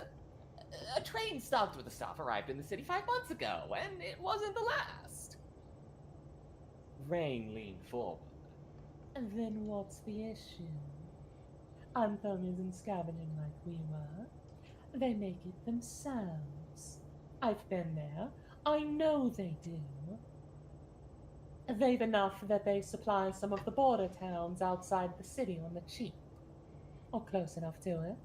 A train stocked with the stuff arrived in the city 5 months ago, and it wasn't the last. Rain leaned forward. then what's the issue? Anthem isn't scavenging like we were. They make it themselves. I've been there. I know they do. They've enough that they supply some of the border towns outside the city on the cheap. Or close enough to it.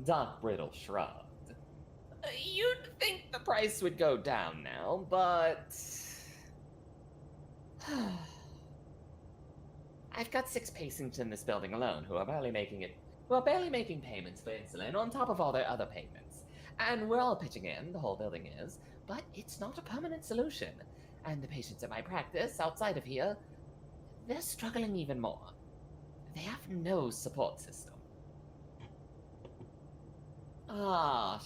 Doc Brittle shrugged. You'd think the price would go down now, but... I've got 6 patients in this building alone who are barely making payments for insulin on top of all their other payments. And we're all pitching in, the whole building is, but it's not a permanent solution. And the patients at my practice, outside of here, they're struggling even more. They have no support system. Oh,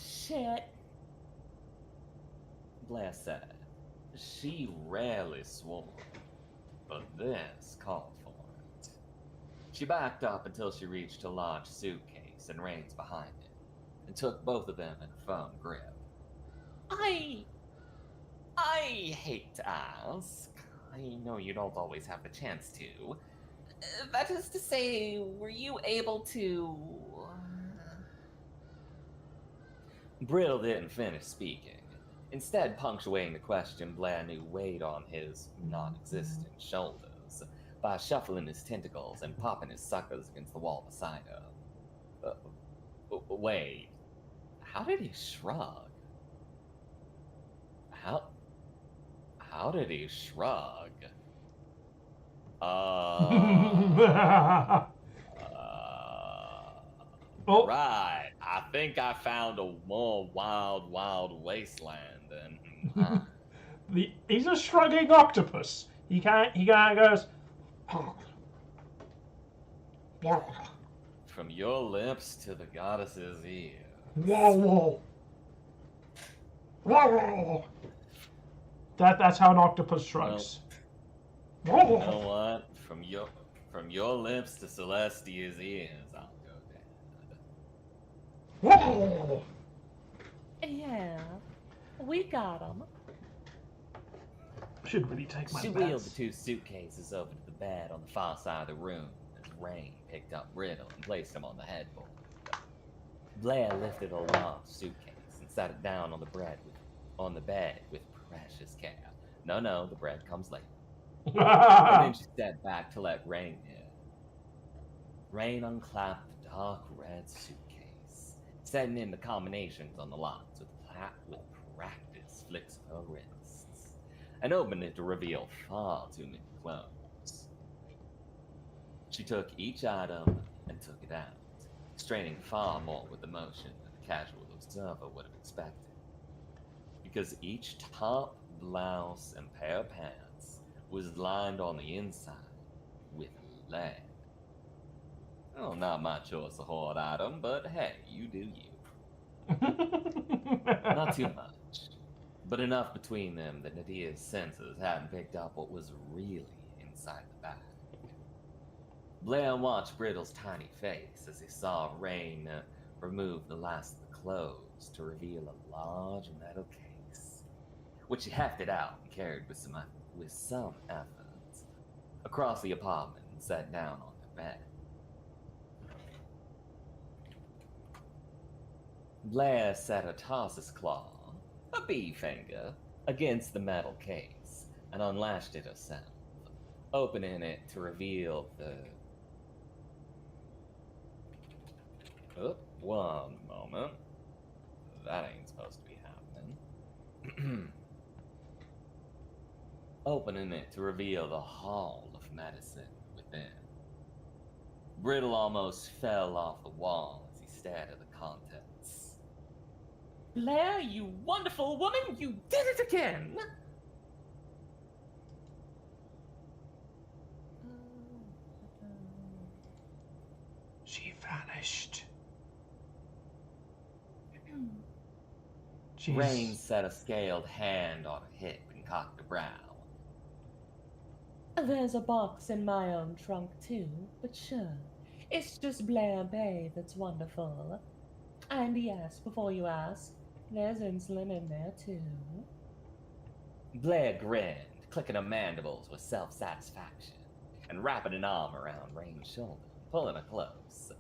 shit. Blair said. She rarely swore, but this called for it. She backed up until she reached a large suitcase and reins behind it, and took both of them in a firm grip. I hate to ask. I know you don't always have the chance to. That is to say, were you able to... Brittle didn't finish speaking. Instead, punctuating the question, Blair knew weighed on his non-existent shoulders by shuffling his tentacles and popping his suckers against the wall beside her. Wait, how did he shrug? How did he shrug? Oh. Right. I think I found a more wild wasteland than He's a shrugging octopus. He kind of goes. From your lips to the goddess's ear. Whoa. That's how an octopus shrugs. You know what? From your lips to Celestia's ears, I'll go down. Yeah, we got him. Should really take my She bets. wheeled the two suitcases over to the bed on the far side of the room as Rain picked up Brittle and placed him on the headboard. Blair lifted a large suitcase and sat it down on the bed with precious care. No, the bread comes later. And then she stepped back to let Rain in. Rain unclapped the dark red suitcase, setting in the combinations on the locks with practiced flicks of her wrists, and opened it to reveal far too many clothes. She took each item and took it out, straining far more with emotion than a casual observer would have expected. Because each top, blouse, and pair of pants was lined on the inside with lead. Oh, not my choice of hoard item, but hey, you do you. Not too much, but enough between them that Nadia's senses hadn't picked up what was really inside the bag. Blair watched Brittle's tiny face as he saw Rain remove the last of the clothes to reveal a large metal case, which he hefted out and carried with some effort across the apartment and sat down on the bed. Blair set a Tarsus claw, a bee finger, against the metal case and unlatched it herself, opening it to reveal the... Oh, one moment. That ain't supposed to be happening. Opening it to reveal the Hall of Medicine within. Brittle almost fell off the wall as he stared at the contents. Blair, you wonderful woman, you did it again! She vanished. Jeez. Rain set a scaled hand on her hip and cocked a brow. There's a box in my own trunk too, but sure, it's just Blair Bay that's wonderful. And yes, before you ask, there's insulin in there too. Blair grinned, clicking her mandibles with self-satisfaction, and wrapping an arm around Rain's shoulder, pulling her close.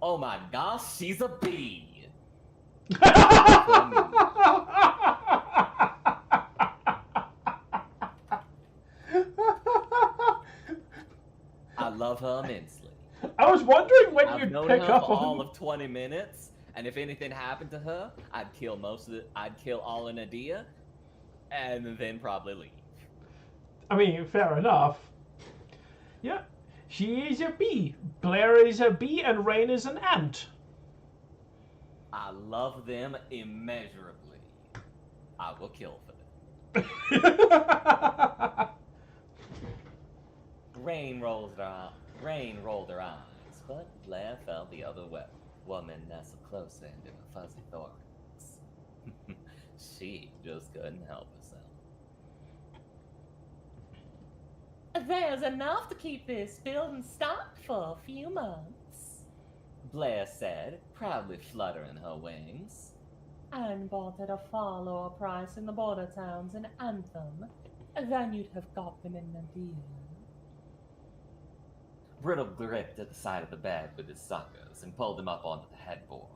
Oh my gosh, she's a bee! I love her immensely. I was wondering when I've you'd known pick her up for on... all of 20 minutes, and if anything happened to her, I'd kill most of it. I'd kill all of Nadia, and then probably leave. I mean, fair enough. Yeah, she is a bee. Blair is a bee, and Rain is an ant. I love them immeasurably. I will kill for them. Rain rolled her eyes, but Blair felt the other woman nestle closer into her fuzzy thorax. She just couldn't help herself. There's enough to keep this building stocked for a few months, Blair said, proudly fluttering her wings. and bought at a far lower price in the border towns in Anthem than you'd have got them in Nadir. Brittle gripped at the side of the bed with his suckers and pulled him up onto the headboard,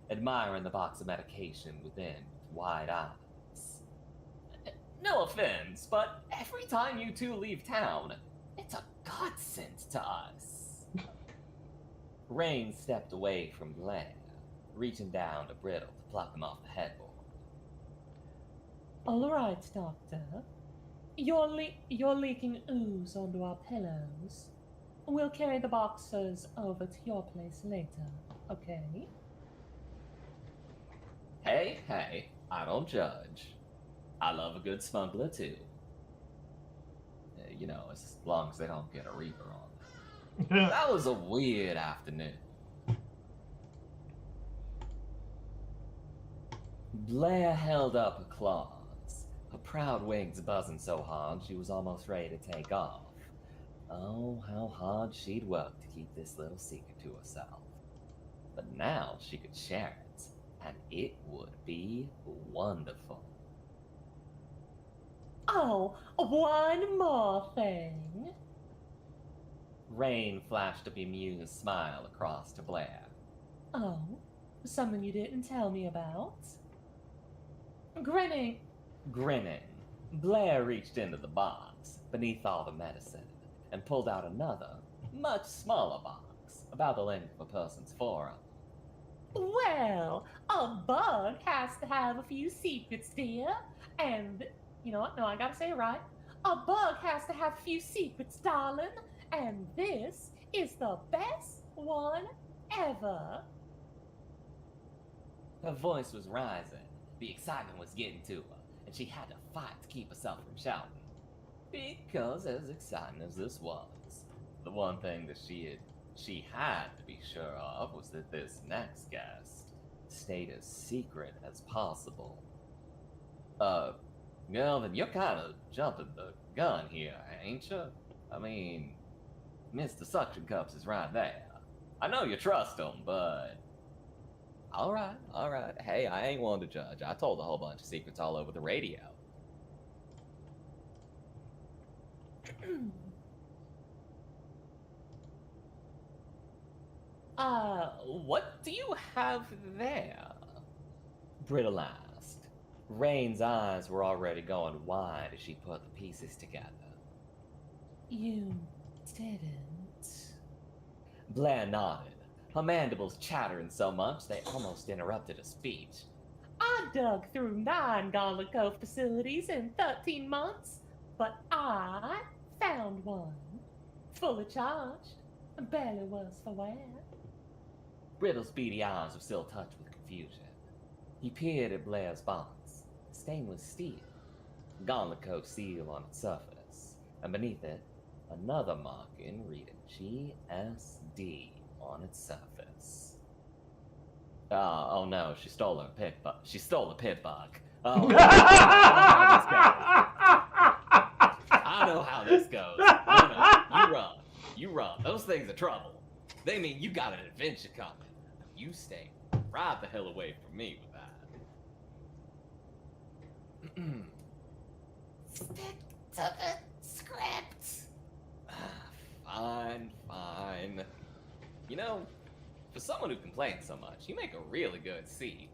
admiring the box of medication within with wide eyes. No offense, but every time you two leave town, it's a godsend to us. Rain stepped away from Blair, reaching down to Brittle to pluck him off the headboard. All right, Doctor. You're leaking ooze onto our pillows. We'll carry the boxers over to your place later, okay? Hey, I don't judge. I love a good smuggler, too. You know, as long as they don't get a Reaper on them. That was a weird afternoon. Blair held up her claws, her proud wings buzzing so hard she was almost ready to take off. Oh, how hard she'd worked to keep this little secret to herself. But now she could share it, and it would be wonderful. Oh, one more thing. Rain flashed a bemused smile across to Blair. Oh, something you didn't tell me about? Grinning, Blair reached into the box, beneath all the medicine, and pulled out another, much smaller box, about the length of a person's forearm. well, a bug has to have a few secrets, dear. And, you know what? No, I gotta say it right. A bug has to have a few secrets, darling. And this is the best one ever. Her voice was rising, the excitement was getting to her, and she had to fight to keep herself from shouting. Because as exciting as this was, the one thing that she had to be sure of was that this next guest stayed as secret as possible. Melvin, you're kind of jumping the gun here, ain't you? I mean, Mr. Suction Cups is right there. I know you trust him, but... Alright. Hey, I ain't one to judge. I told a whole bunch of secrets all over the radio. What do you have there? Brittle asked. Rain's eyes were already going wide as she put the pieces together. You didn't. Blair nodded, her mandibles chattering so much they almost interrupted her speech. I dug through 9 Gauntlet Cove facilities in 13 months, but I found one. Fully charged, barely worse for wear. Brittle's beady eyes were still touched with confusion. He peered at Blair's box, stainless steel, Gauntlet Cove seal on its surface, and beneath it, another marking reading GSD on its surface. Oh no, she stole a pit bug. Oh, I know how this goes. No, you run. Those things are trouble. They mean you got an adventure coming. You stay right the hell away from me with that. Stick to the script. Fine. You know, for someone who complains so much, you make a really good seat.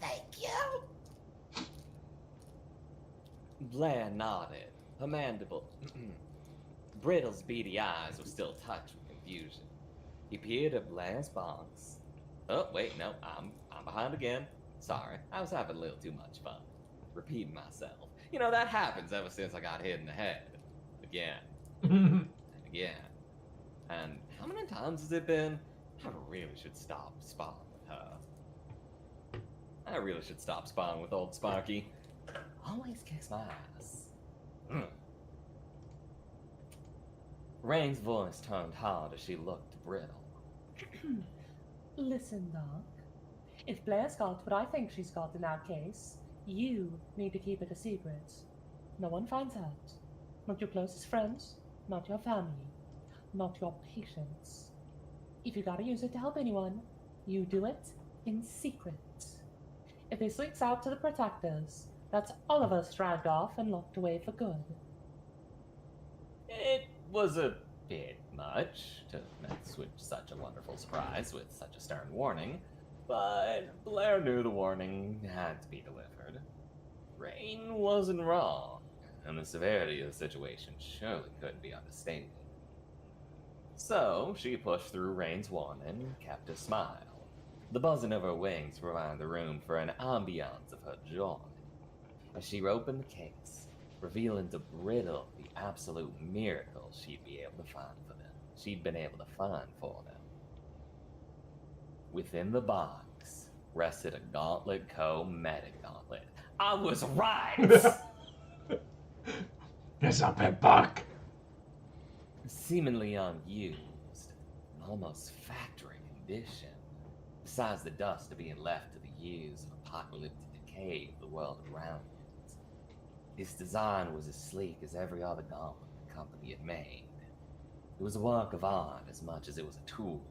Thank you. Blair nodded, her mandible. Brittle's beady eyes were still touched with confusion. He peered at Blair's box. Oh, wait, no, I'm behind again. Sorry, I was having a little too much fun. Repeating myself. You know, that happens ever since I got hit in the head. Again. And again. And how many times has it been? I really should stop spawning with her. I really should stop spawning with old Sparky. Always kicks my ass. Rain's voice turned hard as she looked to Brittle. Listen, Doc. If Blair's got what I think she's got in that case, you need to keep it a secret. No one finds out. Not your closest friends, not your family, not your patients. If you gotta use it to help anyone, you do it in secret. If he sneaks out to the protectors, that's all of us dragged off and locked away for good. It was a bit much to mess with such a wonderful surprise with such a stern warning, but Blair knew the warning had to be delivered. Rain wasn't wrong, and the severity of the situation surely couldn't be understated. So, she pushed through Rain's warning and kept a smile. The buzzing of her wings provided the room for an ambiance of her joy. As she opened the case, revealing to Brittle the absolute miracle she'd been able to find for them. Within the box rested a Gauntlet Co. Medic Gauntlet. I was right! There's a bit back. Seemingly unused, in almost factory condition. Besides the dust being left to the years of apocalyptic decay of the world around it. Its design was as sleek as every other gauntlet the company had made. It was a work of art as much as it was a tool.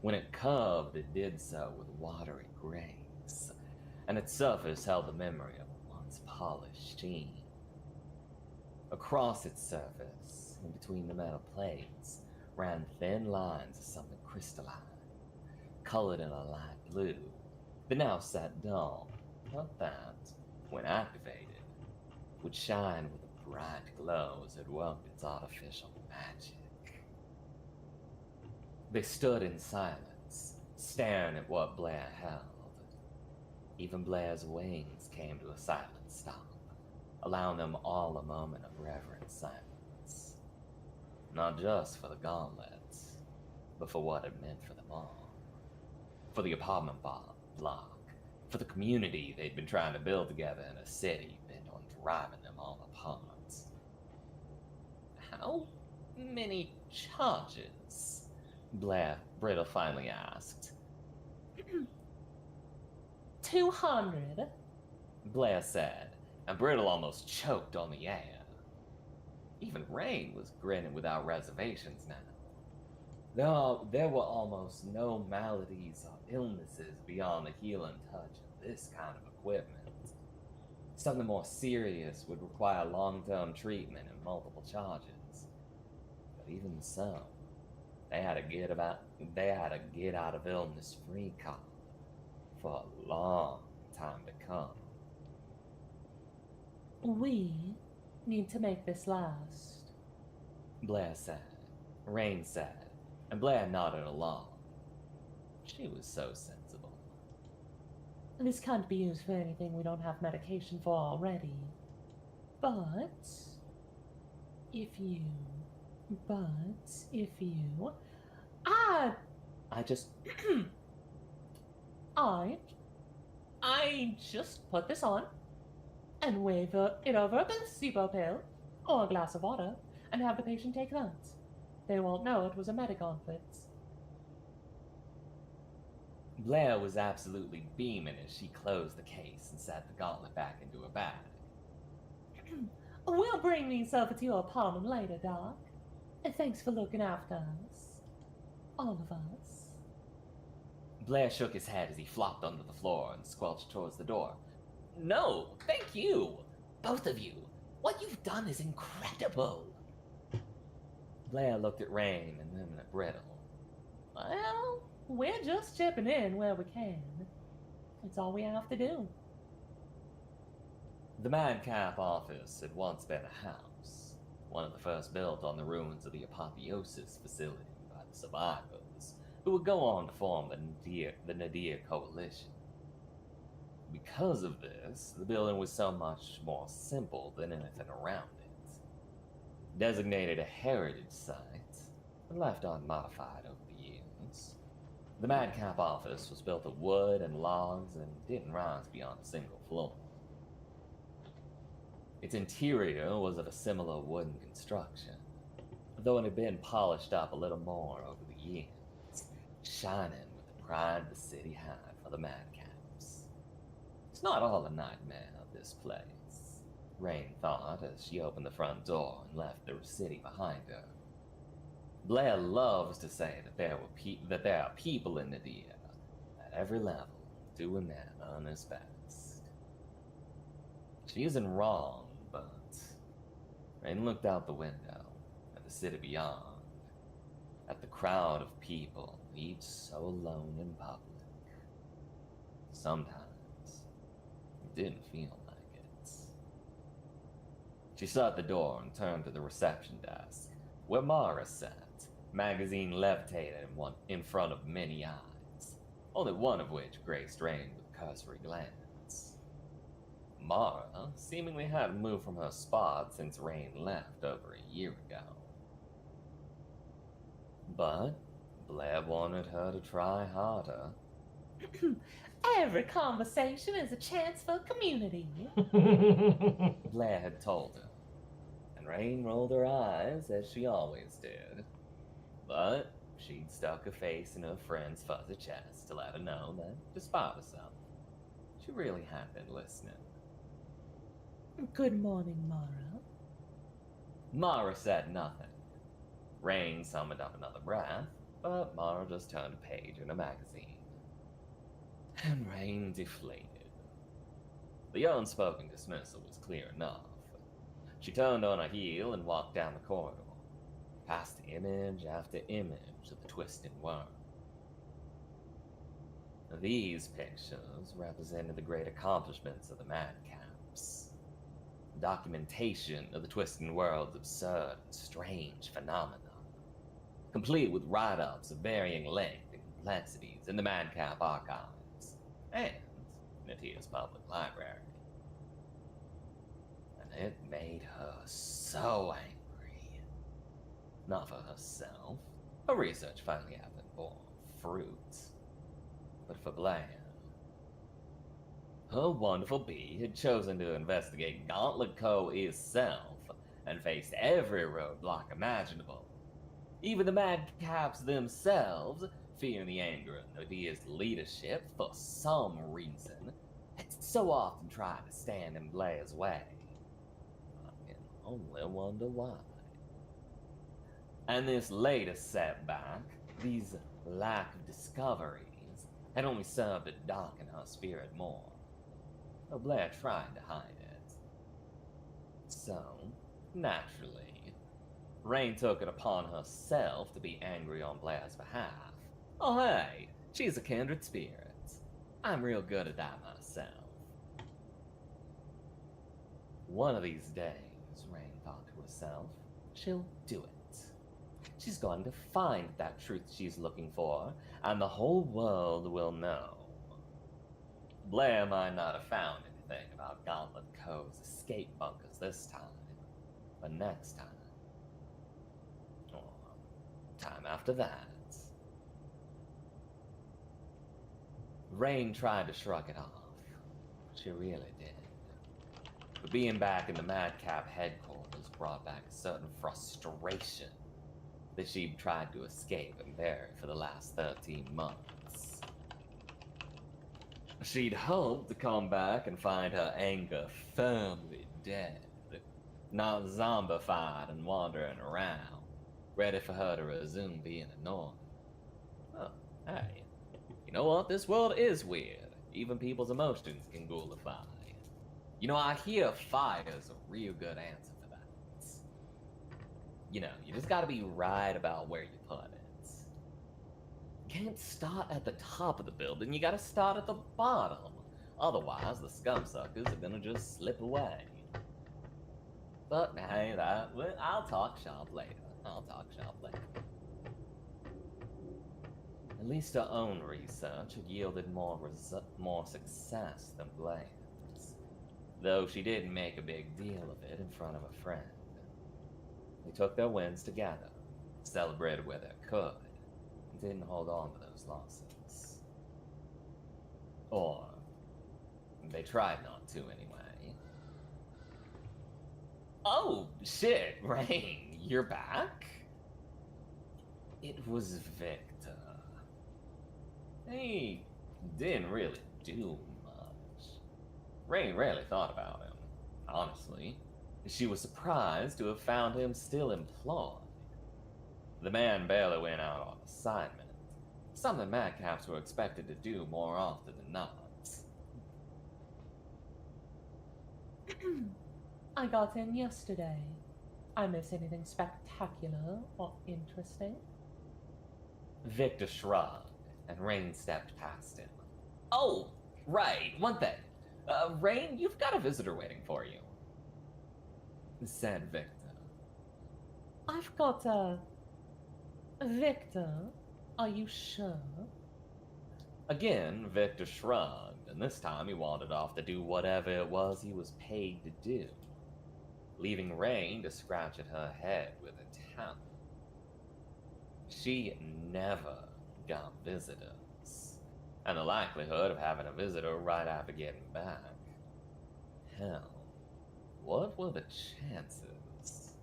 When it curved, it did so with watery grace, and its surface held the memory of a once polished sheen. Across its surface, in between the metal plates, ran thin lines of something crystalline, colored in a light blue, that now sat dull, but that, when activated, would shine with a bright glow as it worked its artificial magic. They stood in silence, staring at what Blair held. Even Blair's wings came to a silent stop, allowing them all a moment of reverent silence. Not just for the gauntlets, but for what it meant for them all. For the apartment block, for the community they'd been trying to build together in a city bent on driving them all apart. How many charges? Brittle finally asked. 200. Blair said, and Brittle almost choked on the air. Even Rain was grinning without reservations now. There were almost no maladies or illnesses beyond the healing touch of this kind of equipment. Something more serious would require long-term treatment and multiple charges. But even so, they had a get out of illness free card for a long time to come. We need to make this last. Blair said. Rain said, and Blair nodded along. She was so sensible. This can't be used for anything we don't have medication for already. But if you... I just... I just put this on and wave it over a placebo pill or a glass of water and have the patient take that. They won't know it was a Medigauntlet. Blair was absolutely beaming as she closed the case and set the gauntlet back into her bag. We'll bring these over to your apartment later, Doc. And thanks for looking after us. All of us. Blair shook his head as he flopped onto the floor and squelched towards the door. No, thank you! Both of you! What you've done is incredible! Blair looked at Rain and then at Brittle. Well, we're just chipping in where we can. It's all we have to do. The Madcap office had once been a house, one of the first built on the ruins of the Apotheosis facility by the survivors, who would go on to form the Nadir Coalition. Because of this, the building was so much more simple than anything around it. Designated a heritage site, but left unmodified over the years. The Madcap office was built of wood and logs and didn't rise beyond a single floor. Its interior was of a similar wooden construction, though it had been polished up a little more over the years, shining with the pride the city had for the Madcaps. It's not all a nightmare of this place, Rain thought as she opened the front door and left the city behind her. Blair loves to say that there are people in Nadir at every level, to a man on his best. She isn't wrong, but Rain looked out the window at the city beyond, at the crowd of people, each so alone in public. Sometimes it didn't feel like it. She shut the door and turned to the reception desk, where Mara sat, magazine levitated in front of many eyes, only one of which graced Rain with a cursory glance. Mara seemingly hadn't moved from her spot since Rain left over a year ago. But Blair wanted her to try harder. Every conversation is a chance for community. Blair had told her, and Rain rolled her eyes as she always did. But she'd stuck a face in her friend's fuzzy chest to let her know that, despite herself, she really had been listening. Good morning, Mara. Mara said nothing. Rain summoned up another breath, but Mara just turned a page in a magazine. And Rain deflated. The unspoken dismissal was clear enough. She turned on her heel and walked down the corridor, past image after image of the twisted world. These pictures represented the great accomplishments of the madcaps. Documentation of the twisted world's absurd and strange phenomena, complete with write-ups of varying length and complexities in the madcap archives and Natia's public library. And it made her so angry. Not for herself. Her research finally had been borne fruit. But for Blair. Her wonderful bee had chosen to investigate Gauntlet Co. itself and faced every roadblock imaginable. Even the madcaps themselves, fearing the anger of Nadia's leadership for some reason, had so often tried to stand in Blair's way. I can only wonder why. And this latest setback, these lack of discoveries, had only served to darken her spirit more. Though Blair tried to hide it. So, naturally, Rain took it upon herself to be angry on Blair's behalf. Oh hey, she's a kindred spirit. I'm real good at that myself. One of these days, Rain thought to herself, she'll do it. She's going to find that truth she's looking for, and the whole world will know. Blair might not have found anything about Gauntlet Co.'s escape bunkers this time, but next time, or time after that. Rain tried to shrug it off. She really did. But being back in the Madcap headquarters brought back a certain frustration that she'd tried to escape and bury for the last 13 months. She'd hoped to come back and find her anger firmly dead, not zombified and wandering around, ready for her to resume being annoying. Oh, hey, you know what? This world is weird. Even people's emotions can ghoulify. You know, I hear fire's a real good answer for that. You know, you just gotta be right about where you put it. You can't start at the top of the building, you gotta start at the bottom. Otherwise, the scumsuckers are gonna just slip away. But hey, I'll talk shop later. At least her own research had yielded more success than Blair's, though she didn't make a big deal of it in front of a friend. They took their wins together, celebrated where they could, and didn't hold on to those losses. Or, they tried not to anyway. Oh, shit, Rain, you're back? It was Victor. He didn't really do much. Rain rarely thought about him, honestly. She was surprised to have found him still employed. The man barely went out on assignment, something madcaps were expected to do more often than not. I got in yesterday. I miss anything spectacular or interesting? Victor shrugged, and Rain stepped past him. Oh, right, one thing. Rain, you've got a visitor waiting for you, said Victor. I've got a... Victor, are you sure? Again, Victor shrugged, and this time he wandered off to do whatever it was he was paid to do, leaving Rain to scratch at her head with a towel. She never got visitors, and the likelihood of having a visitor right after getting back. Hell, what were the chances?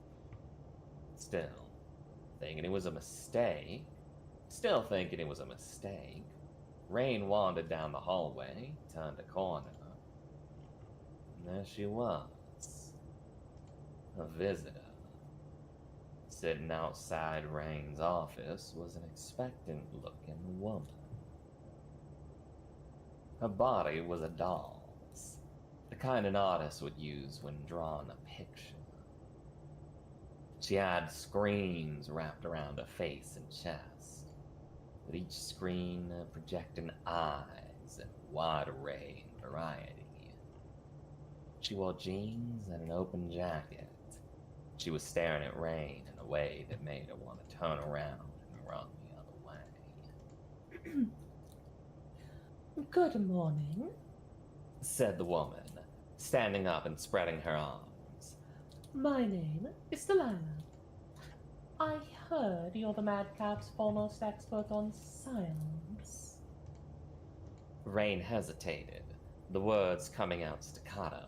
Still thinking it was a mistake, Rain wandered down the hallway, turned a corner, and there she was. A visitor. Sitting outside Rain's office was an expectant-looking woman. Her body was a doll's, the kind an artist would use when drawing a picture. She had screens wrapped around her face and chest, with each screen projecting eyes in wide array and variety. She wore jeans and an open jacket. She was staring at Rain in a way that made her want to turn around and run the other way. Good morning, said the woman, standing up and spreading her arms. my name is Delilah. I heard you're the Madcap's foremost expert on science. Rain hesitated, the words coming out staccato.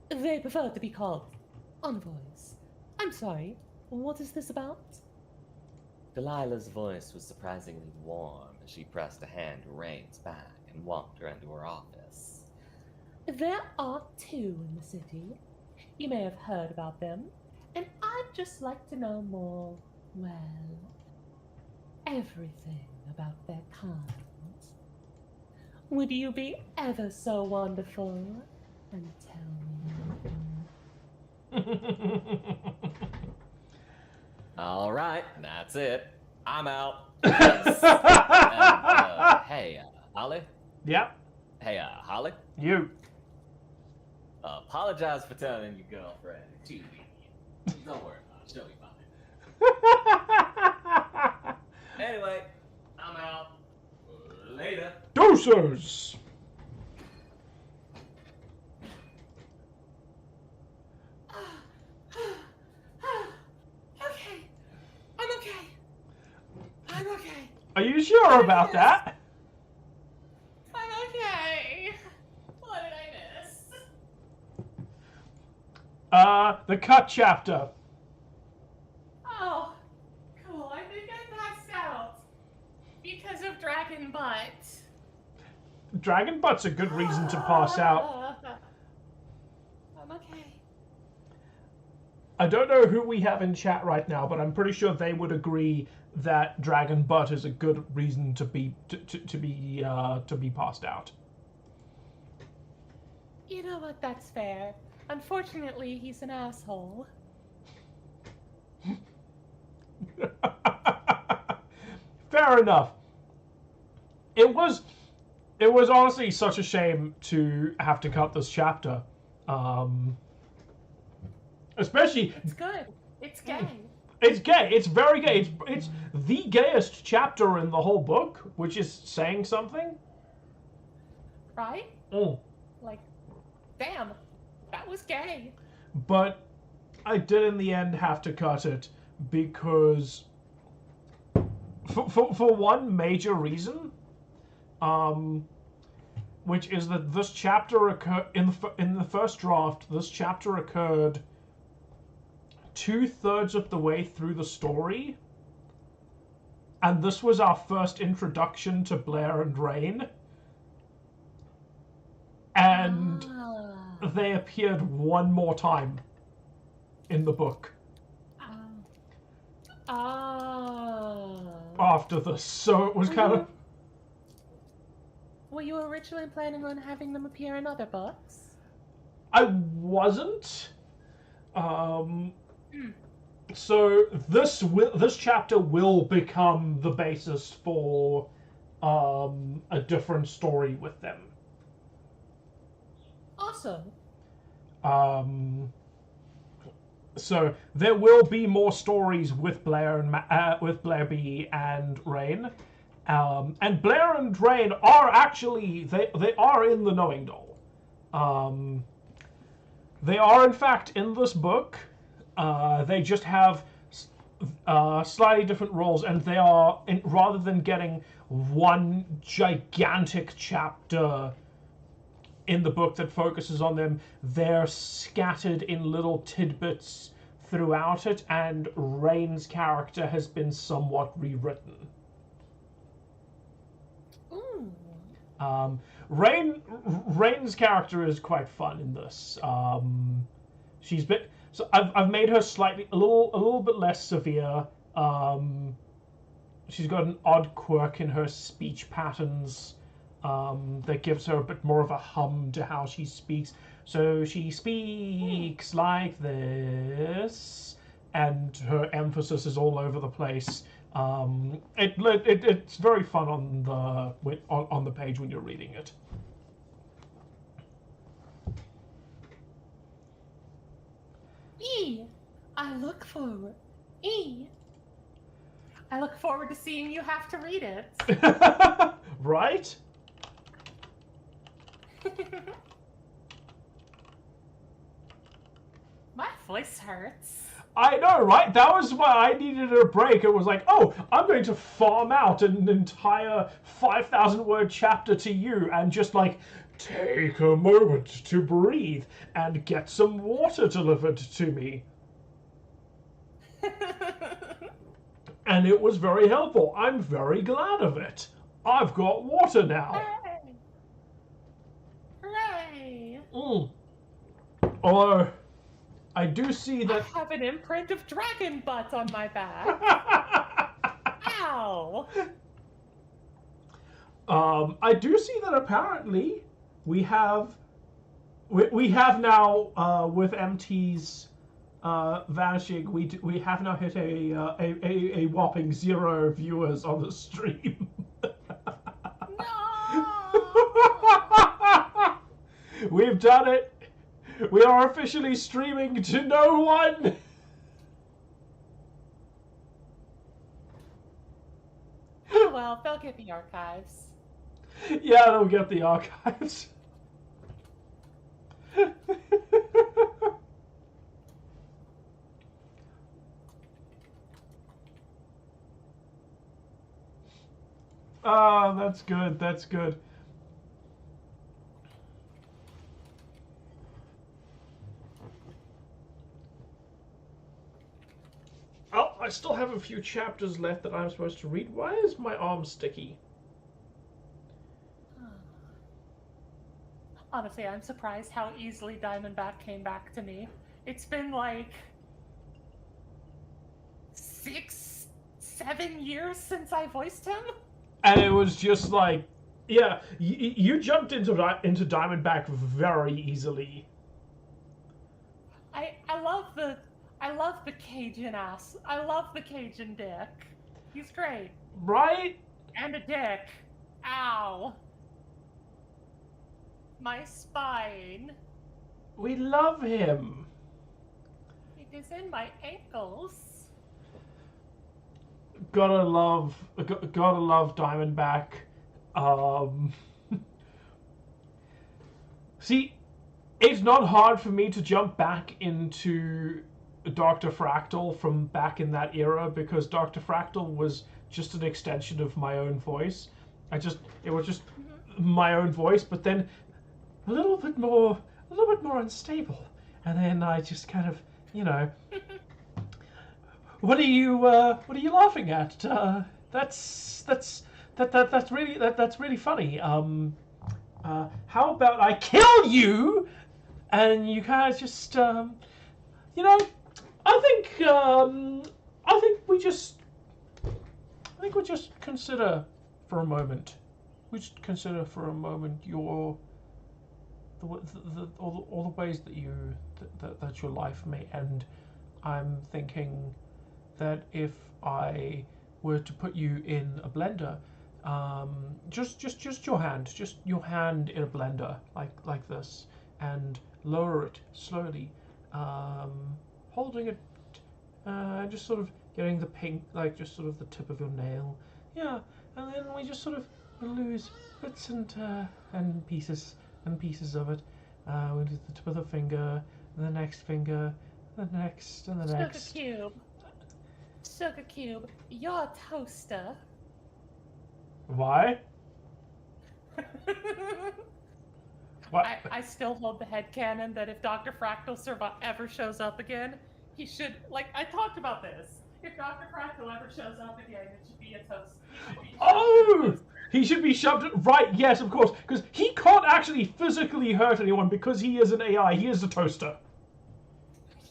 They prefer to be called envoys. I'm sorry, what is this about? Delilah's voice was surprisingly warm as she pressed a hand to Rain's back and walked her into her office. There are two in the city. You may have heard about them, and I'd just like to know more, well, everything about their kind. Would you be ever so wonderful and tell me? All right, that's it. I'm out. Hey, Holly? Yep, Hey, Holly? you. Apologize for telling your girlfriend to me. Don't worry about it. She'll be fine. Anyway, I'm out. Later. Deuces! Okay. I'm okay. I'm okay. Are you sure about that? I'm okay. What did I miss? The cut chapter. Oh, cool. I think I passed out. Because of Dragon Butt. Dragon Butt's a good reason to pass out. I'm okay. I don't know who we have in chat right now, but I'm pretty sure they would agree that Dragon Butt is a good reason to be passed out. You know what, that's fair. Unfortunately, he's an asshole. Fair enough. It was honestly such a shame to have to cut this chapter. Especially It's good. It's gay. it's gay. It's very gay. It's the gayest chapter in the whole book, which is saying something. Right? Mm. Like, damn, that was gay. But I did in the end have to cut it because for one major reason, which is that this chapter occurred in the first draft. This chapter occurred 2/3 of the way through the story, and this was our first introduction to Blair and Rain, and they appeared one more time in the book after this, so it was kind of... Were you originally planning on having them appear in other books? I wasn't. So this chapter will become the basis for a different story with them. Awesome. So there will be more stories with Blair and with Blair B and Rain, and Blair and Rain are actually they are in the Knowing Doll. They are in fact in this book. They just have slightly different roles, and they are rather than getting one gigantic chapter in the book that focuses on them, they're scattered in little tidbits throughout it, and Rain's character has been somewhat rewritten. Ooh. Rain's character is quite fun in this. She's been so I've made her a little bit less severe. She's got an odd quirk in her speech patterns. That gives her a bit more of a hum to how she speaks. So she speaks like this, and her emphasis is all over the place. It's very fun on the page when you're reading it. I look forward to seeing you have to read it. Right? My voice hurts. I know, right? That was why I needed a break. It was like, oh, I'm going to farm out an entire 5,000-word chapter to you and just, like, take a moment to breathe and get some water delivered to me. And it was very helpful. I'm very glad of it. I've got water now. Hooray! Although, I do see that... I have an imprint of dragon butt on my back. Ow! I do see that apparently we have now with MT's vanishing, we have now hit a whopping 0 viewers on the stream. No! We've done it. We are officially streaming to no one. Oh well, they'll get the archives. Yeah, they'll get the archives. Ah, that's good. That's good. Oh, I still have a few chapters left that I'm supposed to read. Why is my arm sticky? Honestly, I'm surprised how easily Diamondback came back to me. It's been like 6, 7 years since I voiced him. And it was just like, yeah, you jumped into Diamondback very easily. I love the Cajun ass. I love the Cajun dick. He's great. Right? And a dick. Ow. My spine. We love him. It is in my ankles. Gotta love Diamondback. See, it's not hard for me to jump back into Dr. Fractal from back in that era because Dr. Fractal was just an extension of my own voice. It was just my own voice, but then a little bit more unstable, and then I just kind of, you know. What are you laughing at? That's really funny. How about I kill you, and you guys just, you know, I think we just consider for a moment. We should consider for a moment all the ways that that your life may end, I'm thinking that if I were to put you in a blender, just your hand in a blender like this, and lower it slowly, holding it, just sort of getting the pink, like just sort of the tip of your nail, yeah, and then we just sort of lose bits and pieces of it. We do the tip of the finger, and the next finger, the next, and the next. Sugar Cube, you're a toaster. Why? What? I still hold the headcanon that if Dr. Fractal ever shows up again, he should, like, I talked about this. If Dr. Fractal ever shows up again, it should be a toast. Oh! He should be shoved. Right, yes, of course. Because he can't actually physically hurt anyone because he is an AI. He is a toaster.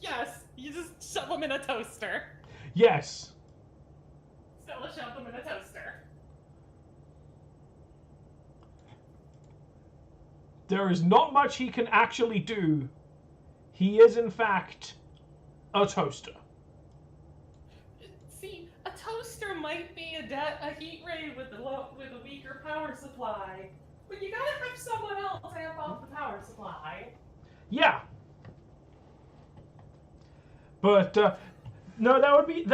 Yes, you just shove them in a toaster. Yes. Stella shoved them in a toaster. There is not much he can actually do. He is, in fact, a toaster. See, a toaster might be a heat ray with a weaker power supply, but you gotta have someone else amp off the power supply. Yeah. But, no, that would be...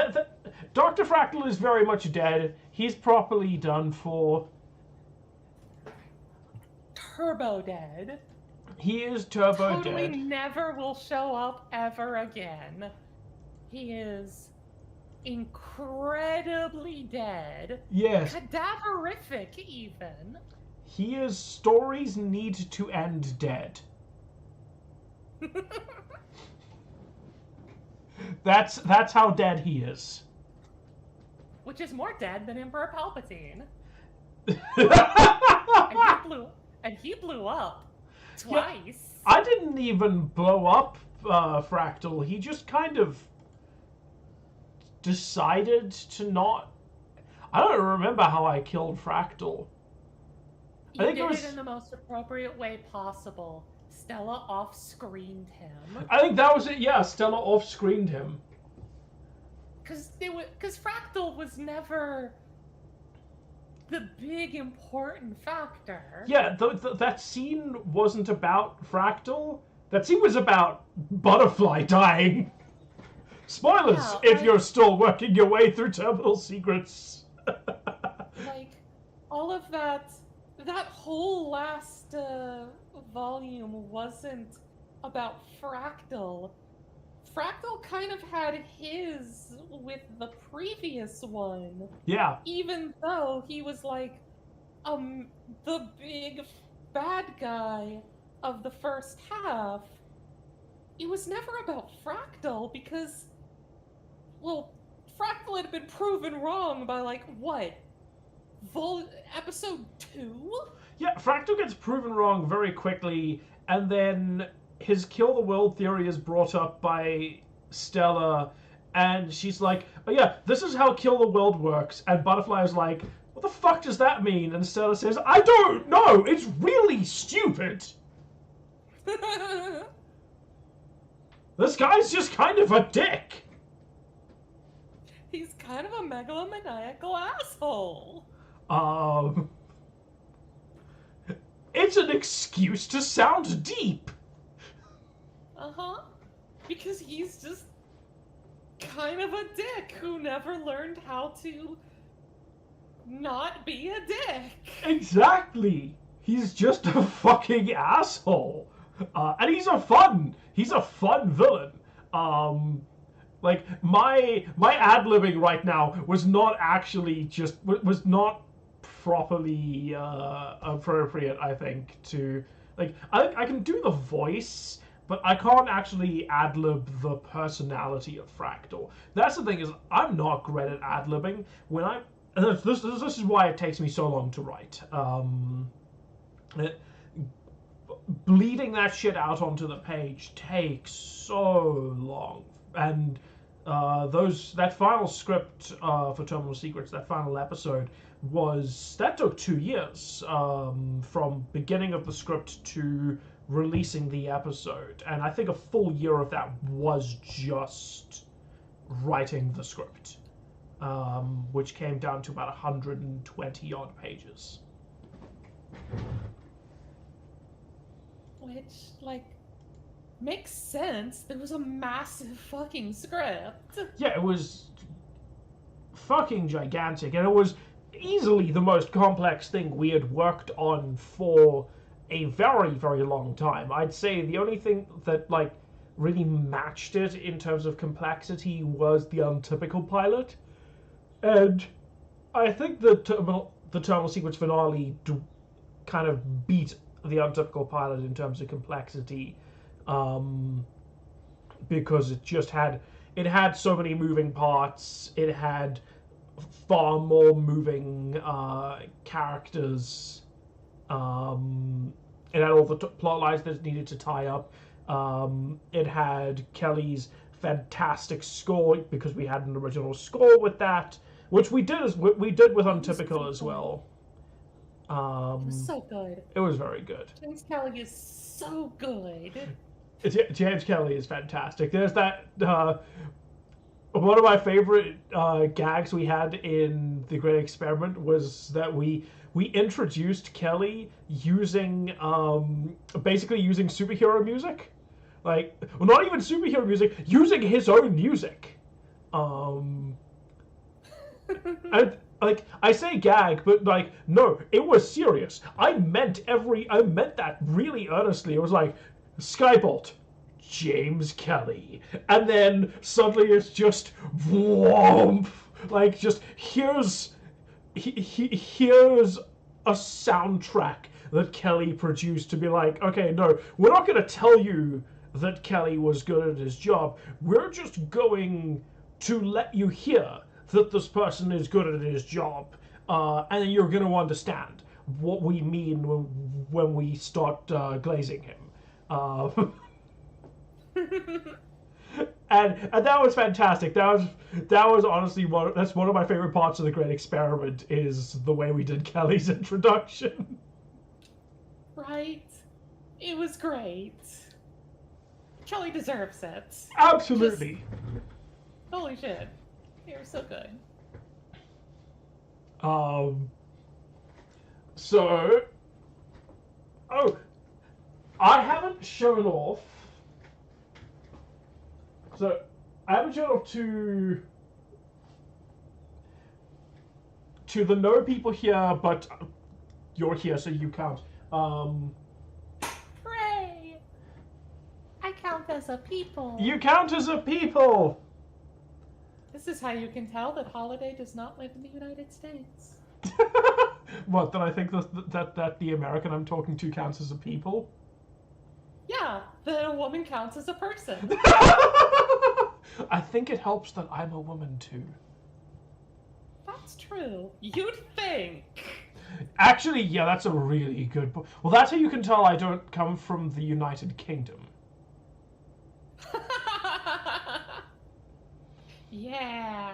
Dr. Fractal is very much dead. He's properly done for. Turbo dead. He is turbo Totally dead. never will show up ever again. He is incredibly dead. Yes. Cadaverific, even. He is stories need to end dead. That's how dead he is. Which is more dead than Emperor Palpatine. And he blew up. Twice. Yeah, I didn't even blow up Fractal. He just kind of decided to not... I don't remember how I killed Fractal. You did it in the most appropriate way possible. Stella off-screened him. I think that was it, yeah. Stella off-screened him. Because Fractal was never the big important factor. Yeah, that scene wasn't about Fractal. That scene was about Butterfly dying. Spoilers, if you're still working your way through Terminal Secrets. Like, all of that whole last volume wasn't about Fractal. Fractal kind of had his with the previous one. Yeah. Even though he was like the big bad guy of the first half, it was never about Fractal because, well, Fractal had been proven wrong by, like, what? Episode 2? Yeah, Fractal gets proven wrong very quickly, and then his kill the world theory is brought up by Stella, and she's like, oh yeah, this is how kill the world works, and Butterfly is like, what the fuck does that mean? And Stella says, I don't know, it's really stupid. This guy's just kind of a dick. He's kind of a megalomaniacal asshole. It's an excuse to sound deep. Uh-huh. Because he's just kind of a dick who never learned how to not be a dick. Exactly. He's just a fucking asshole. And he's a fun villain. Like, my ad-libbing right now was not actually was not properly appropriate, I think, to, like, I can do the voice, but I can't actually ad-lib the personality of Fractal. That's the thing, is I'm not great at ad-libbing. This is why it takes me so long to write. Bleeding that shit out onto the page takes so long, and that final script for Terminal Secrets, that final episode, that took 2 years from beginning of the script to releasing the episode, and I think a full year of that was just writing the script, which came down to about 120 odd pages. Which, like, makes sense. There was a massive fucking script. Yeah, it was fucking gigantic, and it was easily the most complex thing we had worked on for a very, very long time. I'd say the only thing that, like, really matched it in terms of complexity was the Untypical pilot, and I think the terminal sequence finale kind of beat the Untypical pilot in terms of complexity, because it had so many moving parts. It had far more moving characters. It had all the plot lines that it needed to tie up. It had Kelly's fantastic score, because we had an original score with that, which we did with Untypical as well. It was so good. It was very good. James Kelly is so good. James Kelly is fantastic. There's that one of my favorite gags we had in The Great Experiment was that we introduced Kelly using basically using superhero music, like, well, not even superhero music, using his own music. And like, I say gag, but like, no, it was serious. I meant that really earnestly. It was like, Skybolt, James Kelly, and then suddenly it's just whoomp, like, just here's a soundtrack that Kelly produced to be like, okay, no, we're not going to tell you that Kelly was good at his job. We're just going to let you hear that this person is good at his job, and you're going to understand what we mean when we start glazing him. And that was fantastic. That was honestly that's one of my favorite parts of The Great Experiment, is the way we did Kelly's introduction. Right? It was great. Kelly deserves it. Absolutely. Holy shit. You're so good. So, I haven't shown off. So, I haven't shown off to the no people here, but you're here, so you count. Hooray! I count as a people. You count as a people. This is how you can tell that Holiday does not live in the United States. What, that I think that the American I'm talking to counts as a people? Yeah, that a woman counts as a person. I think it helps that I'm a woman too. That's true. You'd think. Actually, yeah, that's a really good point. Well, that's how you can tell I don't come from the United Kingdom. Yeah.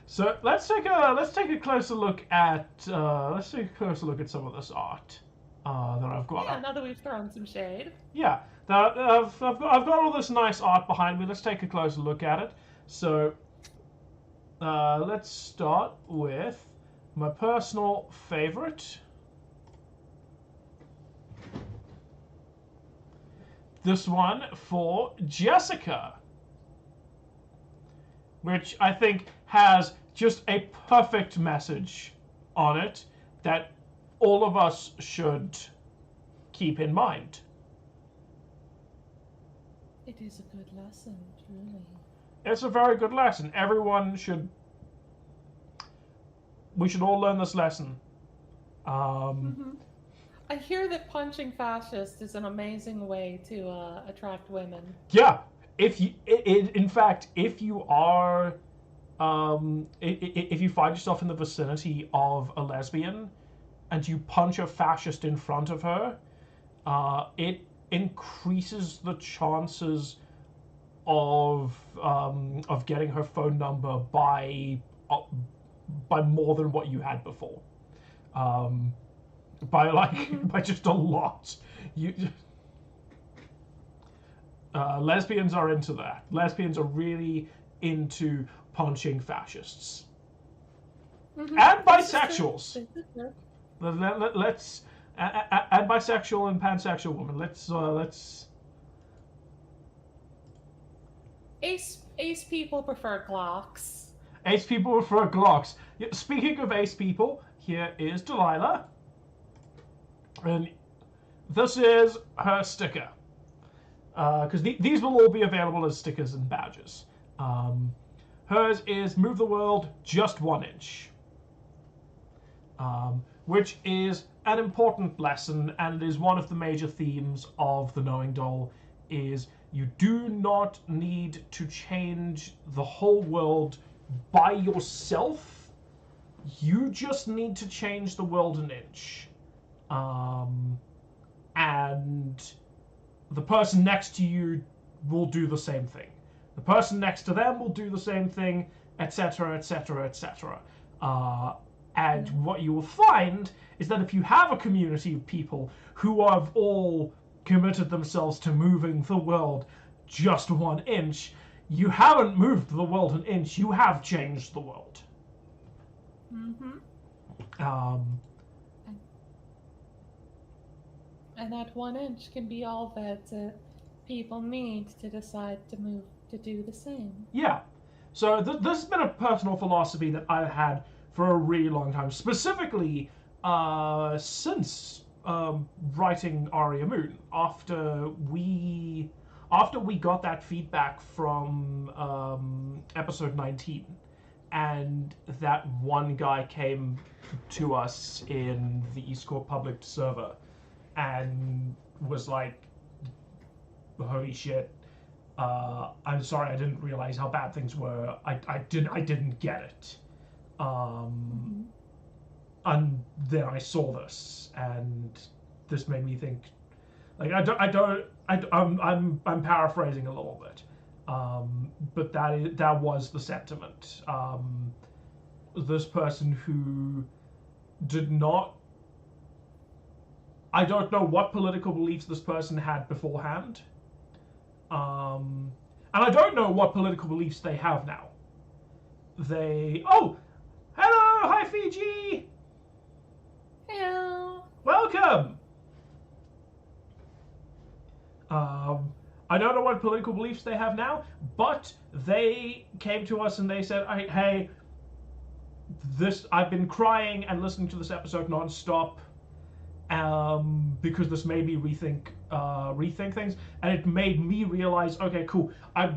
So let's take a closer look at some of this art that I've got. Yeah, now that we've thrown some shade. Yeah, I've got all this nice art behind me. Let's take a closer look at it. So let's start with my personal favorite. This one for Jessica, which I think has just a perfect message on it that all of us should keep in mind. It is a good lesson, truly. It's a very good lesson. We should all learn this lesson. I hear that punching fascists is an amazing way to attract women. Yeah, in fact, if you are, if you find yourself in the vicinity of a lesbian, and you punch a fascist in front of her, it increases the chances of getting her phone number by more than what you had before. by by just a lot. Lesbians are into that. Lesbians are really into punching fascists. Mhm. And This is bisexuals. true. This is true. Let's and bisexual and pansexual women. Let's. Ace people prefer Glocks. Ace people prefer Glocks. Speaking of ace people, here is Delilah, and this is her sticker. Because these will all be available as stickers and badges. Hers is move the world just 1 inch. Which is an important lesson and is one of the major themes of the Knowing Doll, is you do not need to change the whole world by yourself. You just need to change the world 1 inch. And the person next to you will do the same thing. The person next to them will do the same thing, etc., etc., etc. And what you will find is that if you have a community of people who have all committed themselves to moving the world just 1 inch, you haven't moved the world 1 inch, you have changed the world. Mm-hmm. And that 1 inch can be all that people need to decide to move to do the same. Yeah. So this has been a personal philosophy that I've had for a really long time, specifically since writing Aria Moon. After we got that feedback from episode 19, and that one guy came to us in the EAST Corp public server and was like, holy shit, I'm sorry, I didn't realize how bad things were. I didn't get it. And then I saw this, and this made me think, like, I'm paraphrasing a little bit, but that was the sentiment. This person who did not, I don't know what political beliefs this person had beforehand, and I don't know what political beliefs they have now. Oh, hello, hi Fiji, Hello. welcome. I don't know what political beliefs they have now, but they came to us and they said, hey, I've been crying and listening to this episode nonstop, because this made me rethink things, and it made me realize, okay, cool, I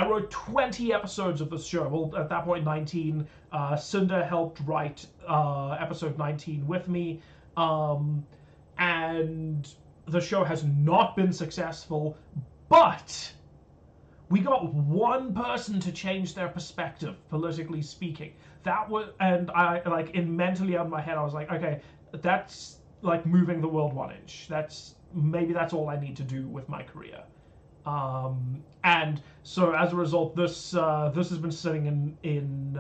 wrote 20 episodes of this show. Well, at that point, 19. Cinder helped write episode 19 with me, and the show has not been successful, but we got one person to change their perspective, politically speaking. That was, and I, like, mentally out of my head, I was like, okay, that's like moving the world 1 inch. Maybe that's all I need to do with my career. And so as a result, this has been sitting in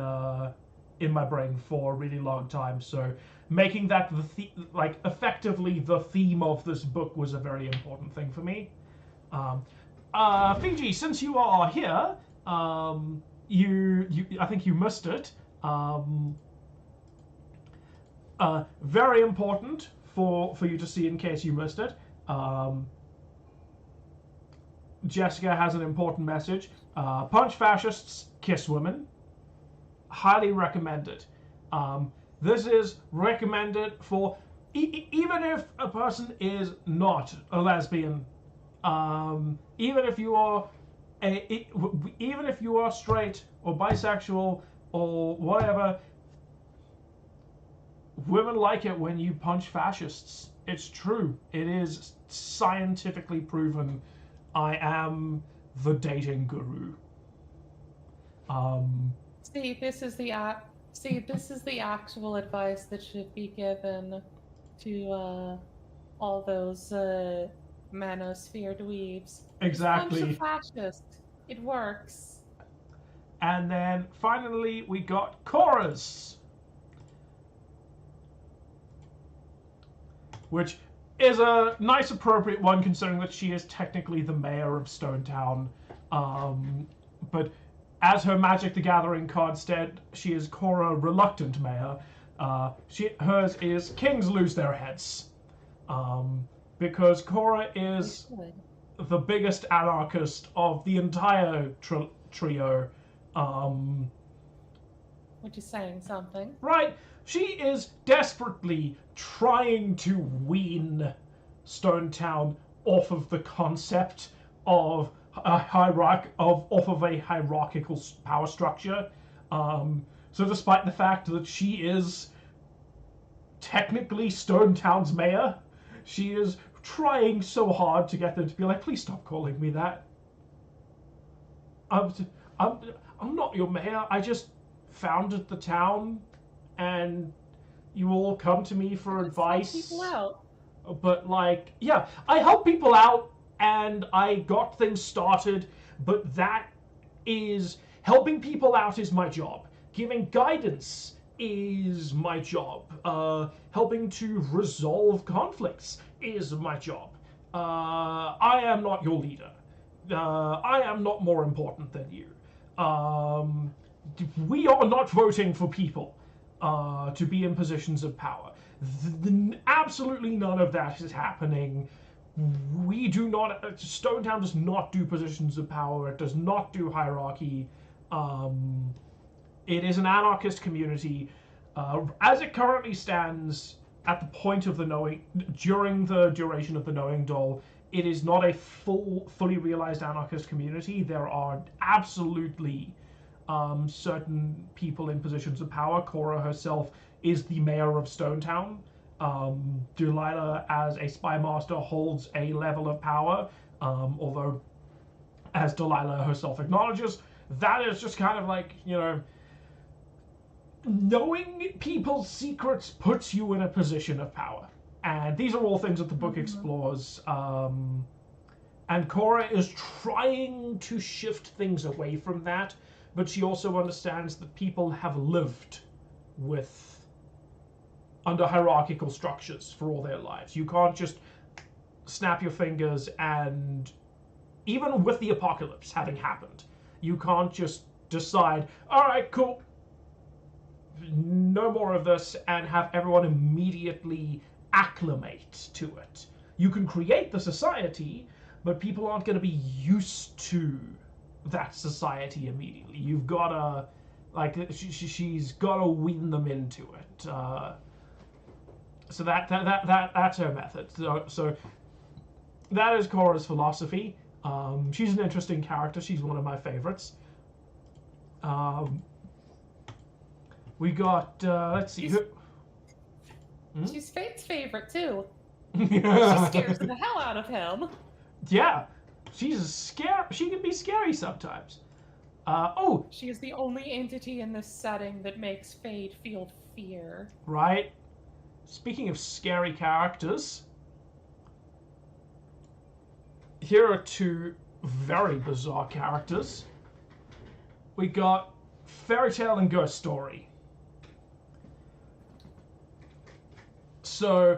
my brain for a really long time. So making that effectively the theme of this book was a very important thing for me. Fiji, since you are here, you I think you missed it. Very important for you to see in case you missed it. Jessica has an important message. Punch fascists, kiss women. Highly recommended. This is recommended for even if a person is not a lesbian, even if you are straight or bisexual or whatever. Women like it when you punch fascists. It's true. It is scientifically proven. I am the dating guru. See, this is the actual advice that should be given to all those manosphere dweebs. Exactly. Punch a fascist. It works. And then finally we got chorus. which is a nice, appropriate one considering that she is technically the mayor of Stonetown. But as her Magic the Gathering card said, she is Cora Reluctant Mayor. Hers is Kings Lose Their Heads. Because Cora is the biggest anarchist of the entire trio. Which is saying something. Right? She is desperately trying to wean Stonetown off of the concept of a hierarchical power structure. So despite the fact that she is technically Stonetown's mayor, she is trying so hard to get them to be like, please stop calling me that. I'm not your mayor. I just founded the town, and you all come to me for advice. Help people out. But like, yeah, I help people out, and I got things started. But that is helping people out is my job. Giving guidance is my job. Helping to resolve conflicts is my job. I am not your leader. I am not more important than you. We are not voting for people to be in positions of power. Absolutely none of that is happening. We do not. Stonetown does not do positions of power. It does not do hierarchy. It is an anarchist community. As it currently stands, at the point of the knowing, during the duration of the knowing doll, it is not a fully realized anarchist community. There are absolutely certain people in positions of power. Cora herself is the mayor of Stonetown. Delilah, as a spy master, holds a level of power, although, as Delilah herself acknowledges, that is just kind of like, you know, knowing people's secrets puts you in a position of power. And these are all things that the book explores. And Cora is trying to shift things away from that, but she also understands that people have lived under hierarchical structures for all their lives. You can't just snap your fingers and, even with the apocalypse having happened, you can't just decide, all right, cool, no more of this, and have everyone immediately acclimate to it. You can create the society, but people aren't going to be used to that society immediately. You've got to, like, she's got to wean them into it. So that's her method. So that is Cora's philosophy. She's an interesting character. She's one of my favorites. We got, let's see. She's Fate's favorite, too. She She scares the hell out of him. Yeah. She can be scary sometimes. She is the only entity in this setting that makes Fate feel fear. Right. Speaking of scary characters, here are two very bizarre characters. We got Fairy Tale and Ghost Story. So,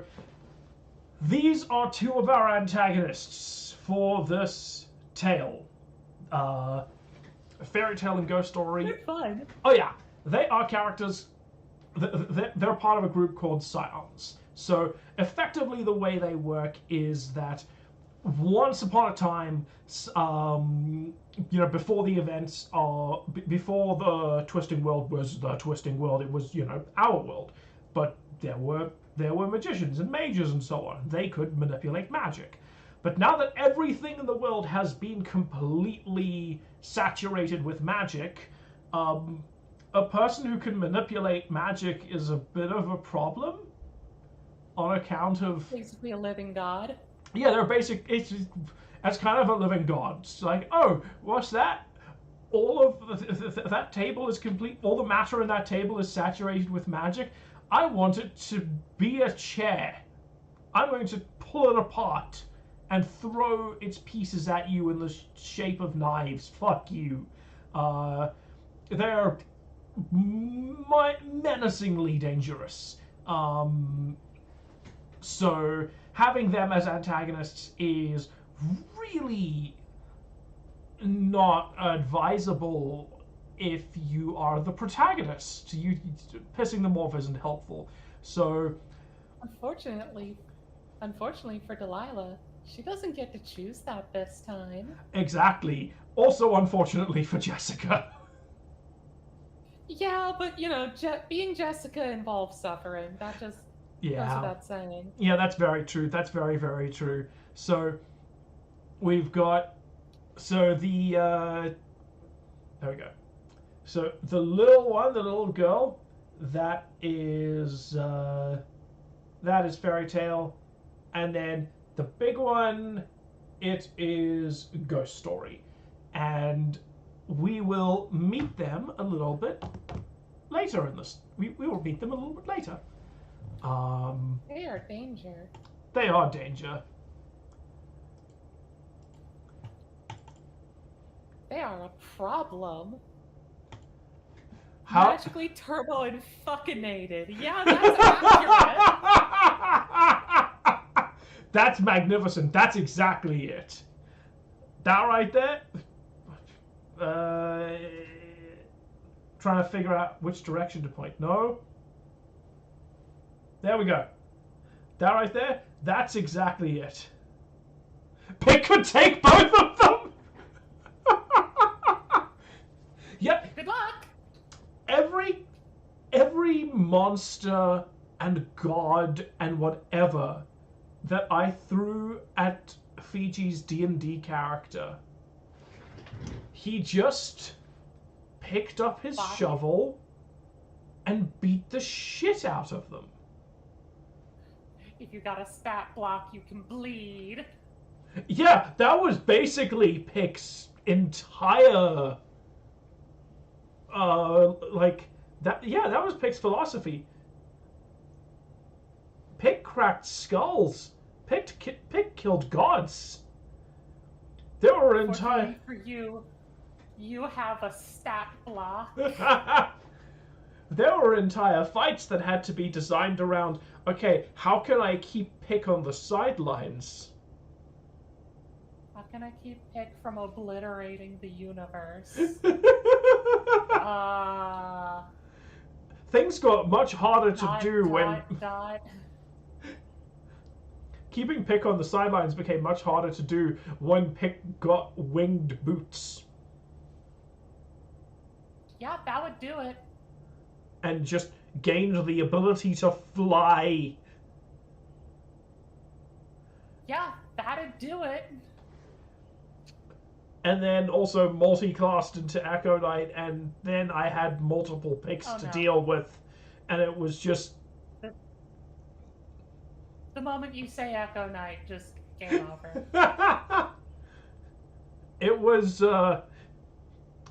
these are two of our antagonists for this tale. Fairy Tale and Ghost Story. They're fun. Oh yeah, they are characters. They're part of a group called Scions. So effectively, the way they work is that once upon a time, before the events, before the Twisting World was the Twisting World, it was, our world. But there were magicians and mages and so on. They could manipulate magic. But now that everything in the world has been completely saturated with magic, a person who can manipulate magic is a bit of a problem on account of... Basically a living god. Yeah, they're it's kind of a living god. It's like, oh, what's that? All of that table is complete, all the matter in that table is saturated with magic. I want it to be a chair. I'm going to pull it apart and throw its pieces at you in the shape of knives. Fuck you. They're menacingly dangerous. So having them as antagonists is really not advisable if you are the protagonist. Pissing them off isn't helpful. So Unfortunately for Delilah, she doesn't get to choose that this time. exactly. Also, unfortunately for Jessica. Yeah, but being Jessica involves suffering. That just goes without saying. Yeah, that's very true. That's very, very true. So we've got there we go. So the little one, the little girl, that is Fairy Tale, and then the big one, it is Ghost Story, and we will meet them a little bit later in this. We will meet them a little bit later. They are danger. They are danger. They are a problem. How? Magically turbo and fuckinated. Yeah, that's accurate. That's magnificent. That's exactly it. That right there. Trying to figure out which direction to point. No. There we go. That right there. That's exactly it. Pick could take both of them. Yep. Good luck. Every monster and god and whatever that I threw at Fiji's D&D character, he just picked up his shovel and beat the shit out of them. If you got a stat block, you can bleed. Yeah, that was basically Pick's entire that was Pick's philosophy. Pick cracked skulls. Pick killed gods. There were entire for you have a stat block. There were entire fights that had to be designed around, okay, how can I keep Pick on the sidelines? How can I keep Pick from obliterating the universe? Things got much harder to do when keeping Pick on the sidelines became much harder to do when Pick got winged boots. Yeah, that would do it. And just gained the ability to fly. Yeah, that'd do it. And then also multi-classed into Echo Knight, and then I had multiple Picks to deal with, and it was just... The moment you say Echo Knight, just game over. It was,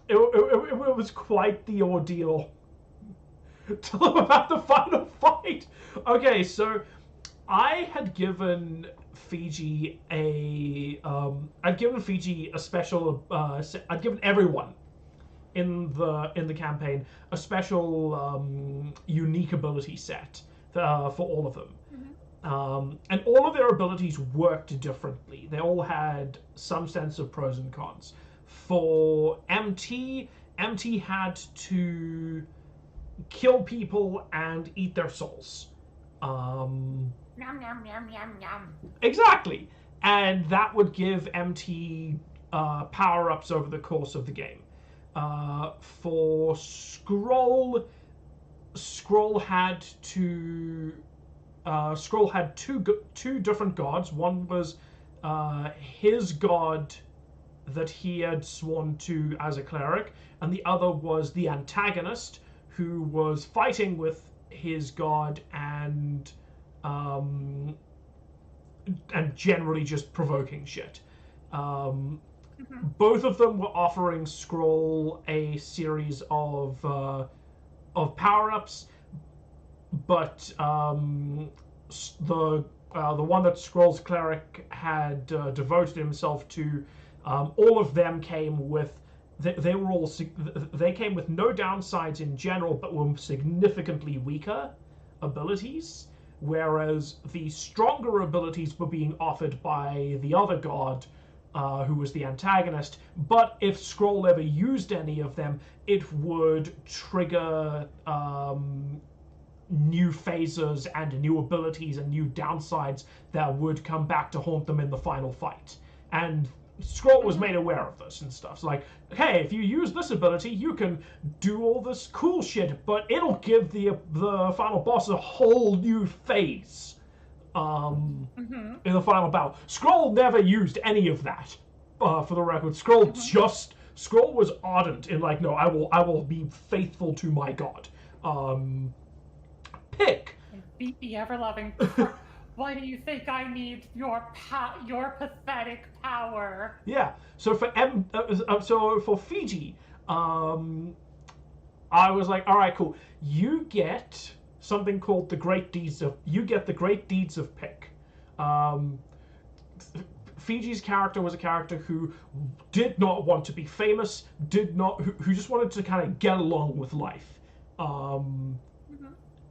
it was quite the ordeal. Tell them about the final fight! Okay, so I had given Fiji I'd given Fiji a special, I'd given everyone in the campaign a special unique ability set for all of them. Mm-hmm. And all of their abilities worked differently. They all had some sense of pros and cons. For MT had to kill people and eat their souls. Yum, yum, yum, yum, yum. Exactly. And that would give MT power-ups over the course of the game. For Scroll had two different gods. One was his god that he had sworn to as a cleric, and the other was the antagonist who was fighting with his god and generally just provoking shit. Both of them were offering Scroll a series of power-ups, but the one that Scroll's cleric had devoted himself to, all of them came with they came with no downsides in general, but were significantly weaker abilities. whereas the stronger abilities were being offered by the other god, who was the antagonist. But if Skrull ever used any of them, it would trigger new phases and new abilities and new downsides that would come back to haunt them in the final fight. And Skrull was made aware of this and stuff. So like, hey, if you use this ability, you can do all this cool shit, but it'll give the final boss a whole new phase in the final battle. Skrull never used any of that, for the record. Skrull was ardent in like, no, I will be faithful to my god. Pick. Beat the ever-loving. Why do you think I need your pathetic power? Yeah. So for Fiji, I was like, all right, cool. You get something called the Great Deeds of. You get the Great Deeds of Pick. Fiji's character was a character who did not want to be famous, who just wanted to kind of get along with life.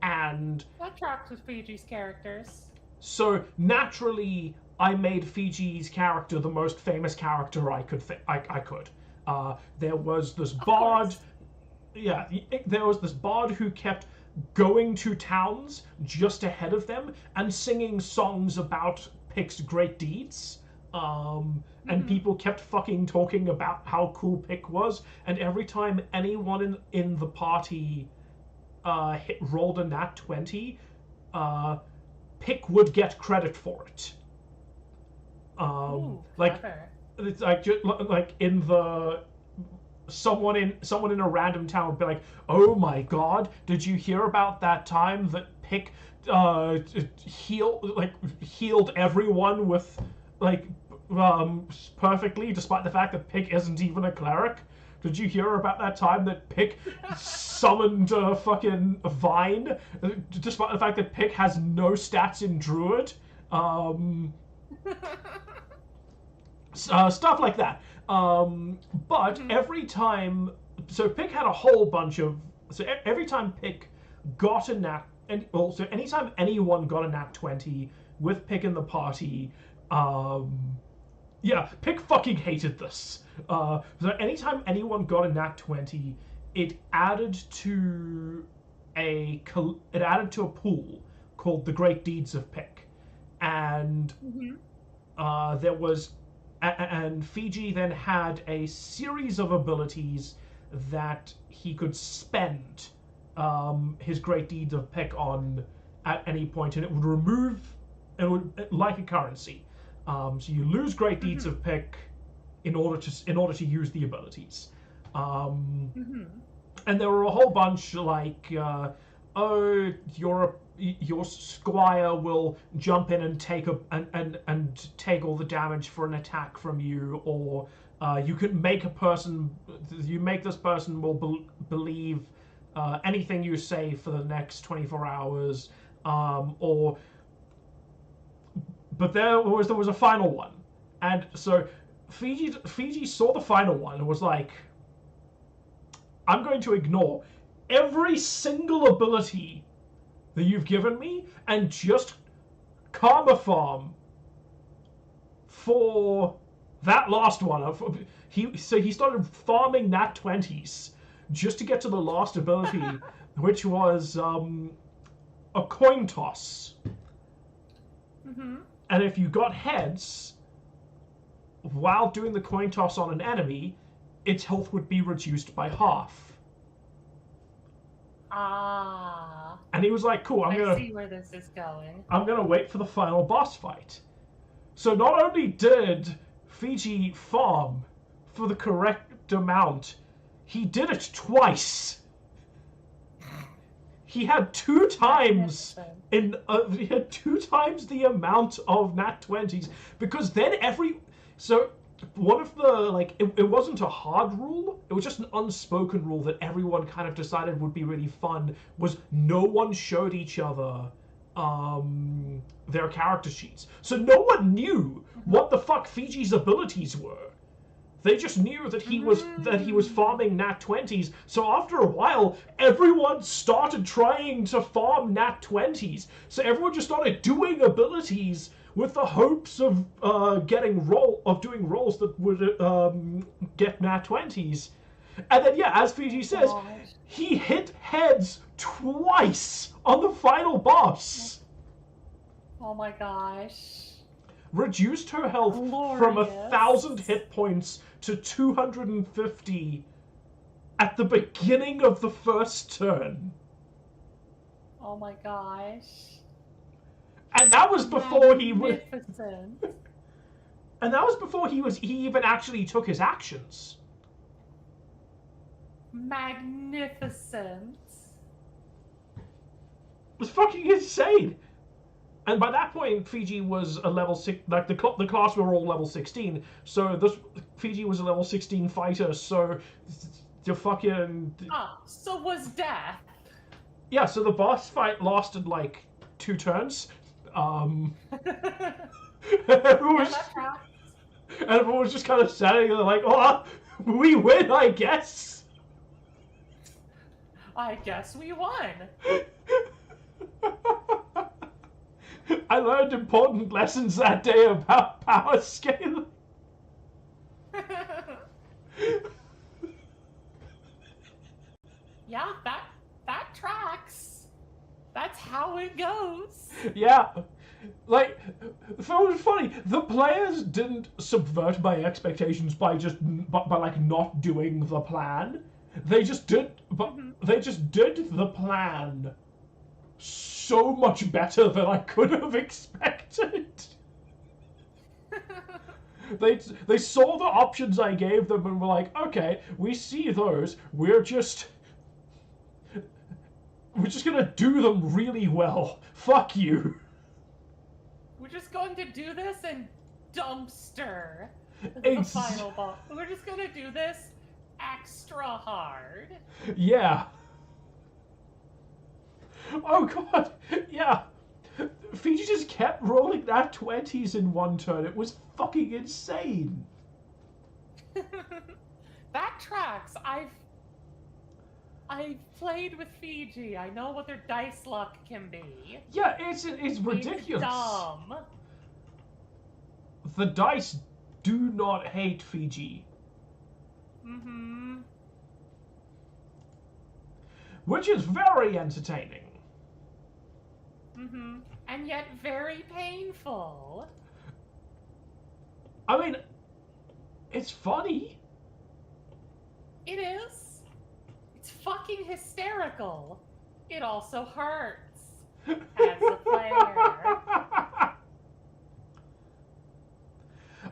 And that tracks with Fiji's characters. So naturally, I made Fiji's character the most famous character I could. There was this bard. Yeah, there was this bard who kept going to towns just ahead of them and singing songs about Pick's great deeds. And people kept fucking talking about how cool Pick was. And every time anyone in the party rolled a nat 20, Pick would get credit for it. Ooh, like clever. it's like in the someone in a random town would be like, "Oh my god, did you hear about that time that Pick healed everyone with perfectly, despite the fact that Pick isn't even a cleric? Did you hear about that time that Pick summoned a fucking vine, despite the fact that Pick has no stats in Druid?" Stuff like that. But every time, so Pick had a whole bunch of. So every time Pick got a nat, and also anytime anyone got a nat 20 with Pick in the party, yeah, Pick fucking hated this. So anytime anyone got a nat 20, it added to a pool called the Great Deeds of Pick, and there was, and Fiji then had a series of abilities that he could spend his Great Deeds of Pick on at any point, and it would remove, like a currency. So you lose Great Deeds of Pick in order to use the abilities. And there were a whole bunch like, oh, your squire will jump in and take take all the damage for an attack from you, or you could make this person will believe anything you say for the next 24 hours, but there was a final one, and so Fiji saw the final one and was like, I'm going to ignore every single ability that you've given me and just karma farm for that last one. He started farming nat 20s just to get to the last ability, which was a coin toss. And if you got heads while doing the coin toss on an enemy, its health would be reduced by half. And he was like, cool, I see where this is going. I'm gonna wait for the final boss fight. So not only did Fiji farm for the correct amount, he did it twice. He had two times the amount of nat 20s, because then one of the, it wasn't a hard rule, it was just an unspoken rule that everyone kind of decided would be really fun, was no one showed each other their character sheets. So no one knew what the fuck Fiji's abilities were. They just knew that he was farming nat 20s. So after a while, everyone started trying to farm nat 20s. So everyone just started doing abilities with the hopes of doing rolls that would get nat 20s. And then yeah, as Fiji says, he hit heads twice on the final boss. Oh my gosh. Reduced her health from 1,000 hit points to 250 at the beginning of the first turn. Oh my gosh. And that was before he was. Magnificent. And that was before he even actually took his actions. Magnificent. It was fucking insane. And by that point, Fiji was a level 6. Like the class were all level 16. So Fiji was a level 16 fighter. So the fucking. So was Death. Yeah. So the boss fight lasted like 2 turns. Everyone was just kind of standing there like, oh, we win, I guess. I guess we won. I learned important lessons that day about power scaling. Yeah, that tracks. That's how it goes. Yeah. Like, it was funny. The players didn't subvert my expectations by like not doing the plan. They just did the plan so much better than I could have expected. They saw the options I gave them and were like, okay, we see those. We're just gonna do them really well. Fuck you. We're just going to do this and dumpster the final boss. We're just gonna do this extra hard. Yeah. Oh god, yeah. Fiji just kept rolling nat 20s in one turn. It was fucking insane. That tracks. I've played with Fiji. I know what their dice luck can be. Yeah, it's ridiculous. It's dumb. The dice do not hate Fiji. Mm-hmm. Which is very entertaining. Mm-hmm. And yet very painful. I mean, it's funny. It is. It's fucking hysterical. It also hurts. As a player.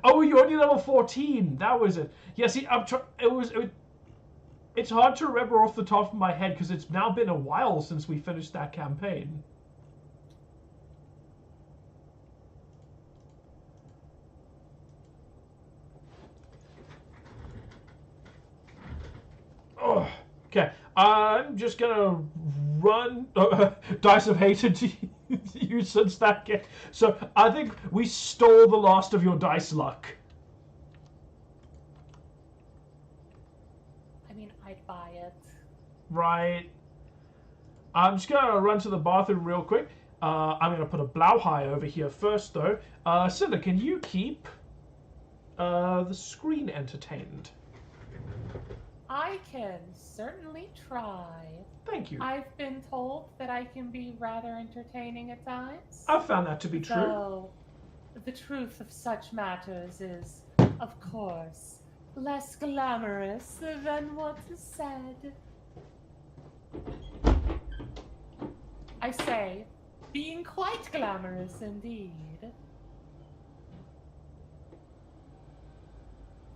Oh, you're only level 14. That was it. Yeah, see, it's hard to remember off the top of my head because it's now been a while since we finished that campaign. Oh, okay, I'm just gonna run Dice have hated you since that game. So I think we stole the last of your dice luck. I mean, I'd buy it. Right. I'm just gonna run to the bathroom real quick. I'm gonna put a Blauhai over here first, though. Cinder, can you keep the screen entertained? I can certainly try. Thank you. I've been told that I can be rather entertaining at times. I've found that to be true. So, the truth of such matters is, of course, less glamorous than what is said. I say, being quite glamorous indeed.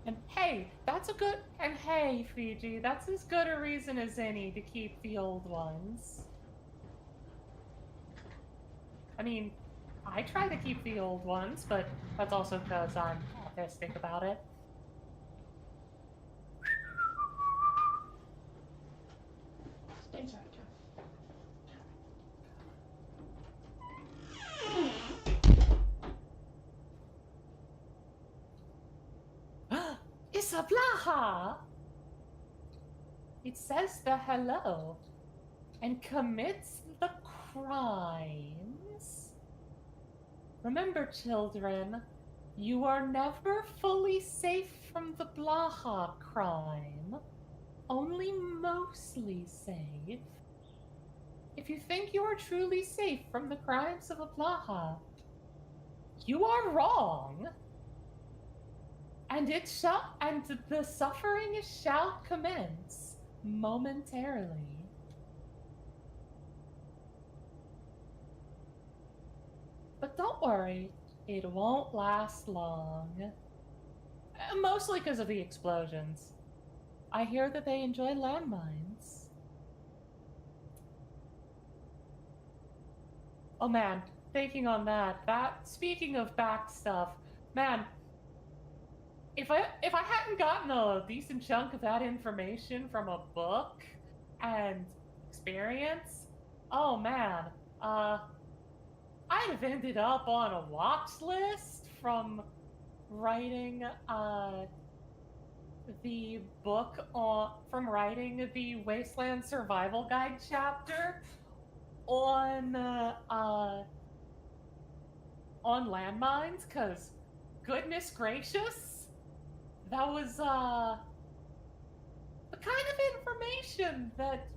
And hey, hey, Fiji, that's as good a reason as any to keep the old ones. I mean, I try to keep the old ones, but that's also because I'm autistic about it. Is Sablaha! It says the hello and commits the crimes. Remember, children, you are never fully safe from the Blaha crime. Only mostly safe. If you think you are truly safe from the crimes of a Blaha, you are wrong. And the suffering shall commence momentarily. But don't worry, it won't last long. Mostly because of the explosions. I hear that they enjoy landmines. Oh man, thinking on that speaking of back stuff, man, if I hadn't gotten a decent chunk of that information from a book and experience, oh man, I'd have ended up on a watch list from writing the Wasteland Survival Guide chapter on landmines, because goodness gracious, that was the kind of information that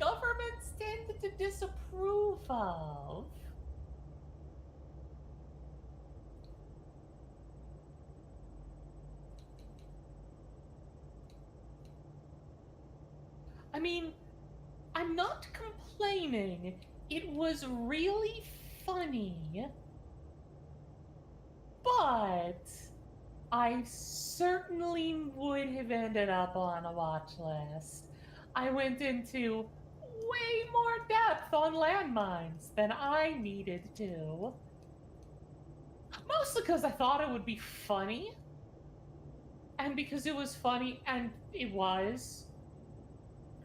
governments tend to disapprove of. I mean, I'm not complaining. It was really funny. But I certainly would have ended up on a watch list. I went into way more depth on landmines than I needed to. Mostly because I thought it would be funny. And because it was funny, and it was.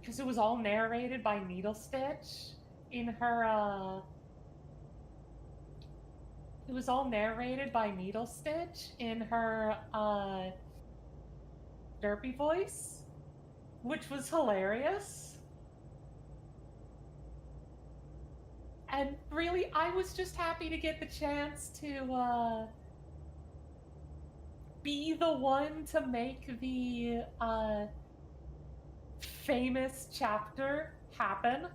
Because it was all narrated by Needle Stitch in her, It was all narrated by Needle Stitch in her, derpy voice, which was hilarious. And really, I was just happy to get the chance to, be the one to make the, famous chapter happen.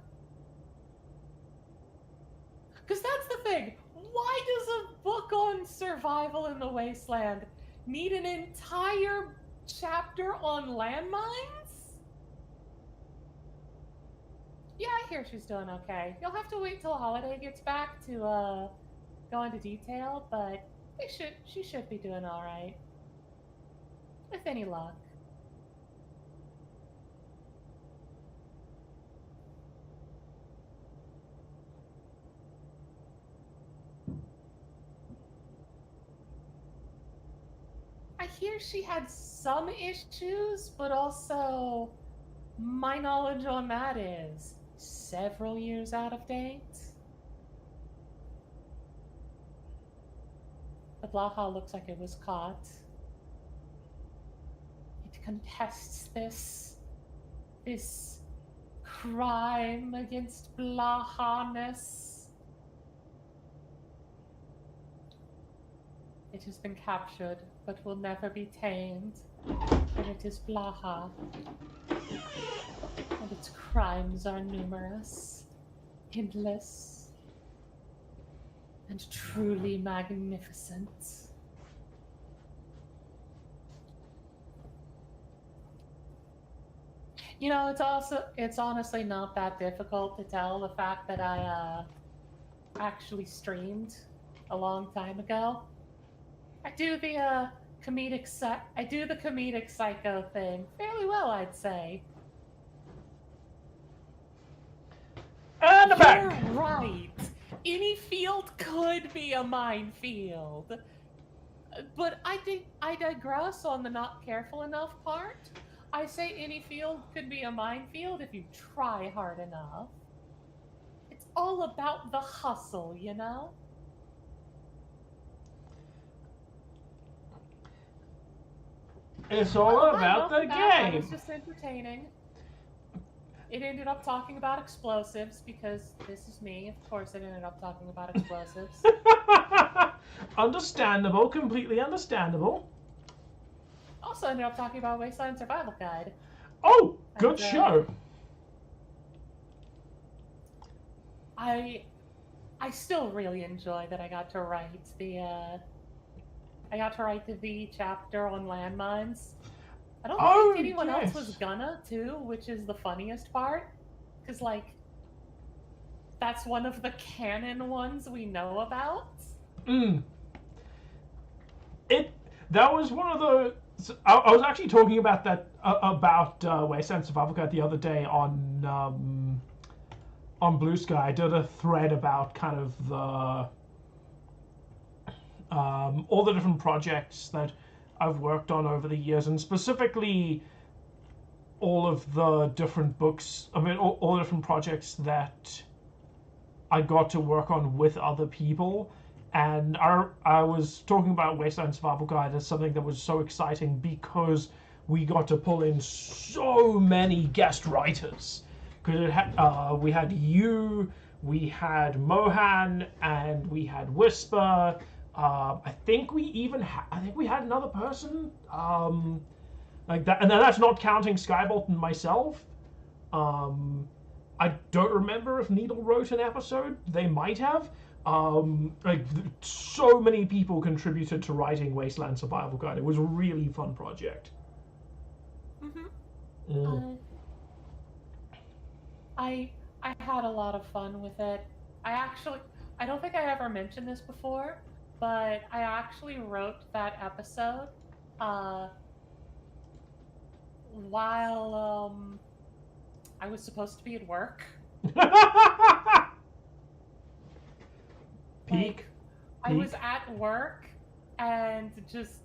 Because that's the thing. Why does a book on survival in the wasteland need an entire chapter on landmines? Yeah, I hear she's doing okay. You'll have to wait till Holiday gets back to go into detail, but she should be doing alright. With any luck. I hear she had some issues, but also my knowledge on that is several years out of date. The Blaha looks like it was caught. It contests this crime against Blaha-ness. It has been captured, but will never be tamed. And it is Blaha. And its crimes are numerous, endless, and truly magnificent. You know, it's honestly not that difficult to tell the fact that I actually streamed a long time ago. I do the comedic psycho thing fairly well, I'd say. And the back! You're right. Any field could be a minefield. But I digress on the not careful enough part. I say any field could be a minefield if you try hard enough. It's all about the hustle, you know? It's all Well, about the that was game. just entertaining. It ended up talking about explosives because this is me. Of course, it ended up talking about explosives. Understandable, completely understandable. Also ended up talking about Wasteland Survival Guide. Oh, good And, show. I still really enjoy that I got to write the V chapter on landmines. I don't think anyone else was gonna too, which is the funniest part, because like that's one of the canon ones we know about. That was one of the. I was actually talking about that about Wasteland Survival Guide the other day on Blue Sky. I did a thread about kind of the all the different projects that I've worked on over the years, and specifically all of the different books. I mean, all the different projects that I got to work on with other people. And I was talking about Wasteland Survival Guide as something that was so exciting because we got to pull in so many guest writers. Because we had you, we had Mohan, and we had Whisper. I think we had another person like that, and that's not counting Skybolt and myself. I don't remember if Needle wrote an episode. They might have. Like so many people contributed to writing Wasteland Survival Guide. It was a really fun project. I had a lot of fun with it. I don't think I ever mentioned this before, but I actually wrote that episode while I was supposed to be at work. Peak. I was at work and just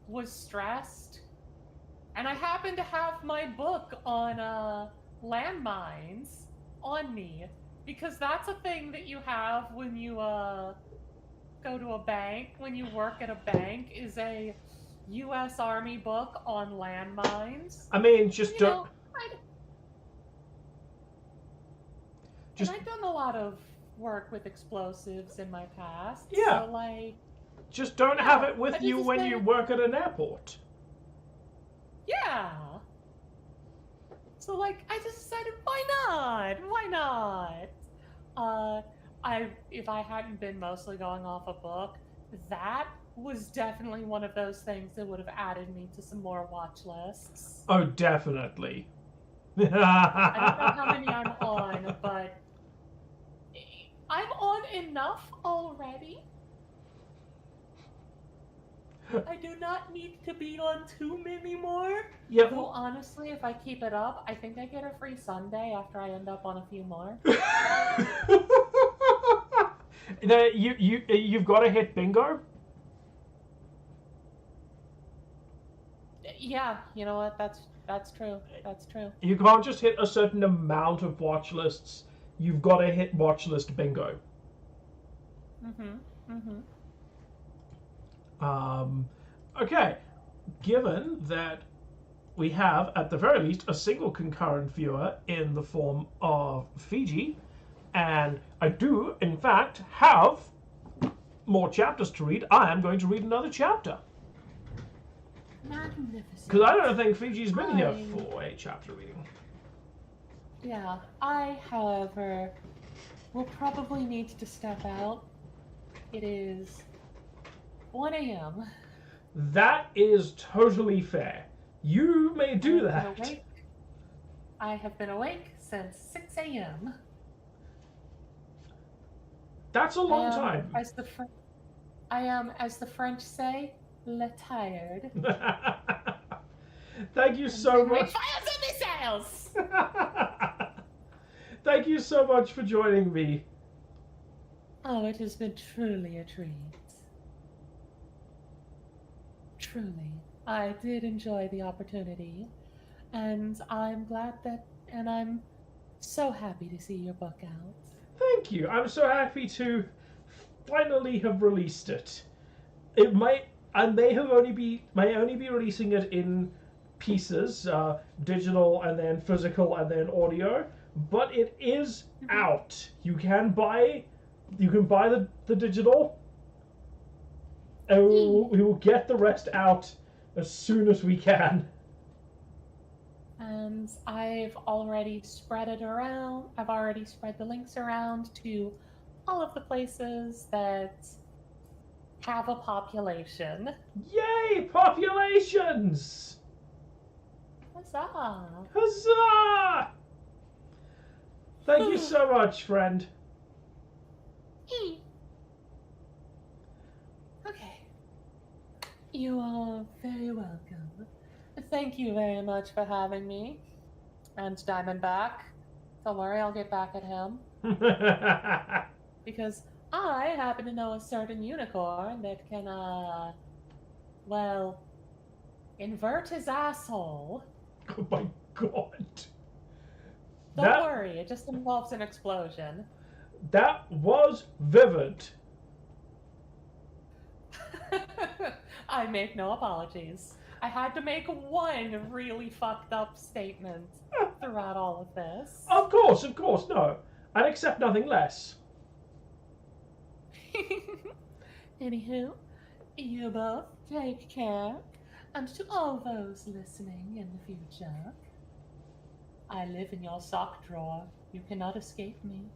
was stressed, and I happened to have my book on landmines on me, because that's a thing that you have when you go to a bank, when you work at a bank, is a U.S. Army book on landmines. I mean, just don't. And I've done a lot of work with explosives in my past. Yeah. So, like, just don't have it with you when you work at an airport. Yeah. So, like, I just decided, why not? Why not? If I hadn't been mostly going off a book, that was definitely one of those things that would have added me to some more watch lists. Oh, definitely. I don't know how many I'm on, but I'm on enough already. I do not need to be on too many more. Yep. Though honestly, if I keep it up, I think I get a free Sunday after I end up on a few more. You've got to hit bingo. Yeah, you know what? That's true. That's true. You can't just hit a certain amount of watch lists. You've got to hit watch list bingo. Okay, given that we have, at the very least, a single concurrent viewer in the form of Fiji, and I do, in fact, have more chapters to read, I am going to read another chapter. Magnificent. Because I don't think Fiji's been here for a chapter reading. Yeah, I, however, will probably need to step out. It is 1 a.m. That is totally fair. You may do that. I have been awake since 6 a.m. That's a long time. I am, as the French say, le tired. Thank you so much. Fires and missiles! Thank you so much for joining me. Oh, it has been truly a treat. Truly. I did enjoy the opportunity, and I'm glad and I'm so happy to see your book out. Thank you. I'm so happy to finally have released it. It might, and may only be releasing it in pieces, digital and then physical and then audio. But it is out. You can buy the digital, and we will get the rest out as soon as we can. And I've already spread it around. I've already spread the links around to all of the places that have a population. Yay, populations! Huzzah! Huzzah! Thank you so much, friend. Okay. You are very welcome. Thank you very much for having me. And Diamondback. Don't worry, I'll get back at him. Because I happen to know a certain unicorn that can, well, invert his asshole. Oh my god. Don't worry, it just involves an explosion. That was vivid. I make no apologies. I had to make one really fucked up statement throughout all of this. Of course, no. I'd accept nothing less. Anywho, you both take care, and to all those listening in the future, I live in your sock drawer. You cannot escape me.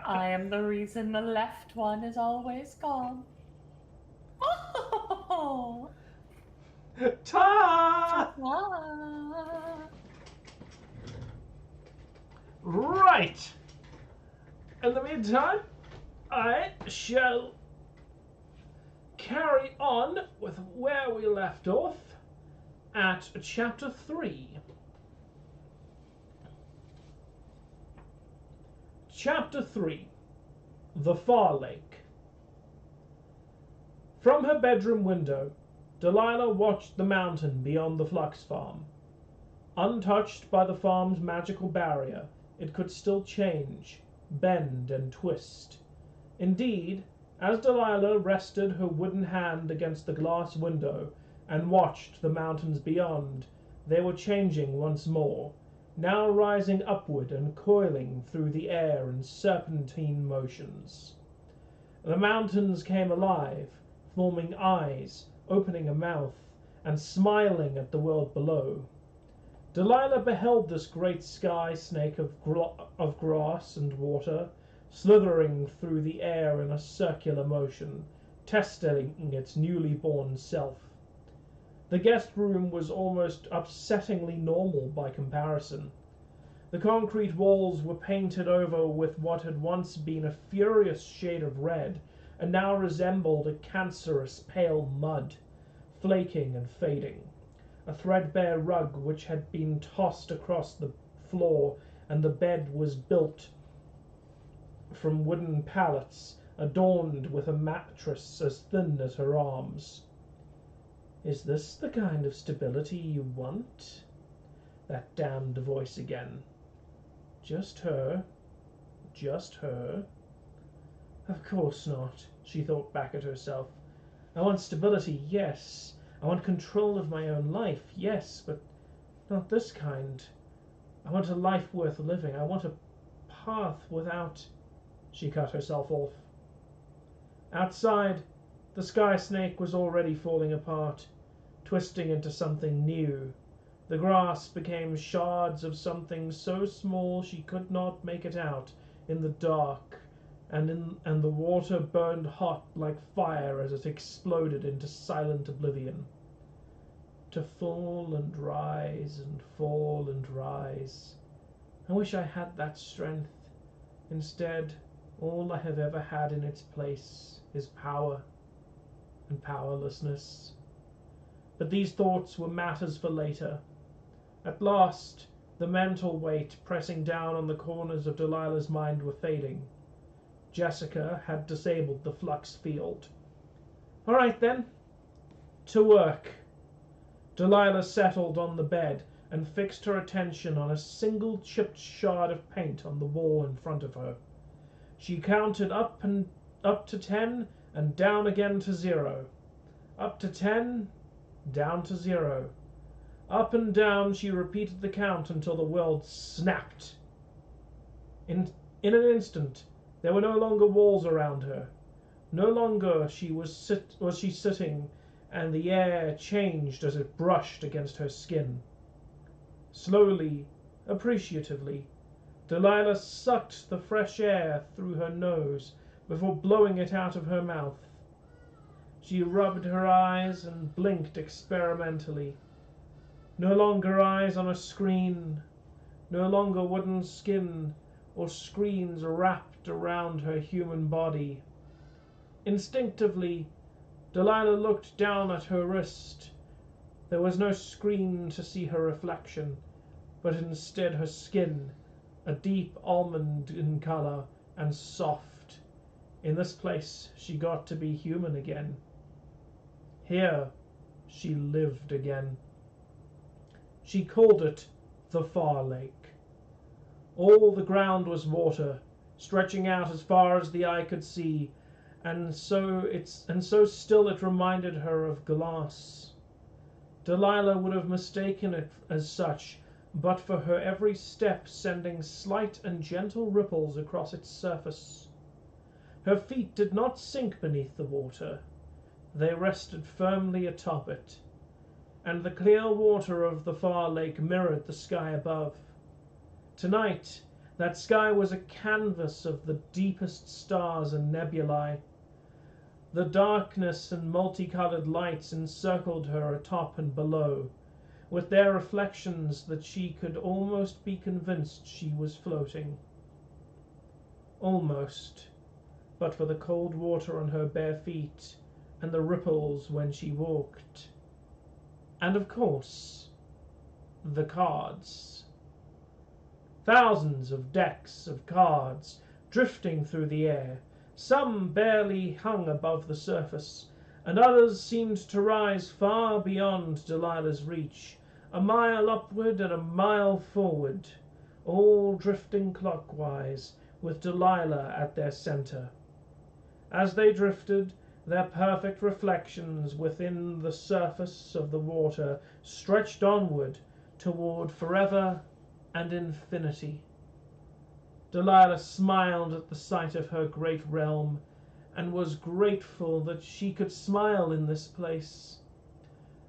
I am the reason the left one is always gone. Oh! Ta! Ah. Right. In the meantime, I shall carry on with where we left off at chapter 3. Chapter 3. The Far Lake. From her bedroom window, Delilah watched the mountain beyond the Flux farm. Untouched by the farm's magical barrier, it could still change, bend, and twist. Indeed, as Delilah rested her wooden hand against the glass window and watched the mountains beyond, they were changing once more, now rising upward and coiling through the air in serpentine motions. The mountains came alive, forming eyes, opening a mouth, and smiling at the world below. Delilah beheld this great sky snake of grass and water, slithering through the air in a circular motion, testing its newly born self. The guest room was almost upsettingly normal by comparison. The concrete walls were painted over with what had once been a furious shade of red, and now resembled a cancerous pale mud, flaking and fading. A threadbare rug which had been tossed across the floor, and the bed was built from wooden pallets, adorned with a mattress as thin as her arms. "Is this the kind of stability you want?" That damned voice again. Just her. Just her. Of course not, she thought back at herself. I want stability, yes. I want control of my own life, yes, but not this kind. I want a life worth living. I want a path without... She cut herself off. Outside, the sky snake was already falling apart, twisting into something new. The grass became shards of something so small she could not make it out in the dark, and the water burned hot like fire as it exploded into silent oblivion. To fall and rise and fall and rise. I wish I had that strength. Instead, all I have ever had in its place is power and powerlessness. But these thoughts were matters for later. At last, the mental weight pressing down on the corners of Delilah's mind were fading. Jessica had disabled the flux field. All right, then. To work. Delilah settled on the bed and fixed her attention on a single chipped shard of paint on the wall in front of her. She counted up to 10 and down again to 0. Up to 10, down to 0. Up and down she repeated the count until the world snapped. In an instant, there were no longer walls around her. No longer was she sitting, and the air changed as it brushed against her skin. Slowly, appreciatively, Delilah sucked the fresh air through her nose before blowing it out of her mouth. She rubbed her eyes and blinked experimentally. No longer eyes on a screen, no longer wooden skin or screens wrapped around her human body. Instinctively, Delilah looked down at her wrist. There was no screen to see her reflection, but instead her skin, a deep almond in color and soft. In this place, she got to be human again. Here, she lived again. She called it the Far Lake. All the ground was water, stretching out as far as the eye could see, and so still it reminded her of glass. Delilah would have mistaken it as such, but for her every step sending slight and gentle ripples across its surface. Her feet did not sink beneath the water. They rested firmly atop it, and the clear water of the far lake mirrored the sky above. Tonight, that sky was a canvas of the deepest stars and nebulae. The darkness and multicolored lights encircled her atop and below, with their reflections that she could almost be convinced she was floating. Almost, but for the cold water on her bare feet and the ripples when she walked. And of course, the cards. Thousands of decks of cards drifting through the air. Some barely hung above the surface, and others seemed to rise far beyond Delilah's reach, a mile upward and a mile forward, all drifting clockwise, with Delilah at their center. As they drifted, their perfect reflections within the surface of the water stretched onward toward forever and infinity. Delilah smiled at the sight of her great realm, and was grateful that she could smile in this place,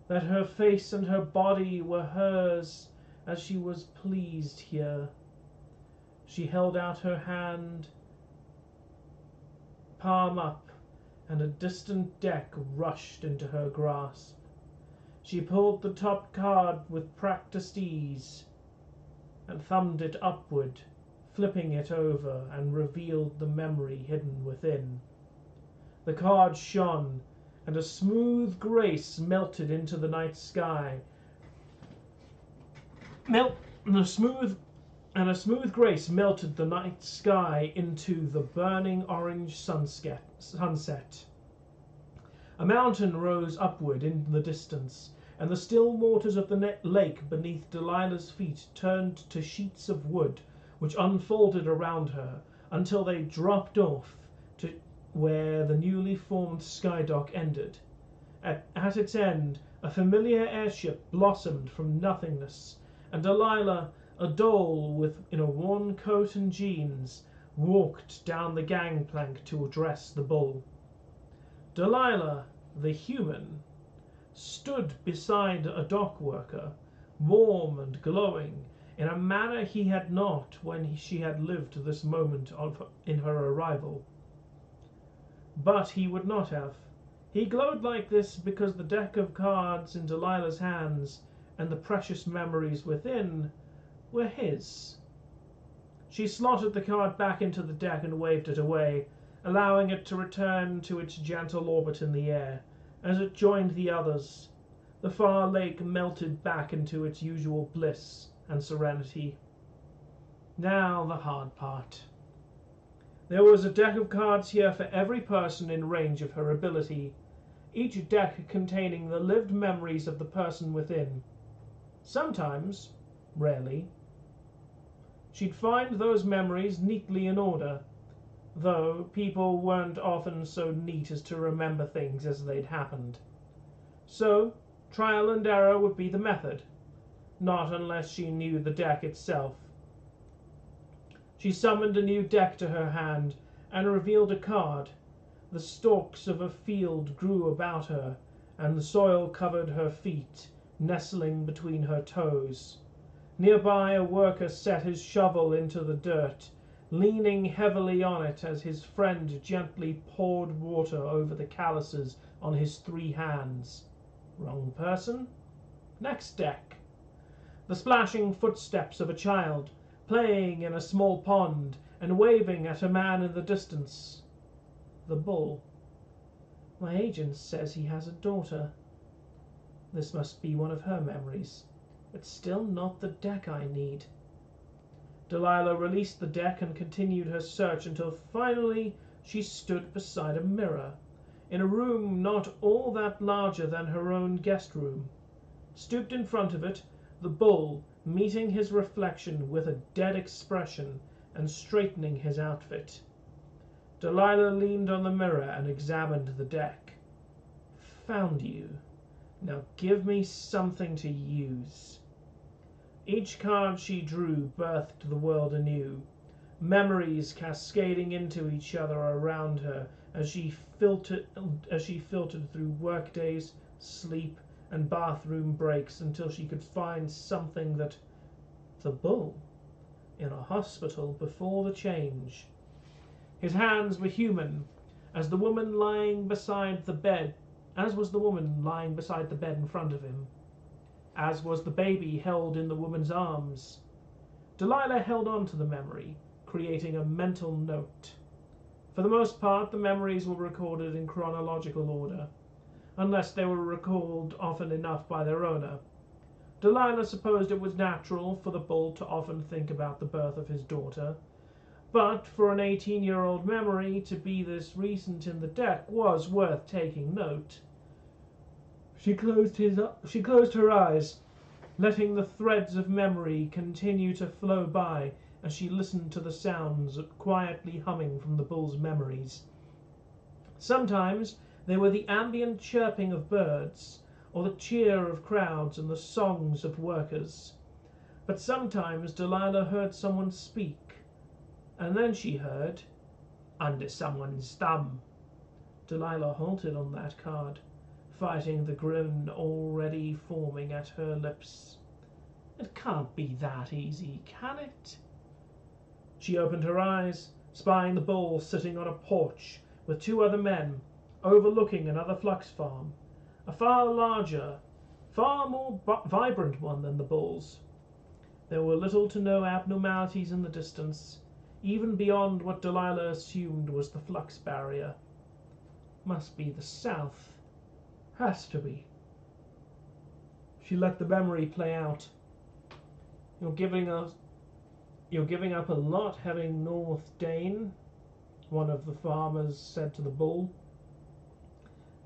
that her face and her body were hers as she was pleased here. She held out her hand, palm up, and a distant deck rushed into her grasp. She pulled the top card with practiced ease and thumbed it upward, flipping it over, and revealed the memory hidden within. The card shone, and a smooth grace melted into the night sky. A smooth grace melted the night sky into the burning orange sunset. A mountain rose upward in the distance, and the still waters of the lake beneath Delilah's feet turned to sheets of wood, which unfolded around her until they dropped off to where the newly formed skydock ended. At its end, a familiar airship blossomed from nothingness, and Delilah, a doll in a worn coat and jeans, walked down the gangplank to address the bull. Delilah, the human, stood beside a dock worker, warm and glowing, in a manner he had not when she had lived this moment in her arrival. But he would not have. He glowed like this because the deck of cards in Delilah's hands and the precious memories within were his. She slotted the card back into the deck and waved it away, allowing it to return to its gentle orbit in the air. As it joined the others, the far lake melted back into its usual bliss and serenity. Now the hard part. There was a deck of cards here for every person in range of her ability, each deck containing the lived memories of the person within. Sometimes, rarely, she'd find those memories neatly in order, though people weren't often so neat as to remember things as they'd happened. So, trial and error would be the method, not unless she knew the deck itself. She summoned a new deck to her hand and revealed a card. The stalks of a field grew about her, and the soil covered her feet, nestling between her toes. Nearby, a worker set his shovel into the dirt, leaning heavily on it as his friend gently poured water over the calluses on his 3 hands. Wrong person? Next deck. The splashing footsteps of a child, playing in a small pond and waving at a man in the distance. The bull. My agent says he has a daughter. This must be one of her memories, but still not the deck I need. Delilah released the deck and continued her search until finally she stood beside a mirror, in a room not all that larger than her own guest room. Stooped in front of it, the bull, meeting his reflection with a dead expression and straightening his outfit. Delilah leaned on the mirror and examined the deck. Found you. Now give me something to use. Each card she drew birthed the world anew, memories cascading into each other around her as she filtered through workdays, sleep, and bathroom breaks until she could find something that... The bull, in a hospital before the change. His hands were human, as the woman lying beside the bed, as was the woman lying beside the bed in front of him, as was the baby held in the woman's arms. Delilah held on to the memory, creating a mental note. For the most part, the memories were recorded in chronological order, unless they were recalled often enough by their owner. Delilah supposed it was natural for the bull to often think about the birth of his daughter, but for an 18-year-old memory to be this recent in the deck was worth taking note. She closed her eyes, letting the threads of memory continue to flow by as she listened to the sounds quietly humming from the bull's memories. Sometimes they were the ambient chirping of birds, or the cheer of crowds and the songs of workers. But sometimes Delilah heard someone speak, and then she heard, "Under someone's thumb." Delilah halted on that card, fighting the grin already forming at her lips. It can't be that easy, can it? She opened her eyes, spying the bull sitting on a porch with 2 other men, overlooking another flux farm, a far larger, far more vibrant one than the bull's. There were little to no abnormalities in the distance, even beyond what Delilah assumed was the flux barrier. Must be the south. Has to be. She let the memory play out. You're giving up a lot heading north, Dane, one of the farmers said to the bull.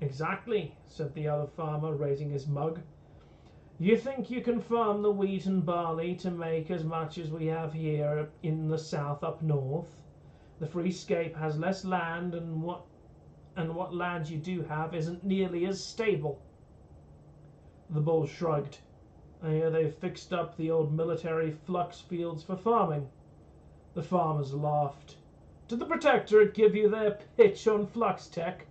Exactly, said the other farmer, raising his mug. You think you can farm the wheat and barley to make as much as we have here in the south up north? The Freescape has less land, and what land you do have isn't nearly as stable. The bull shrugged. I hear they've fixed up the old military flux fields for farming. The farmers laughed. Did the Protectorate give you their pitch on flux tech?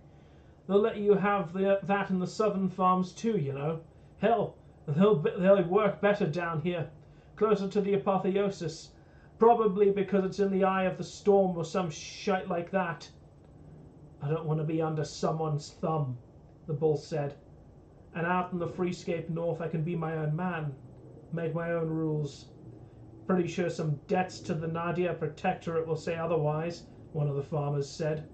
They'll let you have that in the southern farms too, you know. Hell, they'll work better down here, closer to the apotheosis, probably because it's in the eye of the storm or some shite like that. I don't want to be under someone's thumb, the bull said. And out in the Freescape North I can be my own man, make my own rules. Pretty sure some debts to the Nadia Protectorate will say otherwise, one of the farmers said.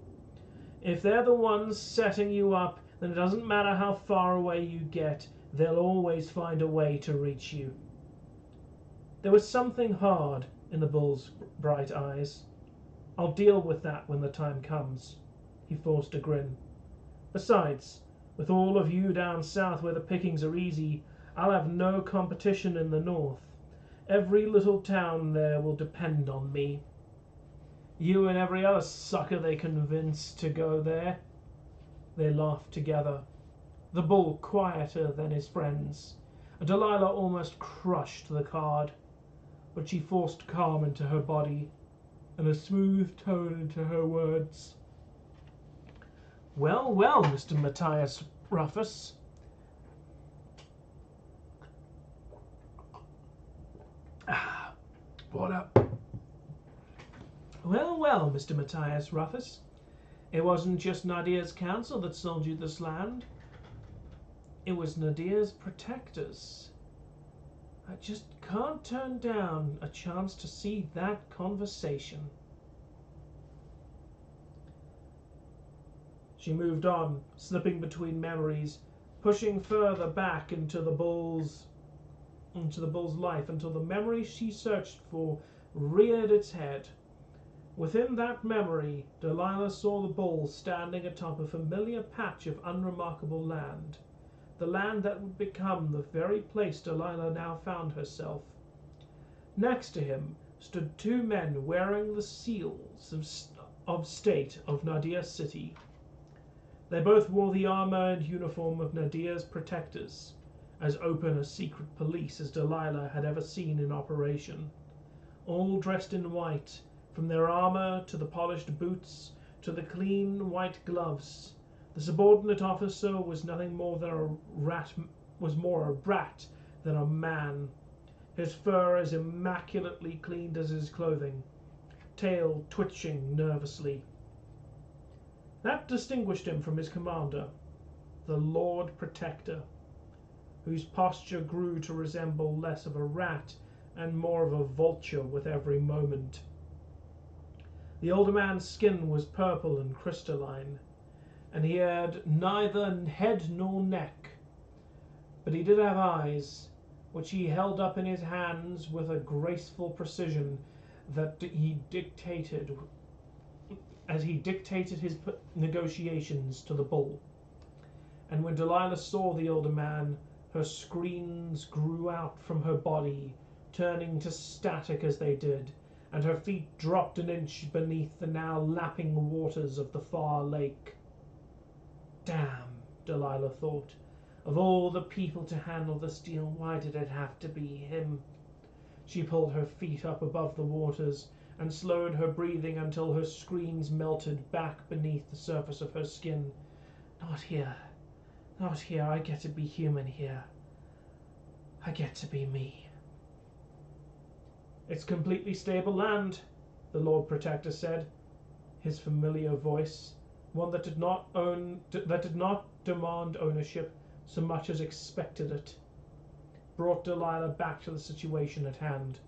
If they're the ones setting you up, then it doesn't matter how far away you get, they'll always find a way to reach you. There was something hard in the bull's bright eyes. I'll deal with that when the time comes. He forced a grin. Besides, with all of you down south where the pickings are easy, I'll have no competition in the north. Every little town there will depend on me. You and every other sucker they convinced to go there. They laughed together. the bull quieter than his friends, and Delilah almost crushed the card, but she forced calm into her body and a smooth tone into her words. Well, well, Mr. Matthias Rufus. What up? Well, well, Mr. Matthias Rufus. It wasn't just Nadia's council that sold you this land. It was Nadia's protectors. I just can't turn down a chance to see that conversation. She moved on, slipping between memories, pushing further back into the bull's life until the memory she searched for reared its head. Within that memory, Delilah saw the bull standing atop a familiar patch of unremarkable land, the land that would become the very place Delilah now found herself. Next to him stood two men wearing the seals of state of Nadia City. They both wore the armor and uniform of Nadia's protectors, as open a secret police as Delilah had ever seen in operation. All dressed in white, from their armor to the polished boots to the clean white gloves. The subordinate officer was nothing more than more a rat than a man, his fur as immaculately cleaned as his clothing, tail twitching nervously. That distinguished him from his commander, the Lord Protector, whose posture grew to resemble less of a rat and more of a vulture with every moment. The older man's skin was purple and crystalline, and he had neither head nor neck, but he did have eyes, which he held up in his hands with a graceful precision that he dictated his negotiations to the bull. And when Delilah saw the older man, her screams grew out from her body, turning to static as they did, and her feet dropped an inch beneath the now lapping waters of the far lake. Damn, Delilah thought. Of all the people to handle the steel, why did it have to be him? She pulled her feet up above the waters and slowed her breathing until her screams melted back beneath the surface of her skin. Not here. Not here. I get to be human here. I get to be me. It's completely stable land, the Lord Protector said, his familiar voice, one that did not demand ownership so much as expected it, brought Delilah back to the situation at hand.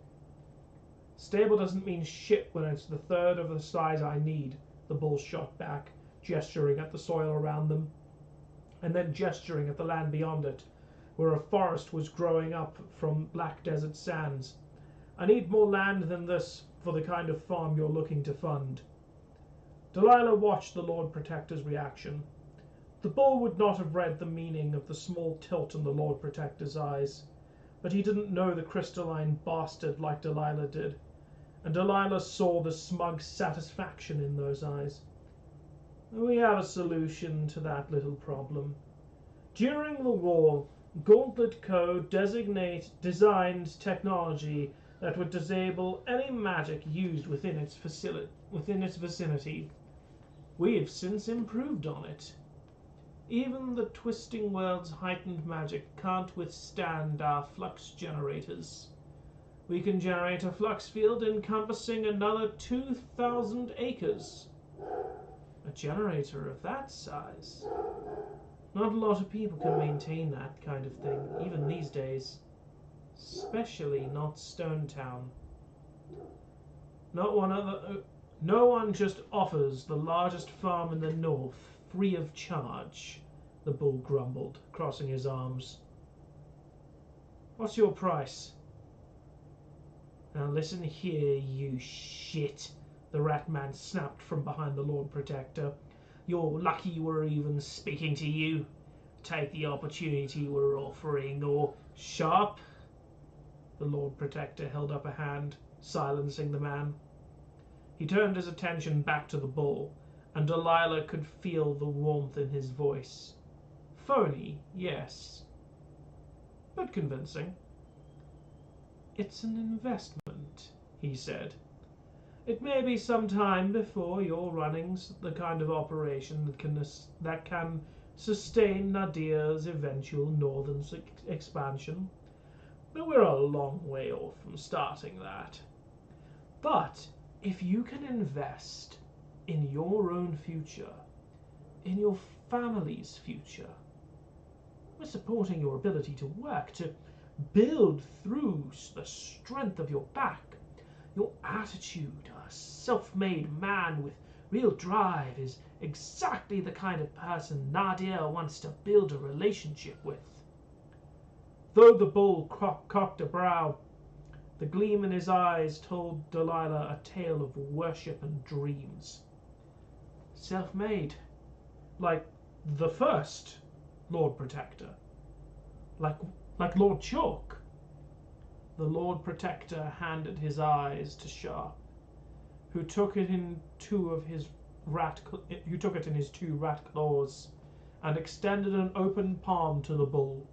Stable doesn't mean shit when it's the third of the size I need, the bull shot back, gesturing at the soil around them, and then gesturing at the land beyond it, where a forest was growing up from black desert sands. I need more land than this for the kind of farm you're looking to fund. Delilah watched the Lord Protector's reaction. The bull would not have read the meaning of the small tilt in the Lord Protector's eyes, but he didn't know the crystalline bastard like Delilah did, and Delilah saw the smug satisfaction in those eyes. We have a solution to that little problem. During the war, Gauntlet Co. designed technology that would disable any magic used within its vicinity. We have since improved on it. Even the twisting world's heightened magic can't withstand our flux generators. We can generate a flux field encompassing another 2,000 acres. A generator of that size. Not a lot of people can maintain that kind of thing, even these days. Especially not Stone Town. No one just offers the largest farm in the north free of charge, the bull grumbled, crossing his arms. What's your price? Now listen here, you shit, the rat man snapped from behind the Lord Protector. You're lucky we're even speaking to you. Take the opportunity we're offering, or sharp. The Lord Protector held up a hand, silencing the man. He turned his attention back to the bull, and Delilah could feel the warmth in his voice. Phony, yes. But convincing. It's an investment, he said. It may be some time before you're running the kind of operation that can sustain Nadia's eventual northern expansion, but we're a long way off from starting that. But if you can invest in your own future, in your family's future, we're supporting your ability to work, to build through the strength of your back. Your attitude, a self-made man with real drive, is exactly the kind of person Nadia wants to build a relationship with. Though the bull cocked a brow, the gleam in his eyes told Delilah a tale of worship and dreams. Self-made, like the first Lord Protector, like Lord Chalk. The Lord Protector handed his eyes to Sharp, who took it in his two rat claws, and extended an open palm to the bull.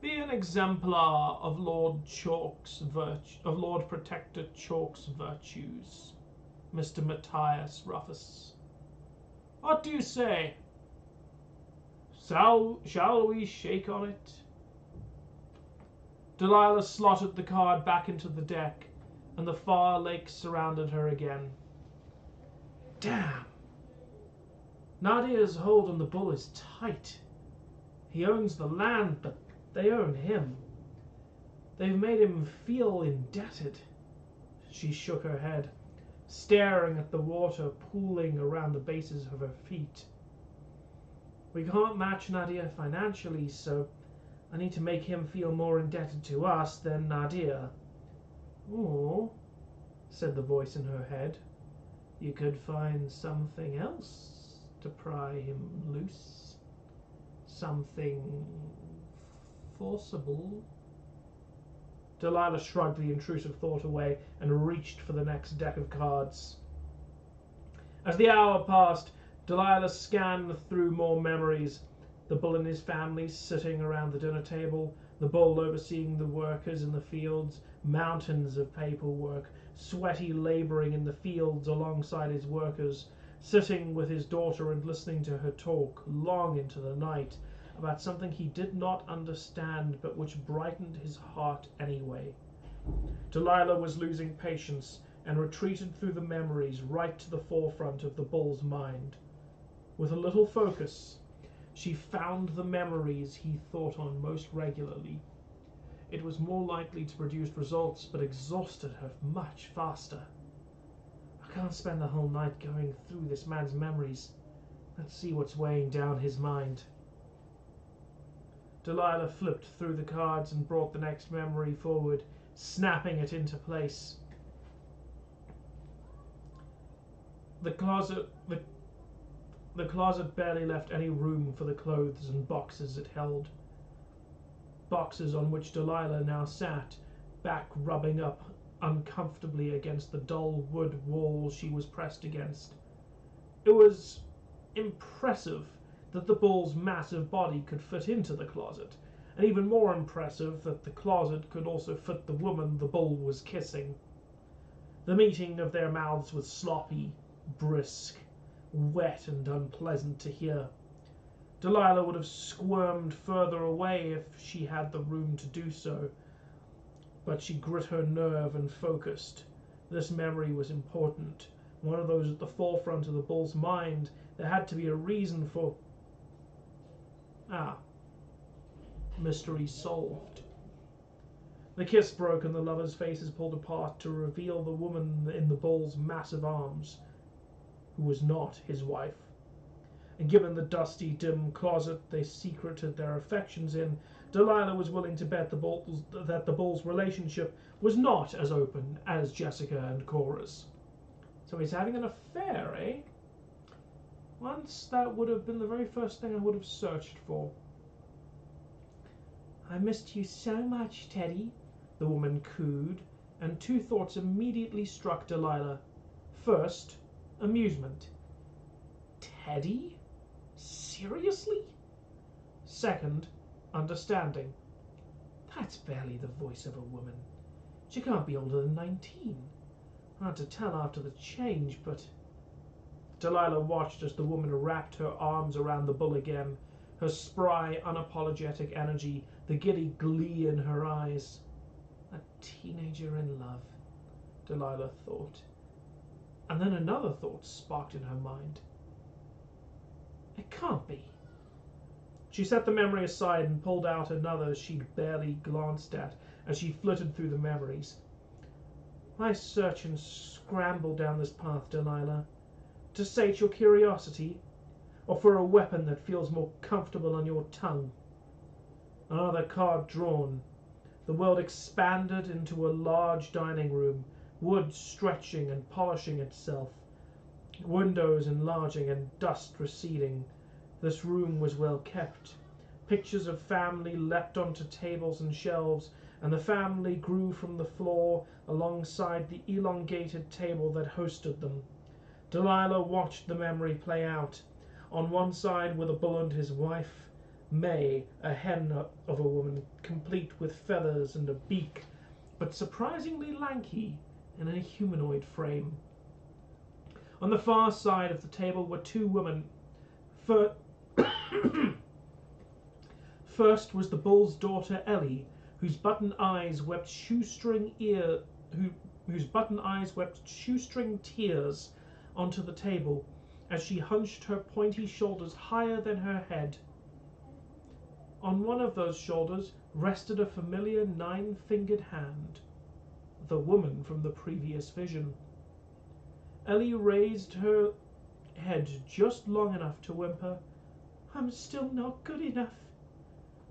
Be an exemplar of Lord Protector Chalk's virtues, Mr. Matthias Ruffus. What do you say? Shall we shake on it? Delilah slotted the card back into the deck, and the far lake surrounded her again. Damn! Nadia's hold on the bull is tight. He owns the land, but they own him. They've made him feel indebted. She shook her head, staring at the water pooling around the bases of her feet. We can't match Nadia financially, so I need to make him feel more indebted to us than Nadia. Or, said the voice in her head, you could find something else to pry him loose. Something forcible. Delilah shrugged the intrusive thought away and reached for the next deck of cards. As the hour passed, Delilah scanned through more memories. The bull and his family sitting around the dinner table, the bull overseeing the workers in the fields, mountains of paperwork, sweaty laboring in the fields alongside his workers, sitting with his daughter and listening to her talk long into the night about something he did not understand but which brightened his heart anyway. Delilah was losing patience and retreated through the memories right to the forefront of the bull's mind. With a little focus, she found the memories he thought on most regularly. It was more likely to produce results, but exhausted her much faster. I can't spend the whole night going through this man's memories. Let's see what's weighing down his mind. Delilah flipped through the cards and brought the next memory forward, snapping it into place. The closet barely left any room for the clothes and boxes it held. Boxes on which Delilah now sat, back rubbing up uncomfortably against the dull wood wall she was pressed against. It was impressive that the bull's massive body could fit into the closet, and even more impressive that the closet could also fit the woman the bull was kissing. The meeting of their mouths was sloppy, brisk, wet and unpleasant to hear. Delilah would have squirmed further away if she had the room to do so, but she grit her nerve and focused. This memory was important, one of those at the forefront of the bull's mind. There had to be a reason for... mystery solved. The kiss broke and the lovers' faces pulled apart to reveal the woman in the bull's massive arms, who was not his wife. And given the dusty, dim closet they secreted their affections in, Delilah was willing to bet that the bull's relationship was not as open as Jessica and Cora's. So he's having an affair, eh? Once that would have been the very first thing I would have searched for. I missed you so much, Teddy, the woman cooed, and two thoughts immediately struck Delilah. First, amusement. Teddy? Seriously? Second, understanding. That's barely the voice of a woman. She can't be older than 19. Hard to tell after the change, but... Delilah watched as the woman wrapped her arms around the bull again, her spry, unapologetic energy, the giddy glee in her eyes. A teenager in love, Delilah thought. And then another thought sparked in her mind. It can't be. She set the memory aside and pulled out another she'd barely glanced at as she flitted through the memories. Why search and scramble down this path, Delilah? To sate your curiosity? Or for a weapon that feels more comfortable on your tongue? Another card drawn. The world expanded into a large dining room, wood stretching and polishing itself, windows enlarging and dust receding. This room was well kept. Pictures of family leapt onto tables and shelves, and the family grew from the floor alongside the elongated table that hosted them. Delilah watched the memory play out. On one side were the bull and his wife, May, a hen of a woman, complete with feathers and a beak, but surprisingly lanky in a humanoid frame. On the far side of the table were two women. First was the bull's daughter Ellie, whose button eyes wept shoestring tears onto the table as she hunched her pointy shoulders higher than her head. On one of those shoulders rested a familiar 9-fingered hand, the woman from the previous vision. Ellie raised her head just long enough to whimper, "I'm still not good enough,"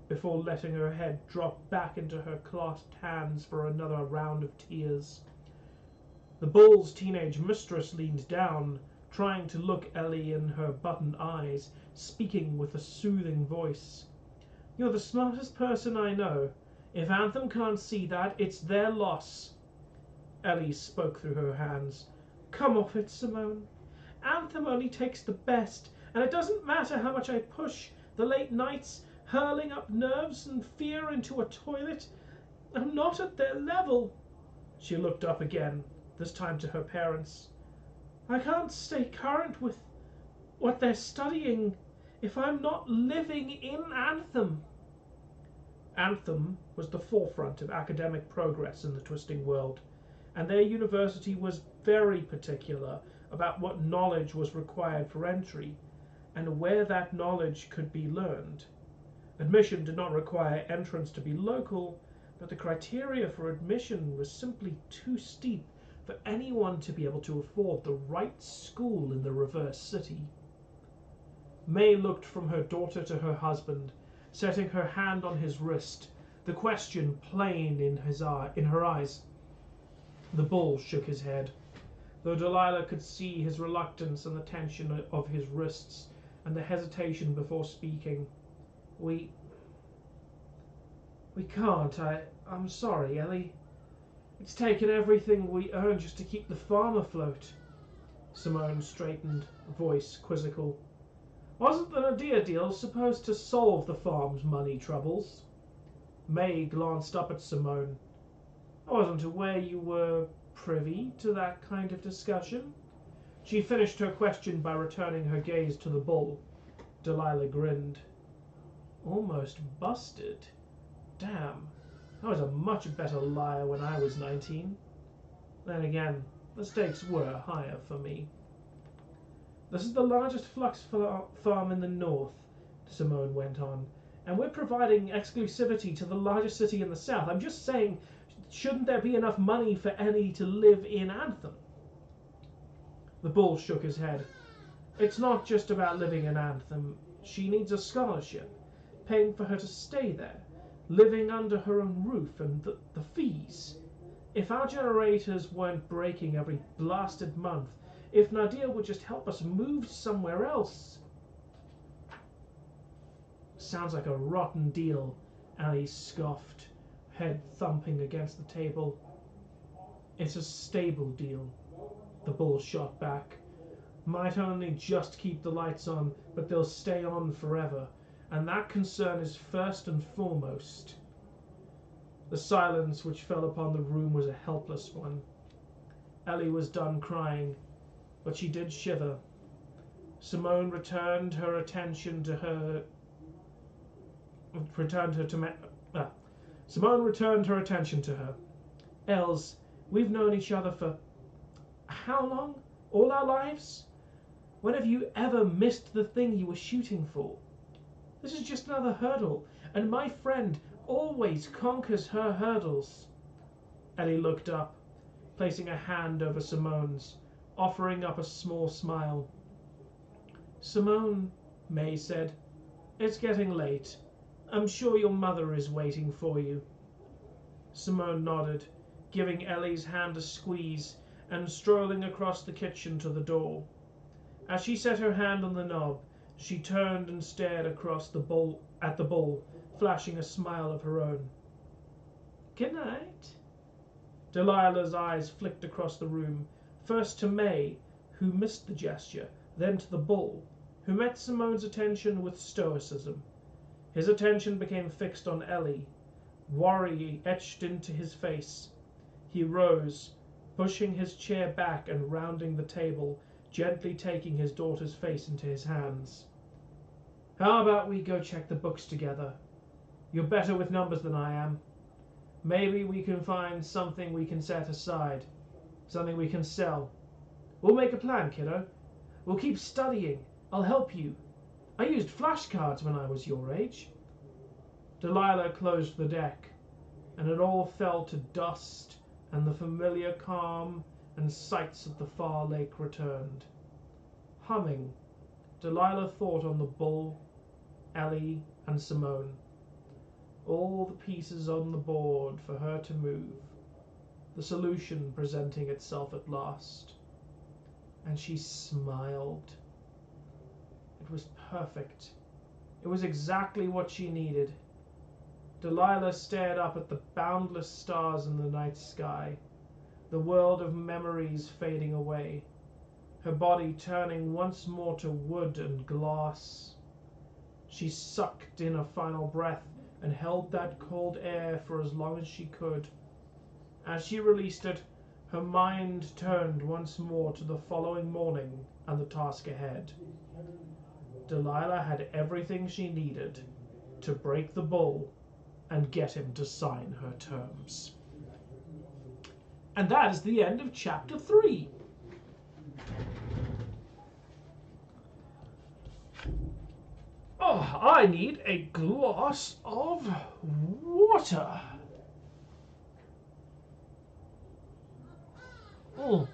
before letting her head drop back into her clasped hands for another round of tears. The bull's teenage mistress leaned down, trying to look Ellie in her button eyes, speaking with a soothing voice. "You're the smartest person I know. If Anthem can't see that, it's their loss." Ellie spoke through her hands. "Come off it, Simone. Anthem only takes the best, and it doesn't matter how much I push, the late nights, hurling up nerves and fear into a toilet. I'm not at their level." She looked up again, this time to her parents. "I can't stay current with what they're studying if I'm not living in Anthem." Anthem was the forefront of academic progress in the Twisting World, and their university was very particular about what knowledge was required for entry and where that knowledge could be learned. Admission did not require entrance to be local, but the criteria for admission was simply too steep for anyone to be able to afford the right school in the reverse city. May looked from her daughter to her husband, setting her hand on his wrist, the question plain in her eyes. The bull shook his head, though Delilah could see his reluctance and the tension of his wrists and the hesitation before speaking. We can't. I'm sorry, Ellie. It's taken everything we earn just to keep the farm afloat." Simone straightened, voice quizzical. "Wasn't the Nadir deal supposed to solve the farm's money troubles?" May glanced up at Simone. "I wasn't aware you were privy to that kind of discussion." She finished her question by returning her gaze to the bull. Delilah grinned. "Almost busted. Damn, I was a much better liar when I was 19. Then again, the stakes were higher for me." "This is the largest flux farm in the north," Simone went on, "and we're providing exclusivity to the largest city in the south. I'm just saying, shouldn't there be enough money for Ellie to live in Anthem?" The bull shook his head. "It's not just about living in Anthem. She needs a scholarship, paying for her to stay there, living under her own roof, and the fees. If our generators weren't breaking every blasted month, if Nadir would just help us move somewhere else." "Sounds like a rotten deal," Ellie scoffed, head thumping against the table. "It's a stable deal," the bull shot back. "Might only just keep the lights on, but they'll stay on forever. and that concern is first and foremost. The silence which fell upon the room was a helpless one. Ellie was done crying, but she did shiver. Simone returned her attention to her. Simone returned her attention to her. Els, we've known each other for how long? All our lives? When have you ever missed the thing you were shooting for? This is just another hurdle, and my friend always conquers her hurdles. Ellie looked up, placing a hand over Simone's, offering up a small smile. Simone, May said, it's getting late. I'm sure your mother is waiting for you. Simone nodded, giving Ellie's hand a squeeze and strolling across the kitchen to the door. As she set her hand on the knob, she turned and stared across at the bowl, flashing a smile of her own. Good night. Delilah's eyes flicked across the room, first to May, who missed the gesture, then to the bull, who met Simone's attention with stoicism. His attention became fixed on Ellie, worry etched into his face. He rose, pushing his chair back and rounding the table, gently taking his daughter's face into his hands. How about we go check the books together? You're better with numbers than I am. Maybe we can find something we can set aside, something we can sell. We'll make a plan, kiddo. We'll keep studying. I'll help you. I used flashcards when I was your age. Delilah closed the deck, and it all fell to dust, and the familiar calm and sights of the far lake returned. Humming, Delilah thought on the bull, Ellie, and Simone. All the pieces on the board for her to move, the solution presenting itself at last. And she smiled. It was perfect. It was exactly what she needed. Delilah stared up at the boundless stars in the night sky, the world of memories fading away, her body turning once more to wood and glass. She sucked in a final breath and held that cold air for as long as she could. As she released it, her mind turned once more to the following morning and the task ahead. Delilah had everything she needed to break the bull and get him to sign her terms. And that is the end of chapter 3. Oh, I need a glass of water. Mm.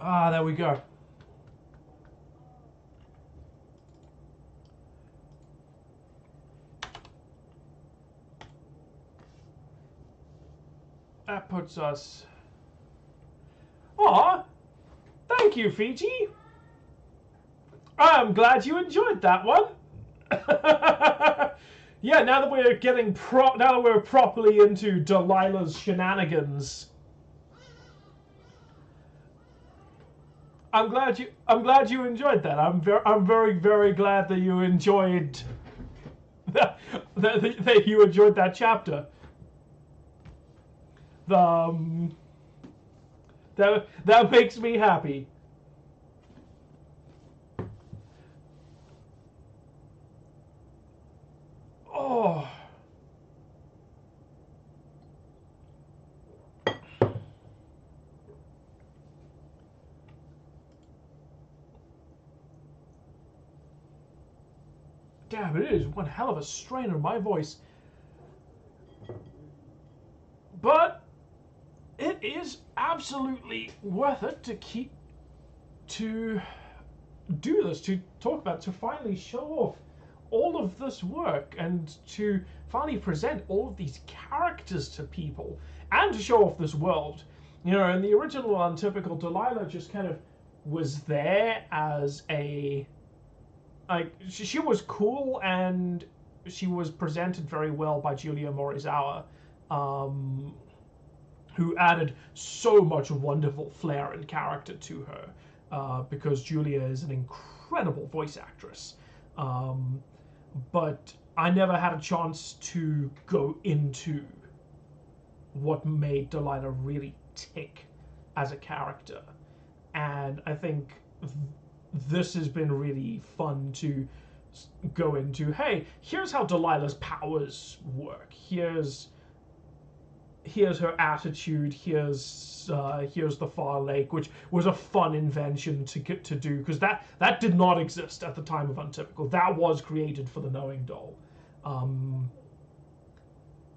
Ah, there we go. That puts us... Aw, thank you, Fiji. I'm glad you enjoyed that one. Yeah, now that we're getting now that we're properly into Delilah's shenanigans, I'm glad you enjoyed that. I'm very glad that you enjoyed that you enjoyed that chapter. That makes me happy. Oh. Damn, it is one hell of a strain on my voice. But it is absolutely worth it to do this, to talk about, to finally show off all of this work and to finally present all of these characters to people and to show off this world. You know, in the original Untypical, Delilah just kind of was there as a... like, she was cool and she was presented very well by Julia Morizawa. who added so much wonderful flair and character to her, because Julia is an incredible voice actress. But I never had a chance to go into what made Delilah really tick as a character. And I think this has been really fun to go into. Hey, here's how Delilah's powers work. Here's her attitude. Here's the Far Lake, which was a fun invention to do, because that did not exist at the time of Untypical. That was created for the Knowing Doll,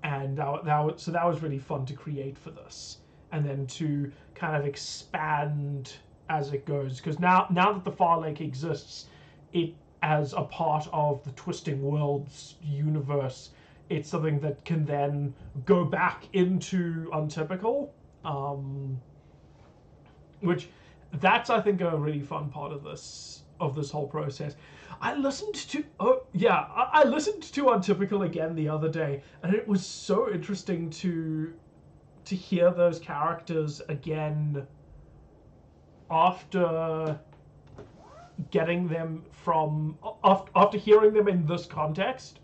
and that was really fun to create for this, and then to kind of expand as it goes, because now that the Far Lake exists, it as a part of the Twisting Worlds universe, it's something that can then go back into Untypical, which that's, I think, a really fun part of this whole process. I listened to Untypical again the other day, and it was so interesting to hear those characters again after getting them after hearing them in this context.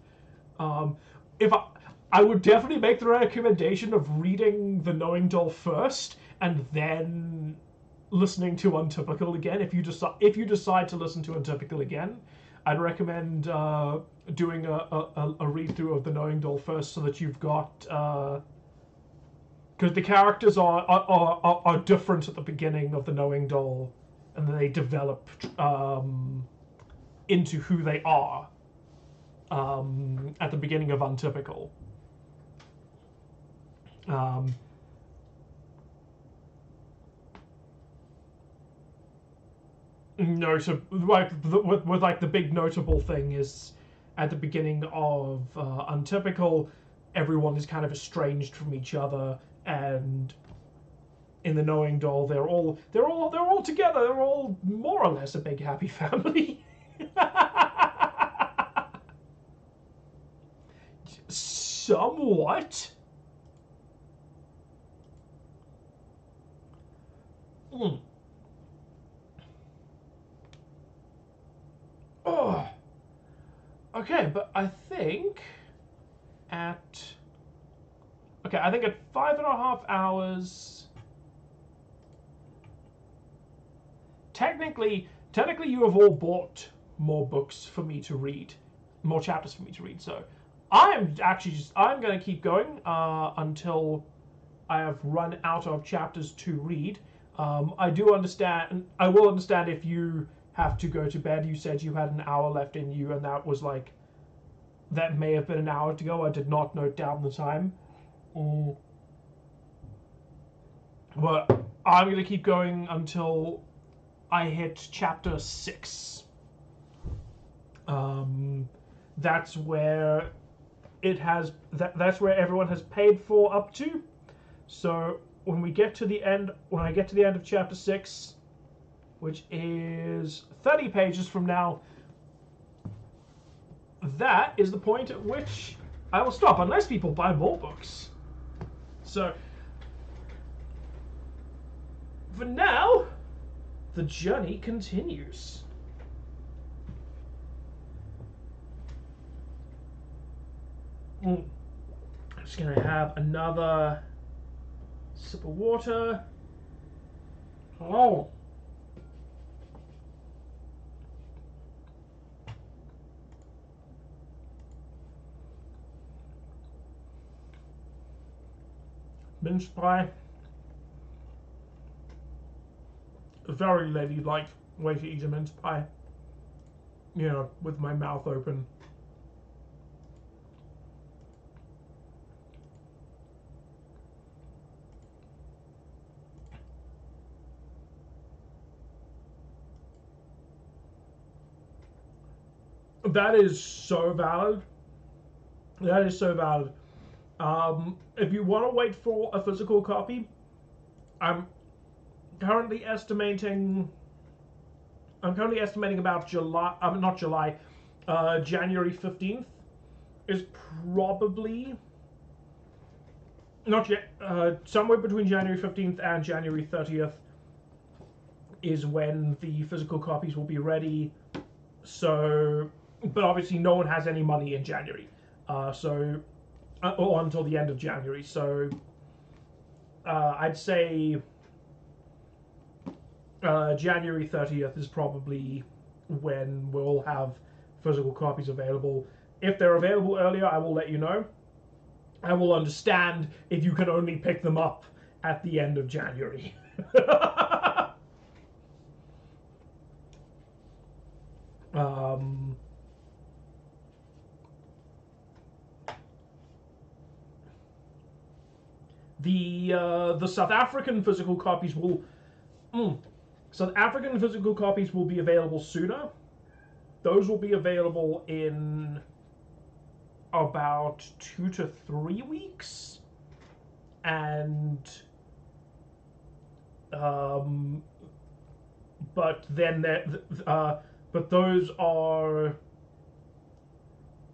If I would definitely make the recommendation of reading The Knowing Doll first and then listening to Untypical again. If you decide to listen to Untypical again, I'd recommend doing a read through of The Knowing Doll first, so that you've got, because the characters are different at the beginning of The Knowing Doll, and then they develop into who they are at the beginning of Untypical. No, so like with like the big notable thing is at the beginning of Untypical, everyone is kind of estranged from each other, and in The Knowing Doll, they're all together. They're all more or less a big happy family. Somewhat. Oh. Okay, but I think at 5.5 hours. Technically, you have all bought more books for me to read, more chapters for me to read. So, I'm going to keep going until I have run out of chapters to read. I will understand if you have to go to bed. You said you had an hour left in you, and that may have been an hour to go. I did not note down the time. But I'm going to keep going until I hit chapter 6. That's where that's where everyone has paid for up to. So when I get to the end of chapter 6, which is 30 pages from now, that is the point at which I will stop, unless people buy more books. So for now, the journey continues. I'm just going to have another sip of water. Oh. Mince pie. A very ladylike way to eat a mince pie. You know, with my mouth open. That is so valid. That is so valid. If you want to wait for a physical copy, I'm currently estimating about January 15th is probably Not yet. Somewhere between January 15th and January 30th is when the physical copies will be ready. So, but obviously no one has any money in January. Or until the end of January. So, I'd say January 30th is probably when we'll have physical copies available. If they're available earlier, I will let you know. I will understand if you can only pick them up at the end of January. The South African physical copies will South African physical copies will be available sooner. Those will be available in about 2 to 3 weeks, and but then but those are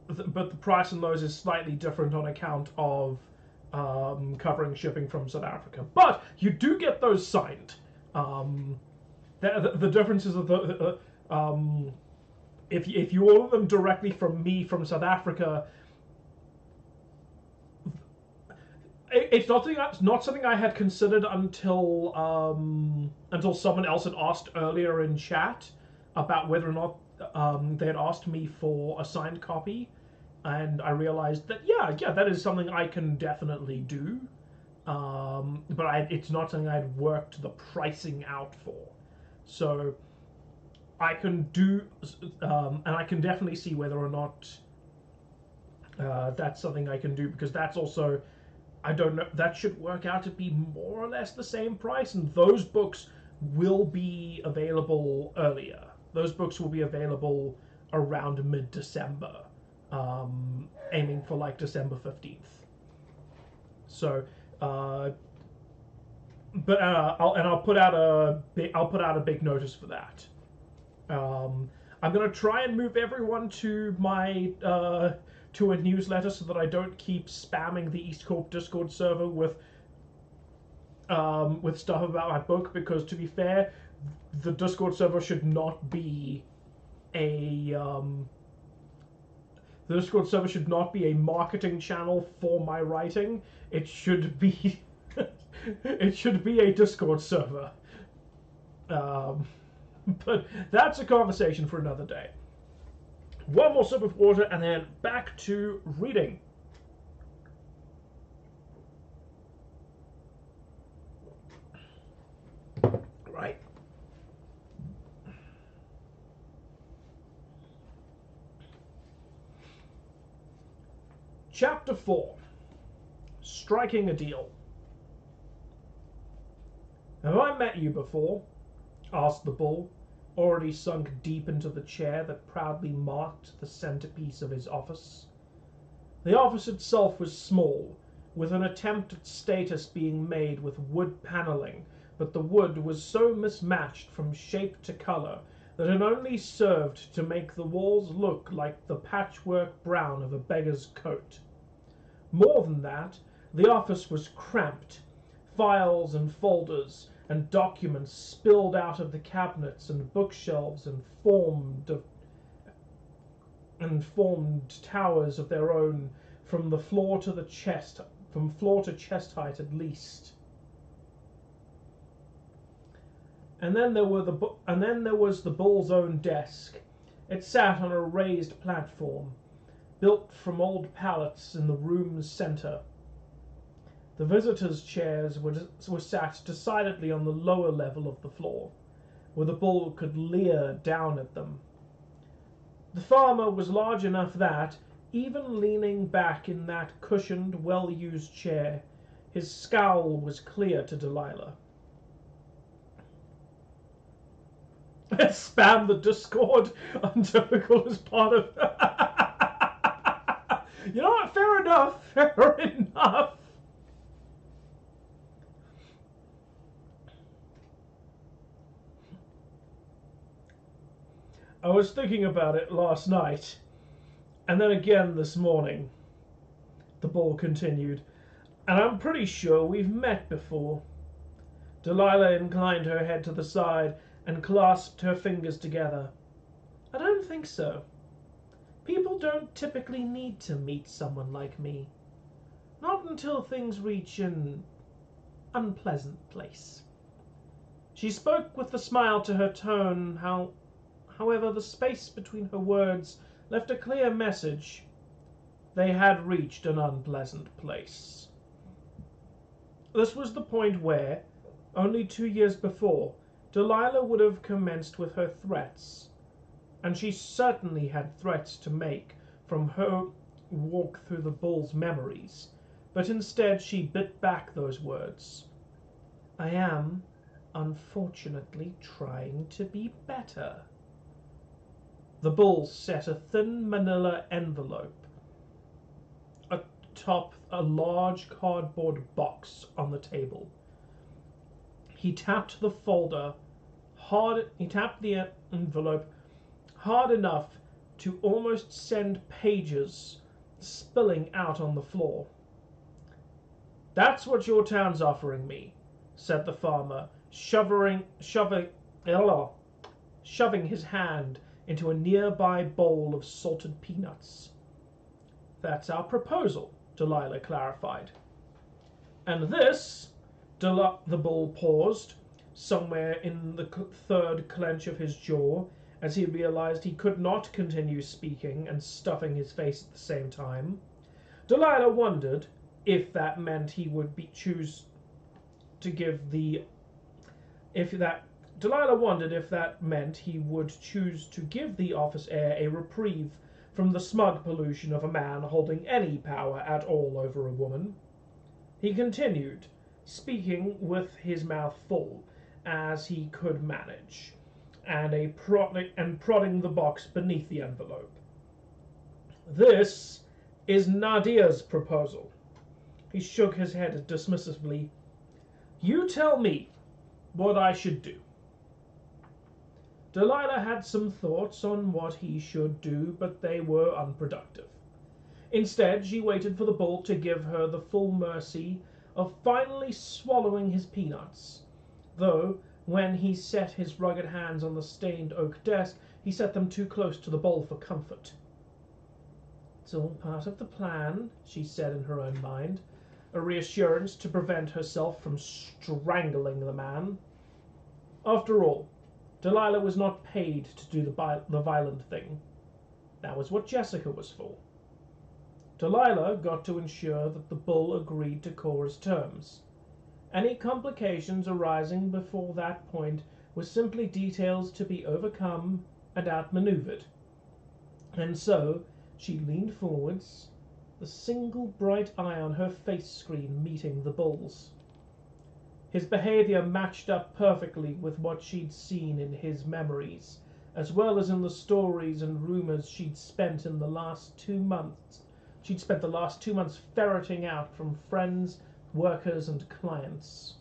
but the price on those is slightly different on account of covering shipping from South Africa. But you do get those signed. The difference is that if you order them directly from me from South Africa, it's not something I had considered until someone else had asked earlier in chat about whether or not they had asked me for a signed copy, and I realized that yeah, that is something I can definitely do, but it's not something I'd worked the pricing out for, so I can do, and I can definitely see whether or not that's something I can do, because that's also, I don't know, that should work out to be more or less the same price, and those books will be available earlier. Those books will be available around mid-December, aiming for like December 15th. So, I'll put out a big notice for that. I'm gonna try and move everyone to my to a newsletter so that I don't keep spamming the EAST Corp Discord server with stuff about my book, because to be fair, the Discord server should not be a marketing channel for my writing. It should be it should be a Discord server. But that's a conversation for another day. One more sip of water and then back to reading. Right. Chapter 4. Striking a Deal. Have I met you before? Asked the bull, already sunk deep into the chair that proudly marked the centerpiece of his office. The office itself was small, with an attempt at status being made with wood paneling, but the wood was so mismatched from shape to color that it only served to make the walls look like the patchwork brown of a beggar's coat. More than that, the office was cramped. Files and folders and documents spilled out of the cabinets and bookshelves and formed towers of their own from floor to chest height at least. And then there was the bull's own desk. It sat on a raised platform, built from old pallets in the room's center. The visitors' chairs were sat decidedly on the lower level of the floor, where the bull could leer down at them. The farmer was large enough that, even leaning back in that cushioned, well-used chair, his scowl was clear to Delilah. Spam the Discord untypical as part of... You know what? Fair enough. Fair enough. I was thinking about it last night, and then again this morning. The bull continued. And I'm pretty sure we've met before. Delilah inclined her head to the side and clasped her fingers together. I don't think so. People don't typically need to meet someone like me. Not until things reach an unpleasant place. She spoke with the smile to her tone, however, the space between her words left a clear message. They had reached an unpleasant place. This was the point where, only 2 years before, Delilah would have commenced with her threats, and she certainly had threats to make from her walk through the bull's memories, but instead she bit back those words. I am, unfortunately, trying to be better. The bull set a thin manila envelope atop a large cardboard box on the table. He tapped the envelope hard enough to almost send pages spilling out on the floor. That's what your town's offering me, said the farmer, shoving his hand into a nearby bowl of salted peanuts. That's our proposal, Delilah clarified. And this, the bull paused, somewhere in the third clench of his jaw, as he realized he could not continue speaking and stuffing his face at the same time. Delilah wondered if that meant he would Delilah wondered if that meant he would choose to give the office heir a reprieve from the smug pollution of a man holding any power at all over a woman. He continued, speaking with his mouth full, as he could manage, and prodding the box beneath the envelope. This is Nadia's proposal. He shook his head dismissively. You tell me what I should do. Delilah had some thoughts on what he should do, but they were unproductive. Instead, she waited for the bull to give her the full mercy of finally swallowing his peanuts, though when he set his rugged hands on the stained oak desk, he set them too close to the bowl for comfort. It's all part of the plan, she said in her own mind, a reassurance to prevent herself from strangling the man. After all, Delilah was not paid to do the violent thing. That was what Jessica was for. Delilah got to ensure that the bull agreed to Cora's terms. Any complications arising before that point were simply details to be overcome and outmaneuvered. And so she leaned forwards, the single bright eye on her face screen meeting the bull's. His behavior matched up perfectly with what she'd seen in his memories, as well as in the stories and rumors she'd spent the last 2 months ferreting out from friends, workers, and clients.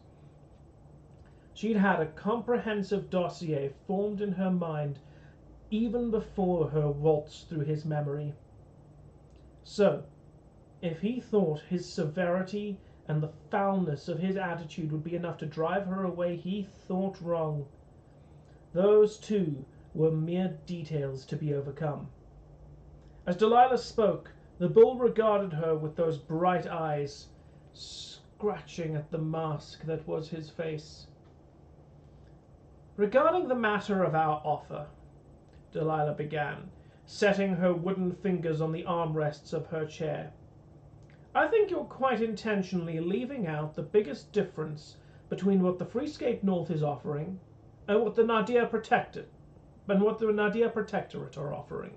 She'd had a comprehensive dossier formed in her mind even before her waltz through his memory. So, if he thought his severity and the foulness of his attitude would be enough to drive her away, he thought wrong. Those two were mere details to be overcome. As Delilah spoke, the bull regarded her with those bright eyes, scratching at the mask that was his face. Regarding the matter of our offer, Delilah began, setting her wooden fingers on the armrests of her chair. I think you're quite intentionally leaving out the biggest difference between what the Freescape North is offering and what the Nadia Protectorate are offering.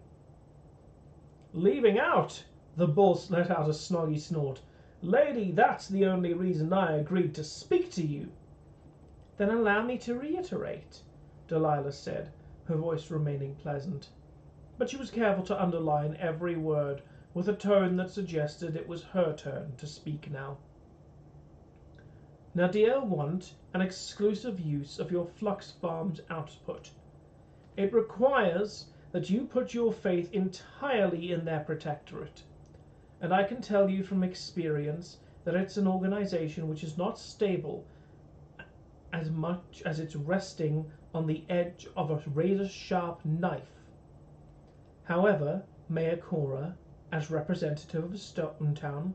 Leaving out? The bull let out a snoggy snort. Lady, that's the only reason I agreed to speak to you. Then allow me to reiterate, Delilah said, her voice remaining pleasant. But she was careful to underline every word with a tone that suggested it was her turn to speak now. Nadia want an exclusive use of your Flux Farm's output. It requires that you put your faith entirely in their protectorate, and I can tell you from experience that it's an organization which is not stable as much as it's resting on the edge of a razor-sharp knife. However, Mayor Cora, as representative of Stonetown,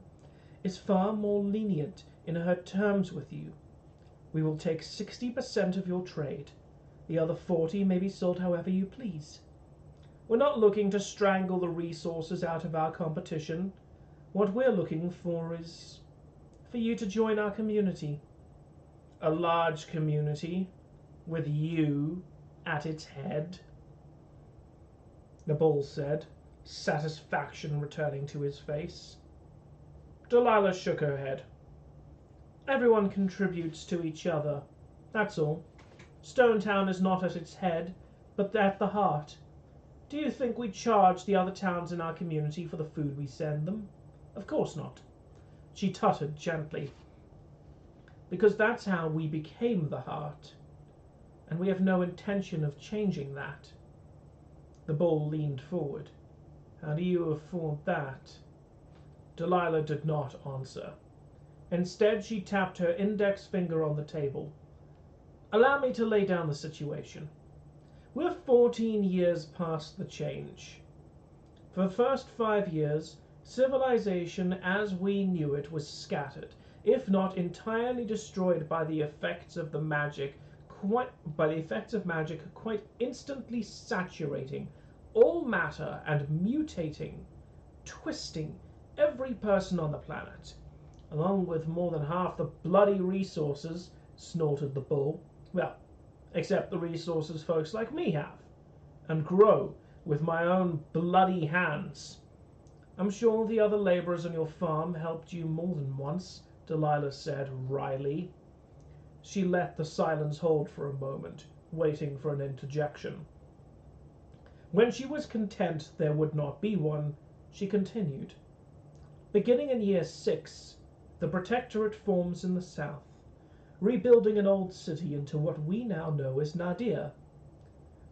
is far more lenient in her terms with you. We will take 60% of your trade. The other 40 may be sold however you please. We're not looking to strangle the resources out of our competition. What we're looking for is for you to join our community. A large community with you at its head. The bull said, satisfaction returning to his face. Delilah shook her head. Everyone contributes to each other, that's all. Stonetown is not at its head, but at the heart. Do you think we charge the other towns in our community for the food we send them? Of course not. She tutted gently. Because that's how we became the heart, and we have no intention of changing that. The bull leaned forward. How do you afford that? Delilah did not answer. Instead, she tapped her index finger on the table. Allow me to lay down the situation. We're 14 years past the change. For the first 5 years, civilization as we knew it was scattered, if not entirely destroyed by the effects of magic quite instantly saturating all matter and mutating, twisting every person on the planet, along with more than half the bloody resources, snorted the bull. Well, except the resources folks like me have, and grow with my own bloody hands. I'm sure the other laborers on your farm helped you more than once, Delilah said wryly. She let the silence hold for a moment, waiting for an interjection. When she was content there would not be one, she continued. Beginning in year 6, the Protectorate forms in the south, rebuilding an old city into what we now know as Nadir.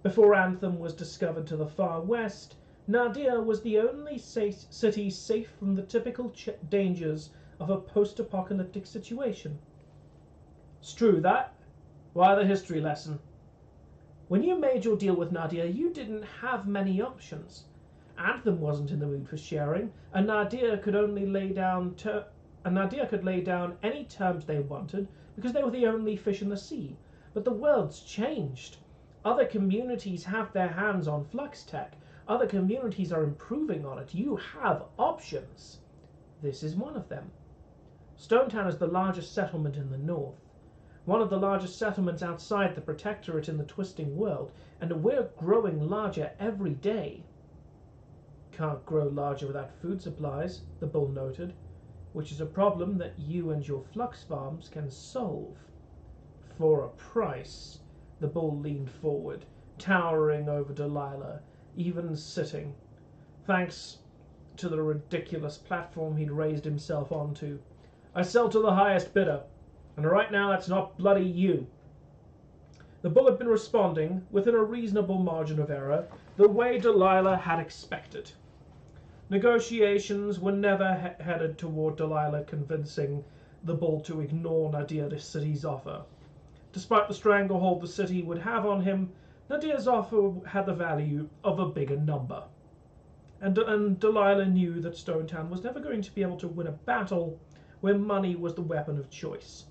Before Anthem was discovered to the far west, Nadir was the only city safe from the typical dangers of a post-apocalyptic situation. It's true that. Why the history lesson? When you made your deal with Nadir, you didn't have many options. Anthem wasn't in the mood for sharing, and Nadir could lay down any terms they wanted because they were the only fish in the sea. But the world's changed. Other communities have their hands on flux tech. Other communities are improving on it. You have options. This is one of them. Stonetown is the largest settlement in the north, one of the largest settlements outside the Protectorate in the twisting world, and we're growing larger every day. Can't grow larger without food supplies, the bull noted, which is a problem that you and your flux farms can solve. For a price. The bull leaned forward, towering over Delilah, even sitting, thanks to the ridiculous platform he'd raised himself onto. I sell to the highest bidder, and right now that's not bloody you. The bull had been responding, within a reasonable margin of error, the way Delilah had expected. Negotiations were never headed toward Delilah convincing the bull to ignore Nadir City's offer. Despite the stranglehold the city would have on him, Nadir's offer had the value of a bigger number. And Delilah knew that Stonetown was never going to be able to win a battle where money was the weapon of choice.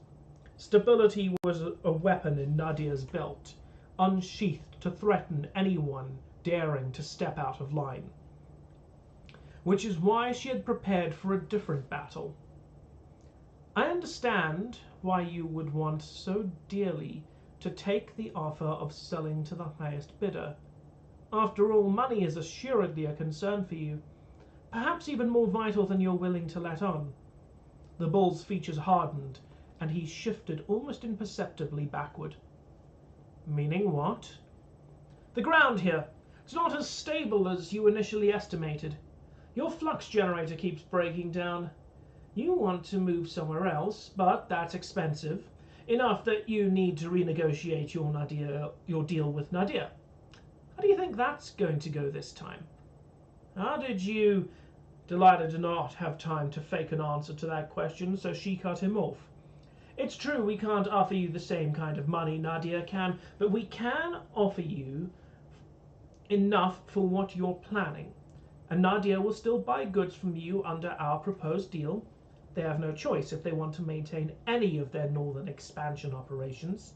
Stability was a weapon in Nadir's belt, unsheathed to threaten anyone daring to step out of line. Which is why she had prepared for a different battle. I understand why you would want so dearly to take the offer of selling to the highest bidder. After all, money is assuredly a concern for you, perhaps even more vital than you're willing to let on. The bull's features hardened, and he shifted almost imperceptibly backward. Meaning what? The ground here. It's not as stable as you initially estimated. Your flux generator keeps breaking down. You want to move somewhere else, but that's expensive, enough that you need to renegotiate your deal with Nadir. How do you think that's going to go this time? How did you Delilah did not have time to fake an answer to that question, so she cut him off. It's true we can't offer you the same kind of money Nadia can, but we can offer you enough for what you're planning. And Nadia will still buy goods from you under our proposed deal. They have no choice if they want to maintain any of their northern expansion operations.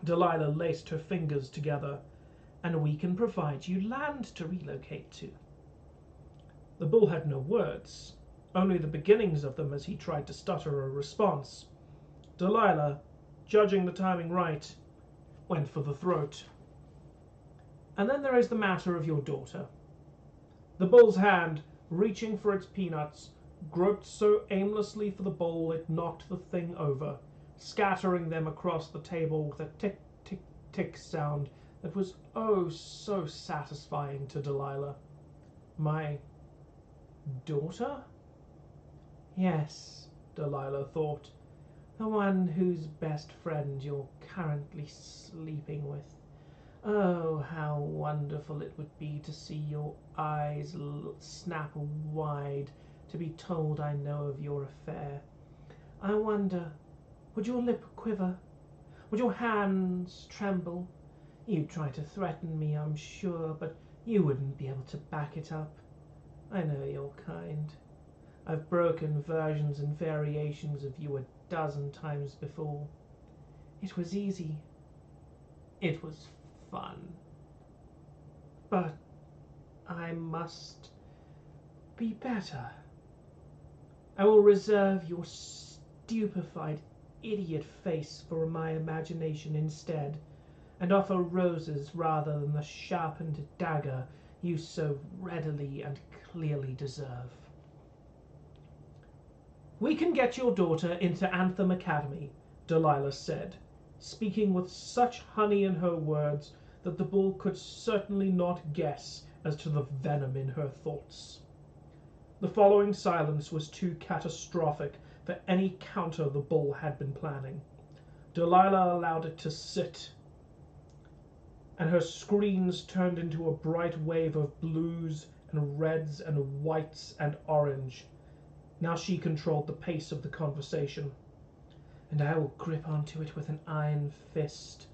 Delilah laced her fingers together. And we can provide you land to relocate to. The bull had no words, only the beginnings of them as he tried to stutter a response. Delilah, judging the timing right, went for the throat. And then there is the matter of your daughter. The bull's hand, reaching for its peanuts, groped so aimlessly for the bowl it knocked the thing over, scattering them across the table with a tick-tick-tick sound that was oh so satisfying to Delilah. My daughter? Yes, Delilah thought. The one whose best friend you're currently sleeping with. Oh, how wonderful it would be to see your eyes snap wide to be told I know of your affair. I wonder, would your lip quiver? Would your hands tremble? You'd try to threaten me, I'm sure, but you wouldn't be able to back it up. I know your kind. I've broken versions and variations of you 12 times before. It was easy. It was fun. But I must be better. I will reserve your stupefied idiot face for my imagination instead, and offer roses rather than the sharpened dagger you so readily and clearly deserve. We can get your daughter into Anthem Academy, Delilah said, speaking with such honey in her words that the bull could certainly not guess as to the venom in her thoughts. The following silence was too catastrophic for any counter the bull had been planning. Delilah allowed it to sit, and her screens turned into a bright wave of blues and reds and whites and orange. Now she controlled the pace of the conversation. And I will grip onto it with an iron fist,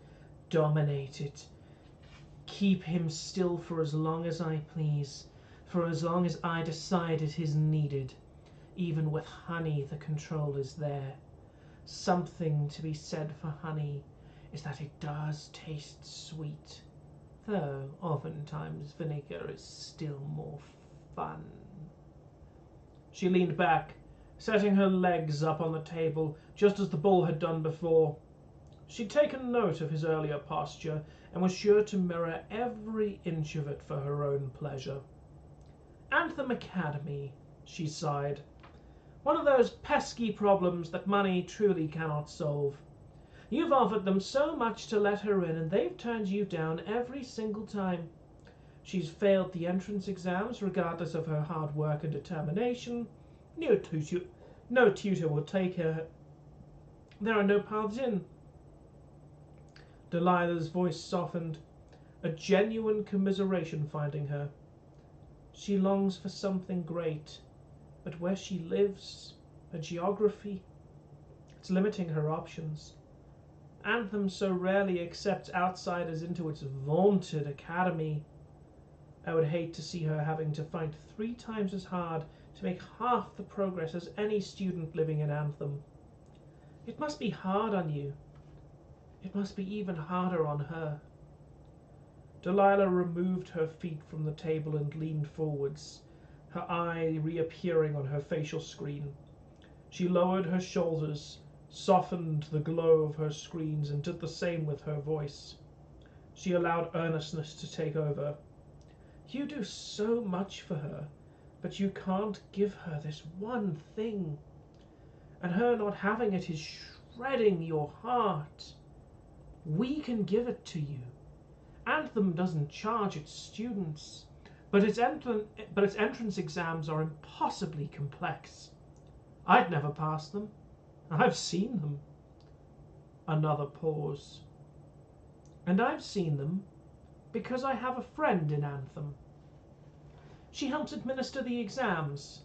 dominate it, keep him still for as long as I please, for as long as I decide it is needed. Even with honey, the control is there. Something to be said for honey is that it does taste sweet, though oftentimes vinegar is still more fun. She leaned back, setting her legs up on the table, just as the bull had done before. She'd taken note of his earlier posture, and was sure to mirror every inch of it for her own pleasure. Anthem Academy, she sighed. One of those pesky problems that money truly cannot solve. You've offered them so much to let her in, and they've turned you down every single time. She's failed the entrance exams regardless of her hard work and determination. No tutor will take her. There are no paths in. Delilah's voice softened, a genuine commiseration finding her. She longs for something great, but where she lives, her geography, it's limiting her options. Anthem so rarely accepts outsiders into its vaunted academy. I would hate to see her having to fight 3 times as hard to make half the progress as any student living in Anthem. It must be hard on you. It must be even harder on her. Delilah removed her feet from the table and leaned forwards, her eye reappearing on her facial screen. She lowered her shoulders, softened the glow of her screens, and did the same with her voice. She allowed earnestness to take over. You do so much for her, but you can't give her this one thing. And her not having it is shredding your heart. We can give it to you. Anthem doesn't charge its students, but its entrance exams are impossibly complex. I'd never pass them. I've seen them. Another pause. And I've seen them because I have a friend in Anthem. She helps administer the exams.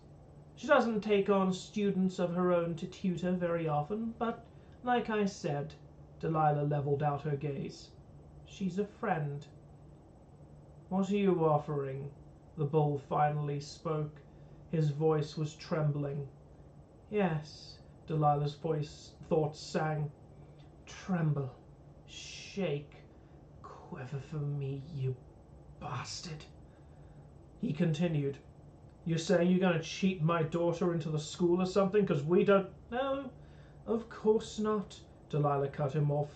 She doesn't take on students of her own to tutor very often, but like I said, Delilah leveled out her gaze, she's a friend. What are you offering? The bull finally spoke. His voice was trembling. Yes, Delilah's thoughts sang. Tremble, shake, quiver for me, you bastard. He continued. You're saying you're going to cheat my daughter into the school or something? Because we don't... No, of course not, Delilah cut him off.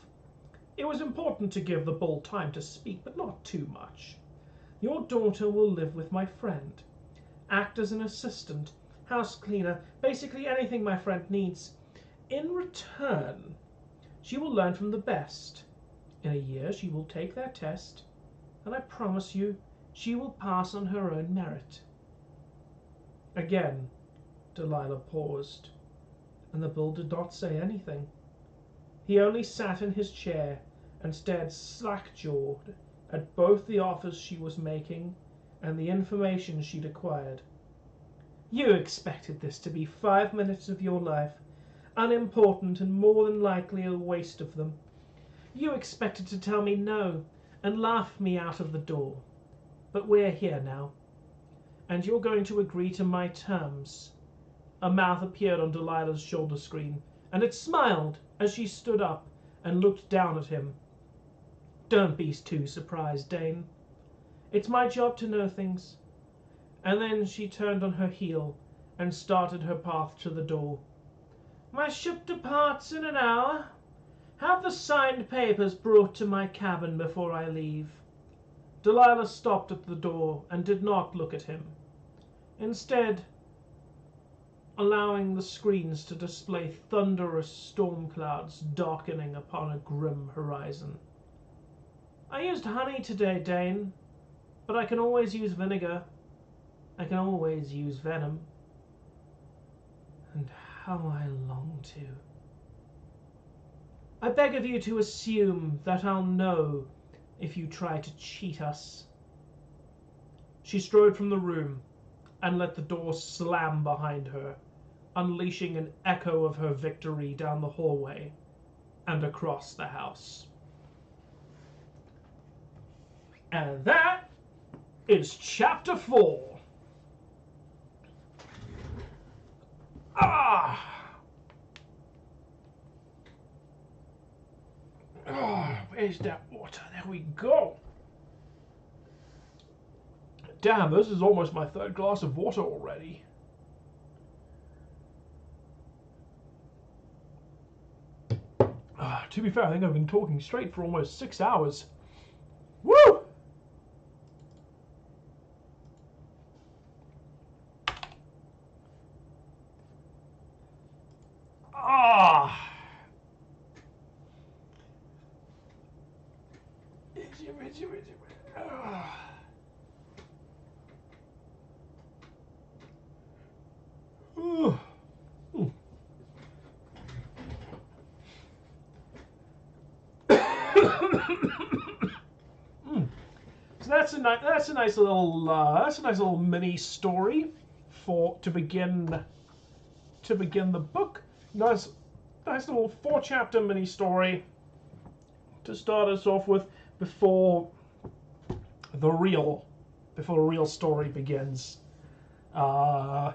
It was important to give the bull time to speak, but not too much. Your daughter will live with my friend. Act as an assistant, house cleaner, basically anything my friend needs. In return, she will learn from the best. In a year, she will take their test, and I promise you, she will pass on her own merit. Again, Delilah paused, and the bull did not say anything. He only sat in his chair and stared slack-jawed at both the offers she was making and the information she'd acquired. You expected this to be 5 minutes of your life, unimportant and more than likely a waste of them. You expected to tell me no and laugh me out of the door. But we're here now, and you're going to agree to my terms. A mouth appeared on Delilah's shoulder screen, and it smiled as she stood up and looked down at him. Don't be too surprised, Dane. It's my job to know things. And then she turned on her heel and started her path to the door. My ship departs in an hour. Have the signed papers brought to my cabin before I leave. Delilah stopped at the door and did not look at him, instead allowing the screens to display thunderous storm clouds darkening upon a grim horizon. I used honey today, Dane, but I can always use vinegar. I can always use venom. And how I long to. I beg of you to assume that I'll know if you try to cheat us. She strode from the room and let the door slam behind her, unleashing an echo of her victory down the hallway and across the house. And that is Chapter 4. Where's that water? There we go. Damn, this is almost my third glass of water already. To be fair, I think I've been talking straight for almost 6 hours. Woo! So that's a nice little mini story to begin the book. Nice little 4-chapter mini story to start us off with before the real story begins. I'm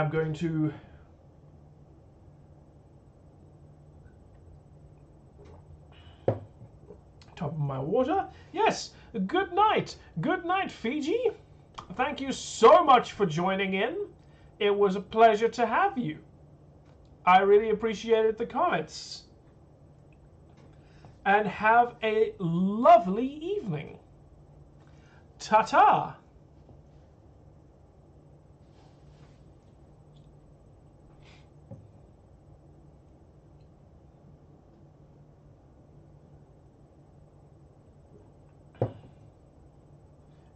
going to top of my water. Yes, good night, Fiji. Thank you so much for joining in. It was a pleasure to have you. I really appreciated the comments. And have a lovely evening. Ta-ta.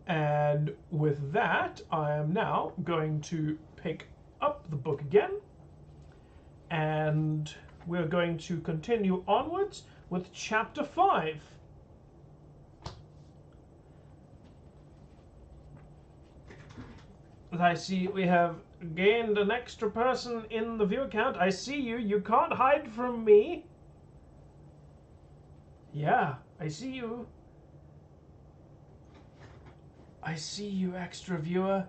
And with that, I am now going to pick up the book again, and we're going to continue onwards with Chapter 5. I see we have gained an extra person in the viewer count. I see you. You can't hide from me. Yeah, I see you. I see you, extra viewer.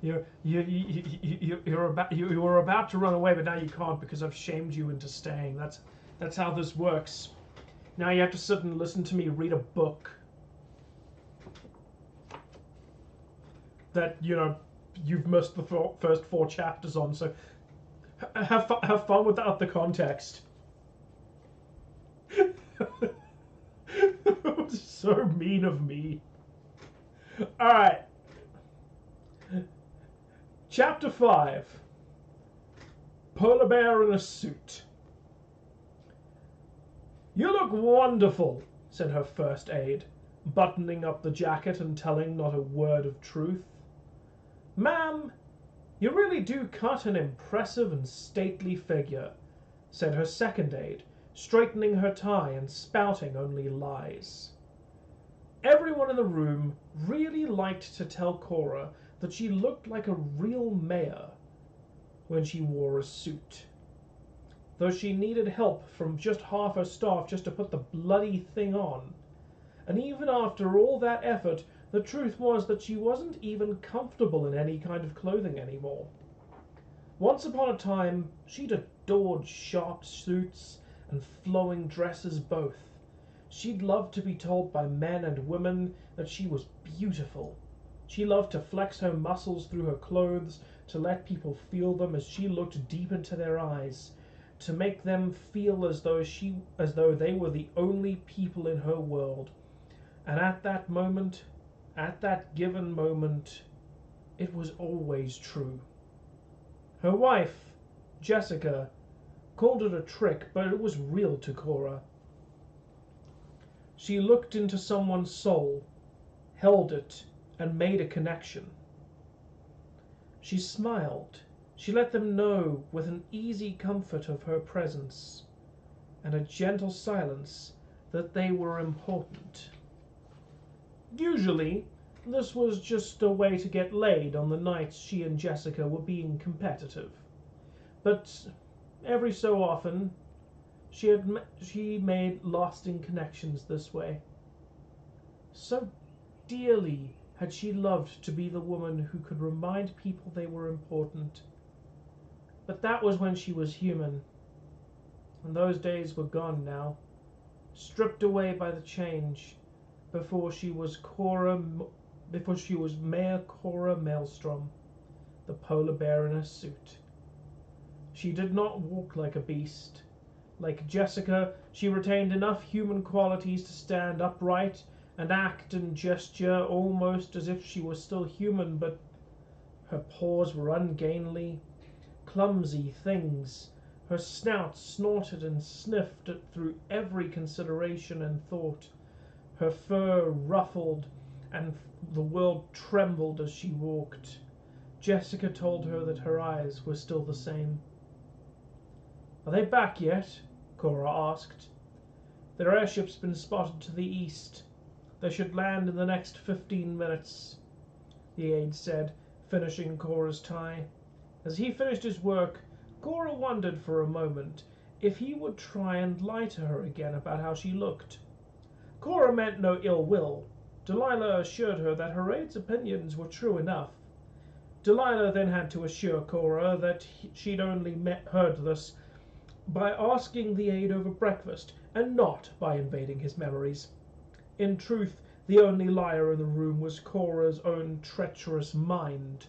You were about to run away, but now you can't because I've shamed you into staying. That's how this works. Now you have to sit and listen to me read a book that you've missed the first 4 chapters on. So have fun without the context. So mean of me. All right. Chapter 5. Polar Bear in a Suit. You look wonderful, said her first aide, buttoning up the jacket and telling not a word of truth. Ma'am, you really do cut an impressive and stately figure, said her second aide, straightening her tie and spouting only lies. Everyone in the room really liked to tell Cora that she looked like a real mayor when she wore a suit, though she needed help from just half her staff just to put the bloody thing on. And even after all that effort, the truth was that she wasn't even comfortable in any kind of clothing anymore. Once upon a time, she'd adored sharp suits and flowing dresses both. She'd loved to be told by men and women that she was beautiful. She loved to flex her muscles through her clothes, to let people feel them as she looked deep into their eyes, to make them feel as though they were the only people in her world. And at that moment, at that given moment, it was always true. Her wife, Jessica, called it a trick, but it was real to Cora. She looked into someone's soul, held it, and made a connection. She smiled. She let them know with an easy comfort of her presence and a gentle silence that they were important. Usually, this was just a way to get laid on the nights she and Jessica were being competitive. But every so often, she made lasting connections this way. So dearly had she loved to be the woman who could remind people they were important. But that was when she was human, and those days were gone now, stripped away by the change, before she was Mayor Cora Maelstrom, the polar bear in a suit. She did not walk like a beast. Like Jessica, she retained enough human qualities to stand upright and act and gesture almost as if she was still human, but her paws were ungainly, clumsy things. Her snout snorted and sniffed through every consideration and thought. Her fur ruffled, and the world trembled as she walked. Jessica told her that her eyes were still the same. "Are they back yet?" Cora asked. "Their airship's been spotted to the east. They should land in the next 15 minutes, the aide said, finishing Cora's tie. As he finished his work, Cora wondered for a moment if he would try and lie to her again about how she looked. Cora meant no ill will. Delilah assured her that her aide's opinions were true enough. Delilah then had to assure Cora that she'd only heard this by asking the aide over breakfast, and not by invading his memories. In truth, the only liar in the room was Cora's own treacherous mind.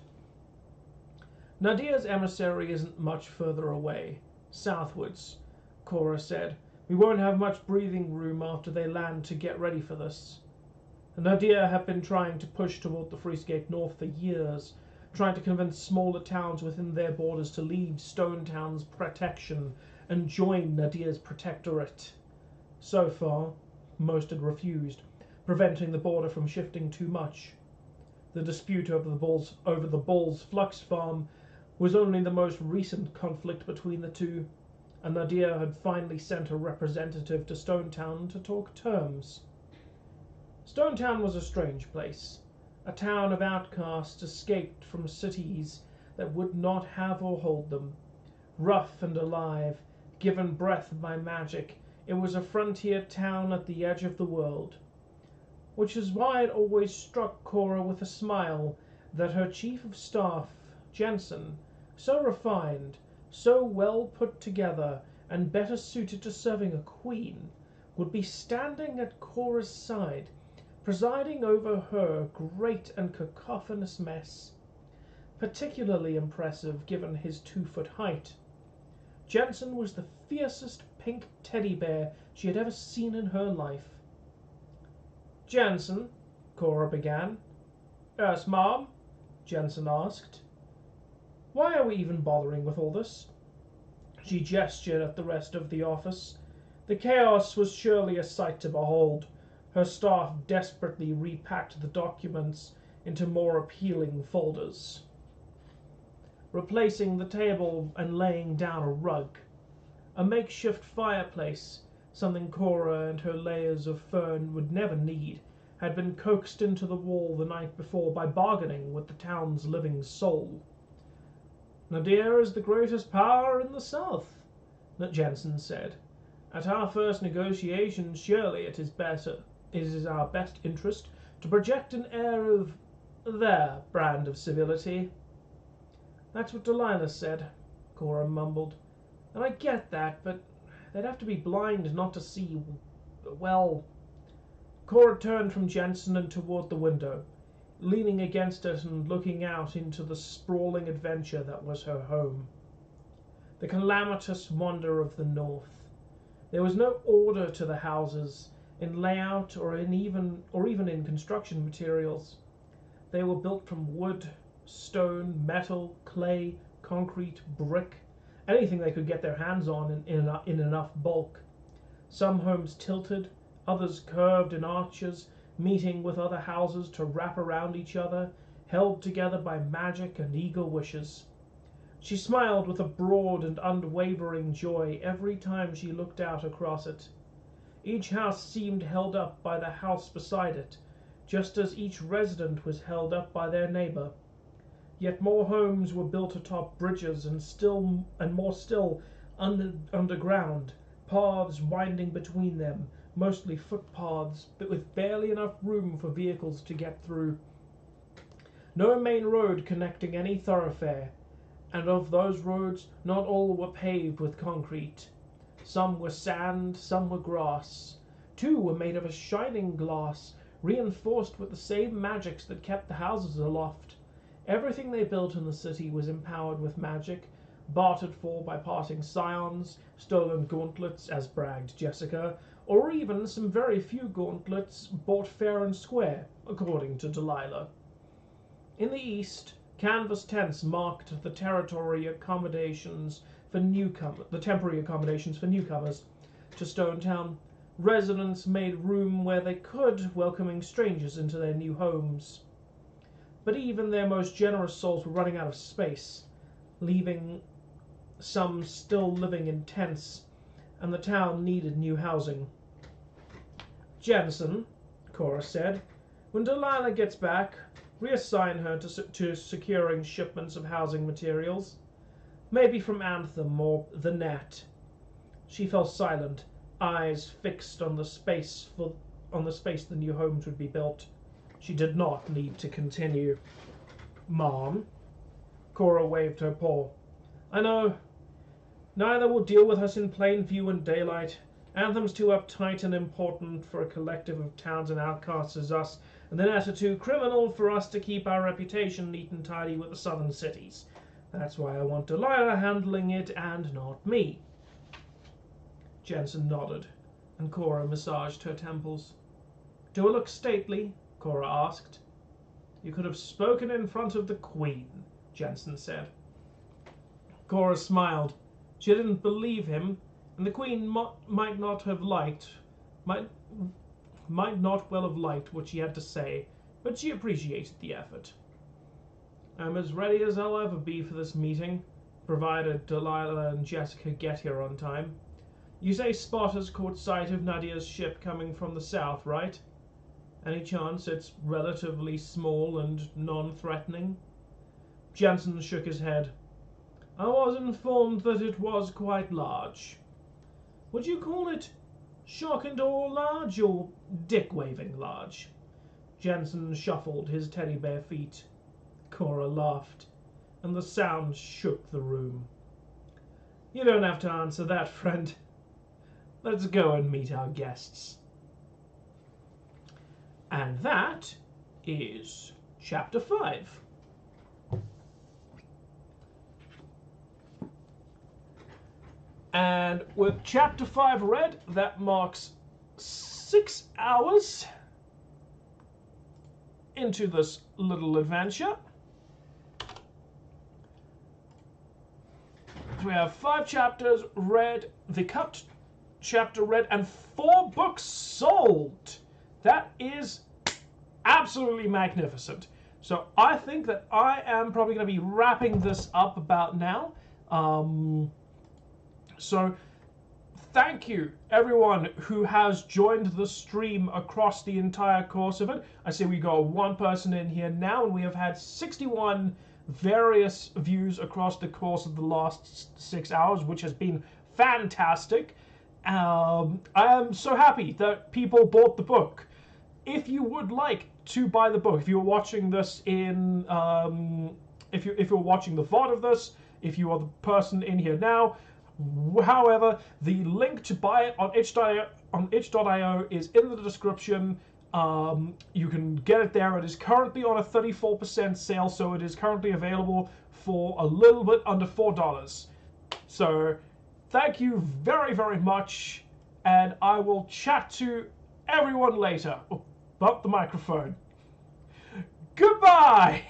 "Nadia's emissary isn't much further away, southwards," Cora said. "We won't have much breathing room after they land to get ready for this." Nadia had been trying to push toward the Freescape North for years, trying to convince smaller towns within their borders to leave Stonetown's protection and join Nadia's protectorate. So far, most had refused, preventing the border from shifting too much. The dispute over the Bull's Flux Farm was only the most recent conflict between the two, and Nadia had finally sent a representative to Stonetown to talk terms. Stonetown was a strange place, a town of outcasts escaped from cities that would not have or hold them. Rough and alive, given breath by magic, it was a frontier town at the edge of the world. Which is why it always struck Cora with a smile that her chief of staff, Jensen, so refined, so well put together, and better suited to serving a queen, would be standing at Cora's side, presiding over her great and cacophonous mess. Particularly impressive given his 2-foot height. Jensen was the fiercest pink teddy bear she had ever seen in her life. "Jensen," Cora began. "Yes, Mom?" Jensen asked. "Why are we even bothering with all this?" She gestured at the rest of the office. The chaos was surely a sight to behold. Her staff desperately repacked the documents into more appealing folders, replacing the table and laying down a rug. A makeshift fireplace, something Cora and her layers of fern would never need, had been coaxed into the wall the night before by bargaining with the town's living soul. "Nadir is the greatest power in the South," Jensen said. "At our first negotiations, surely it is our best interest to project an air of their brand of civility." "That's what Delilah said," Cora mumbled. "And I get that, but they'd have to be blind not to see, well." Cora turned from Jensen and toward the window, leaning against it and looking out into the sprawling adventure that was her home. The calamitous wonder of the North. There was no order to the houses, in layout or even in construction materials. They were built from wood, stone, metal, clay, concrete, brick, anything they could get their hands on in enough bulk. Some homes tilted, others curved in arches, meeting with other houses to wrap around each other, held together by magic and eager wishes. She smiled with a broad and unwavering joy every time she looked out across it. Each house seemed held up by the house beside it, just as each resident was held up by their neighbor. Yet more homes were built atop bridges and more still underground, paths winding between them, mostly footpaths, but with barely enough room for vehicles to get through. No main road connecting any thoroughfare, and of those roads not all were paved with concrete. Some were sand, some were grass. 2 were made of a shining glass, reinforced with the same magics that kept the houses aloft. Everything they built in the city was empowered with magic, bartered for by passing scions, stolen gauntlets, as bragged Jessica, or even some very few gauntlets bought fair and square, according to Delilah. In the east, canvas tents marked the temporary accommodations for newcomers to Stonetown. Residents made room where they could, welcoming strangers into their new homes. But even their most generous souls were running out of space, leaving some still living in tents, and the town needed new housing. "Jensen," Cora said, "when Delilah gets back, reassign her to securing shipments of housing materials. Maybe from Anthem or the Net." She fell silent, eyes fixed on the space the new homes would be built. She did not need to continue. "Mom," Cora waved her paw. "I know. Neither will deal with us in plain view and daylight. Anthem's too uptight and important for a collective of towns and outcasts as us, and the Net are too criminal for us to keep our reputation neat and tidy with the southern cities. That's why I want Delilah handling it and not me." Jensen nodded, and Cora massaged her temples. "Do I look stately?" Cora asked. "You could have spoken in front of the Queen," Jensen said. Cora smiled. She didn't believe him, and the Queen might not well have liked what she had to say, but she appreciated the effort. "I'm as ready as I'll ever be for this meeting, provided Delilah and Jessica get here on time. You say spotters caught sight of Nadia's ship coming from the south, right?" Any chance it's relatively small and non-threatening? Jensen shook his head. I was informed that it was quite large. Would you call it shock and awe large or dick-waving large? Jensen shuffled his teddy bear feet. Cora laughed, and the sound shook the room. You don't have to answer that, friend. Let's go and meet our guests. And that is Chapter 5. And with Chapter 5 read, that marks 6 hours into this little adventure. So we have 5 chapters read, the cut chapter read, and 4 books sold. That is absolutely magnificent. So I think that I am probably going to be wrapping this up about now. So thank you everyone who has joined the stream across the entire course of it. I see we got 1 person in here now, and we have had 61 various views across the course of the last 6 hours, which has been fantastic. I am so happy that people bought the book. If you would like to buy the book, if you're watching this in, if you're watching the VOD of this, if you are the person in here now, however, the link to buy it on itch.io is in the description. You can get it there. It is currently on a 34% sale, so it is currently available for a little bit under $4. So thank you very, very much, and I will chat to everyone later. Oh, bump the microphone. Goodbye!